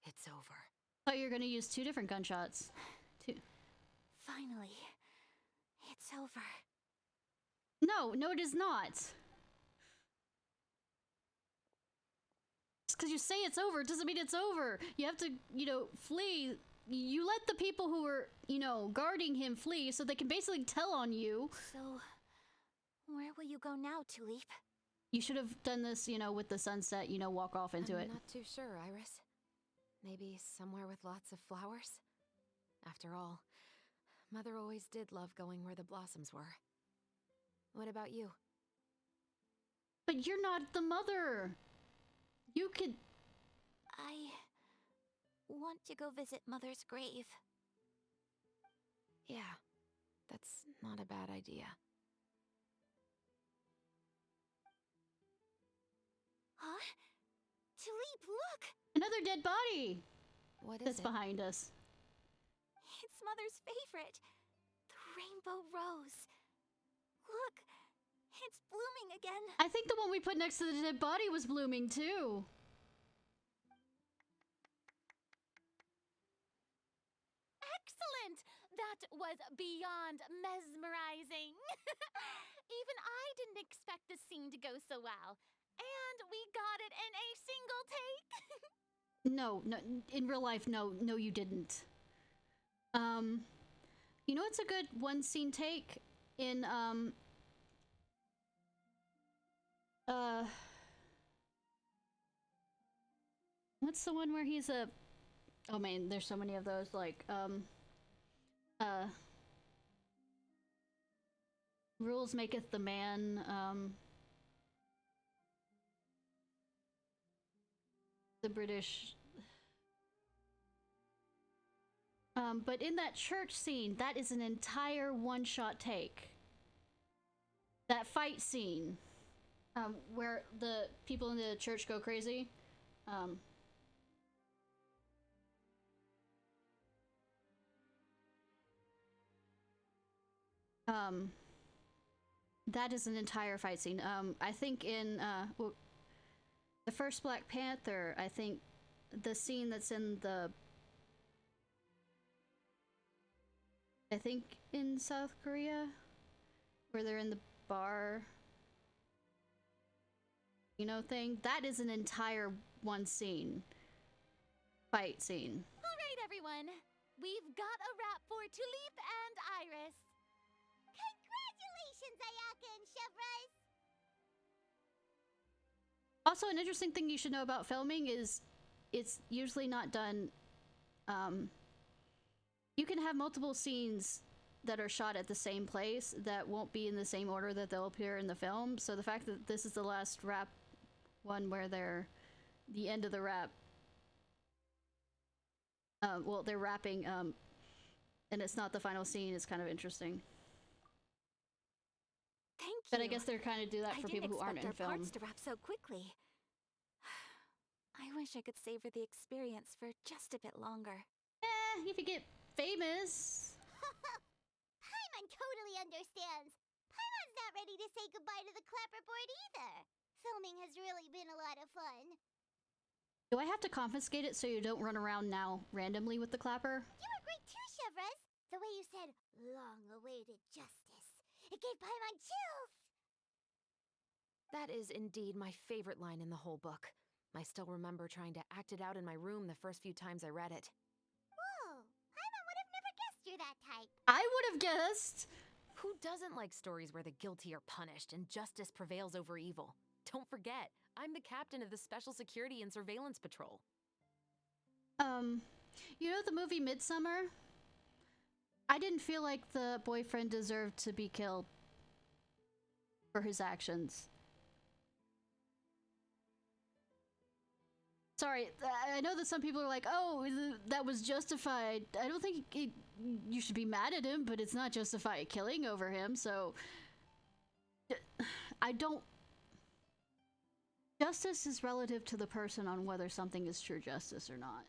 It's over. Oh, you're gonna use 2 different gunshots. 2. Finally, it's over. No, no, it is not. Just just because you say it's over, it doesn't mean it's over. You have to, you know, flee. You let the people who were, you know, guarding him flee so they can basically tell on you. So, where will you go now, Tulip? You should have done this, you know, with the sunset, you know, walk off into it. I'm not too sure, Iris. Maybe somewhere with lots of flowers? After all, Mother always did love going where the blossoms were. What about you? But you're not the mother. You could... I want to go visit Mother's grave. Yeah, that's not a bad idea. Huh? Tulip, look! Another dead body! What is that's it? Behind us. It's Mother's favorite. The rainbow rose. Look, it's blooming again. I think the one we put next to the dead body was blooming too. Excellent! That was beyond mesmerizing. Even I didn't expect the scene to go so well. And we got it in a single take. No, in real life, no, you didn't. You know what's a good one scene take? In, what's the one where he's a... Oh man, there's so many of those, like, rules maketh the man, the British... but in that church scene, that is an entire one-shot take. That fight scene, where the people in the church go crazy, that is an entire fight scene. I think in, well, the first Black Panther, I think the scene that's in the... I think in South Korea, where they're in the bar, you know, thing. That is an entire one scene. Fight scene. Alright, everyone. We've got a wrap for Tulip and Iris. Congratulations, Ayaka and Chevres! Also, an interesting thing you should know about filming is it's usually not done, you can have multiple scenes that are shot at the same place that won't be in the same order that they'll appear in the film. So the fact that this is the last rap one where they're the end of the rap, well, they're rapping, and it's not the final scene is kind of interesting. Thank you. But I guess they're kind of do that for people who aren't in film. I didn't expect our parts to wrap so quickly. I wish I could savor the experience for just a bit longer. If you get famous. Paimon totally understands. Paimon's not ready to say goodbye to the clapperboard either. Filming has really been a lot of fun. Do I have to confiscate it so you don't run around now randomly with the clapper? You were great too, Chevres. The way you said, long-awaited justice. It gave Paimon chills. That is indeed my favorite line in the whole book. I still remember trying to act it out in my room the first few times I read it. Whoa, Paimon would have never guessed you're that type. I would have guessed. Who doesn't like stories where the guilty are punished and justice prevails over evil? Don't forget, I'm the captain of the Special Security and Surveillance Patrol. You know the movie Midsummer? I didn't feel like the boyfriend deserved to be killed for his actions. Sorry, I know that some people are like, oh, that was justified. I don't think you should be mad at him, but it's not justified killing over him, so... I don't... Justice is relative to the person on whether something is true justice or not.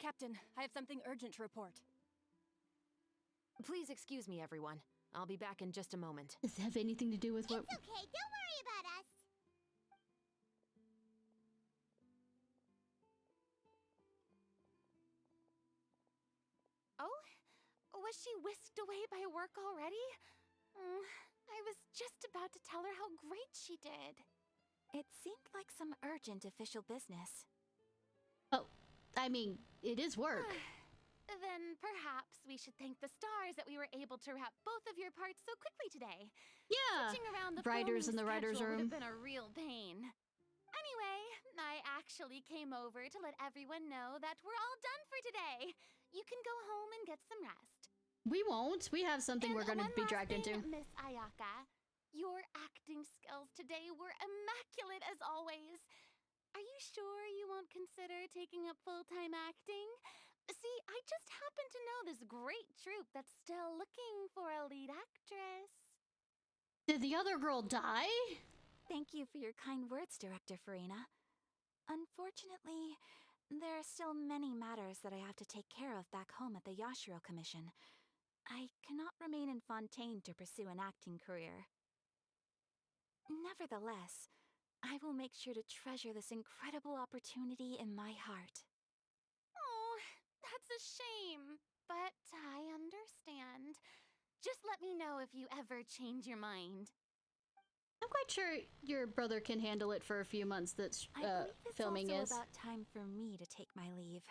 Captain, I have something urgent to report. Please excuse me, everyone. I'll be back in just a moment. Does it have anything to do with what... It's okay, don't worry about us. Oh? Was she whisked away by work already? I was just about to tell her how great she did. It seemed like some urgent official business. Oh, I mean, it is work. Then perhaps we should thank the stars that we were able to wrap both of your parts so quickly today. Yeah, Switching around the writers in filming the writers' schedule would room. have been a real pain. Anyway, I actually came over to let everyone know that we're all done for today. You can go home and get some rest. We won't. We have something we're going to be dragged into. Miss Ayaka, your acting skills today were immaculate as always. Are you sure you won't consider taking up full-time acting? See, I just happen to know this great troupe that's still looking for a lead actress. Did the other girl die? Thank you for your kind words, Director Farina. Unfortunately, there are still many matters that I have to take care of back home at the Yashiro Commission. I cannot remain in Fontaine to pursue an acting career. Nevertheless, I will make sure to treasure this incredible opportunity in my heart. Oh, that's a shame, but I understand. Just let me know if you ever change your mind. I'm quite sure your brother can handle it for a few months that's filming It's is. also about time for me to take my leave.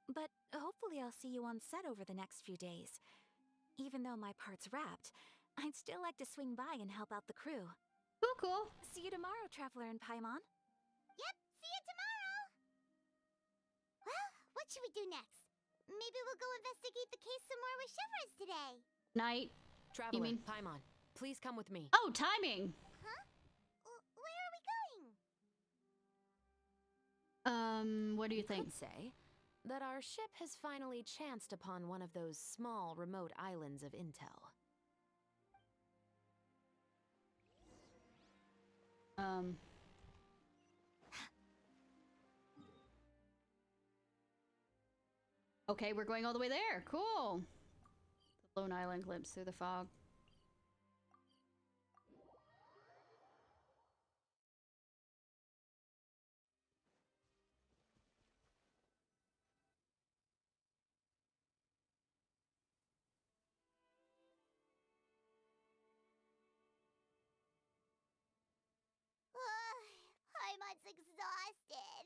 But hopefully I'll see you on set over the next few days. Even though my part's wrapped, I'd still like to swing by and help out the crew. Cool, cool. See you tomorrow, Traveler and Paimon. Yep, see you tomorrow! Well, what should we do next? Maybe we'll go investigate the case some more with Chevres today. Night. Traveler, You mean? Paimon, please come with me. Oh, timing! Huh? Where are we going? What do you think? Could say that our ship has finally chanced upon one of those small, remote islands of intel. Okay, we're going all the way there. Cool. The lone island glimpse through the fog. Paimon's exhausted.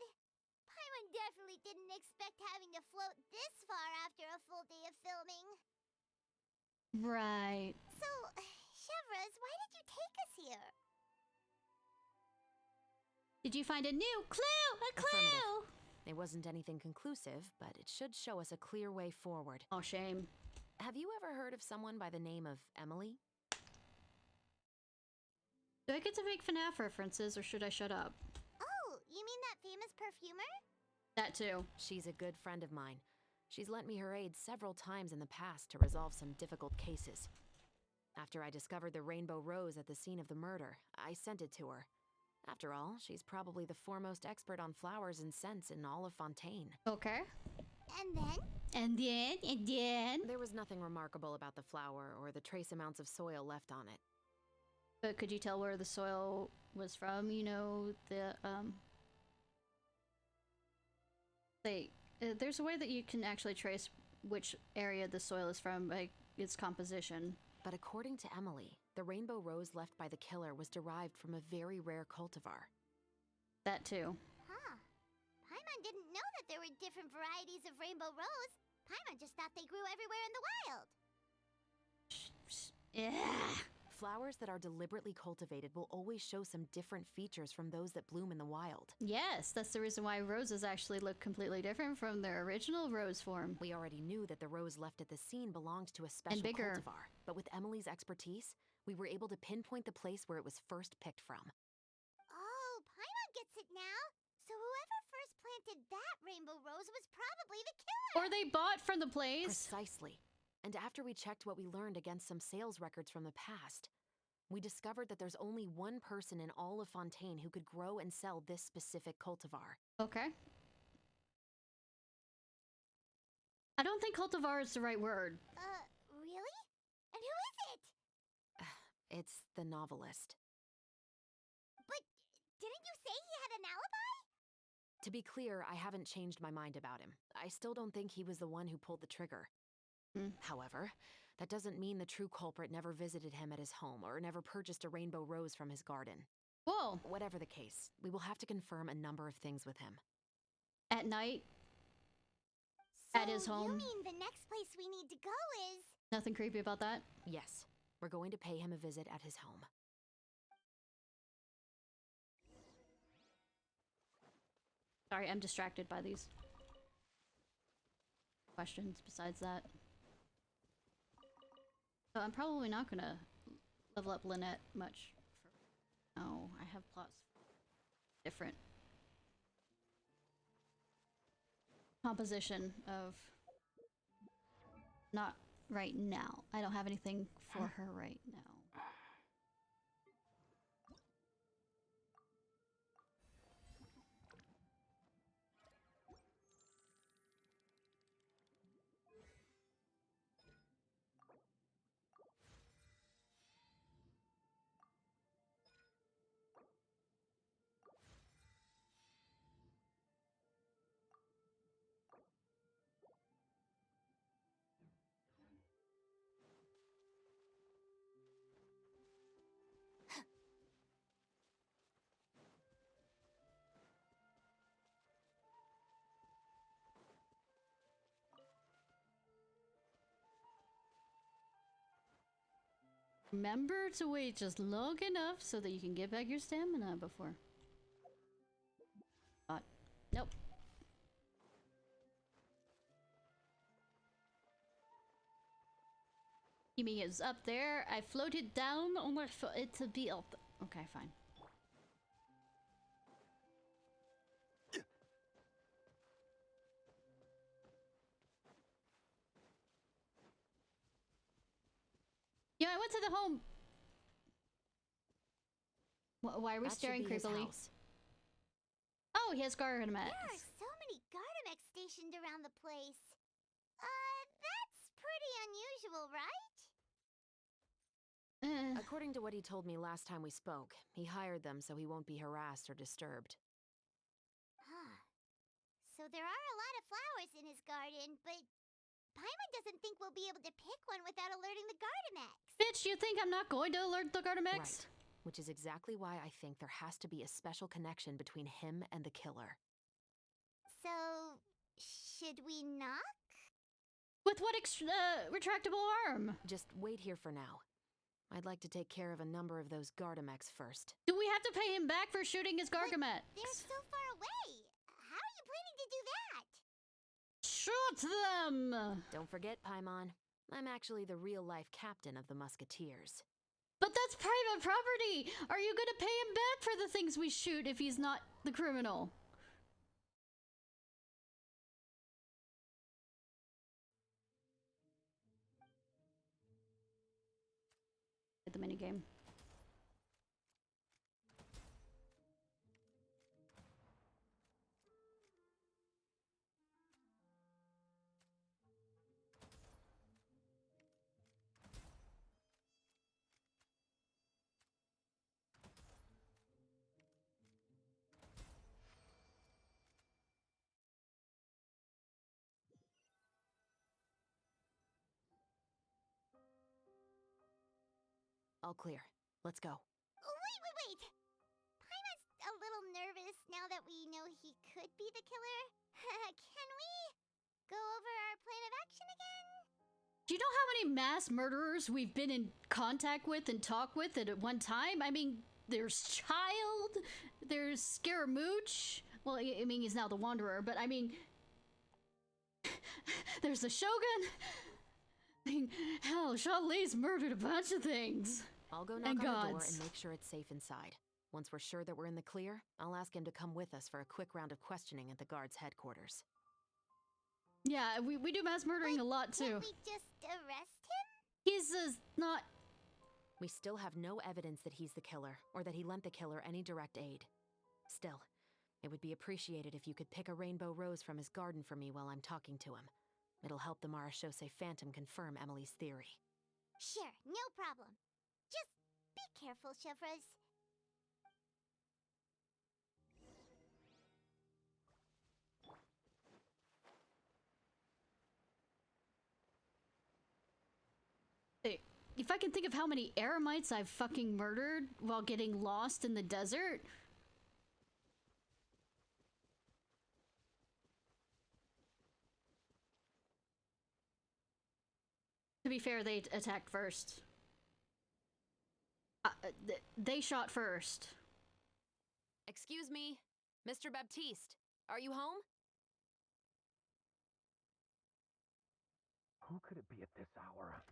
Paimon definitely didn't expect having to float this far after a full day of filming. Right. So, Chevres, why did you take us here? Did you find a new clue? A clue! It wasn't anything conclusive, but it should show us a clear way forward. Oh, shame. Have you ever heard of someone by the name of Emily? Do I get to make FNAF references, or should I shut up? Oh, you mean that famous perfumer? That too. She's a good friend of mine. She's lent me her aid several times in the past to resolve some difficult cases. After I discovered the rainbow rose at the scene of the murder, I sent it to her. After all, she's probably the foremost expert on flowers and scents in all of Fontaine. Okay. And then? And then? There was nothing remarkable about the flower or the trace amounts of soil left on it. But could you tell where the soil was from? You know, there's a way that you can actually trace which area the soil is from by its composition. But according to Emily, the rainbow rose left by the killer was derived from a very rare cultivar. That too. Huh. Paimon didn't know that there were different varieties of rainbow rose. Paimon just thought they grew everywhere in the wild. Yeah. Flowers that are deliberately cultivated will always show some different features from those that bloom in the wild. Yes, that's the reason why roses actually look completely different from their original rose form. We already knew that the rose left at the scene belonged to a special cultivar, but with Emily's expertise, we were able to pinpoint the place where it was first picked from. Oh, Paimon gets it now. So whoever first planted that rainbow rose was probably the killer. Or they bought from the place. Precisely. And after we checked what we learned against some sales records from the past, we discovered that there's only one person in all of Fontaine who could grow and sell this specific cultivar. Okay. I don't think cultivar is the right word. Really? And who is it? It's the novelist. But didn't you say he had an alibi? To be clear, I haven't changed my mind about him. I still don't think he was the one who pulled the trigger. However, that doesn't mean the true culprit never visited him at his home or never purchased a rainbow rose from his garden. Whoa. Whatever the case, we will have to confirm a number of things with him. At night? So At his home? you mean the next place we need to go is... Nothing creepy about that? Yes, we're going to pay him a visit at his home. Sorry, I'm distracted by these questions besides that. So I'm probably not gonna level up Lynette much. Oh, I have plots different composition of not right now. I don't have anything for her right now. Remember to wait just long enough so that you can get back your stamina before. Nope. Kimi is up there. I floated down only for it to be up. Okay, fine. Yeah, I went to the home. Why are we staring creepily? Oh, he has Gargamex. There are so many Gardamex stationed around the place. That's pretty unusual, right? According to what he told me last time we spoke, he hired them so he won't be harassed or disturbed. Huh. So there are a lot of flowers in his garden, but Paimon doesn't think we'll be able to pick one without alerting the Gardamex. Bitch, you think I'm not going to alert the Gardamex? Right. Which is exactly why I think there has to be a special connection between him and the killer. So, should we knock? With what retractable arm? Just wait here for now. I'd like to take care of a number of those Gardamex first. Do we have to pay him back for shooting his Gargamex? They're so far away. How are you planning to do that? Shoot them! Don't forget, Paimon, I'm actually the real-life captain of the Musketeers. But that's private property! Are you gonna pay him back for the things we shoot if he's not the criminal? At the minigame. All clear. Let's go. Wait! Paimon's a little nervous now that we know he could be the killer. Can we go over our plan of action again? Do you know how many mass murderers we've been in contact with and talked with at one time? I mean, there's Child, there's Scaramouche. Well, I mean, he's now the Wanderer, but I mean... there's the Shogun. I mean, hell, Shao-Li's murdered a bunch of things. I'll go knock on the door and make sure it's safe inside. Once we're sure that we're in the clear, I'll ask him to come with us for a quick round of questioning at the guard's headquarters. Yeah, we do mass murdering a lot, too. Can't we just arrest him? He's not... We still have no evidence that he's the killer, or that he lent the killer any direct aid. Still, it would be appreciated if you could pick a rainbow rose from his garden for me while I'm talking to him. It'll help the Marashose Phantom confirm Emily's theory. Sure, no problem. Just be careful, Chevres. Hey, if I can think of how many Eremites I've fucking murdered while getting lost in the desert. To be fair, they attacked first. They shot first. Excuse me, Mr. Baptiste, are you home? Who could it be at this hour?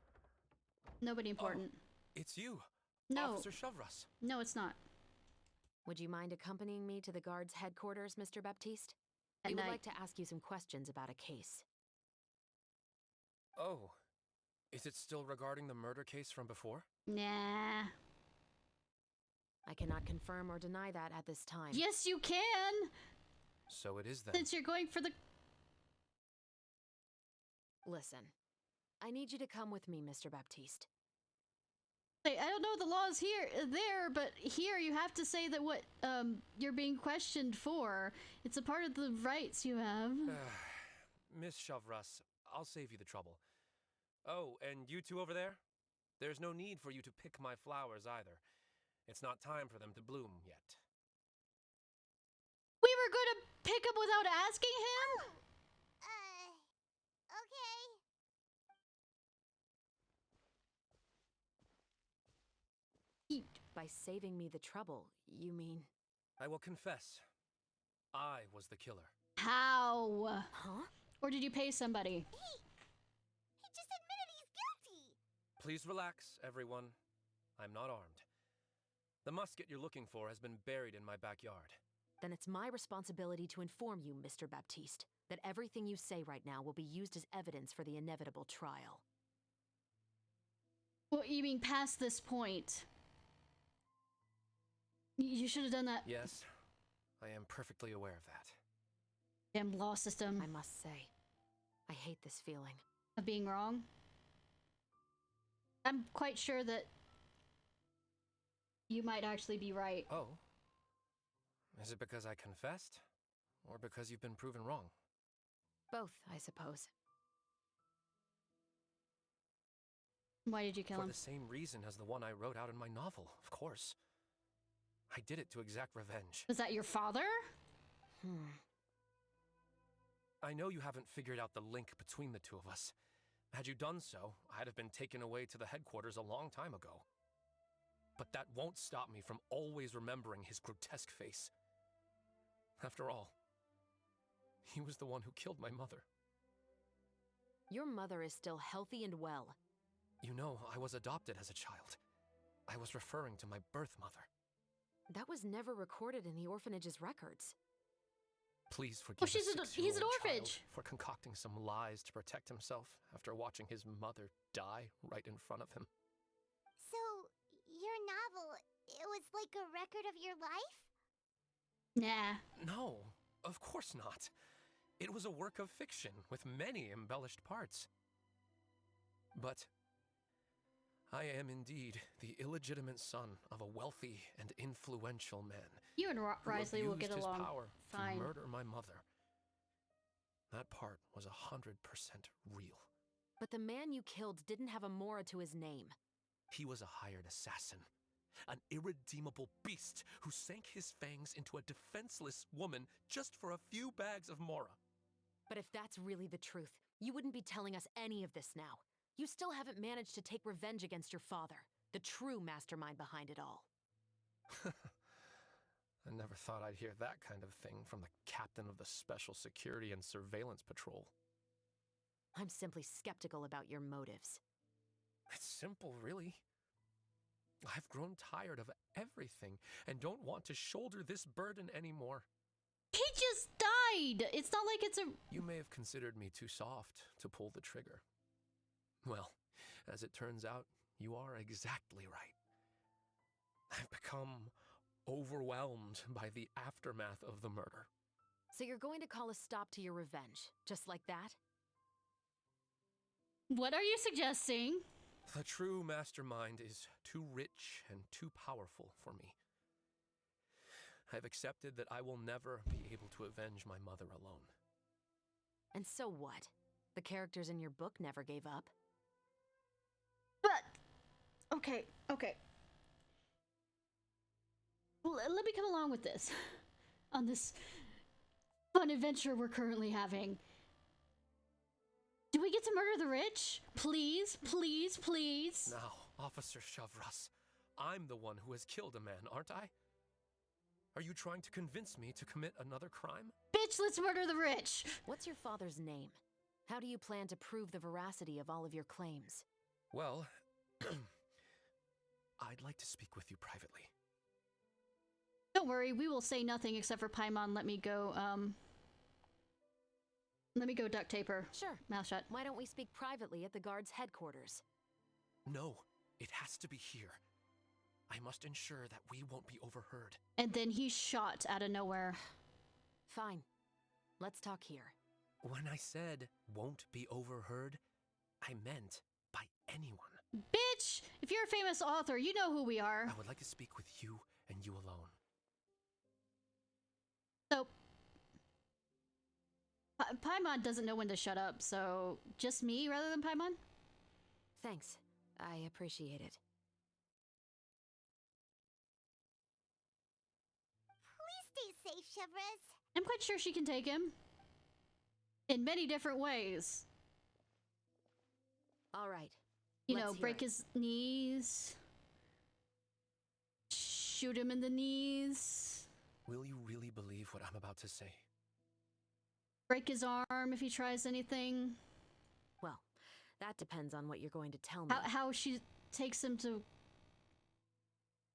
Nobody important. It's you, No. Officer Shovras. No, it's not. Would you mind accompanying me to the guard's headquarters, Mr. Baptiste? At We would night. like to ask you some questions about a case. Oh, is it still regarding the murder case from before? Nah. I cannot confirm or deny that at this time. Yes, you can! So it is then. Since you're going for the... Listen, I need you to come with me, Mr. Baptiste. I don't know the laws there, but here you have to say that what you're being questioned for. It's a part of the rights you have. Miss Shovras, I'll save you the trouble. Oh, and you two over there? There's no need for you to pick my flowers either. It's not time for them to bloom yet. We were gonna pick him without asking him? Okay. By saving me the trouble, you mean... I will confess. I was the killer. How? Huh? Or did you pay somebody? He just admitted he's guilty! Please relax, everyone. I'm not armed. The musket you're looking for has been buried in my backyard. Then it's my responsibility to inform you, Mr. Baptiste, that everything you say right now will be used as evidence for the inevitable trial. Well, you mean past this point? You should have done that. Yes, I am perfectly aware of that. Damn law system. I must say, I hate this feeling. Of being wrong? I'm quite sure that you might actually be right. Oh? Is it because I confessed? Or because you've been proven wrong? Both, I suppose. Why did you kill him? For the same reason as the one I wrote out in my novel, of course. I did it to exact revenge. Was that your father? I know you haven't figured out the link between the two of us. Had you done so, I'd have been taken away to the headquarters a long time ago. But that won't stop me from always remembering his grotesque face. After all, he was the one who killed my mother. Your mother is still healthy and well. You know, I was adopted as a child. I was referring to my birth mother. That was never recorded in the orphanage's records. Please forgive he's an orphanage. child for concocting some lies to protect himself after watching his mother die right in front of him. So, your novel, it was like a record of your life? Nah. No, of course not. It was a work of fiction with many embellished parts. But I am indeed the illegitimate son of a wealthy and influential man. You and Risley will get his along power fine. to murder my mother. That part was 100% real. But the man you killed didn't have a Mora to his name. He was a hired assassin. An irredeemable beast who sank his fangs into a defenseless woman just for a few bags of Mora. But if that's really the truth, you wouldn't be telling us any of this now. You still haven't managed to take revenge against your father, the true mastermind behind it all. I never thought I'd hear that kind of thing from the captain of the Special Security and Surveillance Patrol. I'm simply skeptical about your motives. It's simple, really. I've grown tired of everything and don't want to shoulder this burden anymore. He just died! It's not like it's a... You may have considered me too soft to pull the trigger. Well, as it turns out, you are exactly right. I've become overwhelmed by the aftermath of the murder. So you're going to call a stop to your revenge, just like that? What are you suggesting? The true mastermind is too rich and too powerful for me. I've accepted that I will never be able to avenge my mother alone. And so what? The characters in your book never gave up. But Okay. Let me come along with this. On this fun adventure we're currently having. Do we get to murder the rich? Please, please, please. Now, Officer Ciarfox, I'm the one who has killed a man, aren't I? Are you trying to convince me to commit another crime? Bitch, let's murder the rich! What's your father's name? How do you plan to prove the veracity of all of your claims? Well, I'd like to speak with you privately. Don't worry, we will say nothing except for Paimon. Let me go duct tape her. Sure. Mouth shut. Why don't we speak privately at the guard's headquarters? No, it has to be here. I must ensure that we won't be overheard. And then he's shot out of nowhere. Fine. Let's talk here. When I said won't be overheard, I meant by anyone. Bitch! If you're a famous author, you know who we are. I would like to speak with you and you alone. So, Paimon doesn't know when to shut up, so just me rather than Paimon? Thanks. I appreciate it. Please stay safe, Chevres. I'm quite sure she can take him. In many different ways. All right. You know, break his knees. Shoot him in the knees. Will you really believe what I'm about to say? Break his arm if he tries anything. Well, that depends on what you're going to tell me. How she takes him to...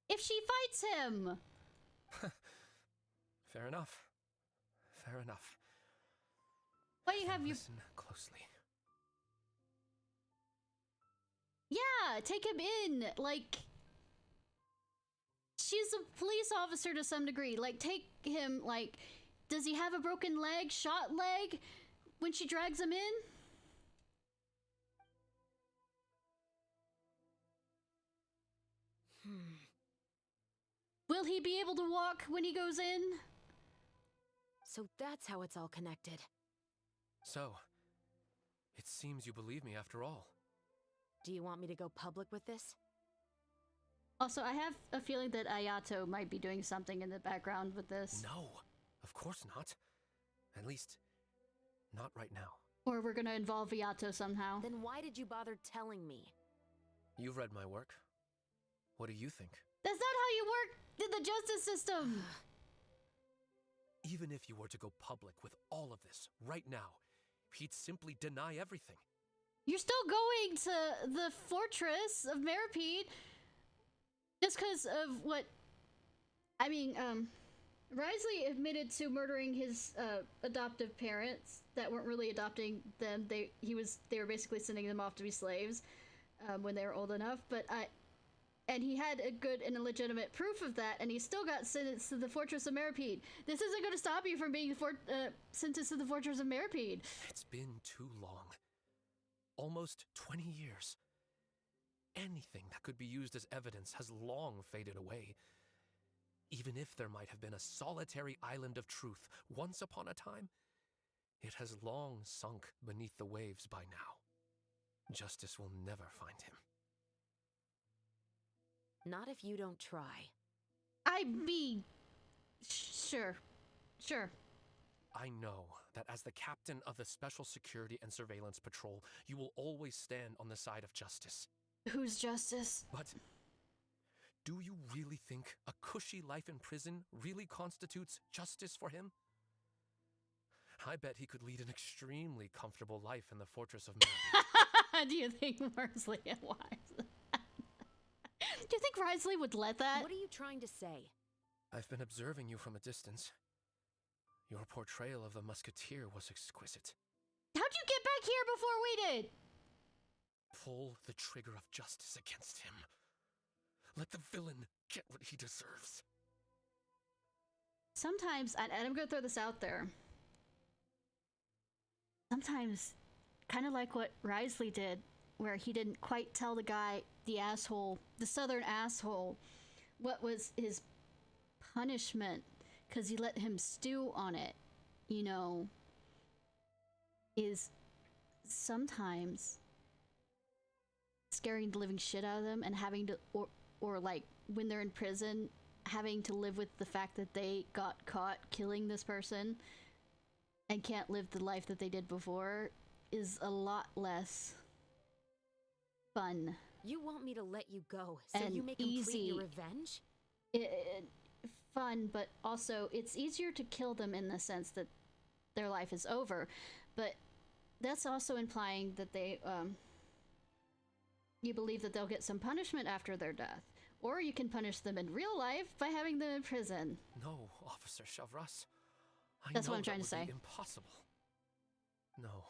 If she fights him! Fair enough. Fair enough. Why do you have you... Listen closely. Yeah, take him in. Like... She's a police officer to some degree. Like, take him, like... Does he have a broken leg? Shot leg? When she drags him in? Will he be able to walk when he goes in? So that's how it's all connected. So, it seems you believe me after all. Do you want me to go public with this? Also, I have a feeling that Ayato might be doing something in the background with this. No, of course not. At least, not right now. Or we're gonna involve Ayato somehow. Then why did you bother telling me? You've read my work. What do you think? That's not how you work in the justice system! Even if you were to go public with all of this right now, he'd simply deny everything. You're still going to the fortress of Meripede just because of what... I mean, Risley admitted to murdering his adoptive parents that weren't really adopting them. They were basically sending them off to be slaves when they were old enough. And he had a good and a legitimate proof of that, and he still got sentenced to the Fortress of Meripede. This isn't going to stop you from being sentenced to the Fortress of Meripede. It's been too long. Almost 20 years. Anything that could be used as evidence has long faded away. Even if there might have been a solitary island of truth once upon a time, it has long sunk beneath the waves by now. Justice will never find him. Not if you don't try. I mean, sure. I know that as the captain of the Special Security and Surveillance Patrol, you will always stand on the side of justice. Whose justice? But do you really think a cushy life in prison really constitutes justice for him? I bet he could lead an extremely comfortable life in the Fortress of Meripede. Do you think Risley and Wise? Do you think Risley would let that? What are you trying to say? I've been observing you from a distance. Your portrayal of the musketeer was exquisite. How'd you get back here before we did? Pull the trigger of justice against him. Let the villain get what he deserves. Sometimes, and I'm gonna throw this out there. Sometimes, kind of like what Risley did, where he didn't quite tell the guy, the asshole, the southern asshole, what was his punishment, because he let him stew on it, you know, is sometimes scaring the living shit out of them and having to, or like when they're in prison, having to live with the fact that they got caught killing this person and can't live the life that they did before is a lot less fun. You want me to let you go so and you may complete your revenge? Fun, but also it's easier to kill them in the sense that their life is over. But that's also implying that they, you believe that they'll get some punishment after their death. Or you can punish them in real life by having them in prison. No, Officer Ciarfox. That's what I'm trying to say. Impossible. No.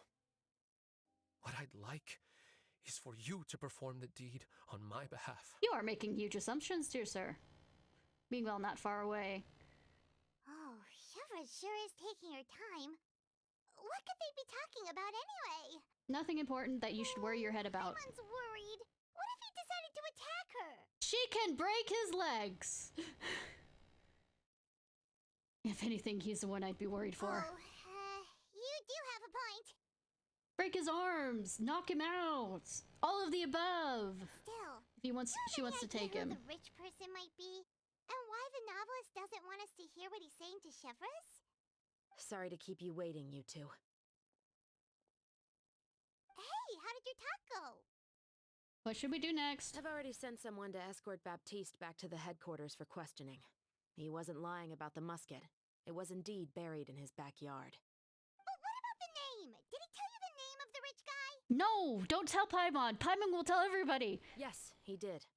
What I'd like is for you to perform the deed on my behalf. You are making huge assumptions, dear sir. Meanwhile, not far away. Oh, Shiva sure is taking her time. What could they be talking about anyway? Nothing important that you should worry your head about. Everyone's worried. What if he decided to attack her? She can break his legs! If anything, he's the one I'd be worried for. Oh, you do have a point. Break his arms! Knock him out! All of the above! Still, if he wants, she wants to take him. Who the rich person might be, and why the novelist doesn't want us to hear what he's saying to Chevres? Sorry to keep you waiting, you two. Hey, how did your talk go? What should we do next? I've already sent someone to escort Baptiste back to the headquarters for questioning. He wasn't lying about the musket. It was indeed buried in his backyard. But what about the name? Did he tell you the name of the rich guy? No! Don't tell Paimon! Paimon will tell everybody! Yes, he did.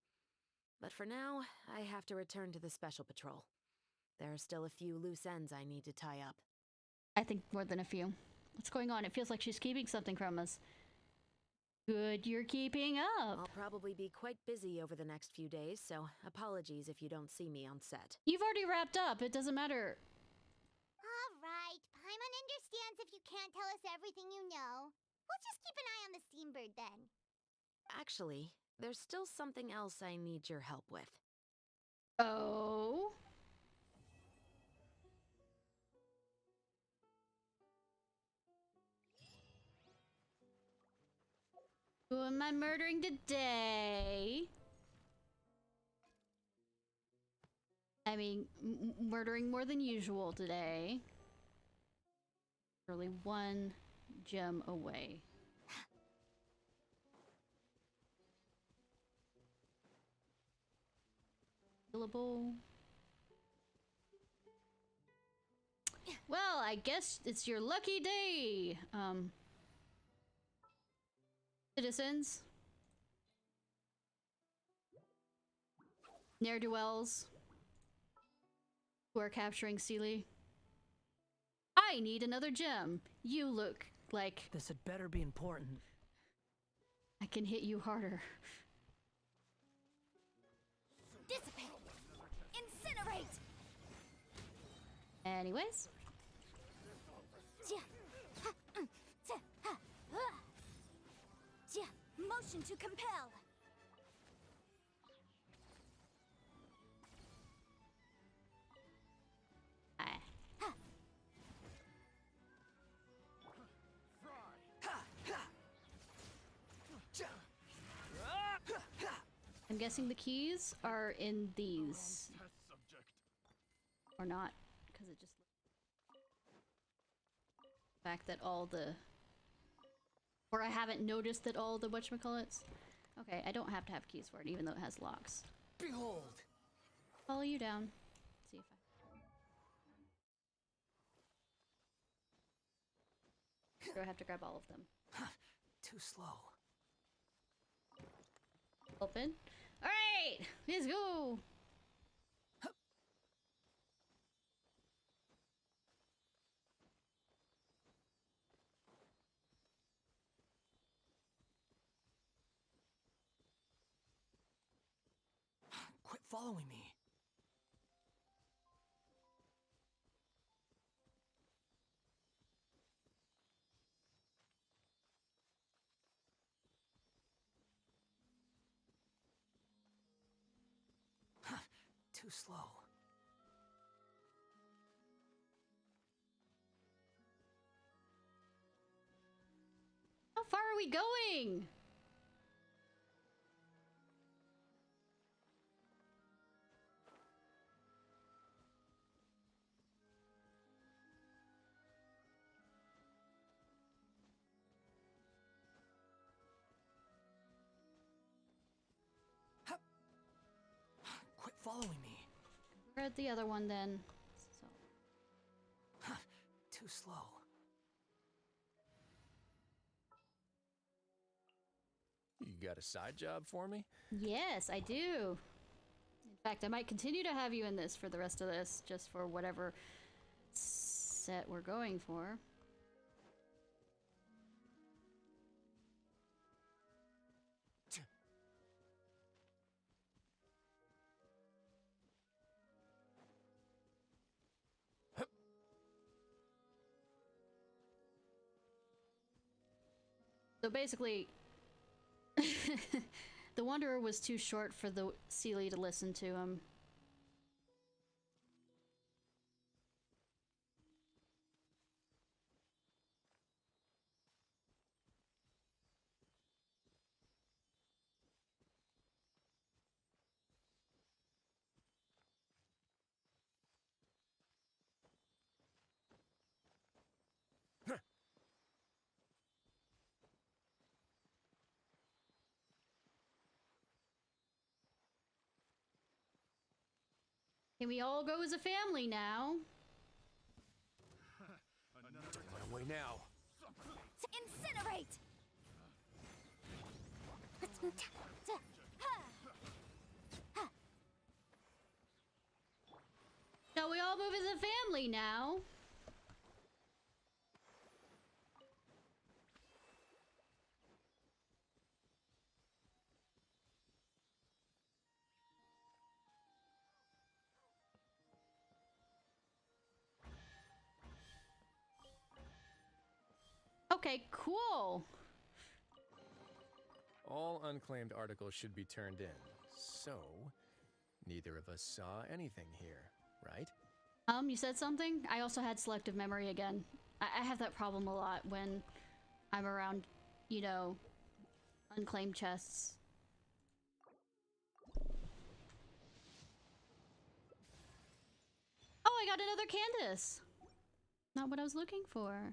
But for now, I have to return to the Special Patrol. There are still a few loose ends I need to tie up. I think more than a few. What's going on? It feels like she's keeping something from us. Good, you're keeping up. I'll probably be quite busy over the next few days, so apologies if you don't see me on set. You've already wrapped up. It doesn't matter. All right. Paimon understands if you can't tell us everything you know. We'll just keep an eye on the Steambird then. Actually, there's still something else I need your help with. Oh? Who am I murdering today? I mean, murdering more than usual today. Only one gem away. Killable. Well, I guess it's your lucky day, citizens. Ne'er-do-wells who are capturing Sealy. I need another gem. You look like... This had better be important. I can hit you harder. Dissipate! Incinerate! Anyways. Motion to compel! I'm guessing the keys are in these. Or not, because it just... The fact that all the... Or I haven't noticed that all the whatchamacallits... Okay, I don't have to have keys for it, even though it has locks. Behold! Follow you down. See if I... Do I have to grab all of them? Too slow. Open. Alright! Let's go! Quit following me. Too slow. How far are we going? following me. We're at the other one then. So. Too slow. You got a side job for me? Yes, I do. In fact, I might continue to have you in this for the rest of this, just for whatever set we're going for. So basically, the Wanderer was too short for the Seelie to listen to him. Can we all go as a family now? My way now. Incinerate! Shall we all move as a family now? Okay, cool. All unclaimed articles should be turned in. So, neither of us saw anything here, right? You said something? I also had selective memory again. I have that problem a lot when I'm around, you know, unclaimed chests. Oh, I got another Candace! Not what I was looking for.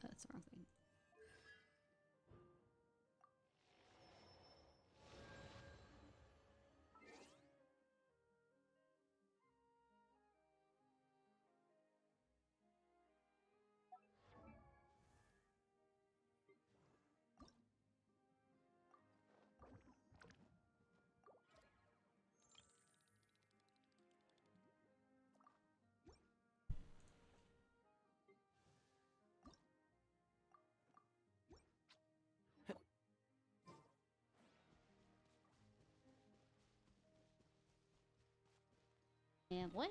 That's the wrong thing. And voice.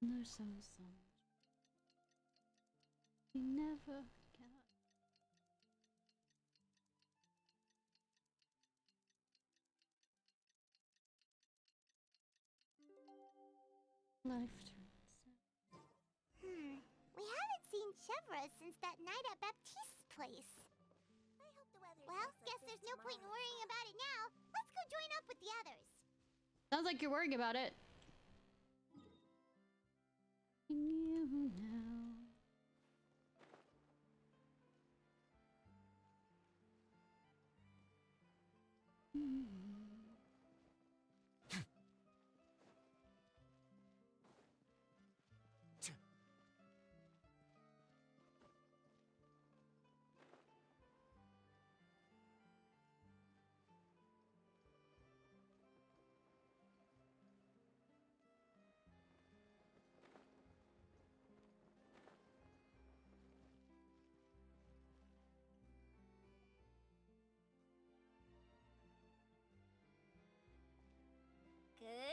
There's so much. We never get life turns out. We haven't seen Chevra since that night at Baptiste's place. Well, guess there's no point in worrying about it now. Let's go join up with the others. Sounds like you're worrying about it. You now.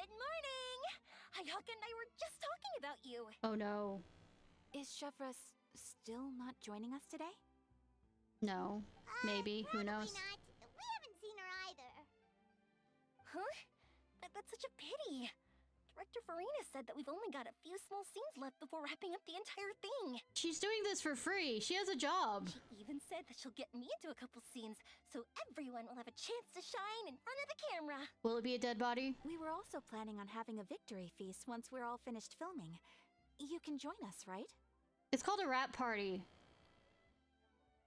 Good morning! Hayaka and I were just talking about you. Oh no. Is Chefress still not joining us today? No. Maybe. Who knows? Not. We haven't seen her either. Huh? That's such a pity. Director Farina said that we've only got a few small scenes left before wrapping up the entire thing. She's doing this for free. She has a job. She even said that she'll get me into a couple scenes, so everyone will have a chance to shine in front of the camera. Will it be a dead body? We were also planning on having a victory feast once we're all finished filming. You can join us, right? It's called a rap party.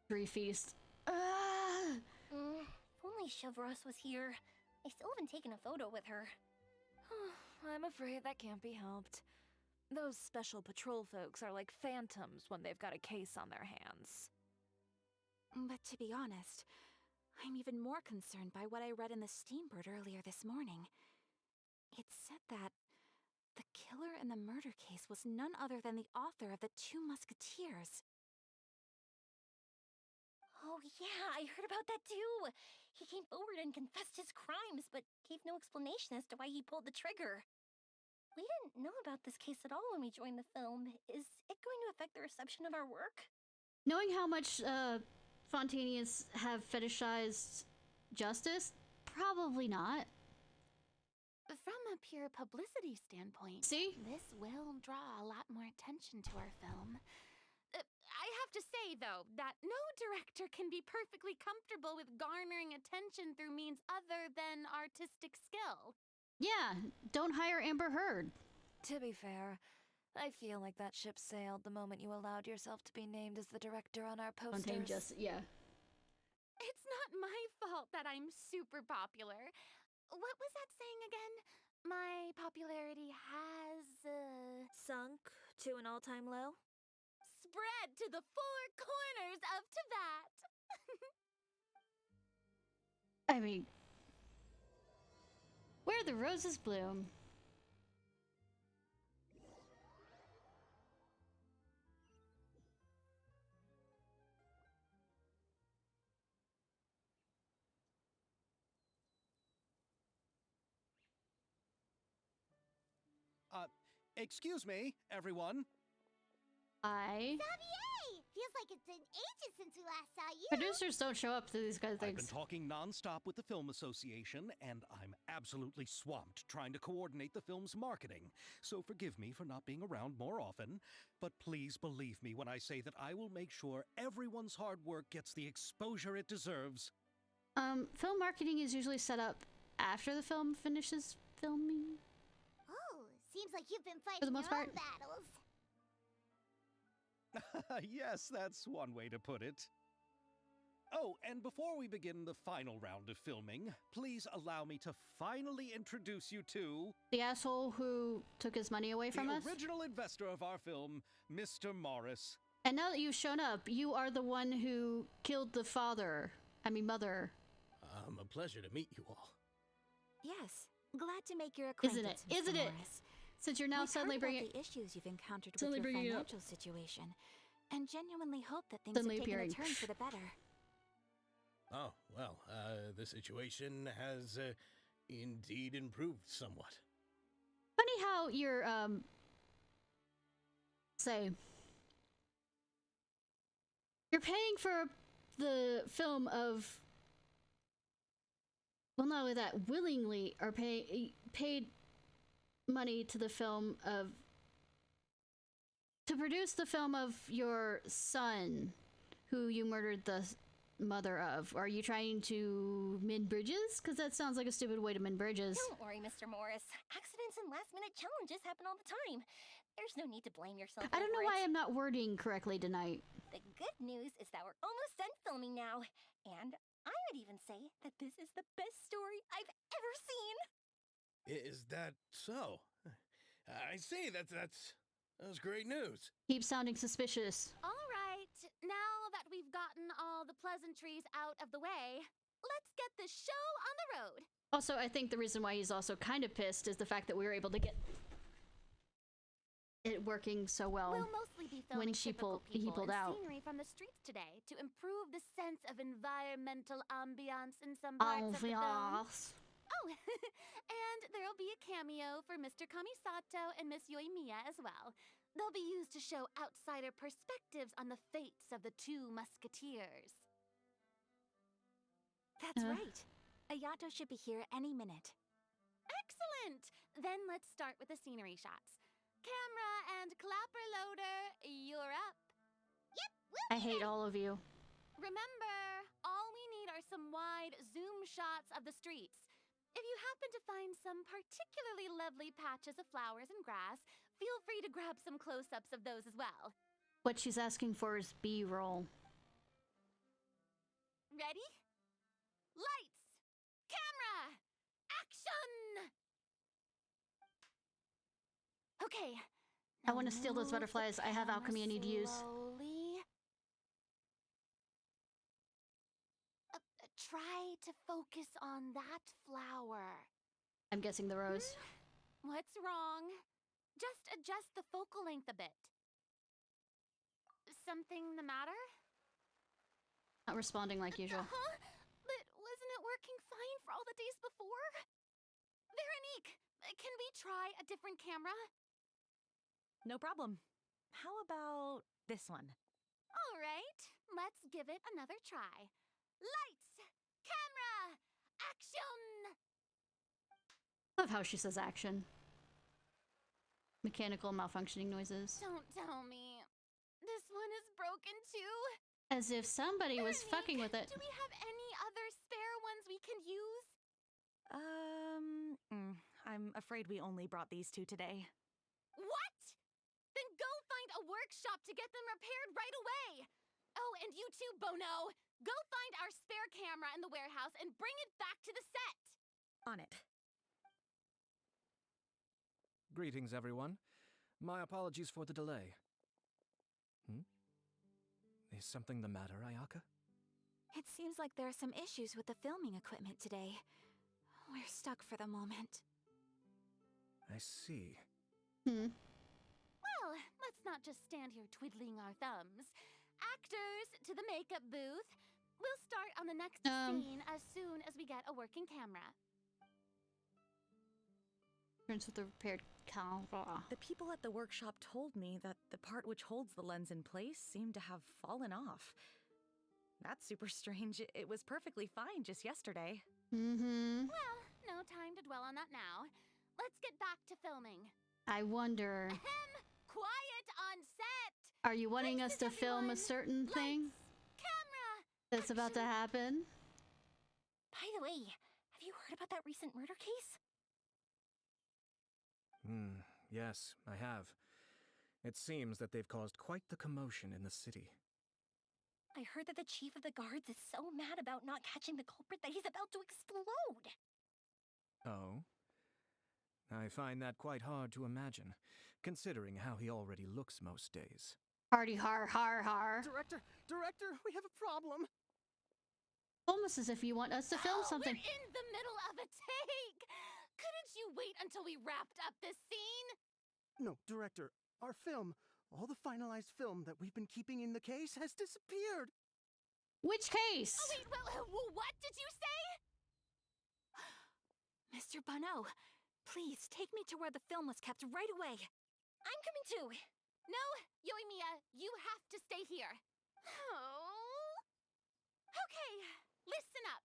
Victory feast. If only Chevros was here. I still haven't taken a photo with her. I'm afraid that can't be helped. Those special patrol folks are like phantoms when they've got a case on their hands. But to be honest, I'm even more concerned by what I read in the Steambird earlier this morning. It said that the killer in the murder case was none other than the author of the Two Musketeers. Oh yeah, I heard about that too. He came forward and confessed his crimes, but gave no explanation as to why he pulled the trigger. We didn't know about this case at all when we joined the film. Is it going to affect the reception of our work? Knowing how much Fontanians have fetishized justice, probably not. From a pure publicity standpoint, see, this will draw a lot more attention to our film. I have to say, though, that no director can be perfectly comfortable with garnering attention through means other than artistic skill. Yeah, don't hire Amber Heard. To be fair, I feel like that ship sailed the moment you allowed yourself to be named as the director on our posters. Yeah. It's not my fault that I'm super popular. What was that saying again? My popularity has, sunk to an all-time low? Spread to the four corners of Tibet. I mean, where the roses bloom. Excuse me, everyone. Hi. Xavier! Feels like it's been ages since we last saw you. Producers don't show up to these kind of I've been things. talking non-stop with the Film Association, and I'm absolutely swamped trying to coordinate the film's marketing. So forgive me for not being around more often, but please believe me when I say that I will make sure everyone's hard work gets the exposure it deserves. Film marketing is usually set up after the film finishes filming. Oh, seems like you've been For fighting the most your part. own battles. Yes, that's one way to put it. Oh, and before we begin the final round of filming, please allow me to finally introduce you to... The asshole who took his money away from us? The original investor of our film, Mr. Morris. And now that you've shown up, you are the one who killed the mother. A pleasure to meet you all. Yes, glad to make your acquaintance, Isn't it? Since you're now We've suddenly heard bringing about the issues you've encountered with suddenly your bringing it up. financial situation, and genuinely hope that things Suddenly have taken a appearing. turn for the better. Oh, well, the situation has indeed improved somewhat. Funny how you're, you're paying for the film of, well, not only that, willingly are paid money to the film of, to produce the film of your son, who you murdered the mother of. Are you trying to mend bridges? Because that sounds like a stupid way to mend bridges. Don't worry, Mr. Morris. Accidents and last-minute challenges happen all the time. There's no need to blame yourself. I don't know over why it. I'm not wording correctly tonight. The good news is that we're almost done filming now. And I would even say that this is the best story I've ever seen. Is that so? I see, that's great news. Keep sounding suspicious. All right, now that we've gotten all the pleasantries out of the way, let's get the show on the road. Also, I think the reason why he's also kind of pissed is the fact that we were able to get it working so well. We'll mostly be filming when he pulled and out. scenery from the streets today to improve the sense of environmental ambiance in some parts of the film. Ambiance. Oh, and And there'll be a cameo for Mr. Kamisato and Miss Yoimiya as well. They'll be used to show outsider perspectives on the fates of the two musketeers. That's right. Ayato should be here any minute. Excellent! Then let's start with the scenery shots. Camera and clapper loader, you're up. I hate all of you. Remember, all we need are some wide zoom shots of the streets. If you happen to find some particularly lovely patches of flowers and grass, feel free to grab some close-ups of those as well. What she's asking for is B-roll. Ready? Lights! Camera! Action! Okay. I want to steal those butterflies. I have alchemy I need to use. Slowly. Try to focus on that flower. I'm guessing the rose. What's wrong? Just adjust the focal length a bit. Something the matter? Not responding like usual. Huh? But wasn't it working fine for all the days before? Veronique, can we try a different camera? No problem. How about this one? All right, let's give it another try. Lights! Camera! Action! Love how she says action. Mechanical malfunctioning noises. Don't tell me. This one is broken too? As if somebody was fucking with it. Do we have any other spare ones we can use? I'm afraid we only brought these two today. What? Then go find a workshop to get them repaired right away. Oh, and you too, Bono. Go find our spare camera in the warehouse and bring it back to the set. On it. Greetings, everyone. My apologies for the delay. Is something the matter, Ayaka? It seems like there are some issues with the filming equipment today. We're stuck for the moment. I see. Well, let's not just stand here twiddling our thumbs. Actors, to the makeup booth. We'll start on the next scene as soon as we get a working camera. Turns with the repaired camera. The people at the workshop told me that the part which holds the lens in place seemed to have fallen off. That's super strange. It was perfectly fine just yesterday. Well, no time to dwell on that now. Let's get back to filming. I wonder... Quiet on set! Are you wanting us to film a certain thing? Camera! That's about to happen? By the way, have you heard about that recent murder case? Yes, I have. It seems that they've caused quite the commotion in the city. I heard that the chief of the guards is so mad about not catching the culprit that he's about to explode. Oh? I find that quite hard to imagine, considering how he already looks most days. Hardy har har har. Director, we have a problem. Almost as if you want us to film something. We're in the middle of a take! Couldn't you wait until we wrapped up this scene? No, Director, our film, all the finalized film that we've been keeping in the case has disappeared. Which case? Oh, wait, what did you say? Mr. Bono, please take me to where the film was kept right away. I'm coming too. No, Yoimiya, you have to stay here. Oh. Okay, listen up.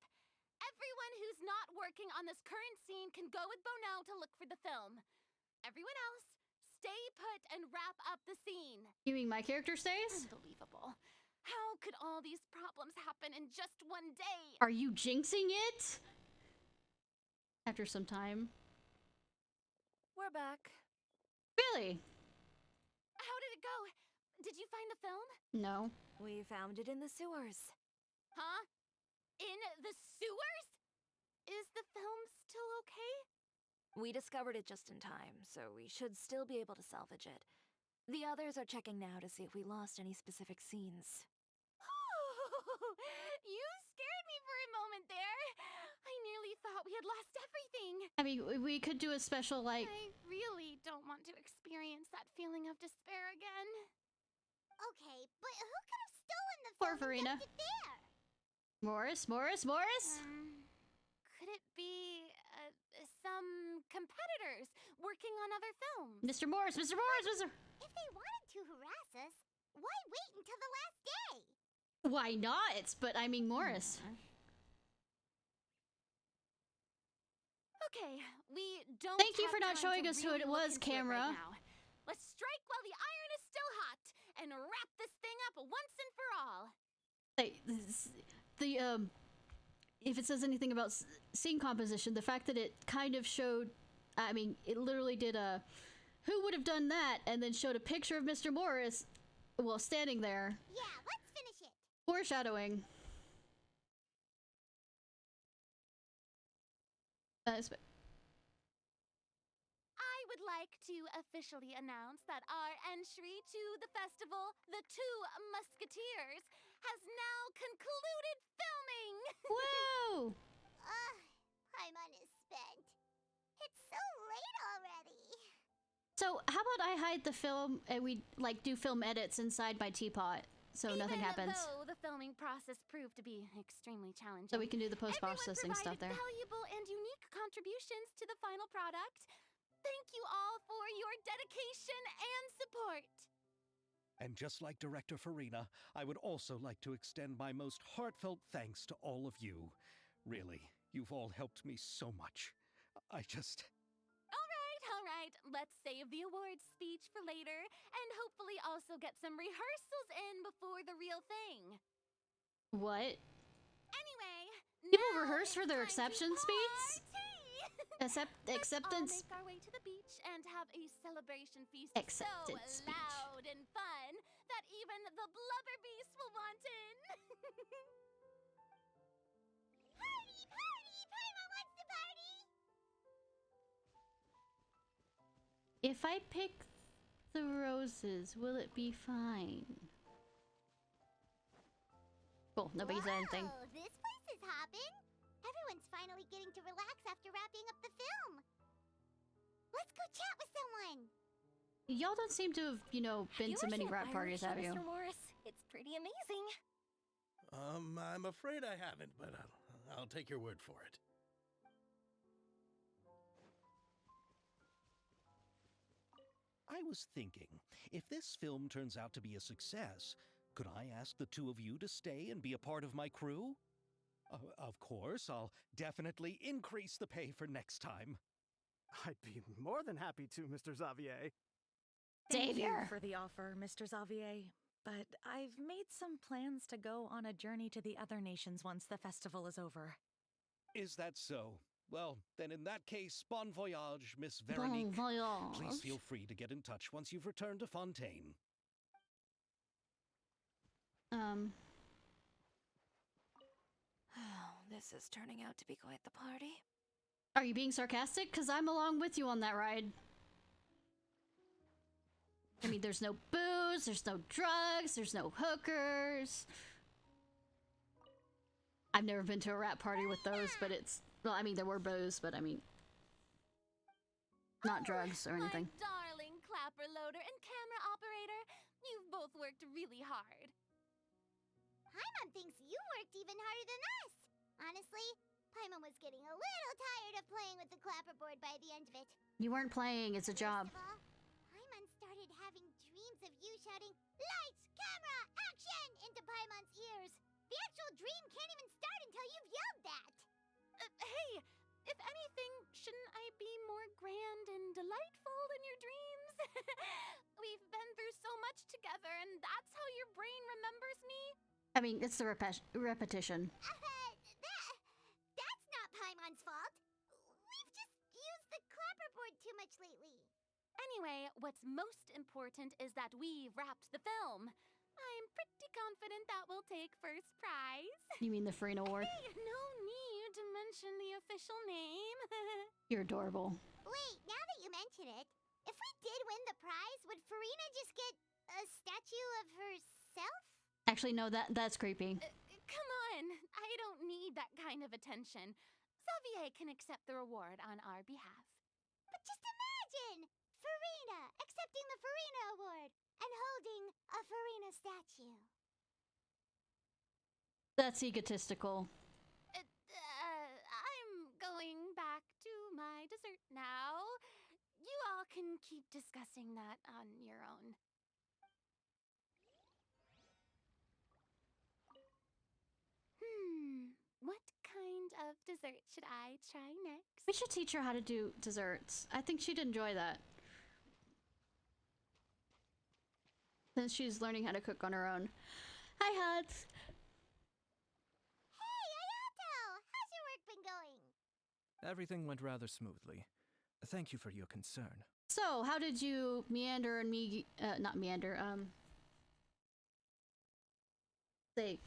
Everyone who's not working on this current scene can go with Bono to look for the film. Everyone else, stay put and wrap up the scene. You mean my character stays? Unbelievable. How could all these problems happen in just one day? Are you jinxing it? After some time. We're back. Really? How did it go? Did you find the film? No. We found it in the sewers. Huh? In the sewers? Is the film still okay? We discovered it just in time, so we should still be able to salvage it. The others are checking now to see if we lost any specific scenes. You scared me for a moment there. I nearly thought we had lost everything. I mean, we could do a special, like... I really don't want to experience that feeling of despair again. Okay, but who could have stolen the Poor film and Verena. left it there? Morris? Could it be some working on other films. Mr. Morris, Mr. Morris, Mr. If they wanted to harass us, why wait until the last day? Why not? But I mean, Morris. Okay, we don't. Thank you have for not time showing to us who really it look was, into it camera. right now. Let's strike while the iron is still hot and wrap this thing up once and for all. Like, if it says anything about scene composition, the fact that it kind of showed, I mean, it literally did a, who would have done that, and then showed a picture of Mr. Morris, well, standing there. Yeah, let's finish it. Foreshadowing. I would like to officially announce that our entry to the festival, The Two Musketeers, has now concluded filming! Whoa! Paimon is spent. It's so late already. So, how about I hide the film and we, like, do film edits inside my teapot so nothing happens? Though the filming process proved to be extremely challenging. So we can do the post-processing stuff there. Valuable and unique contributions to the final product. Thank you all for your dedication and support. And just like Director Farina, I would also like to extend my most heartfelt thanks to all of you. Really, you've all helped me so much. I just... All right. Let's save the awards speech for later and hopefully also get some rehearsals in before the real thing. What? Anyway, people rehearse for their acceptance speech? Acceptance? Let's all make our way to the beach and have a celebration feast Acceptance so loud and fun that even the blubber beast will want in. Party! Paimon wants to party! If I pick the roses, will it be fine? Cool, nobody said anything. Oh, this place is hopping. Everyone's finally getting to relax after wrapping up the film. Let's go chat with someone. Y'all don't seem to have, you know, been to many rap parties, have you? Mr. Morris, it's pretty amazing. I'm afraid I haven't, but I'll take your word for it. I was thinking, if this film turns out to be a success, could I ask the two of you to stay and be a part of my crew? Of course, I'll definitely increase the pay for next time. I'd be more than happy to, Mr. Xavier. Thank you for the offer, Mr. Xavier. But I've made some plans to go on a journey to the other nations once the festival is over. Is that so? Well, then in that case, bon voyage, Miss Veronique. Bon voyage. Please feel free to get in touch once you've returned to Fontaine. This is turning out to be quite the party. Are you being sarcastic? Because I'm along with you on that ride. I mean, there's no booze, there's no drugs, there's no hookers. I've never been to a rap party with those, but it's... Well, I mean, there were booze, but I mean... Not drugs or anything. My darling clapper loader and camera operator, you've both worked really hard. Paimon thinks you worked even harder than us. Honestly, Paimon was getting a little tired of playing with the clapperboard by the end of it. You weren't playing, it's a job. First of all, Paimon started having dreams of you shouting, "Lights, camera, action!" into Paimon's ears. The actual dream can't even start until you've yelled that. Hey, if anything, shouldn't I be more grand and delightful in your dreams? We've been through so much together, and that's how your brain remembers me? I mean, it's the repetition. That's not Paimon's fault. We've just used the clapperboard too much lately. Anyway, what's most important is that we wrapped the film. I'm pretty confident that we'll take first prize. You mean the Farina Award? Hey, no need to mention the official name. You're adorable. Wait, now that you mention it, if we did win the prize, would Farina just get a statue of herself? Actually, no, that's creepy. Come on, I don't need that kind of attention. Xavier can accept the reward on our behalf. But just imagine! Farina accepting the Farina Award and holding a Farina statue. That's egotistical. I'm going back to my dessert now. You y'all can keep discussing that on your own. What kind of dessert should I try next? We should teach her how to do desserts. I think she'd enjoy that. Since she's learning how to cook on her own. Hi, Huds. Hey, Ayato! How's your work been going? Everything went rather smoothly. Thank you for your concern. So, how did you meander and not meander, say,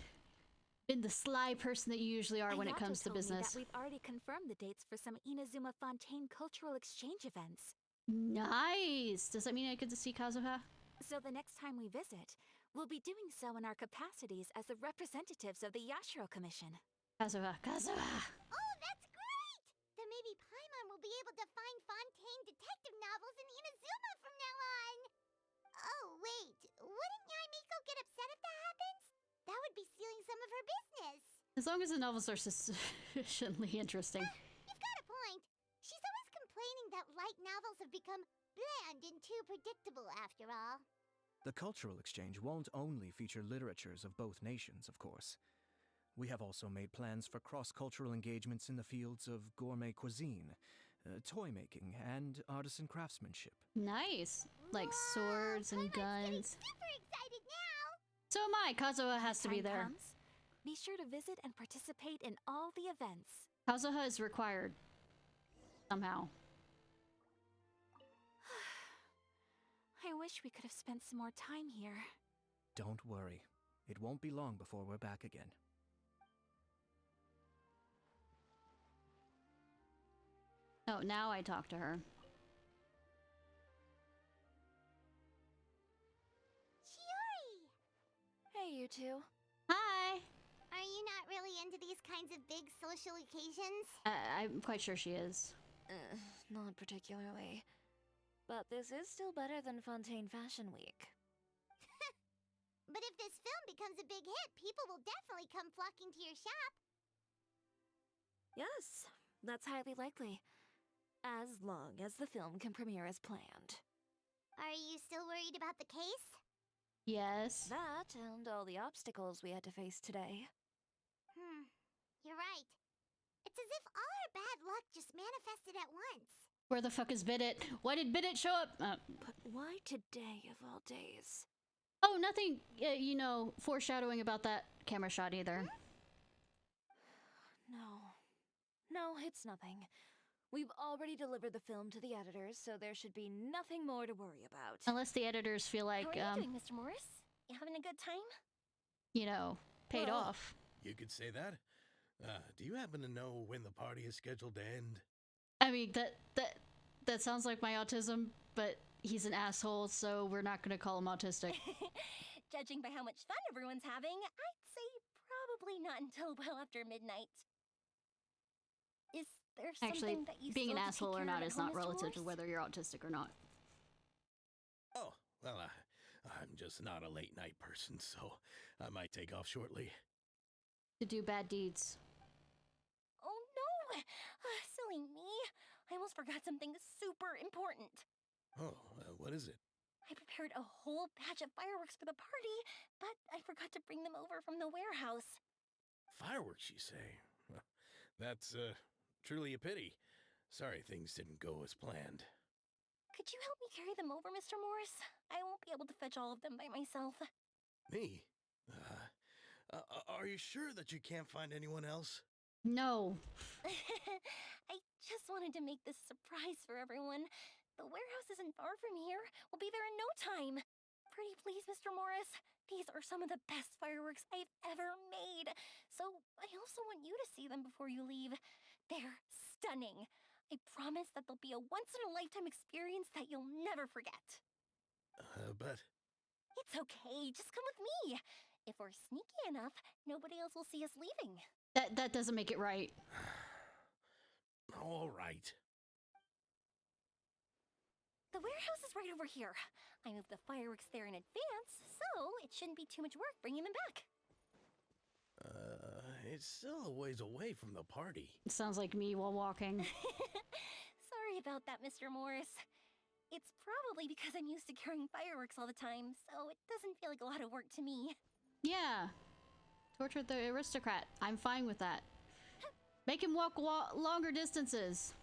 been the sly person that you usually are when it comes to business? That we've already confirmed the dates for some Inazuma Fontaine cultural exchange events. Nice! Does that mean I get to see Kazuha? So the next time we visit, we'll be doing so in our capacities as the representatives of the Yashiro Commission. Kazuha. Oh, that's great! Then maybe Paimon will be able to find Fontaine detective novels in Inazuma from now on! Oh, wait. Wouldn't Yaimiko get upset if that happens? That would be stealing some of her business. As long as the novels are sufficiently interesting. You've got a point. She's always complaining that light novels have become bland and too predictable after all. The cultural exchange won't only feature literatures of both nations, of course. We have also made plans for cross-cultural engagements in the fields of gourmet cuisine, toy making, and artisan craftsmanship. Nice. Like swords and guns. Super excited now! So am I. Kazuha has to be there. Be sure to visit and participate in all the events. Kazuha is required. Somehow. I wish we could have spent some more time here. Don't worry. It won't be long before we're back again. Oh, now I talk to her. Chiori! Hey, you two. Hi! Are you not really into these kinds of big social occasions? I'm quite sure she is. Not particularly. But this is still better than Fontaine Fashion Week. But if this film becomes a big hit, people will definitely come flocking to your shop. Yes, that's highly likely. As long as the film can premiere as planned. Are you still worried about the case? Yes. That and all the obstacles we had to face today. You're right. It's as if all our bad luck just manifested at once. Where the fuck is Bidit? Why did Bidit show up? But why today of all days? Oh, nothing, foreshadowing about that camera shot either. No, it's nothing. We've already delivered the film to the editors, so there should be nothing more to worry about. Unless the editors feel like, How are you doing, Mr. Morris? You having a good time? Paid off. You could say that. Do you happen to know when the party is scheduled to end? I mean, that sounds like my autism, but he's an asshole, so we're not gonna call him autistic. Judging by how much fun everyone's having, I'd say probably not until well after midnight. Is there something Actually, that you being still an have to asshole take or care not of is at home, not Mr. relative to Morris? whether you're autistic or not. Oh, well, I'm just not a late night person, so I might take off shortly. To do bad deeds. Oh no! Silly me. I almost forgot something super important. Oh, what is it? I prepared a whole batch of fireworks for the party, but I forgot to bring them over from the warehouse. Fireworks, you say? Well, that's, truly a pity. Sorry things didn't go as planned. Could you help me carry them over, Mr. Morris? I won't be able to fetch all of them by myself. Me? Are you sure that you can't find anyone else? No. I just wanted to make this a surprise for everyone. The warehouse isn't far from here. We'll be there in no time. Pretty please, Mr. Morris. These are some of the best fireworks I've ever made. So I also want you to see them before you leave. They're stunning. I promise that they'll be a once-in-a-lifetime experience that you'll never forget. But... It's okay. Just come with me. If we're sneaky enough, nobody else will see us leaving. That doesn't make it right. All right. The warehouse is right over here. I moved the fireworks there in advance, so it shouldn't be too much work bringing them back. It's still a ways away from the party. It sounds like me while walking. Sorry about that, Mr. Morris. It's probably because I'm used to carrying fireworks all the time, so it doesn't feel like a lot of work to me. Yeah. Torture the aristocrat. I'm fine with that. Make him walk longer distances.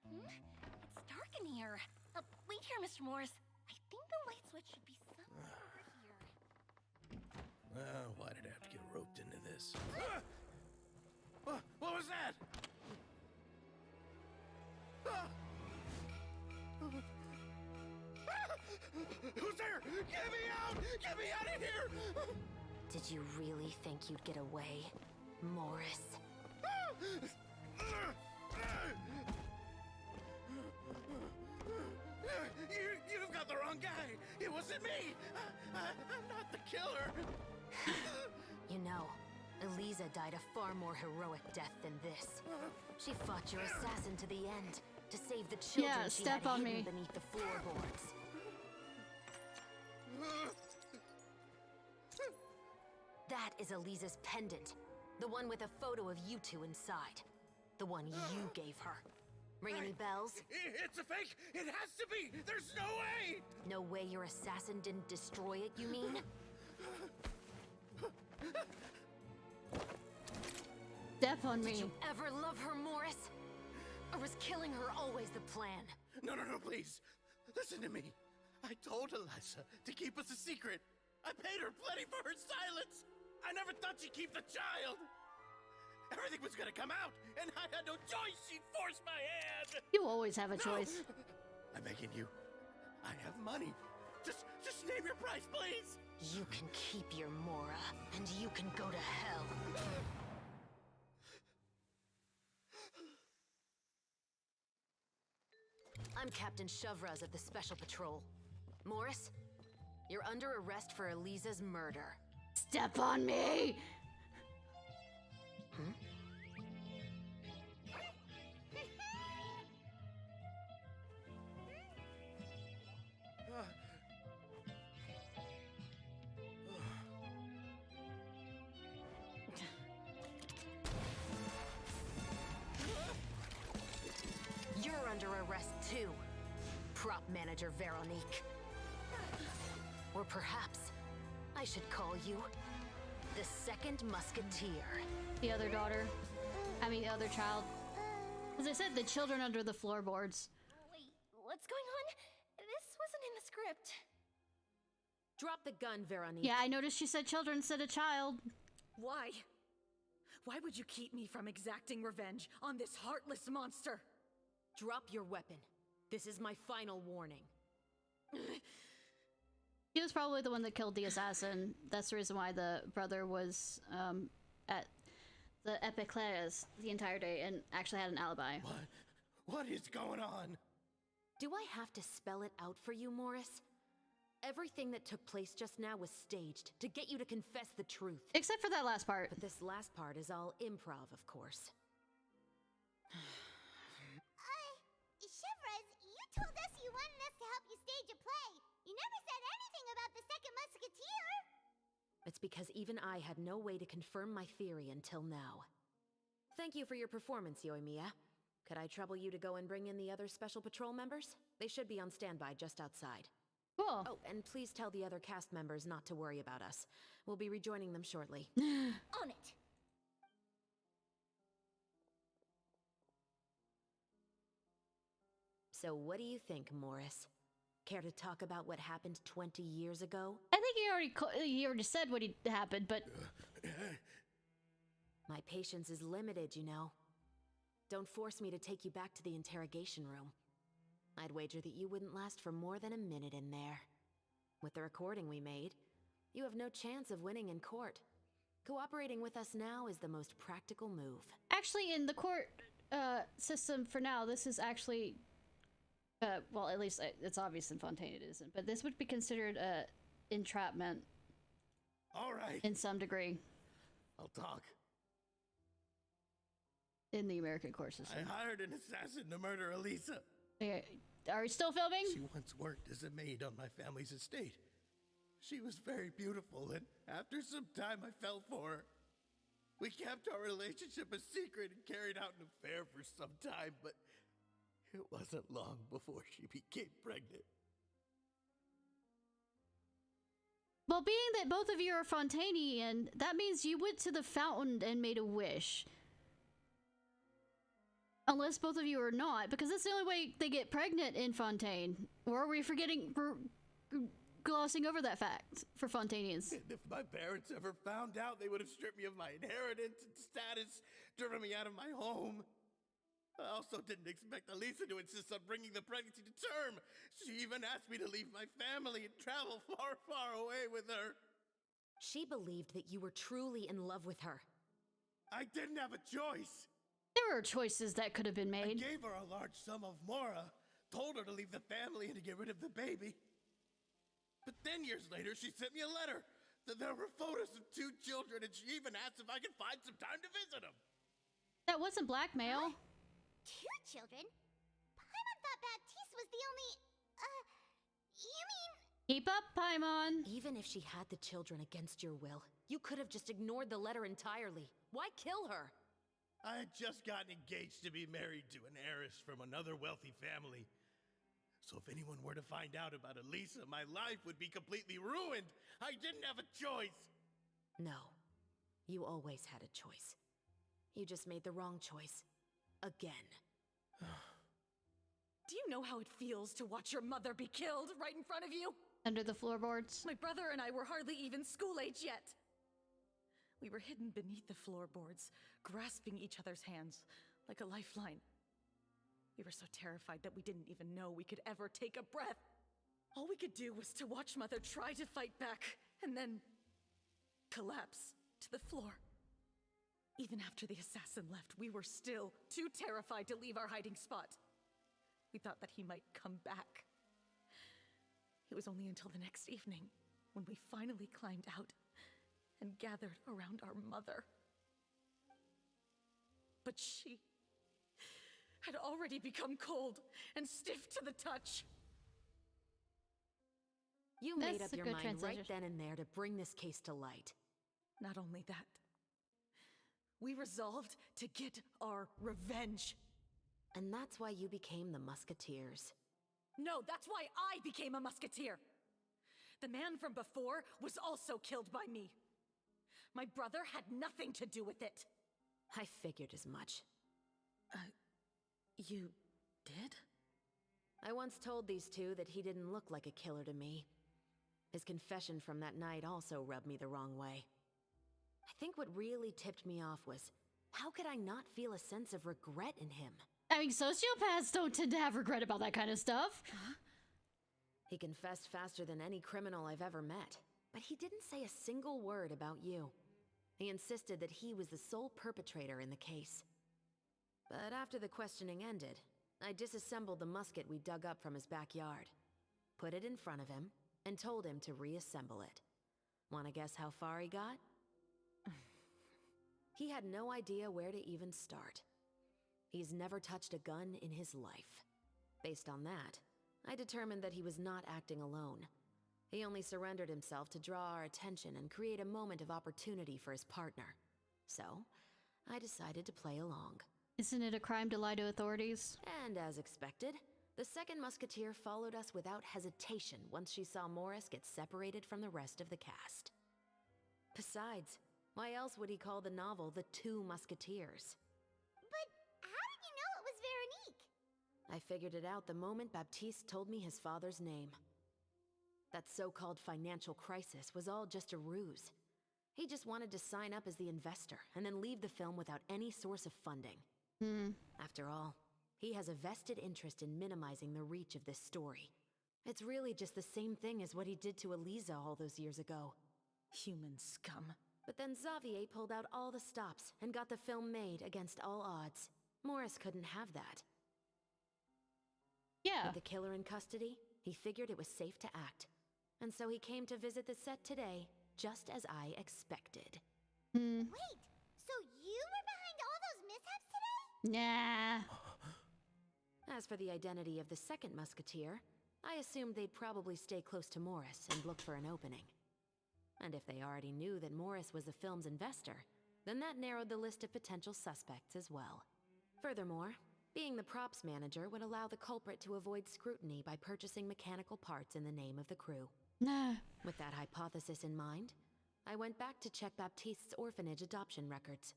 It's dark in here. Wait here, Mr. Morris. I think the light switch should be somewhere over here. Why did I have to get roped into this? What was that? Who's there? Get me out! Get me out of here! Did you really think you'd get away, Morris? You've got the wrong guy. It wasn't me. I'm not the killer. You know, Eliza died a far more heroic death than this. She fought your assassin to the end to save the children Yeah, she step had on hidden me. beneath the floorboards. That is Eliza's pendant. The one with a photo of you two inside. The one you gave her. Ring any bells? It's a fake. It has to be. There's no way. No way your assassin didn't destroy it, you mean? Step on me. Did you ever love her, Morris? Or was killing her always the plan? No, please. Listen to me. I told Eliza to keep us a secret. I paid her plenty for her silence. I never thought she'd keep the child. Everything was gonna come out, and I had no choice. She forced my hand. You always have a choice. I'm begging you. I have money. Just name your price, please. You can keep your Mora, and you can go to hell. I'm Captain Shovraz of the Special Patrol. Morris, you're under arrest for Eliza's murder. Step on me! Hmm? You're under arrest too, prop manager Veronique. Or perhaps I should call you the Second Musketeer. The other daughter. I mean, the other child. As I said, the children under the floorboards. Wait, what's going on? This wasn't in the script. Drop the gun, Veronique. Yeah, I noticed she said children instead of child. Why? Why would you keep me from exacting revenge on this heartless monster? Drop your weapon. This is my final warning. He was probably the one that killed the assassin. That's the reason why the brother was at the Epiclairs the entire day and actually had an alibi. What is going on? Do I have to spell it out for you, Morris? Everything that took place just now was staged to get you to confess the truth. Except for that last part. But this last part is all improv, of course. Shivers, you told us you wanted us to help you stage a play. You never said anything about the Second Musketeer. It's because even I had no way to confirm my theory until now. Thank you for your performance, Yoimiya. Could I trouble you to go and bring in the other Special Patrol members? They should be on standby just outside. Cool. Oh, and please tell the other cast members not to worry about us. We'll be rejoining them shortly. On it. So what do you think, Morris? Care to talk about what happened 20 years ago? I think he already said what happened, but my patience is limited, you know. Don't force me to take you back to the interrogation room. I'd wager that you wouldn't last for more than a minute in there. With the recording we made, you have no chance of winning in court. Cooperating with us now is the most practical move. actually in the court system for now, this is actually well, at least it's obvious in Fontaine it isn't, but this would be considered entrapment. All right. In some degree. I'll talk. In the American court system. I hired an assassin to murder Elisa. Okay. Are we still filming? She once worked as a maid on my family's estate. She was very beautiful, and after some time I fell for her. We kept our relationship a secret and carried out an affair for some time, but it wasn't long before she became pregnant. Well, being that both of you are Fontanian, that means you went to the fountain and made a wish. Unless both of you are not, because that's the only way they get pregnant in Fontaine. Or are we forgetting, glossing over that fact for Fontanians? And if my parents ever found out, they would have stripped me of my inheritance and status, driven me out of my home. I also didn't expect Elisa to insist on bringing the pregnancy to term. She even asked me to leave my family and travel far, far away with her. She believed that you were truly in love with her. I didn't have a choice. There were choices that could have been made. I gave her a large sum of mora, told her to leave the family and to get rid of the baby. But then years later, she sent me a letter. There were photos of 2 children, and she even asked if I could find some time to visit them. That wasn't blackmail. 2 children? Paimon thought Baptiste was the only... you mean... Keep up, Paimon. Even if she had the children against your will, you could have just ignored the letter entirely. Why kill her? I had just gotten engaged to be married to an heiress from another wealthy family. So if anyone were to find out about Elisa, my life would be completely ruined. I didn't have a choice. No. You always had a choice. You just made the wrong choice. Again. Do you know how it feels to watch your mother be killed right in front of you? Under the floorboards. My brother and I were hardly even school age yet. We were hidden beneath the floorboards, grasping each other's hands like a lifeline. We were so terrified that we didn't even know we could ever take a breath. All we could do was to watch Mother try to fight back, and then collapse to the floor. Even after the assassin left, we were still too terrified to leave our hiding spot. We thought that he might come back. It was only until the next evening when we finally climbed out and gathered around our mother. But she had already become cold and stiff to the touch. You made up your mind right then and there to bring this case to light. Not only that, we resolved to get our revenge. And that's why you became the Musketeers. No, that's why I became a musketeer. The man from before was also killed by me. My brother had nothing to do with it. I figured as much. You did? I once told these two that he didn't look like a killer to me. His confession from that night also rubbed me the wrong way. I think what really tipped me off was, how could I not feel a sense of regret in him? I mean, sociopaths don't tend to have regret about that kind of stuff. Huh? He confessed faster than any criminal I've ever met, but he didn't say a single word about you. He insisted that he was the sole perpetrator in the case. But after the questioning ended, I disassembled the musket we dug up from his backyard, put it in front of him, and told him to reassemble it. Wanna guess how far he got? He had no idea where to even start. He's never touched a gun in his life. Based on that, I determined that he was not acting alone. He only surrendered himself to draw our attention and create a moment of opportunity for his partner. So, I decided to play along. Isn't it a crime to lie to authorities? And as expected, the second musketeer followed us without hesitation once she saw Morris get separated from the rest of the cast. Besides, why else would he call the novel The Two Musketeers? But how did you know it was Veronique? I figured it out the moment Baptiste told me his father's name. That so-called financial crisis was all just a ruse. He just wanted to sign up as the investor and then leave the film without any source of funding. After all, he has a vested interest in minimizing the reach of this story. It's really just the same thing as what he did to Elisa all those years ago. Human scum. But then Xavier pulled out all the stops and got the film made against all odds. Morris couldn't have that. Yeah. With the killer in custody, he figured it was safe to act. And so he came to visit the set today, just as I expected. Wait, so you were behind all those mishaps today? Nah. As for the identity of the second musketeer, I assumed they'd probably stay close to Morris and look for an opening. And if they already knew that Morris was the film's investor, then that narrowed the list of potential suspects as well. Furthermore, being the props manager would allow the culprit to avoid scrutiny by purchasing mechanical parts in the name of the crew. Nah. With that hypothesis in mind, I went back to check Baptiste's orphanage adoption records.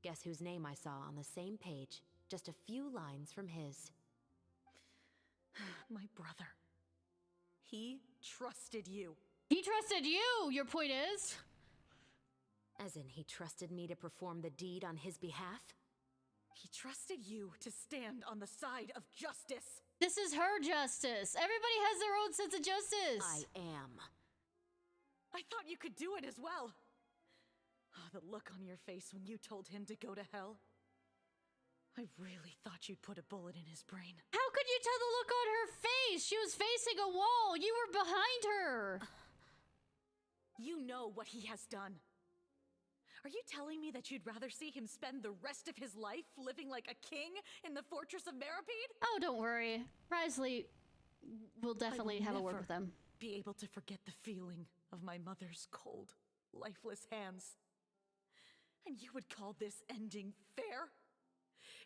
Guess whose name I saw on the same page, just a few lines from his. My brother. He trusted you. He trusted you, your point is. As in, he trusted me to perform the deed on his behalf? He trusted you to stand on the side of justice. This is her justice. Everybody has their own sense of justice. I am. I thought you could do it as well. Oh, the look on your face when you told him to go to hell. I really thought you'd put a bullet in his brain. How could you tell the look on her face? She was facing a wall. You were behind her. You know what he has done. Are you telling me that you'd rather see him spend the rest of his life living like a king in the fortress of Meripede? Oh, don't worry. Risley will definitely have a word with them. Be able to forget the feeling of my mother's cold, lifeless hands. And you would call this ending fair?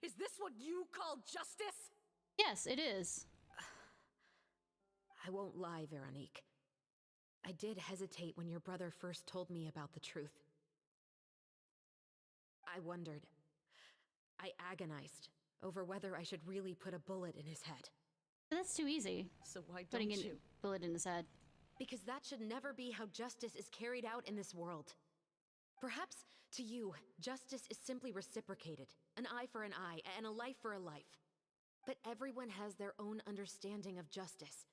Is this what you call justice? Yes, it is. I won't lie, Veronique. I did hesitate when your brother first told me about the truth. I wondered. I agonized over whether I should really put a bullet in his head. But that's too easy. So why don't Putting a you? bullet in his head. Because that should never be how justice is carried out in this world. Perhaps, to you, justice is simply reciprocated. An eye for an eye, and a life for a life. But everyone has their own understanding of justice.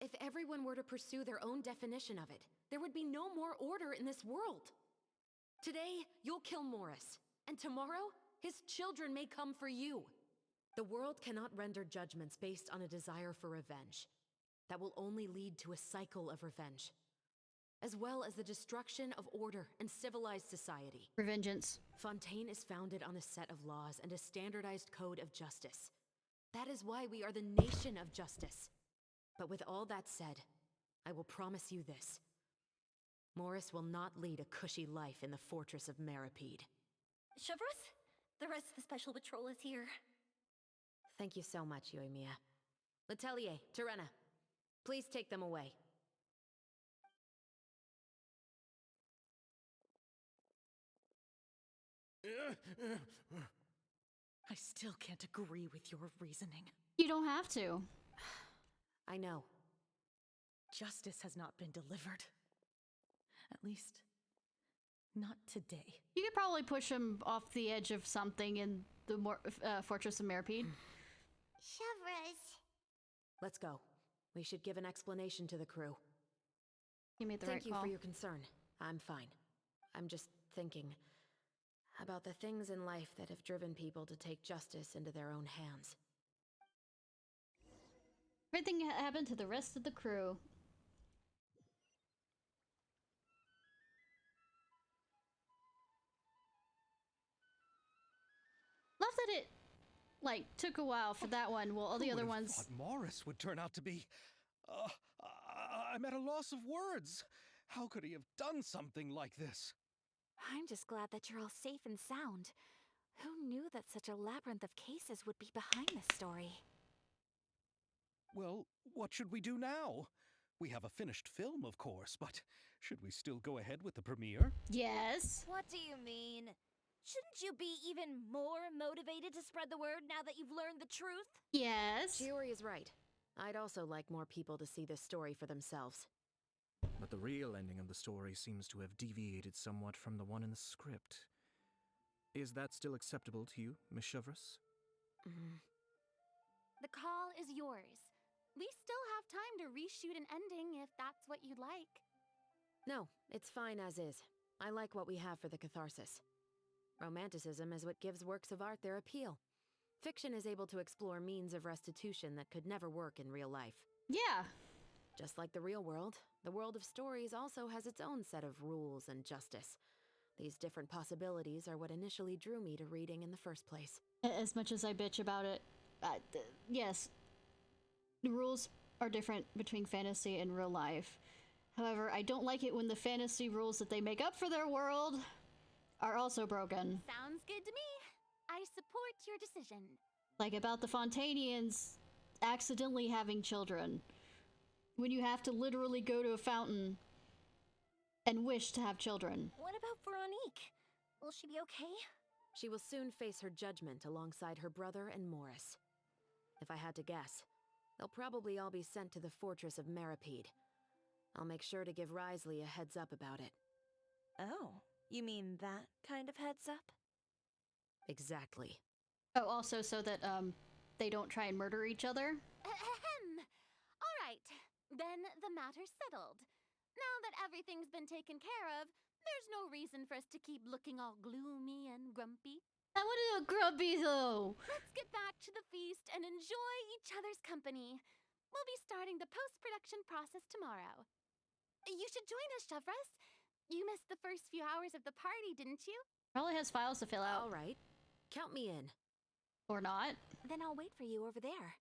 If everyone were to pursue their own definition of it, there would be no more order in this world. Today, you'll kill Morris, and tomorrow, his children may come for you. The world cannot render judgments based on a desire for revenge. That will only lead to a cycle of revenge, as well as the destruction of order and civilized society. Revengeance. Fontaine is founded on a set of laws and a standardized code of justice. That is why we are the nation of justice. But with all that said, I will promise you this. Morris will not lead a cushy life in the fortress of Meripede. HoyoVerse, the rest of the special patrol is here. Thank you so much, Yoimiya. Letelier, Terena, please take them away. I still can't agree with your reasoning. You don't have to. I know. Justice has not been delivered. At least, not today. You could probably push him off the edge of something in the Fortress of Meripede. HoyoVerse. Let's go. We should give an explanation to the crew. You made the Thank right you call. for your concern. I'm fine. I'm just thinking about the things in life that have driven people to take justice into their own hands. Everything happened to the rest of the crew. Love that it, like, took a while for that one, while all the Who other would have ones... thought Morris would turn out to be... I'm at a loss of words. How could he have done something like this? I'm just glad that you're all safe and sound. Who knew that such a labyrinth of cases would be behind this story? Well, what should we do now? We have a finished film, of course, but should we still go ahead with the premiere? Yes. What do you mean? Shouldn't you be even more motivated to spread the word now that you've learned the truth? Yes. Chiori is right. I'd also like more people to see this story for themselves. But the real ending of the story seems to have deviated somewhat from the one in the script. Is that still acceptable to you, Miss HoyoVerse? The call is yours. We still have time to reshoot an ending if that's what you'd like. No, it's fine as is. I like what we have for the catharsis. Romanticism is what gives works of art their appeal. Fiction is able to explore means of restitution that could never work in real life. Yeah. Just like the real world, the world of stories also has its own set of rules and justice. These different possibilities are what initially drew me to reading in the first place. As much as I bitch about it, yes, the rules are different between fantasy and real life. However, I don't like it when the fantasy rules that they make up for their world are also broken. Sounds good to me. I support your decision. Like about the Fontanians accidentally having children. When you have to literally go to a fountain and wish to have children. What about Veronique? Will she be okay? She will soon face her judgment alongside her brother and Morris. If I had to guess, they'll probably all be sent to the fortress of Meripede. I'll make sure to give Risley a heads up about it. Oh, you mean that kind of heads up? Exactly. Oh, also so that, they don't try and murder each other? Ahem. All right, then the matter's settled. Now that everything's been taken care of, there's no reason for us to keep looking all gloomy and grumpy. I want to go grubby, though! Let's get back to the feast and enjoy each other's company. We'll be starting the post-production process tomorrow. You should join us, Chevres. You missed the first few hours of the party, didn't you? Probably has files to fill out. All right. Count me in. Or not. Then I'll wait for you over there.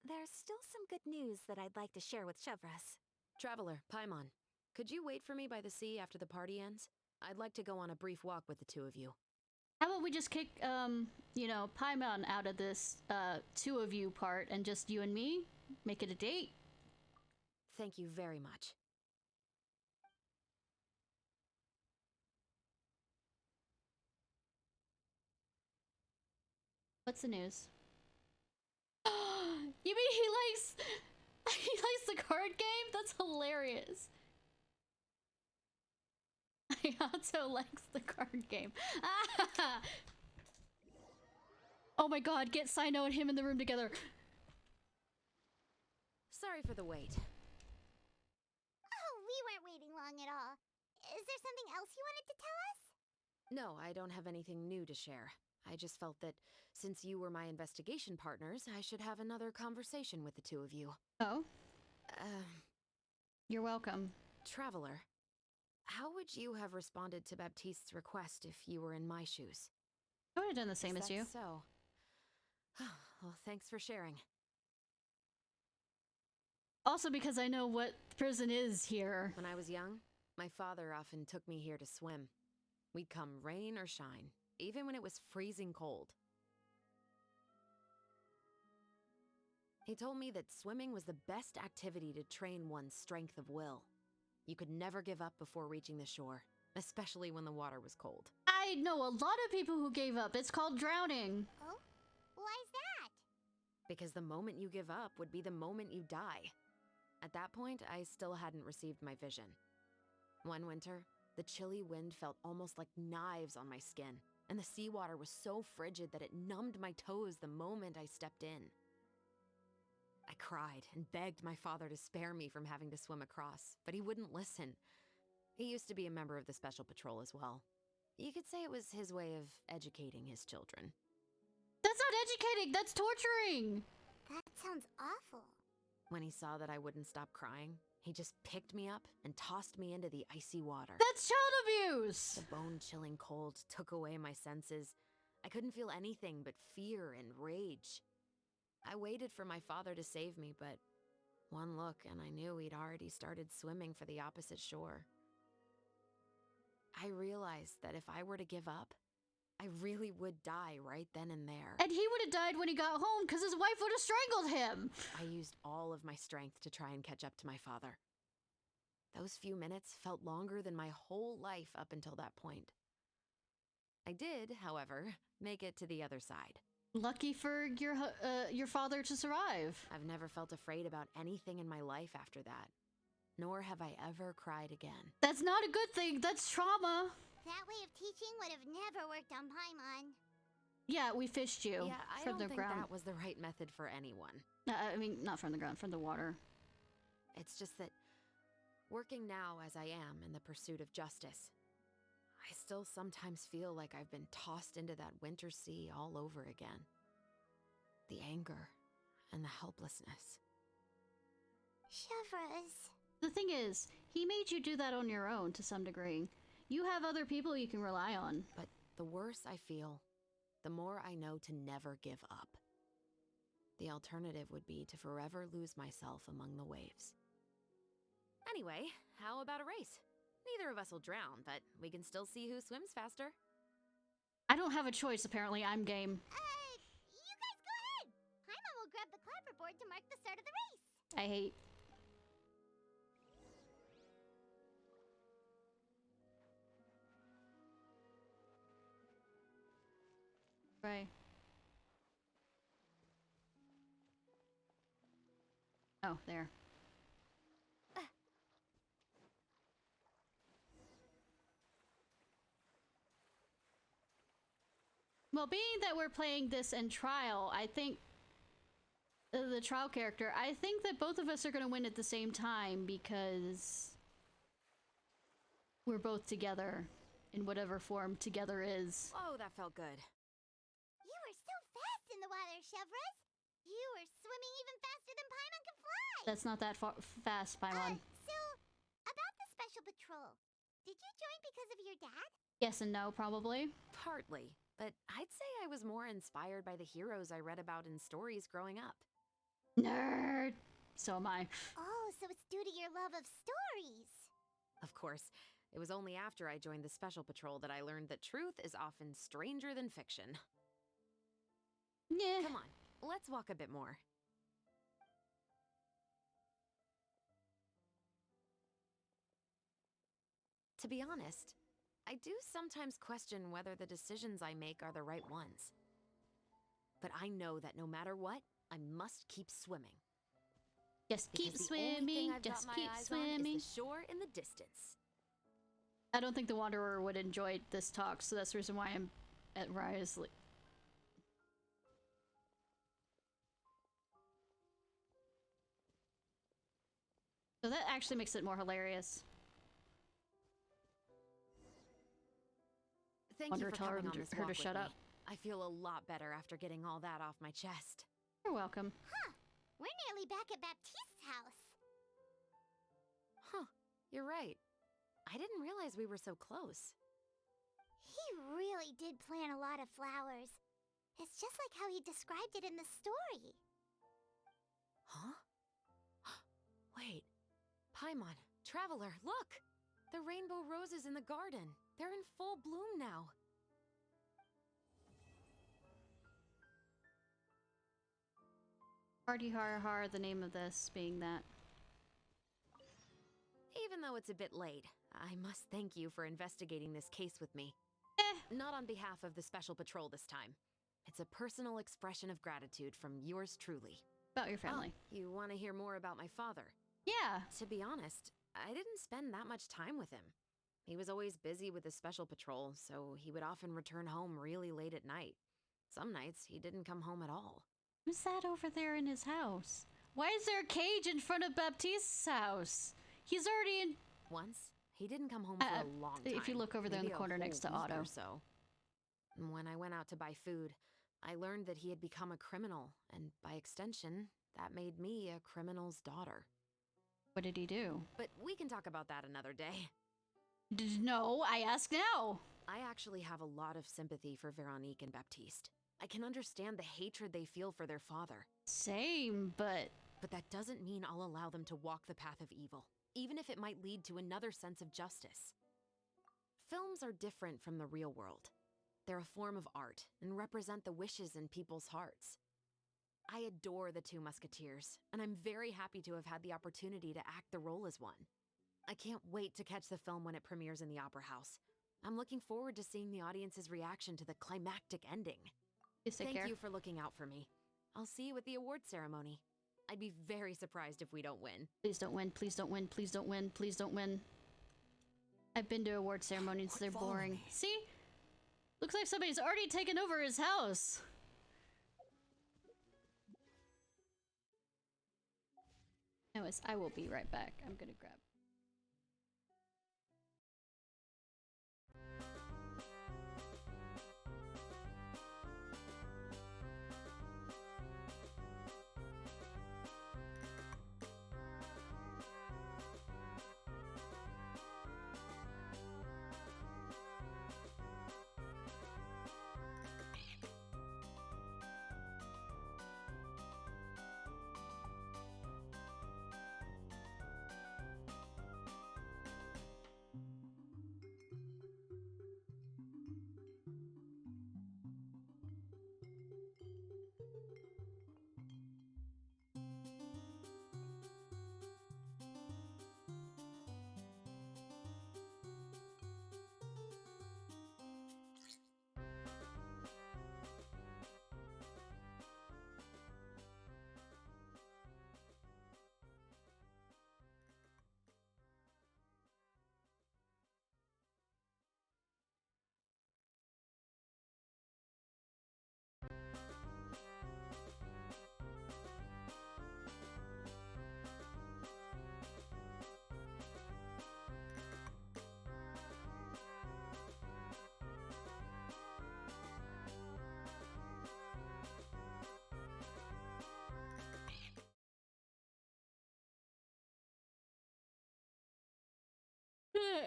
There's still some good news that I'd like to share with Chevres. Traveler, Paimon, could you wait for me by the sea after the party ends? I'd like to go on a brief walk with the two of you. How about we just kick, you know, Paimon out of this, two of you part and just you and me? Make it a date? Thank you very much. What's the news? You mean he likes the card game? That's hilarious. Hayato likes the card game. Oh my god, get Sino and him in the room together. Sorry for the wait. Oh, we weren't waiting long at all. Is there something else you wanted to tell us? No, I don't have anything new to share. I just felt that since you were my investigation partners, I should have another conversation with the two of you. Oh? You're welcome. Traveler, how would you have responded to Baptiste's request if you were in my shoes? I would have done the same as you. So, well, thanks for sharing. Also because I know what prison is here. When I was young, my father often took me here to swim. We'd come rain or shine, even when it was freezing cold. He told me that swimming was the best activity to train one's strength of will. You could never give up before reaching the shore, especially when the water was cold. I know a lot of people who gave up. It's called drowning. Oh? Why's that? Because the moment you give up would be the moment you die. At that point, I still hadn't received my vision. One winter, the chilly wind felt almost like knives on my skin, and the seawater was so frigid that it numbed my toes the moment I stepped in. I cried and begged my father to spare me from having to swim across, but he wouldn't listen. He used to be a member of the Special Patrol as well. You could say it was his way of educating his children. That's not educating, that's torturing! That sounds awful. When he saw that I wouldn't stop crying, he just picked me up and tossed me into the icy water. That's child abuse! The bone-chilling cold took away my senses. I couldn't feel anything but fear and rage. I waited for my father to save me, but one look and I knew he'd already started swimming for the opposite shore. I realized that if I were to give up, I really would die right then and there. And he would have died when he got home because his wife would have strangled him. I used all of my strength to try and catch up to my father. Those few minutes felt longer than my whole life up until that point. I did, however, make it to the other side. Lucky for your father to survive. I've never felt afraid about anything in my life after that. Nor have I ever cried again. That's not a good thing. That's trauma. That way of teaching would have never worked on Paimon. Yeah, we fished you from the ground. That was the right method for anyone. I mean, not from the ground, from the water. It's just that working now as I am in the pursuit of justice, I still sometimes feel like I've been tossed into that winter sea all over again. The anger and the helplessness. Chevres. The thing is, he made you do that on your own to some degree. You have other people you can rely on. But the worse I feel, the more I know to never give up. The alternative would be to forever lose myself among the waves. Anyway, how about a race? Neither of us will drown, but we can still see who swims faster. I don't have a choice, apparently. I'm game. You guys go ahead. Paimon will grab the clapperboard to mark the start of the race. I hate. Right. Oh, there. Well, being that we're playing this in trial, I think the trial character, I think that both of us are going to win at the same time because we're both together in whatever form together is. Oh, that felt good. You were so fast in the water, Chevros. You were swimming even faster than Paimon can fly. That's not that fast, Paimon. So, about the special patrol, did you join because of your dad? Yes and no, probably. Partly, but I'd say I was more inspired by the heroes I read about in stories growing up. Nerd! So am I. Oh, so it's due to your love of stories. Of course, it was only after I joined the Special Patrol that I learned that truth is often stranger than fiction. Yeah. Come on, let's walk a bit more. To be honest, I do sometimes question whether the decisions I make are the right ones. But I know that no matter what, I must keep swimming. Just keep Because the only thing swimming, I've just got my keep eyes on swimming. is the shore in the distance. I don't think the Wanderer would enjoy this talk, so that's the reason why I'm at Rise. So that actually makes it more hilarious. Thank you for tell coming on this her walk to shut with up. me. I feel a lot better after getting all that off my chest. You're welcome. Huh. We're nearly back at Baptiste's house. Huh, you're right. I didn't realize we were so close. He really did plant a lot of flowers. It's just like how he described it in the story. Huh? Wait. Paimon, Traveler, look! The rainbow roses in the garden. They're in full bloom now. Party har har, the name of this being that. Even though it's a bit late, I must thank you for investigating this case with me. Not on behalf of the Special Patrol this time. It's a personal expression of gratitude from yours truly. About your family. Oh, you want to hear more about my father? Yeah. To be honest, I didn't spend that much time with him. He was always busy with the Special Patrol, so he would often return home really late at night. Some nights, he didn't come home at all. Who's that over there in his house? Why is there a cage in front of Baptiste's house? He's already in... Once, he didn't come home for a long time. If you look over there in the maybe a corner next to whole week Otto. or so. When I went out to buy food, I learned that he had become a criminal, and by extension, that made me a criminal's daughter. What did he do? But we can talk about that another day. No, I ask now. I actually have a lot of sympathy for Veronique and Baptiste. I can understand the hatred they feel for their father. Same, but... But that doesn't mean I'll allow them to walk the path of evil, even if it might lead to another sense of justice. Films are different from the real world. They're a form of art and represent the wishes in people's hearts. I adore the two Musketeers, and I'm very happy to have had the opportunity to act the role as one. I can't wait to catch the film when it premieres in the Opera House. I'm looking forward to seeing the audience's reaction to the climactic ending. Thank you for looking out for me. I'll see you at the award ceremony. I'd be very surprised if we don't win. Please don't win, please don't win, please don't win, please don't win. I've been to award ceremonies, they're boring. See? Looks like somebody's already taken over his house. Anyways, I will be right back. I'm gonna grab...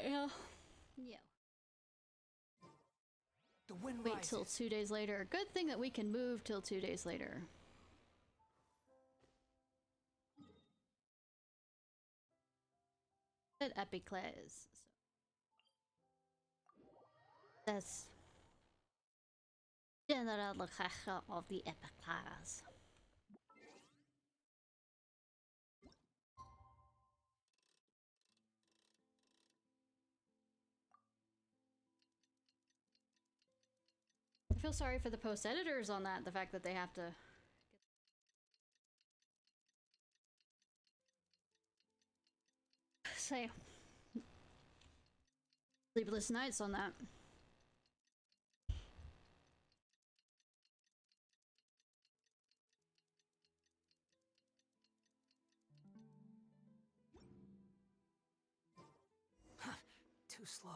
Yeah. Yeah. The wind Wait rises. till 2 days later. Good thing that we can move till 2 days later. At Epicles. That's general location of the Epicles. I feel sorry for the post editors on that, the fact that they have to say sleepless nights on that. Too slow.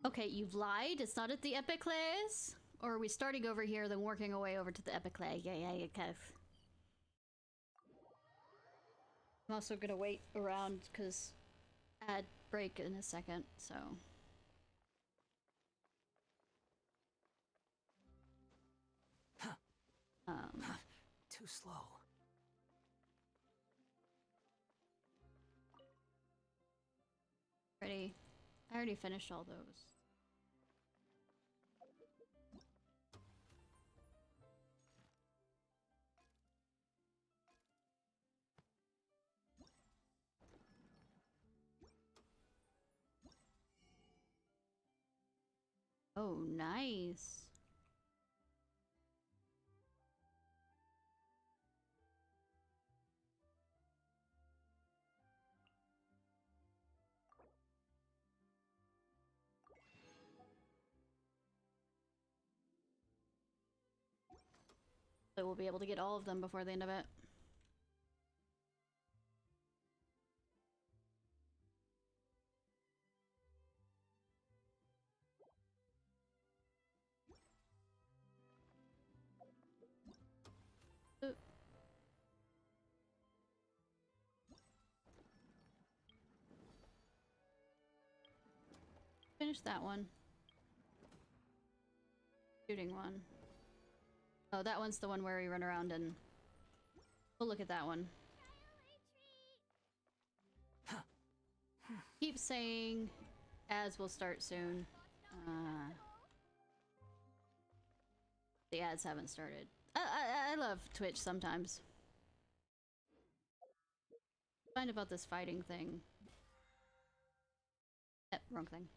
Okay, you've lied. It's not at the Epicles? Or are we starting over here, then working our way over to the Epicles? Yeah, okay. I'm also gonna wait around because ad break in a second, so. Too slow. Ready? I already finished all those. Oh, nice. So we'll be able to get all of them before the end of it. Ooh. Finish that one. Shooting one. Oh, that one's the one where we run around and we'll look at that one. Keep saying ads will start soon. The ads haven't started. I love Twitch sometimes. Find about this fighting thing. Yep, wrong thing.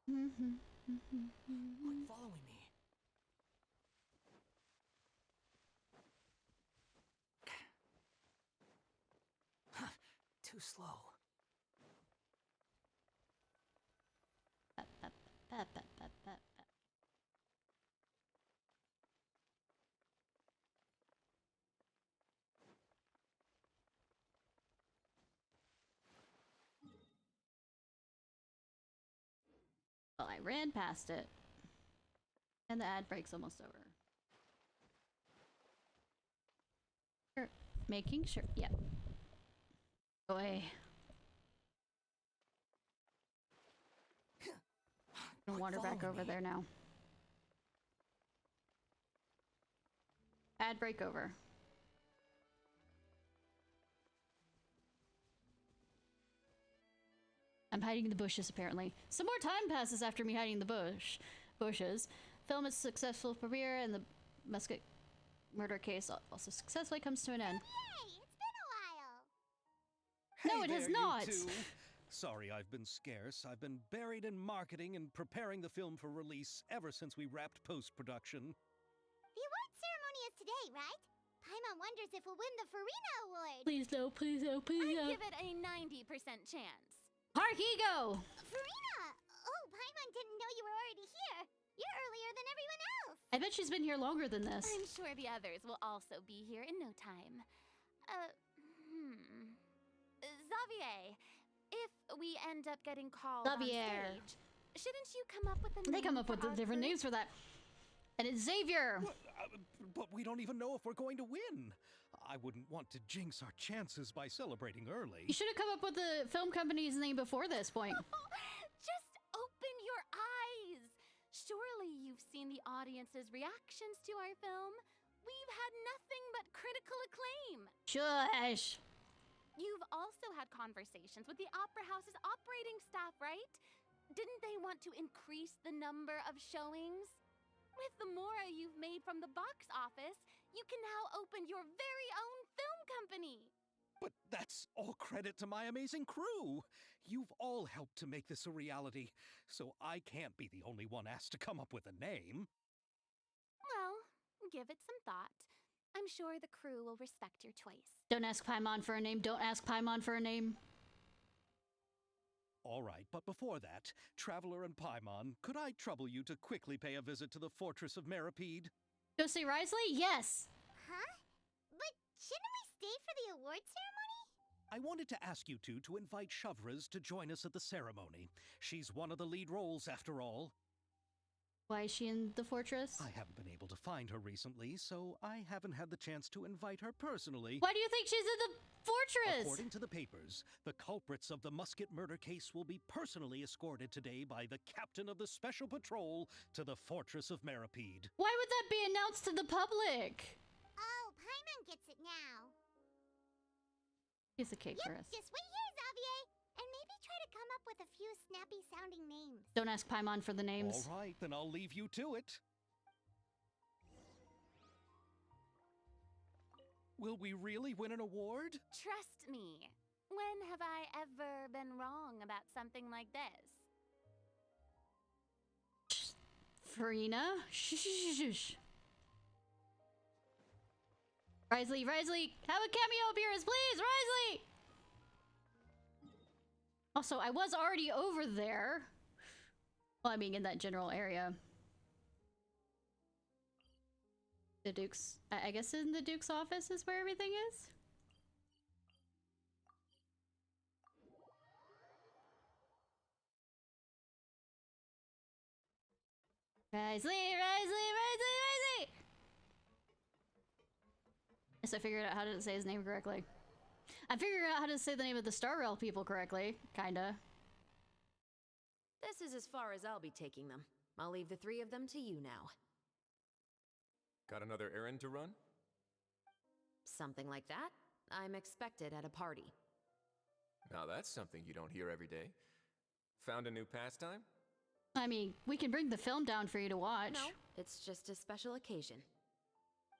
Quit following me. Too slow. Well, I ran past it. And the ad break's almost over. Sure. Making sure. Yep. Go away. I'm gonna wander back over there now. Ad break over. I'm hiding in the bushes, apparently. Some more time passes after me hiding in the bushes. Film is successful premiere, and the Musket murder case also successfully comes to an end. Yay! It's been a while! No, it has not! You two. Sorry I've been scarce. I've been buried in marketing and preparing the film for release ever since we wrapped post-production. The award ceremony is today, right? Paimon wonders if we'll win the Farina Award. Please no, please no, please no. I'd give it a 90% chance. Harkigo! Farina! Oh, Paimon didn't know you were already here. You're earlier than everyone else. I bet she's been here longer than this. I'm sure the others will also be here in no time. Xavier, if we end up getting called on Xavier. stage, shouldn't you come up with a name? They come up for with our different group? names for that. And it's Xavier. But we don't even know if we're going to win. I wouldn't want to jinx our chances by celebrating early. You should have come up with the film company's name before this point. Just open your eyes. Surely you've seen the audience's reactions to our film. We've had nothing but critical acclaim. Shush. You've also had conversations with the Opera House's operating staff, right? Didn't they want to increase the number of showings? With the mora you've made from the box office, you can now open your very own film company. But that's all credit to my amazing crew. You've all helped to make this a reality, so I can't be the only one asked to come up with a name. Well, give it some thought. I'm sure the crew will respect your choice. Don't ask Paimon for a name. Don't ask Paimon for a name. All right, but before that, Traveler and Paimon, could I trouble you to quickly pay a visit to the Fortress of Meripede? Go see Risley? Yes. Huh? But shouldn't we stay for the award ceremony? I wanted to ask you two to invite Shovraz to join us at the ceremony. She's one of the lead roles, after all. Why is she in the fortress? I haven't been able to find her recently, so I haven't had the chance to invite her personally. Why do you think she's in the fortress? According to the papers, the culprits of the Musket murder case will be personally escorted today by the captain of the Special Patrol to the Fortress of Meripede. Why would that be announced to the public? Oh, Paimon gets it now. Piece of cake for us. Just wait here, Xavier, and maybe try to come up with a few snappy-sounding names. Don't ask Paimon for the names. All right, then I'll leave you to it. Will we really win an award? Trust me. When have I ever been wrong about something like this? Farina? Shh. Risley, have a cameo appearance, please, Risley! Also, I was already over there. Well, I mean, in that general area. The Duke's... I guess in the Duke's office is where everything is? Risley! Yes, I figured out how to say his name correctly. I'm figuring out how to say the name of the Star Rail people correctly, kinda. This is as far as I'll be taking them. I'll leave the three of them to you now. Got another errand to run? Something like that. I'm expected at a party. Now that's something you don't hear every day. Found a new pastime? I mean, we can bring the film down for you to watch. No, it's just a special occasion.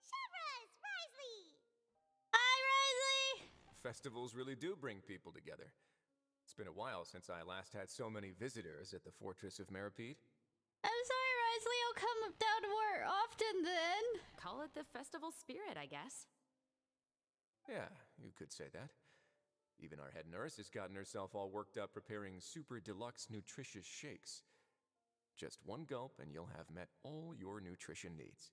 Shovraz! Risley! Hi, Risley! Festivals really do bring people together. It's been a while since I last had so many visitors at the Fortress of Meripede. I'm sorry, Risley. I'll come down more often then. Call it the festival spirit, I guess. Yeah, you could say that. Even our head nurse has gotten herself all worked up preparing super deluxe nutritious shakes. Just one gulp and you'll have met all your nutrition needs.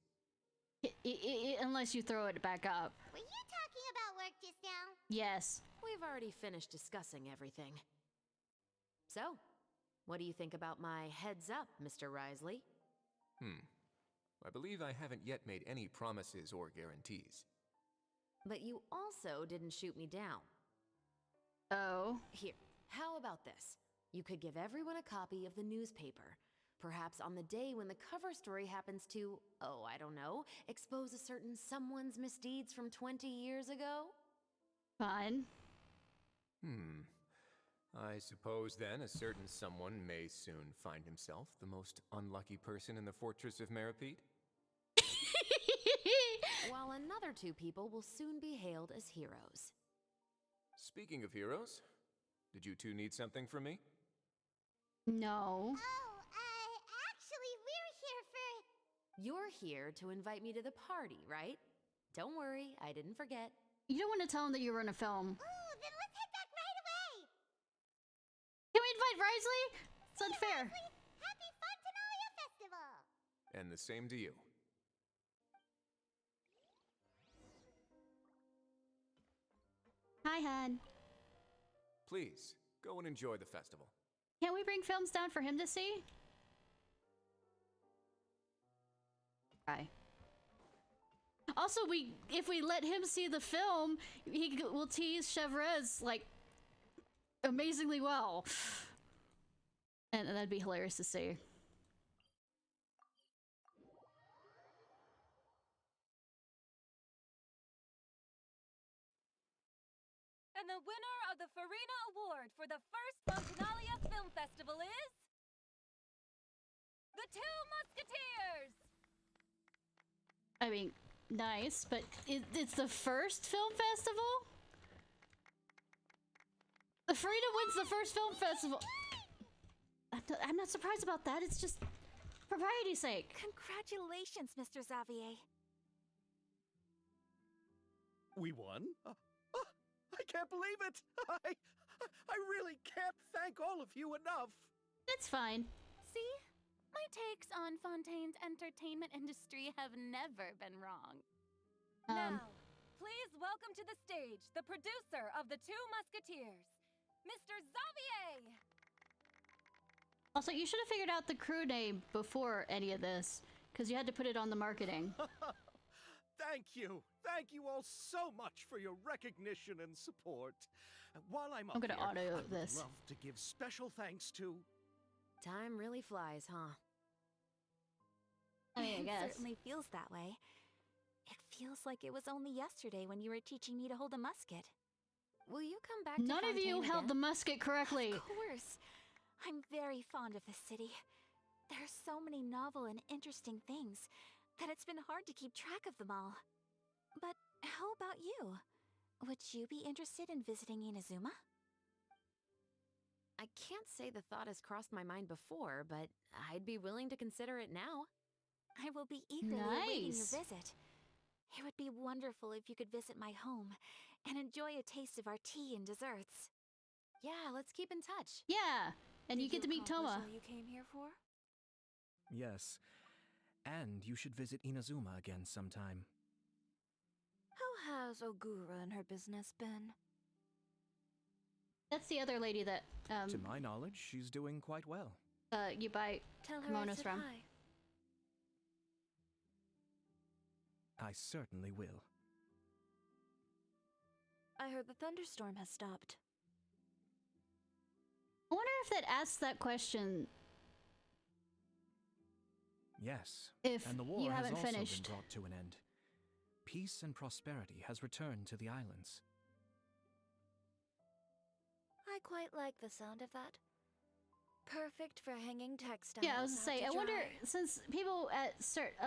Unless you throw it back up. Were you talking about work just now? Yes. We've already finished discussing everything. So, what do you think about my heads up, Mr. Risley? I believe I haven't yet made any promises or guarantees. But you also didn't shoot me down. Oh. Here, how about this? You could give everyone a copy of the newspaper. Perhaps on the day when the cover story happens to, oh, I don't know, expose a certain someone's misdeeds from 20 years ago? Fine. I suppose then a certain someone may soon find himself the most unlucky person in the Fortress of Meripede? While another two people will soon be hailed as heroes. Speaking of heroes, did you two need something from me? No. Actually, we're here for... You're here to invite me to the party, right? Don't worry, I didn't forget. You don't want to tell him that you were in a film. Ooh, then let's head back right away! Can we invite Risley? It's unfair. Happy Fontanalia Festival! And the same to you. Hi, hon. Please, Go and enjoy the festival. Can't we bring films down for him to see? Try. Also, if we let him see the film, he will tease Chevrez like amazingly well, and that'd be hilarious to see. And the winner of the Farina Award for the first Fontinalia Film Festival is... The Two Musketeers! I mean, nice, but it's the first film festival? The Farina wins the first film festival. I'm not surprised about that, it's just for variety's sake. Congratulations, Mr. Xavier. We won? I can't believe it! I really can't thank all of you enough! It's fine. See? My takes on Fontaine's entertainment industry have never been wrong. Now, please welcome to the stage the producer of The Two Musketeers, Mr. Xavier! Also, you should have figured out the crew name before any of this, because you had to put it on the marketing. Thank you! Thank you all so much for your recognition and support. While I'm gonna here, auto I would this. love to give special thanks to... Time really flies, huh? I mean, I guess. It certainly feels that way. It feels like it was only yesterday when you were teaching me to hold a musket. Will you come back to None of you Fontaine held the again? musket correctly. Of course. I'm very fond of this city. There are so many novel and interesting things that it's been hard to keep track of them all. But how about you? Would you be interested in visiting Inazuma? I can't say the thought has crossed my mind before, but I'd be willing to consider it now. I will be eagerly awaiting your Nice. visit. It would be wonderful if you could visit my home and enjoy a taste of our tea and desserts. Yeah, let's keep in touch. Yeah, and you get to meet accomplish Toma. all you came here for? Yes. And you should visit Inazuma again sometime. How has Ogura and her business been? That's the other lady that To my knowledge, she's doing quite well. you buy Tell her I kimonos said from. hi. I certainly will. I heard the thunderstorm has stopped. I wonder if that asks that question Yes. if And the war you has haven't also finished. been brought to an end. Peace and prosperity has returned to the islands. I quite like the sound of that. Perfect for hanging textiles. Yeah, I was out to say, to I wonder, dry. since people at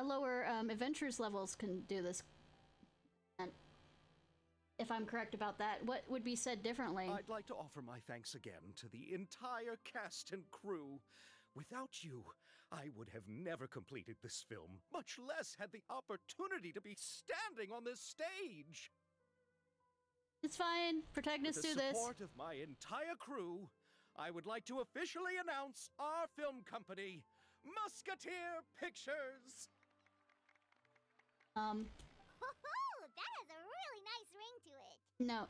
lower adventures levels can do this, and if I'm correct about that, what would be said differently? I'd like to offer my thanks again to the entire cast and crew. Without you, I would have never completed this film, much less had the opportunity to be standing on this stage. It's fine. Protagonists With do the this. support of my entire crew, I would like to officially announce our film company, Musketeer Pictures. Hoo-hoo! That has a really nice ring to it.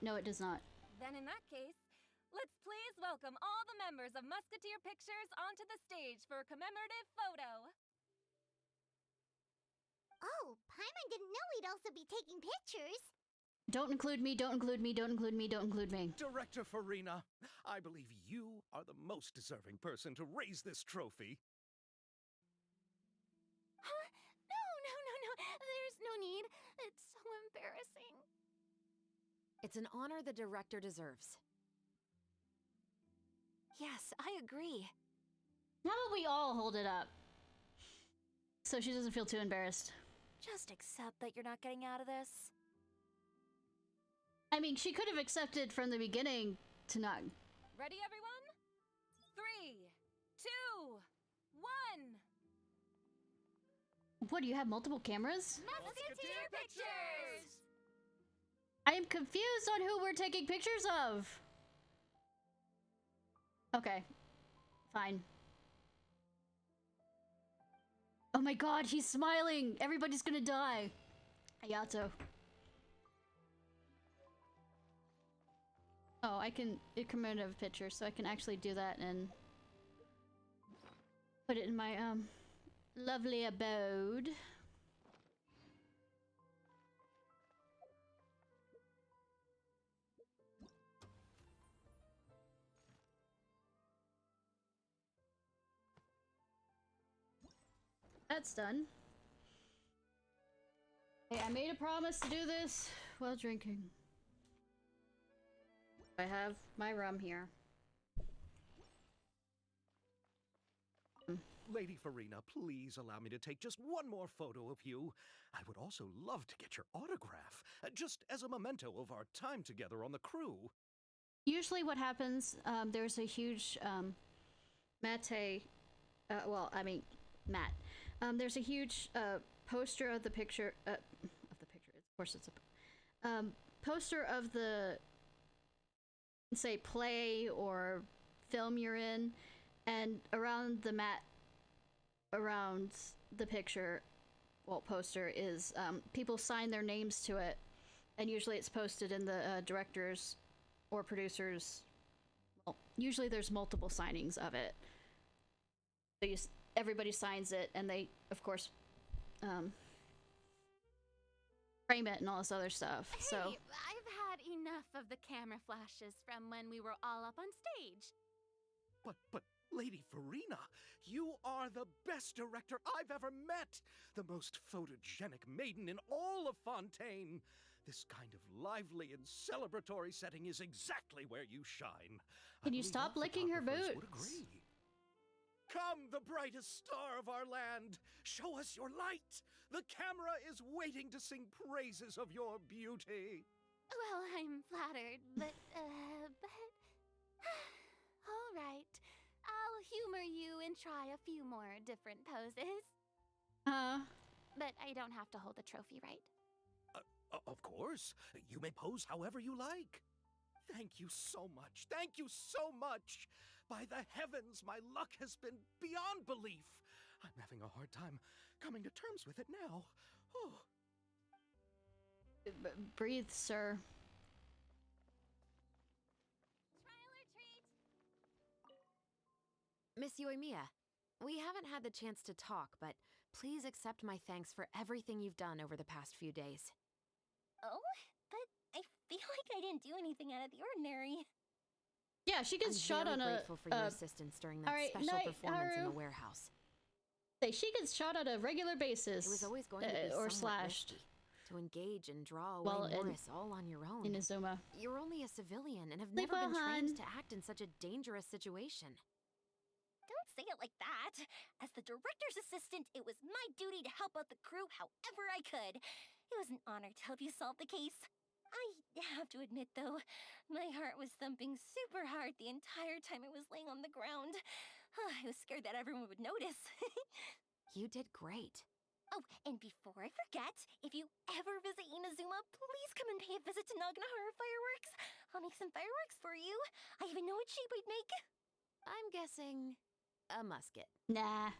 No, it does not. Then in that case, let's please welcome all the members of Musketeer Pictures onto the stage for a commemorative photo. Oh, Paimon didn't know we'd also be taking pictures. Don't include me, don't include me, don't include me, don't include me. Director Farina, I believe you are the most deserving person to raise this trophy. Huh? No. There's no need. It's so embarrassing. It's an honor the director deserves. Yes, I agree. How about we all hold it up? So she doesn't feel too embarrassed. Just accept that you're not getting out of this. I mean, she could have accepted from the beginning to not. Ready, everyone? 3, 2, 1. What, do you have multiple cameras? Musketeer Pictures! I am confused on who we're taking pictures of. Okay. Fine. Oh my god, he's smiling! Everybody's gonna die. Ayato. Oh, I can commemorate a picture, so I can actually do that and put it in my lovely abode. That's done. Hey, I made a promise to do this while drinking. I have my rum here. Lady Farina, please allow me to take just one more photo of you. I would also love to get your autograph, just as a memento of our time together on the crew. Usually what happens, there's a huge Matt. There's a huge poster of the picture, of course it's a poster of the, say, play or film you're in, and around the mat, around the picture, well, poster is, people sign their names to it, and usually it's posted in the director's or producers. Well, usually there's multiple signings of it. So everybody signs it, and they, of course, frame it and all this other stuff. Hey, So I've had enough of the camera flashes from when we were all up on stage. But, Lady Farina, you are the best director I've ever met! The most photogenic maiden in all of Fontaine! This kind of lively and celebratory setting is exactly where you shine. Can you stop licking her boots? Would agree. Come, the brightest star of our land! Show us your light! The camera is waiting to sing praises of your beauty! Well, I'm flattered, but... all right. I'll humor you and try a few more different poses. But I don't have to hold the trophy, right? Of course. You may pose however you like. Thank you so much. Thank you so much. By the heavens, my luck has been beyond belief. I'm having a hard time coming to terms with it now. Oh. Breathe, sir. Miss Yoimiya, we haven't had the chance to talk, but please accept my thanks for everything you've done over the past few days. Oh, but I feel like I didn't do anything out of the ordinary. Yeah, she gets shot on a... I'm very grateful for your assistance during that special performance in the warehouse. She gets shot on a regular basis. It was always going to be or somewhat slashed. risky. To engage and draw away Morris all on your own. Inazuma. You're only a civilian and have Sleep never been well, trained hun. to act in such a dangerous situation. Don't say it like that. As the director's assistant, it was my duty to help out the crew however I could. It was an honor to help you solve the case. I have to admit, though, my heart was thumping super hard the entire time I was laying on the ground. I was scared that everyone would notice. You did great. Oh, and before I forget, if you ever visit Inazuma, please come and pay a visit to Naganohara Fireworks. I'll make some fireworks for you. I even know what shape I'd make. I'm guessing a musket. Nah.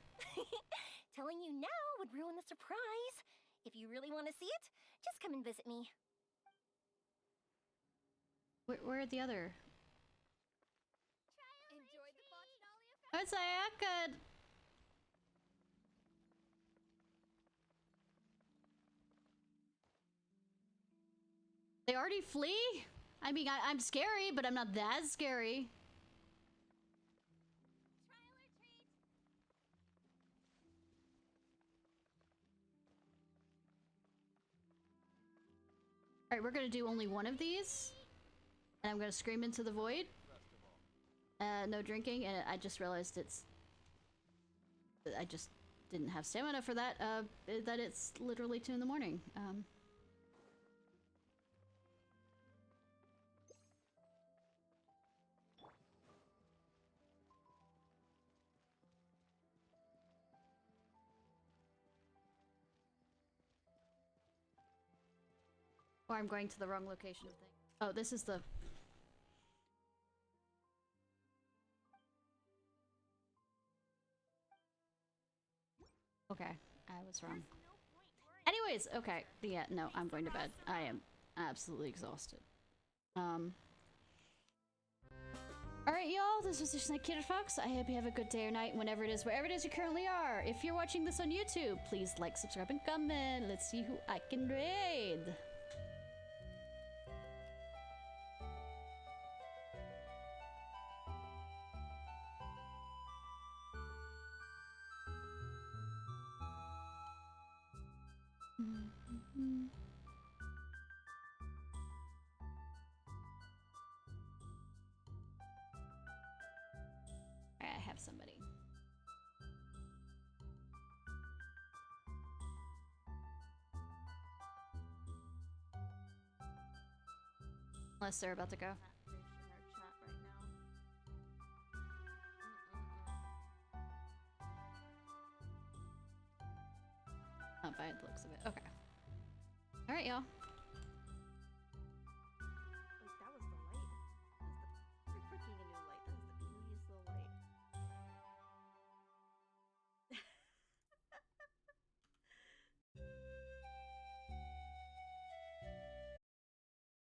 Telling you now would ruin the surprise. If you really want to see it, just come and visit me. Where are the other? Enjoyed the Fontaine effect? I'd say I could. They already flee? I mean, I'm scary, but I'm not that scary. Alright, we're gonna do only one of these. And I'm gonna scream into the void. No drinking, and I just realized I just didn't have stamina for that, that it's literally 2 in the morning. Or I'm going to the wrong location of thing. Oh, this is the... Okay, I was wrong. Anyways, okay. Yeah, no, I'm going to bed. I am absolutely exhausted. Alright, y'all, this was Ishnai Ciarfox. I hope you have a good day or night, whenever it is, wherever it is you currently are. If you're watching this on YouTube, please like, subscribe, and comment. Let's see who I can raid. Alright, I have somebody. Unless they're about to go. Not by the looks of it. Okay. Alright, y'all.